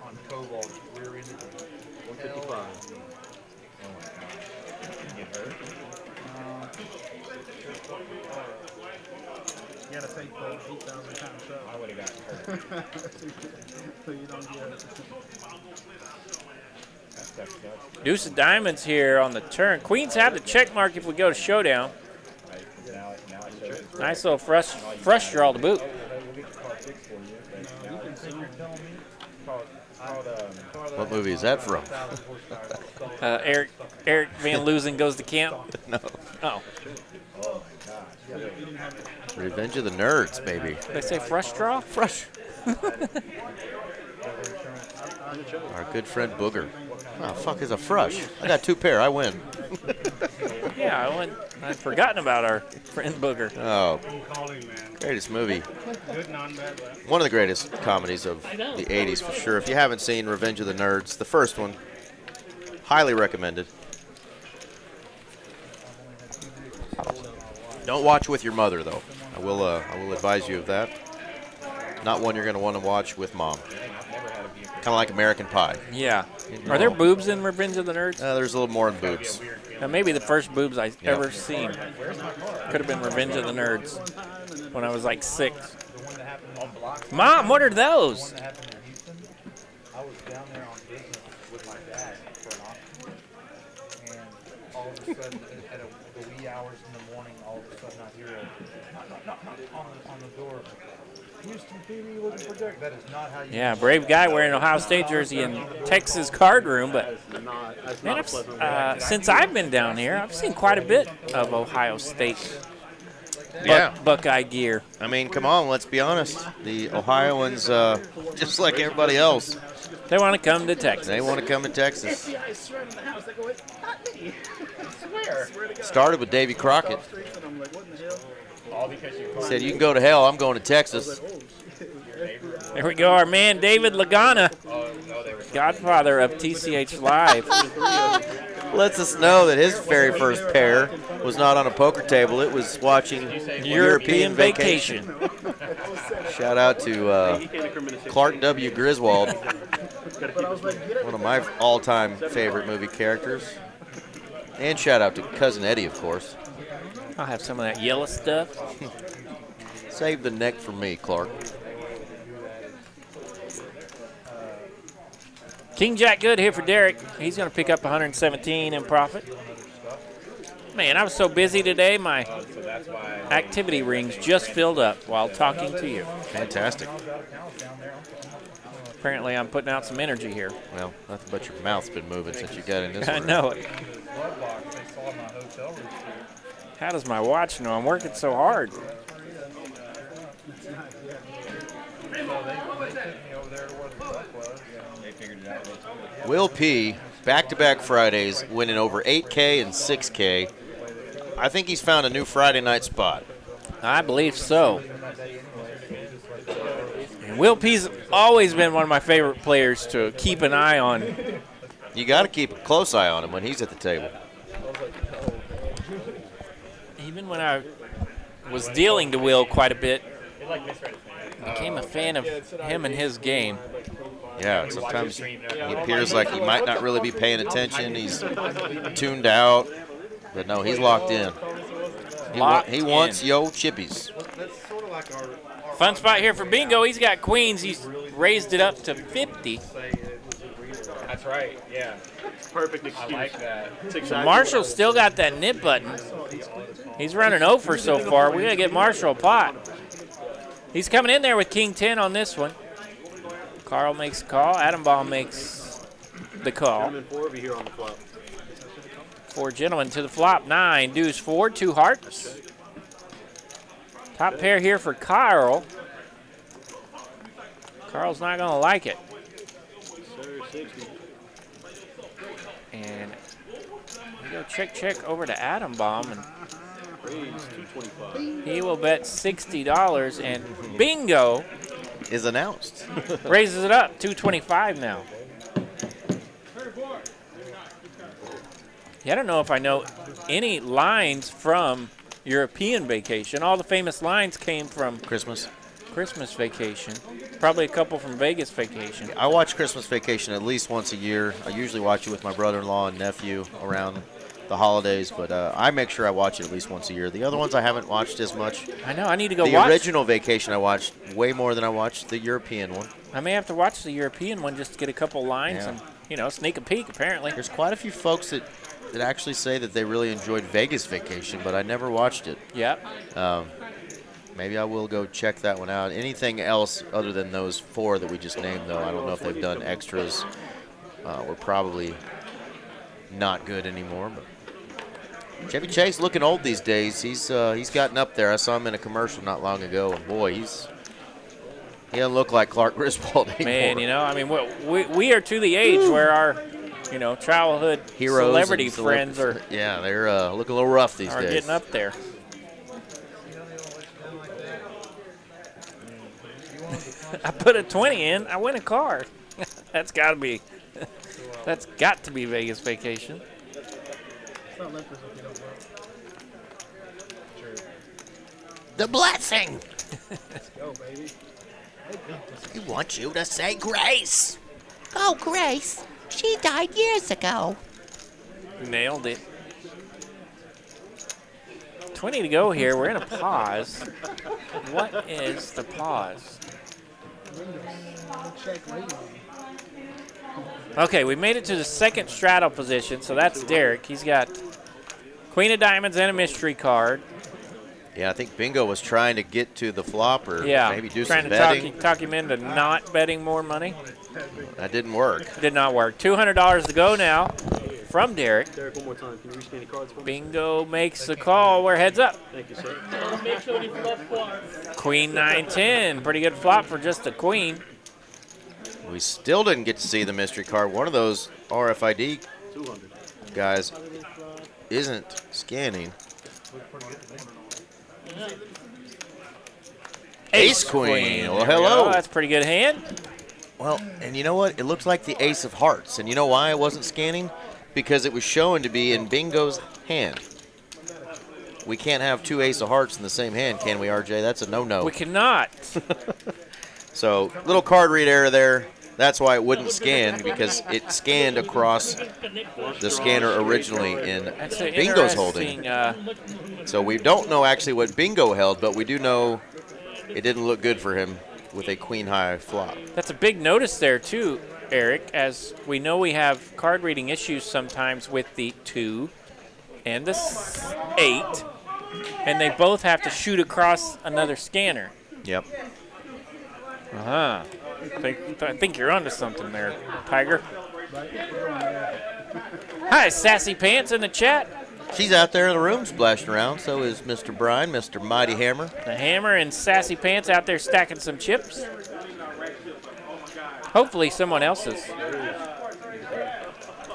on Cobalt rear-ended me. 155. You gotta take the 8,000 pound truck. I would have gotten hurt. So you don't get Deuce of diamonds here on the turn. Queens have the check mark if we go to showdown. Nice little fresh draw to boot. What movie is that from? Eric Van Loozen goes to camp. No. Oh. Revenge of the Nerds, baby. Did they say fresh draw? Fresh. Our good friend Booger. Oh, fuck is a frush? I got 2 pair. I win. Yeah, I'd forgotten about our friend Booger. Oh, greatest movie. One of the greatest comedies of the 80s for sure. If you haven't seen Revenge of the Nerds, the first one, highly recommended. Don't watch with your mother, though. I will advise you of that. Not one you're going to want to watch with mom. Kind of like American Pie. Yeah. Are there boobs in Revenge of the Nerds? There's a little more in boobs. Maybe the first boobs I ever seen could have been Revenge of the Nerds when I was like 6. Mom, what are those? I was down there on business with my dad for an auction, and all of a sudden, at the wee hours in the morning, all of a sudden I hear a knock on the door. Houston TV looking for Derek. That is not how you. Yeah, brave guy wearing an Ohio State jersey in Texas card room, but man, since I've been down here, I've seen quite a bit of Ohio State Buckeye gear. I mean, come on, let's be honest. The Ohioans, just like everybody else, they want to come to Texas. They want to come to Texas. Started with Davy Crockett. Said, you can go to hell, I'm going to Texas. There we go, our man David Lagana, godfather of TCH Live. Lets us know that his very first pair was not on a poker table. It was watching European Vacation. Shout out to Clark W. Griswold, one of my all-time favorite movie characters. And shout out to Cousin Eddie, of course. I'll have some of that yellow stuff. Save the neck for me, Clark. King Jack good here for Derek. He's going to pick up 117 in profit. Man, I was so busy today, my activity rings just filled up while talking to you. Fantastic. Apparently, I'm putting out some energy here. Well, nothing but your mouth's been moving since you got in this I room. know it. How does my watch know I'm working so hard? Will P, back-to-back Fridays, winning over 8K and 6K. I think he's found a new Friday night spot. I believe so. And Will P's always been one of my favorite players to keep an eye on. You got to keep a close eye on him when he's at the table. Even when I was dealing to Will quite a bit, became a fan of him and his game. Yeah, sometimes he appears like he might not really be paying attention. He's tuned out. But no, he's locked in. He wants yo chippies. Fun spot here for Bingo. He's got queens. He's raised it up to 50. That's right, yeah. Perfect excuse. I like that. So Marshall's still got that nip button. He's running over so far. We got to get Marshall a pot. He's coming in there with King 10 on this one. Carl makes a call. Adam Baum makes the call. Four gentlemen to the flop. 9, deuce 4, 2 hearts. Top pair here for Carl. Carl's not going to like it. And we go check over to Adam Baum. And he will bet $60, and Bingo is announced. Raises it up, $225 now. Yeah, I don't know if I know any lines from European Vacation. All the famous lines came from Christmas Vacation. Probably a couple from Vegas Vacation. I watch Christmas Vacation at least once a year. I usually watch it with my brother-in-law and nephew around the holidays, but I make sure I watch it at least once a year. The other ones I haven't watched as much. I know, I need to go watch. watch. The original Vacation I watched way more than I watched the European one. I may have to watch the European one just to get a couple lines and sneak a peek, apparently. There's quite a few folks that actually say that they really enjoyed Vegas Vacation, but I never watched it. Yep. Maybe I will go check that one out. Anything else other than those 4 that we just named, though, I don't know if they've done extras. We're probably not good anymore. But Chevy Chase looking old these days. He's gotten up there. I saw him in a commercial not long ago, and boy, he doesn't look like Clark Griswold anymore. Man, we are to the age where our childhood heroes celebrity friends are. Yeah, they're looking a little rough these days. Getting up there. I put a 20 in. I win a car. That's got to be Vegas Vacation. The blessing. Let's go, baby. We want you to say grace. Oh, Grace. She died years ago. Nailed it. 20 to go here. We're in a pause. What is the pause? Okay, we made it to the second straddle position, so that's Derek. He's got Queen of Diamonds and a mystery card. Yeah, I think Bingo was trying to get to the flop or maybe do some betting. betting. Talk him into not betting more money. That didn't work. Did not work. $200 to go now from Derek. Derek, one more time. Can you rescan the cards for me? Bingo makes the call. We're heads up. Thank you, sir. Make sure you flop cards. Queen 9-10. Pretty good flop for just a queen. We still didn't get to see the mystery card. One of those RFID 200 guys isn't scanning. Ace Queen. Well, hello. That's a pretty good hand. Well, and you know what? It looks like the Ace of Hearts. And you know why I wasn't scanning? Because it was showing to be in Bingo's hand. We can't have 2 Ace of Hearts in the same hand, can we, RJ? That's a no-no. We cannot. So, little card read error there. That's why it wouldn't scan, because it scanned across the scanner originally in Bingo's holding. So we don't know actually what Bingo held, but we do know it didn't look good for him with a queen-high flop. That's a big notice there, too, Eric, as we know we have card reading issues sometimes with the 2 and the 8, and they both have to shoot across another scanner. Yep. Uh-huh. I think you're onto something there, Tiger. Hi, Sassy Pants in the chat. She's out there in the room splashing around. So is Mr. Bryan, Mr. Mighty Hammer. The Hammer and Sassy Pants out there stacking some chips. Hopefully someone else's.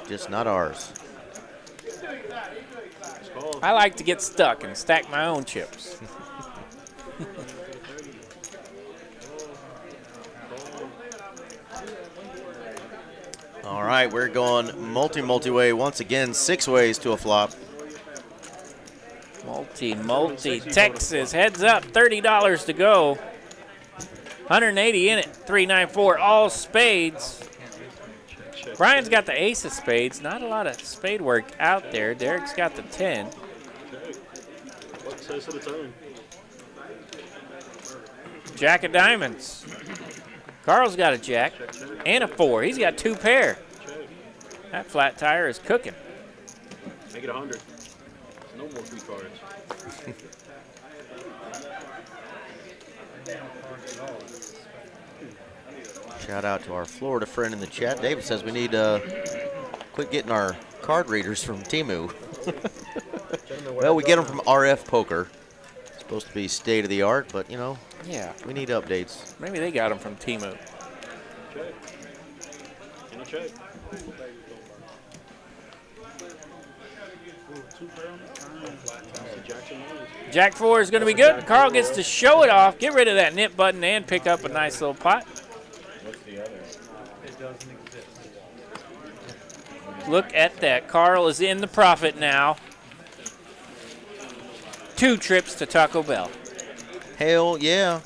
Just not ours. I like to get stuck and stack my own chips. All right, we're going multi-way once again, 6 ways to a flop. Multi. Texas, heads up, $30 to go. 180 in it, 394, all spades. Brian's got the ace of spades. Not a lot of spade work out there. Derek's got the 10. What says to the turn? Jack of diamonds. Carl's got a jack and a 4. He's got 2 pair. That flat tire is cooking. Make it 100. No more free cards. Shout out to our Florida friend in the chat. David says we need quit getting our card readers from Temu. Well, we get them from RF Poker. It's supposed to be state of the art, but you know, yeah, we need updates. Maybe they got them from Temu. Check. Can I check? Jack 4 is going to be good. Carl gets to show it off, get rid of that nip button, and pick up a nice little pot. What's the other? It doesn't exist. Look at that. Carl is in the profit now. 2 trips to Taco Bell. Hell yeah.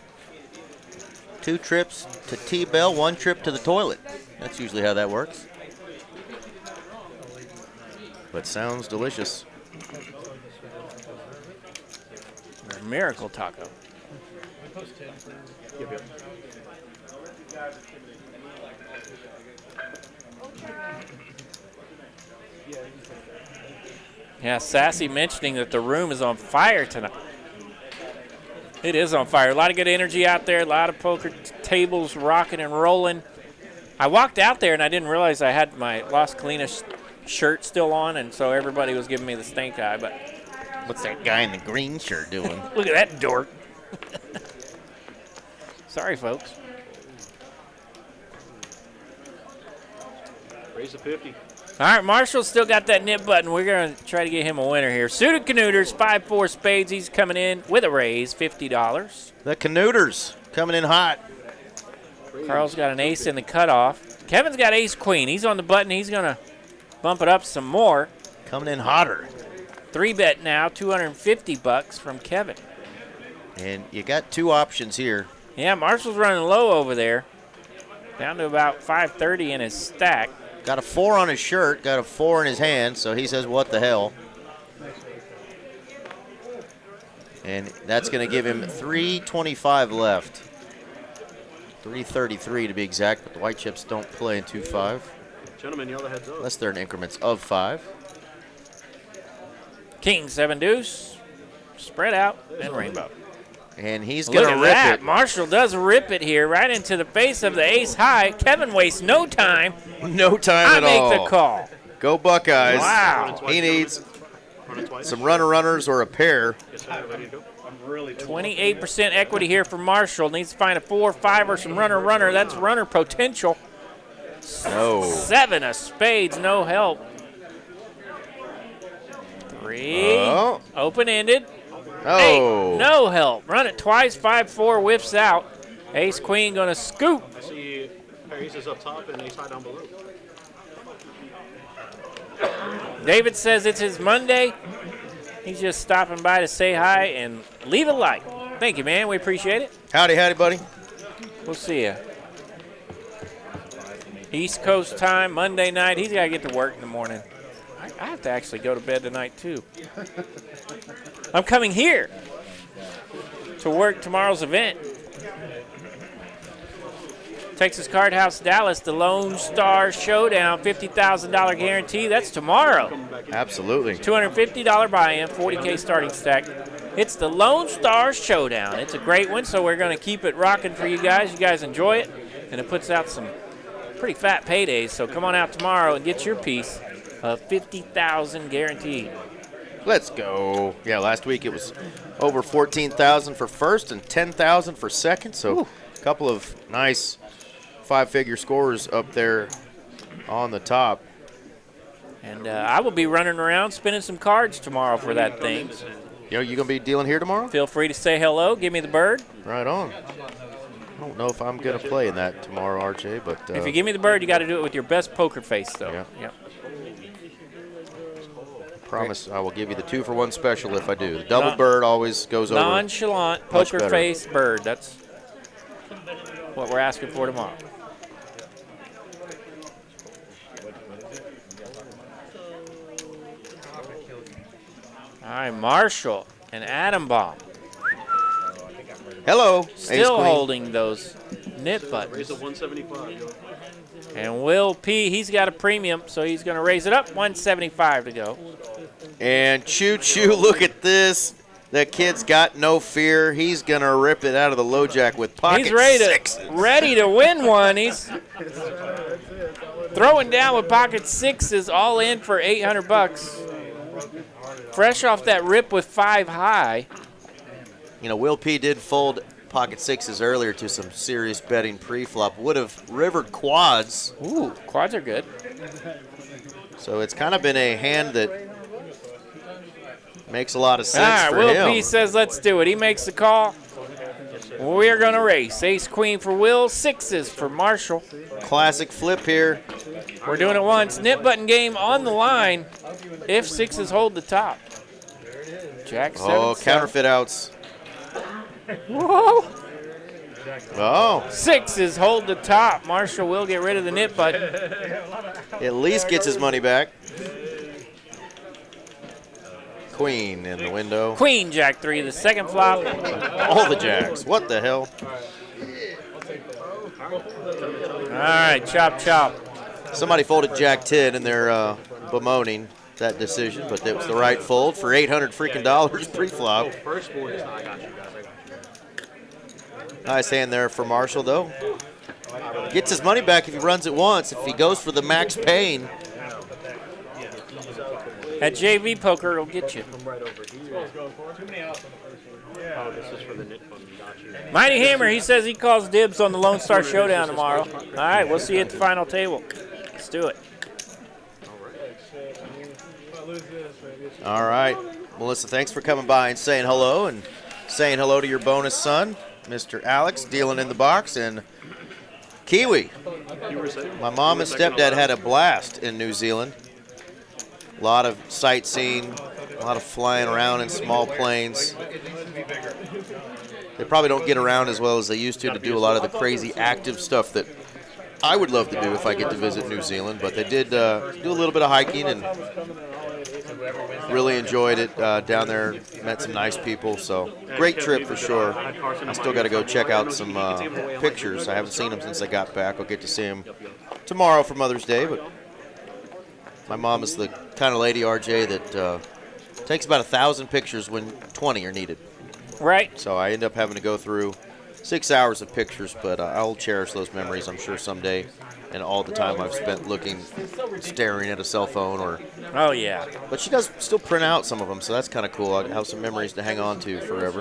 2 trips to T-Bell, 1 trip to the toilet. That's usually how that works. But sounds delicious. Miracle taco. Yeah, Sassy mentioning that the room is on fire tonight. It is on fire. A lot of good energy out there. A lot of poker tables rocking and rolling. I walked out there and I didn't realize I had my Las Colinas shirt still on, and so everybody was giving me the stink eye. But What's that guy in the green shirt doing? look at that dork. Sorry, folks. Raise a 50. All right, Marshall's still got that nip button. We're going to try to get him a winner here. Suited Canuters, 5-4 spades. He's coming in with a raise, $50. The Canuters coming in hot. Carl's got an ace in the cutoff. Kevin's got ace-queen. He's on the button. He's going to bump it up some more. Coming in hotter. 3-bet now, $250 from Kevin. And you got two options here. Yeah, Marshall's running low over there. Down to about 530 in his stack. Got a 4 on his shirt, got a 4 in his hand, so he says, what the hell? And that's going to give him 325 left. 333 to be exact, but the white chips don't play in 2-5. Gentlemen, yell the heads up. Unless they're in increments of 5. King, 7 deuce. Spread out and rainbow. And he's Look going to at rip that. it. Marshall does rip it here right into the face of the ace high. Kevin wastes no time. No time I at all. make the call. Go Buckeyes. Wow. He needs some runner-runners or a pair. 28% equity here for Marshall. Needs to find a 4, 5, or some runner-runner. That's runner potential. No. 7 of spades, no help. 3. Oh. Open-ended. Oh. 8, no help. Run it twice, 5-4, whiffs out. Ace-queen going to scoop. I see pair aces up top and ace high down below. David says it's his Monday. He's just stopping by to say hi and leave a like. Thank you, man. We appreciate it. Howdy, buddy. We'll see you. East Coast time, Monday night. He's got to get to work in the morning. I have to actually go to bed tonight, too. I'm coming here to work tomorrow's event. Texas Card House Dallas, the Lone Star Showdown, $50,000 guarantee. That's tomorrow. Absolutely. $250 buy-in, 40K starting stack. It's the Lone Star Showdown. It's a great one, so we're going to keep it rocking for you guys. You guys enjoy it, and it puts out some pretty fat paydays. So come on out tomorrow and get your piece of $50,000 guaranteed. Let's go. Yeah, last week it was over 14,000 for first and 10,000 for second. So a couple of nice 5-figure scores up there on the top. And I will be running around spinning some cards tomorrow for that thing. You going to be dealing here tomorrow? Feel free to say hello. Give me the bird. Right on. I don't know if I'm going to play in that tomorrow, RJ, but... if you give me the bird, you got to do it with your best poker face, though. Yeah. Yep. Promise I will give you the 2-for-1 special if I do. The double bird always goes over. Nonchalant poker face bird. That's what we're asking for tomorrow. All right, Marshall and Adam Bomb. Hello. Still holding those nip buttons. Raise a 175, yo. And Will P, he's got a premium, so he's going to raise it up. 175 to go. And choo-choo, look at this. That kid's got no fear. He's going to rip it out of the low jack with pocket He's ready sixes. ready to win one. He's throwing down with pocket sixes, all in for $800. Fresh off that rip with 5 high. You know, Will P did fold pocket sixes earlier to some serious betting pre-flop. Would have rivered quads. Ooh, quads are good. So it's kind of been a hand that makes a lot of sense All right, for Will him. P says let's do it. He makes the call. We're going to race. Ace, queen for Will, sixes for Marshall. Classic flip here. We're doing it once. Nip button game on the line if sixes hold the top. Jack 7, Oh, counterfeit outs. Whoa. Oh. Sixes hold the top. Marshall will get rid of the nip button. At least gets his money back. Queen in the window. Queen, Jack 3, the second flop. All the jacks. What the hell? All right, chop, chop. Somebody folded Jack 10 and they're bemoaning. that decision, but it was the right fold for $800 freaking dollars pre-flop. First board is not. I got you guys. I got you. Nice hand there for Marshall, though. Gets his money back if he runs it once. If he goes for the max pain, At JV poker, it'll get you. I'm right over here. Oh, this is for the knit fund. Got you. Mighty Hammer, he says he calls dibs on the Lone Star Showdown tomorrow. All right, we'll see you at the final table. Let's do it. all right. Melissa, thanks for coming by and saying hello to your bonus son, Mr. Alex, dealing in the box, and Kiwi. My mom and stepdad had a blast in New Zealand. A lot of sightseeing, a lot of flying around in small planes. They probably don't get around as well as they used to do a lot of the crazy active stuff that I would love to do if I get to visit New Zealand. But they did do a little bit of hiking and really enjoyed it down there. Met some nice people, so great trip for sure. I still got to go check out some pictures. I haven't seen them since I got back. I'll get to see them tomorrow for Mother's Day, but my mom is the kind of lady, RJ, that takes about 1,000 pictures when 20 are needed. Right. So I end up having to go through 6 hours of pictures, but I'll cherish those memories, I'm sure, someday. And all the time I've spent staring at a cell phone or. Oh, yeah. But she does still print out some of them, so that's kind of cool. I have some memories to hang on to forever.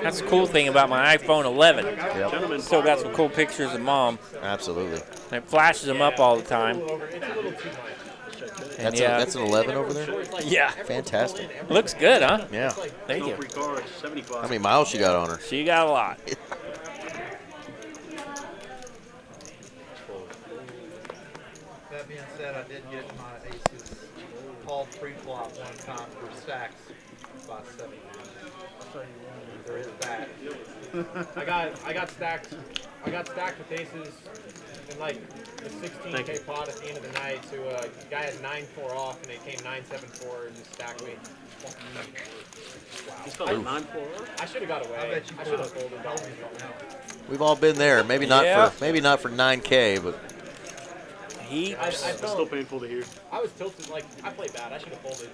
That's the cool thing about my iPhone 11. Yep. Still got some cool pictures of Mom. Absolutely. And it flashes them up all the time. That's, that's an 11 over there? Yeah. Fantastic. Looks good, huh? Yeah. Thank you. How many miles she got on her? She got a lot. That being said, I did get my aces called pre-flop one time for stacks by 7. There is that. I got stacked with aces in like the 16K pot at the end of the night. So a guy had 9-4 off, and it came 9-7-4 and just stacked me. Wow. I should have got away. I should have folded. We've all been there. Maybe not for 9K, but. I It's still painful to hear. I was tilted. Like I played bad. I should have folded.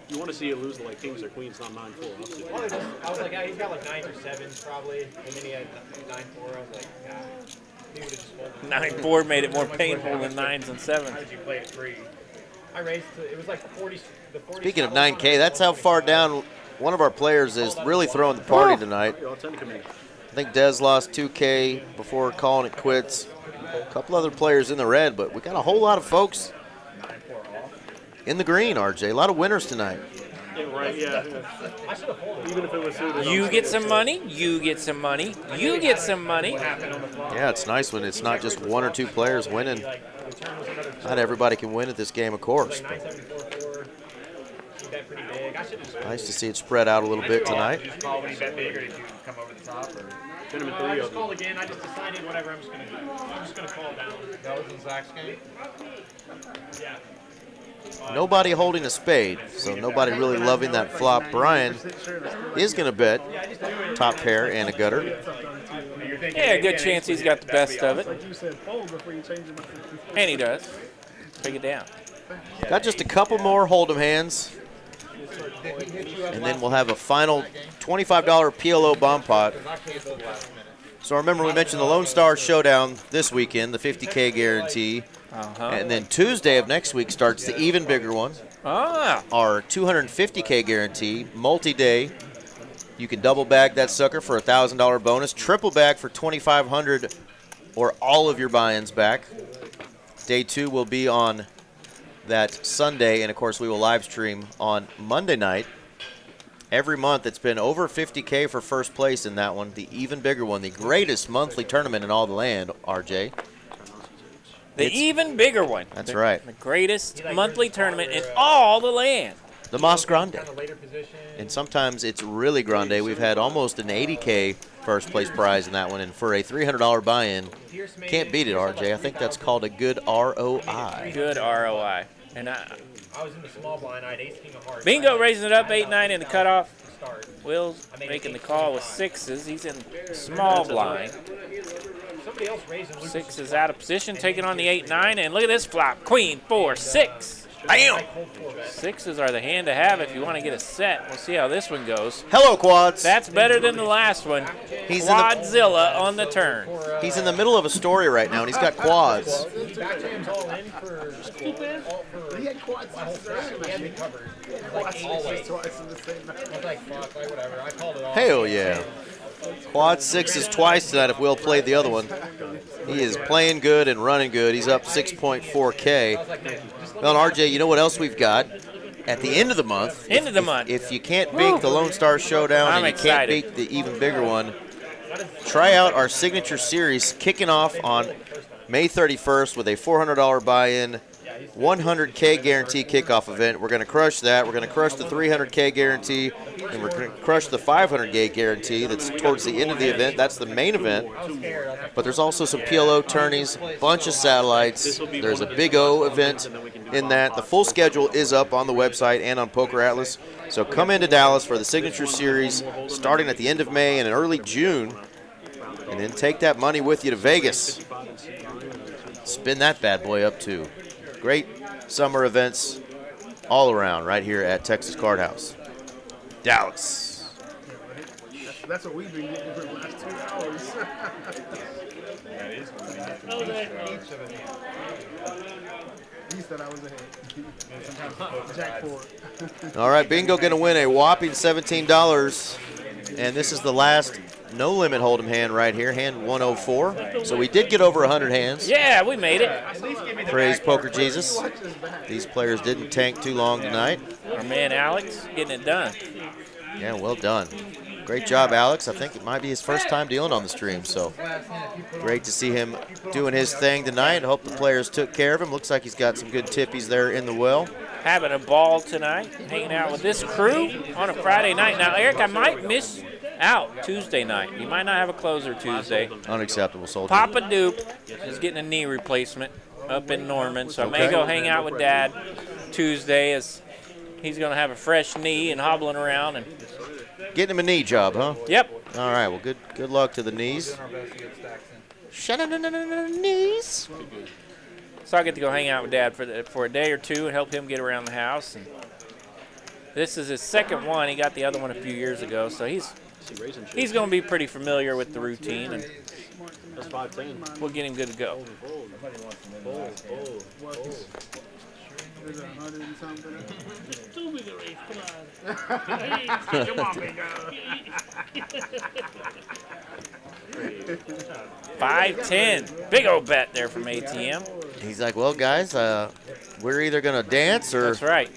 You want to see it lose to like kings or queens, not 9-4. Well, I was like, yeah, he's got like 9s or 7s probably, and then he had 9-4. I was like, yeah, he would have just folded. 9-4 made it more painful than 9s and 7s. How did you play it free? I raised to, it was like 40. Speaking of 9K, that's how far down one of our players is really throwing the party tonight. I think Dez lost 2K before calling it quits. A couple other players in the red, but we got a whole lot of folks in the green, RJ. A lot of winners tonight. Yeah, right, yeah. Even if it was suited. You get some money, you get some money, you get some money. Yeah, it's nice when it's not just one or two players winning. Not everybody can win at this game, of course. But nice to see it spread out a little bit tonight. I just called again. I just decided whatever I'm just gonna call down. That was in Zach's game? Yeah. Nobody holding a spade, so nobody really loving that flop. Brian is going to bet top pair and a gutter. Yeah, good chance he's got the best of it. And he does. Take it down. Got just a couple more hold'em hands, and then we'll have a final $25 PLO bomb pot. So remember, we mentioned the Lone Star Showdown this weekend, the 50K guarantee. And then Tuesday of next week starts the even bigger one. Our 250K guarantee, multi-day. You can double bag that sucker for a $1,000 bonus, triple bag for $2,500 or all of your buy-ins back. Day 2 will be on that Sunday, and of course we will live stream on Monday night. Every month it's been over 50K for first place in that one, the even bigger one, the greatest monthly tournament in all the land, RJ. The even bigger one. That's right. The greatest monthly tournament in all the land. The Mas Grande. And sometimes it's really grande. We've had almost an 80K first place prize in that one, and for a $300 buy-in, can't beat it, RJ. I think that's called a good ROI. Good ROI. And I was in the small blind. I had ace king of hearts. Bingo raising it up 8-9 in the cutoff. Will's making the call with 6s. He's in small blind. Somebody else raising Lucas. 6 is out of position, taking on the 8-9, and look at this flop. Queen, 4, 6. Bam! 6s are the hand to have if you want to get a set. We'll see how this one goes. Hello, quads. That's better than the last one. He's Quadzilla on the turn. He's in the middle of a story right now, and he's got quads. Back jams all in for He had quads. he had me covered. Like always. Twice in the same match. I was like, fuck, like whatever. I called it off. Hell yeah. Quad 6s twice tonight if Will played the other one. He is playing good and running good. He's up 6.4K. Well, and RJ, you know what else we've got? At the end of the month, if you can't beat the Lone Star Showdown and you can't beat the even bigger one, try out our signature series kicking off on May 31st with a $400 buy-in, 100K guarantee kickoff event. We're going to crush that. We're going to crush the 300K guarantee, and we're going to crush the 500K guarantee that's towards the end of the event. That's the main event. But there's also some PLO tourneys, bunch of satellites. There's a Big O event in that. The full schedule is up on the website and on Poker Atlas. So come into Dallas for the signature series starting at the end of May and in early June, and then take that money with you to Vegas. Spin that bad boy up too. Great summer events all around right here at Texas Card House. Dallas. That's what we've been getting for the last 2 hours. He said I was ahead. Jack 4. All right, Bingo going to win a whopping $17. And this is the last no limit hold'em hand right here, hand 104. So we did get over 100 hands. Yeah, we made it. Praise Poker Jesus. These players didn't tank too long tonight. Our man Alex getting it done. Yeah, well done. Great job, Alex. I think it might be his first time dealing on the stream, so great to see him doing his thing tonight. Hope the players took care of him. Looks like he's got some good tippies there in the well. Having a ball tonight, hanging out with this crew on a Friday night. Now, Eric, I might miss out Tuesday night. You might not have a closer Tuesday. Unacceptable, soldier. Papa Dupe is getting a knee replacement up in Norman, so I may go hang out with Dad Tuesday as he's going to have a fresh knee and hobbling around. And getting him a knee job, huh? Yep. All right, well, good luck to the knees. Knees. So I get to go hang out with Dad for a day or two and help him get around the house. And this is his second one. He got the other one a few years ago, so he's going to be pretty familiar with the routine. And that's 5-10. We'll get him good to go. There's 100 and something. Too big a race, come on. Come on, big guy. 5-10. Big old bet there from ATM. He's like, well, guys, we're either going to dance or that's right.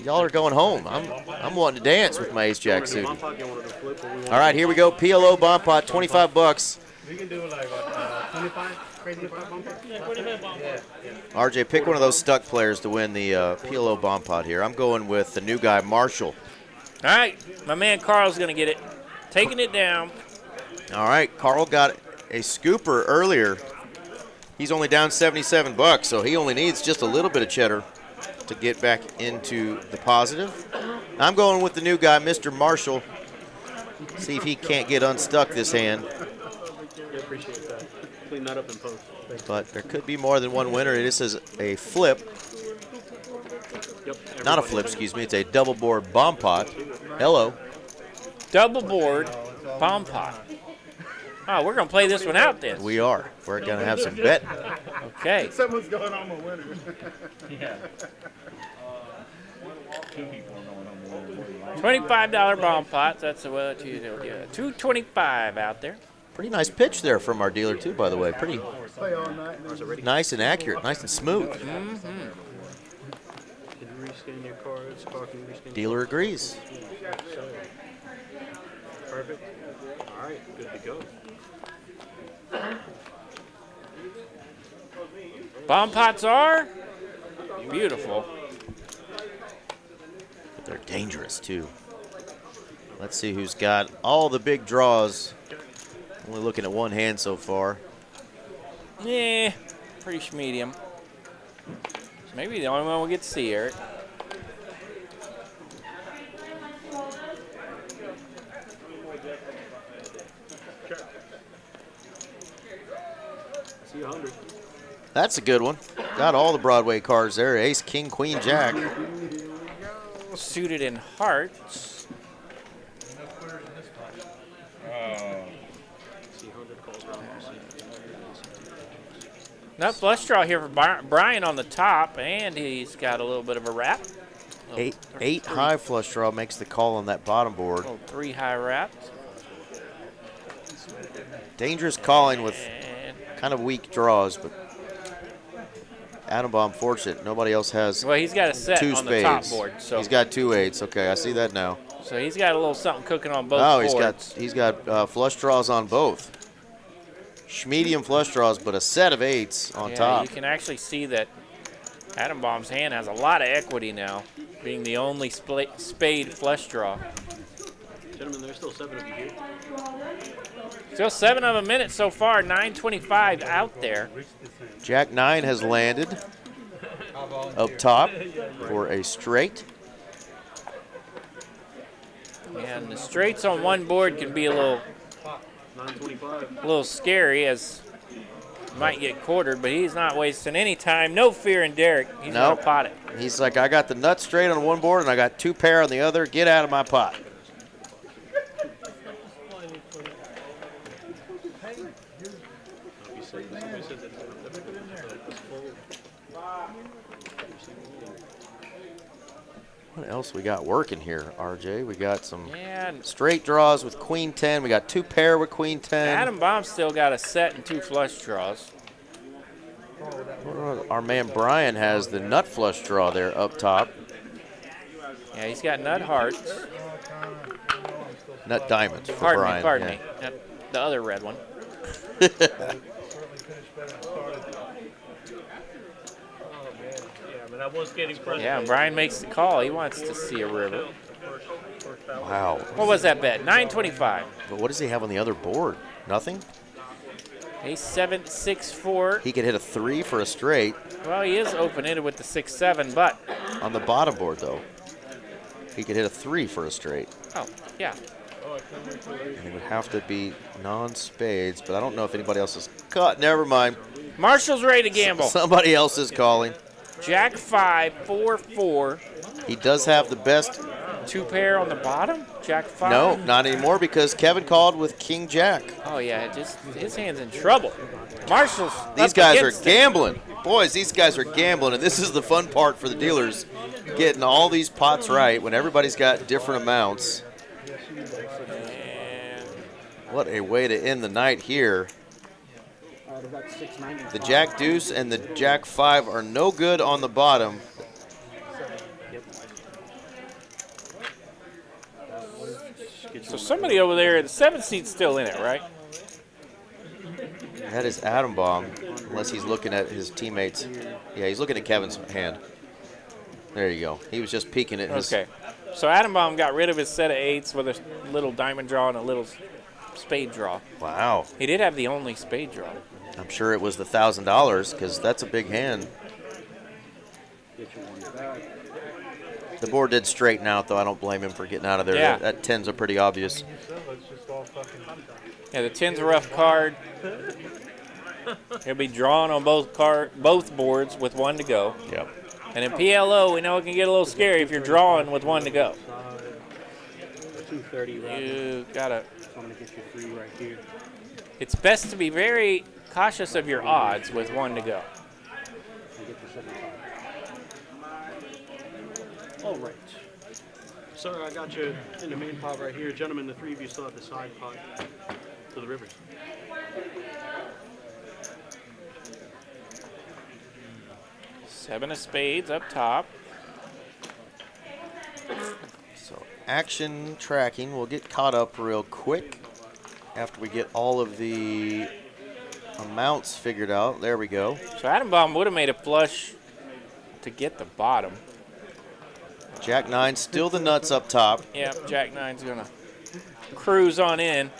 Y'all are going home. I'm wanting to dance with my ace-jack suit. All right, here we go. PLO bomb pot, $25. We can do like 25 crazy bomb pot. Yeah, 25 bomb pot. RJ, pick one of those stuck players to win the PLO bomb pot here. I'm going with the new guy, Marshall. All right, my man Carl's going to get it. Taking it down. All right, Carl got a scooper earlier. He's only down $77, so he only needs just a little bit of cheddar to get back into the positive. I'm going with the new guy, Mr. Marshall. See if he can't get unstuck this hand. Yeah, appreciate that. Clean that up in post. But there could be more than one winner. This is a flip. Yep. Not a flip, excuse me. It's a double board bomb pot. Hello. Double board bomb pot. Oh, we're going to play this one out then. We are. We're going to have some bet. Okay. Someone's going home a winner. Yeah. $25 bomb pots. That's what you do. Yeah, $225 out there. Pretty nice pitch there from our dealer, too, by the way. Pretty Play all night. nice and accurate. Nice and smooth. Mm-hmm. Can you rescan your cards? Carl, can you rescan your Dealer agrees. Perfect. All right, good to go. Bomb pots are beautiful. But they're dangerous, too. Let's see who's got all the big draws. Only looking at one hand so far. Yeah, pretty medium. Maybe the only one we get to see, Eric. See 100. That's a good one. Got all the Broadway cards there. Ace, king, queen, jack. Suited in hearts. Nut flush draw here for Brian on the top, and he's got a little bit of a wrap. Eight high flush draw makes the call on that bottom board. 3 high wraps. Dangerous calling with kind of weak draws, but Adam Bomb fortunate. Nobody else has. Well, he's got a set 2 on spades. the top board. So he's got 2 8s. Okay, I see that now. So he's got a little something cooking on both boards. He's got flush draws on both. Medium flush draws, but a set of 8s on top. You can actually see that Adam Bomb's hand has a lot of equity now, being the only spade flush draw. Gentlemen, there's still 7 of you here. Still 7 of a minute so far, 9:25 out there. Jack 9 has landed up top for a straight. And the straights on one board can be a little 925. A little scary, as might get quartered, but he's not wasting any time. No fear in Derek. He's going to pot it. He's like, I got the nut straight on one board and I got 2 pair on the other. Get out of my pot. What else we got working here, RJ? We got some straight draws with queen 10. We got 2 pair with queen 10. Adam Bomb still got a set and 2 flush draws. Our man Brian has the nut flush draw there up top. Yeah, he's got nut hearts. Nut diamonds for Pardon Brian. me, pardon me. The other red one. I was getting frustrated. Yeah, Brian makes the call. He wants to see a river. Wow. What was that bet? 925. But what does he have on the other board? Nothing? A 7-6-4. He could hit a 3 for a straight. Well, he is open-ended with the 6-7, but on the bottom board, though, he could hit a 3 for a straight. Oh, yeah. And it would have to be non-spades, but I don't know if anybody else is caught. Never mind. Marshall's ready to gamble. Somebody else is calling. Jack 5, 4-4. He does have the best. 2 pair on the bottom? Jack 5? No, not anymore, because Kevin called with King Jack. Oh, yeah, just his hand's in trouble. Marshall's These guys are gambling. Boys, these guys are gambling, and this is the fun part for the dealers, getting all these pots right when everybody's got different amounts. And what a way to end the night here. The Jack Deuce and the Jack 5 are no good on the bottom. So somebody over there, the 7 seat's still in it, right? That is Adam Bomb, unless he's looking at his teammates. Yeah, he's looking at Kevin's hand. There you go. He was just peeking at his. Okay. So Adam Bomb got rid of his set of 8s with a little diamond draw and a little spade draw. Wow. He did have the only spade draw. I'm sure it was the $1,000, because that's a big hand. The board did straighten out, though. I don't blame him for getting out of there. Yeah. That 10's are pretty obvious. Yeah, the 10's a rough card. He'll be drawn on both boards with 1 to go. Yep. And in PLO, we know it can get a little scary if you're drawing with 1 to go. 230 right You gotta. I'm gonna get you 3 right here. It's best to be very cautious of your odds with 1 to go. I get the 75. All right. Sir, I got you in the main pot right here. Gentlemen, the 3 of you still have the side pot to the rivers. Seven of spades up top. So action tracking. We'll get caught up real quick after we get all of the amounts figured out. There we go. So Adam Bomb would have made a flush to get the bottom. Jack 9 still the nuts up top. Yep, Jack 9's gonna cruise on in.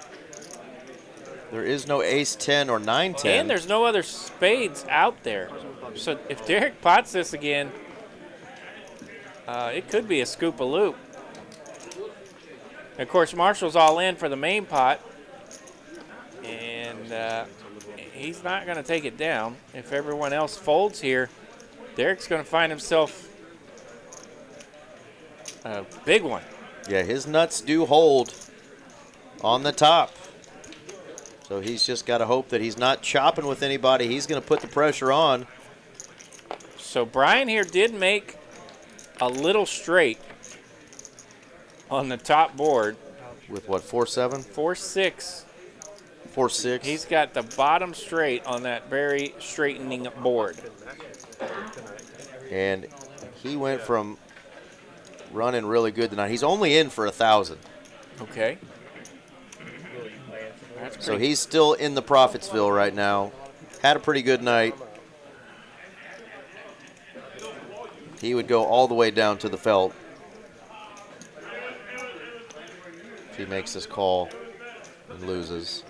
There is no ace 10 or 9-10. And there's no other spades out there. So if Derek pots this again, it could be a scoop-a-loop. Of course, Marshall's all in for the main pot. And And he's not going to take it down. If everyone else folds here, Derek's going to find himself a big one. Yeah, his nuts do hold on the top. So he's just got to hope that he's not chopping with anybody. He's going to put the pressure on. So Brian here did make a little straight on the top board. With what, 4-7? 4-6. 4-6. He's got the bottom straight on that very straightening board. And he went from running really good tonight. He's only in for 1,000. Okay. So he's still in the Profitsville right now. Had a pretty good night. He would go all the way down to the felt if he makes this call and loses.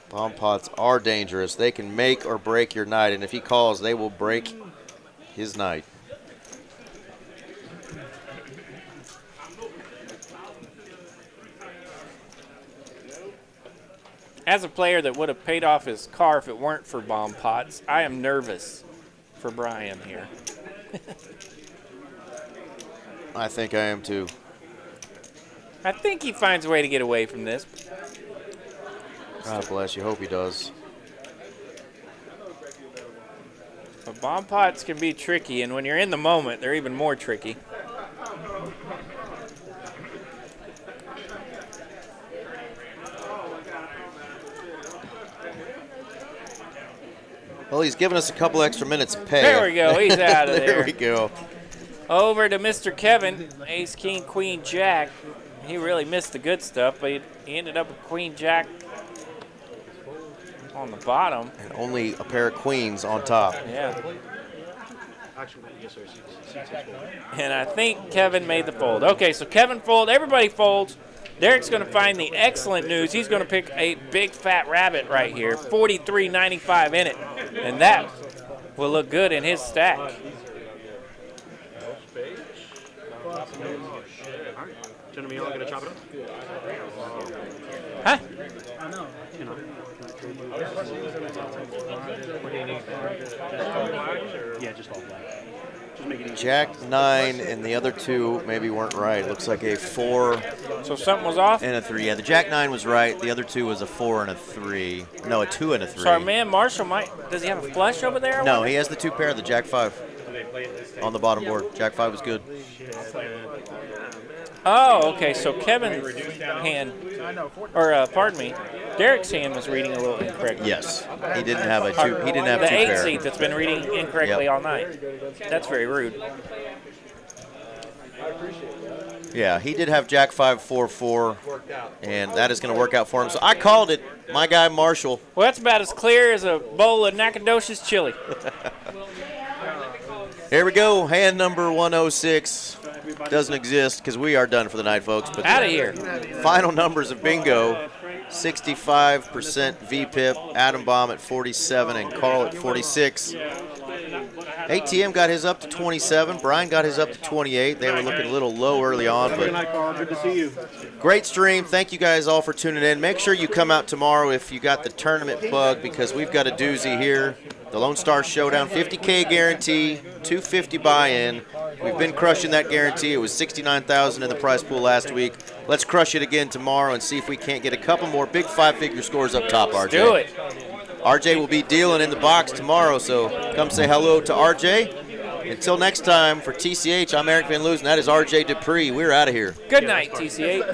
Bomb pots are dangerous. They can make or break your night, and if he calls, they will break his night. As a player that would have paid off his car if it weren't for bomb pots, I am nervous for Brian here. I think I am too. I think he finds a way to get away from this. God bless you. Hope he does. But bomb pots can be tricky, and when you're in the moment, they're even more tricky. Well, he's giving us a couple extra minutes of pay. There we go. He's out of there. There we go. Over to Mr. Kevin. Ace, king, queen, jack. He really missed the good stuff, but he ended up with queen, jack on the bottom. And only a pair of queens on top. Yeah. Actually, yes, sir. And I think Kevin made the fold. Okay, so Kevin fold. Everybody folds. Derek's going to find the excellent news. He's going to pick a big fat rabbit right here, 43.95 in it, and that will look good in his stack. Gentlemen, y'all gonna chop it up? Huh? I know. You know. Yeah, just all black. Just make it easy. Jack 9 and the other two maybe weren't right. Looks like a 4. So something was off? And a 3. Yeah, the Jack 9 was right. The other two was a 4 and a 3. No, a 2 and a 3. So our man Marshall does he have a flush over there? No, he has the 2 pair, the Jack 5 on the bottom board. Jack 5 was good. Oh, okay. So Kevin's hand, or pardon me, Derek's hand was reading a little incorrectly. Yes, he didn't have a 2. He didn't have 2 the 8 pair. seat that's been reading incorrectly all night. That's very rude. Yeah, he did have Jack 5, 4, 4, and that is going to work out for him. So I called it. My guy Marshall. Well, that's about as clear as a bowl of Nacogdoches chili. Here we go. Hand number 106 doesn't exist because we are done for the night, folks. But out of here. Final numbers of bingo: 65% VPIP, Adam Bomb at 47, and Carl at 46. ATM got his up to 27. Brian got his up to 28. They were looking a little low early on, Good night, Carl. Good to see you. great stream. Thank you guys all for tuning in. Make sure you come out tomorrow if you got the tournament bug because we've got a doozy here. The Lone Star Showdown, 50K guarantee, 250 buy-in. We've been crushing that guarantee. It was 69,000 in the prize pool last week. Let's crush it again tomorrow and see if we can't get a couple more big 5-figure scores up top, RJ. Do it. RJ will be dealing in the box tomorrow, so come say hello to RJ. Until next time, for TCH, I'm Eric Van Loosen. That is RJ Dupree. We're out of here. Good night, TCH.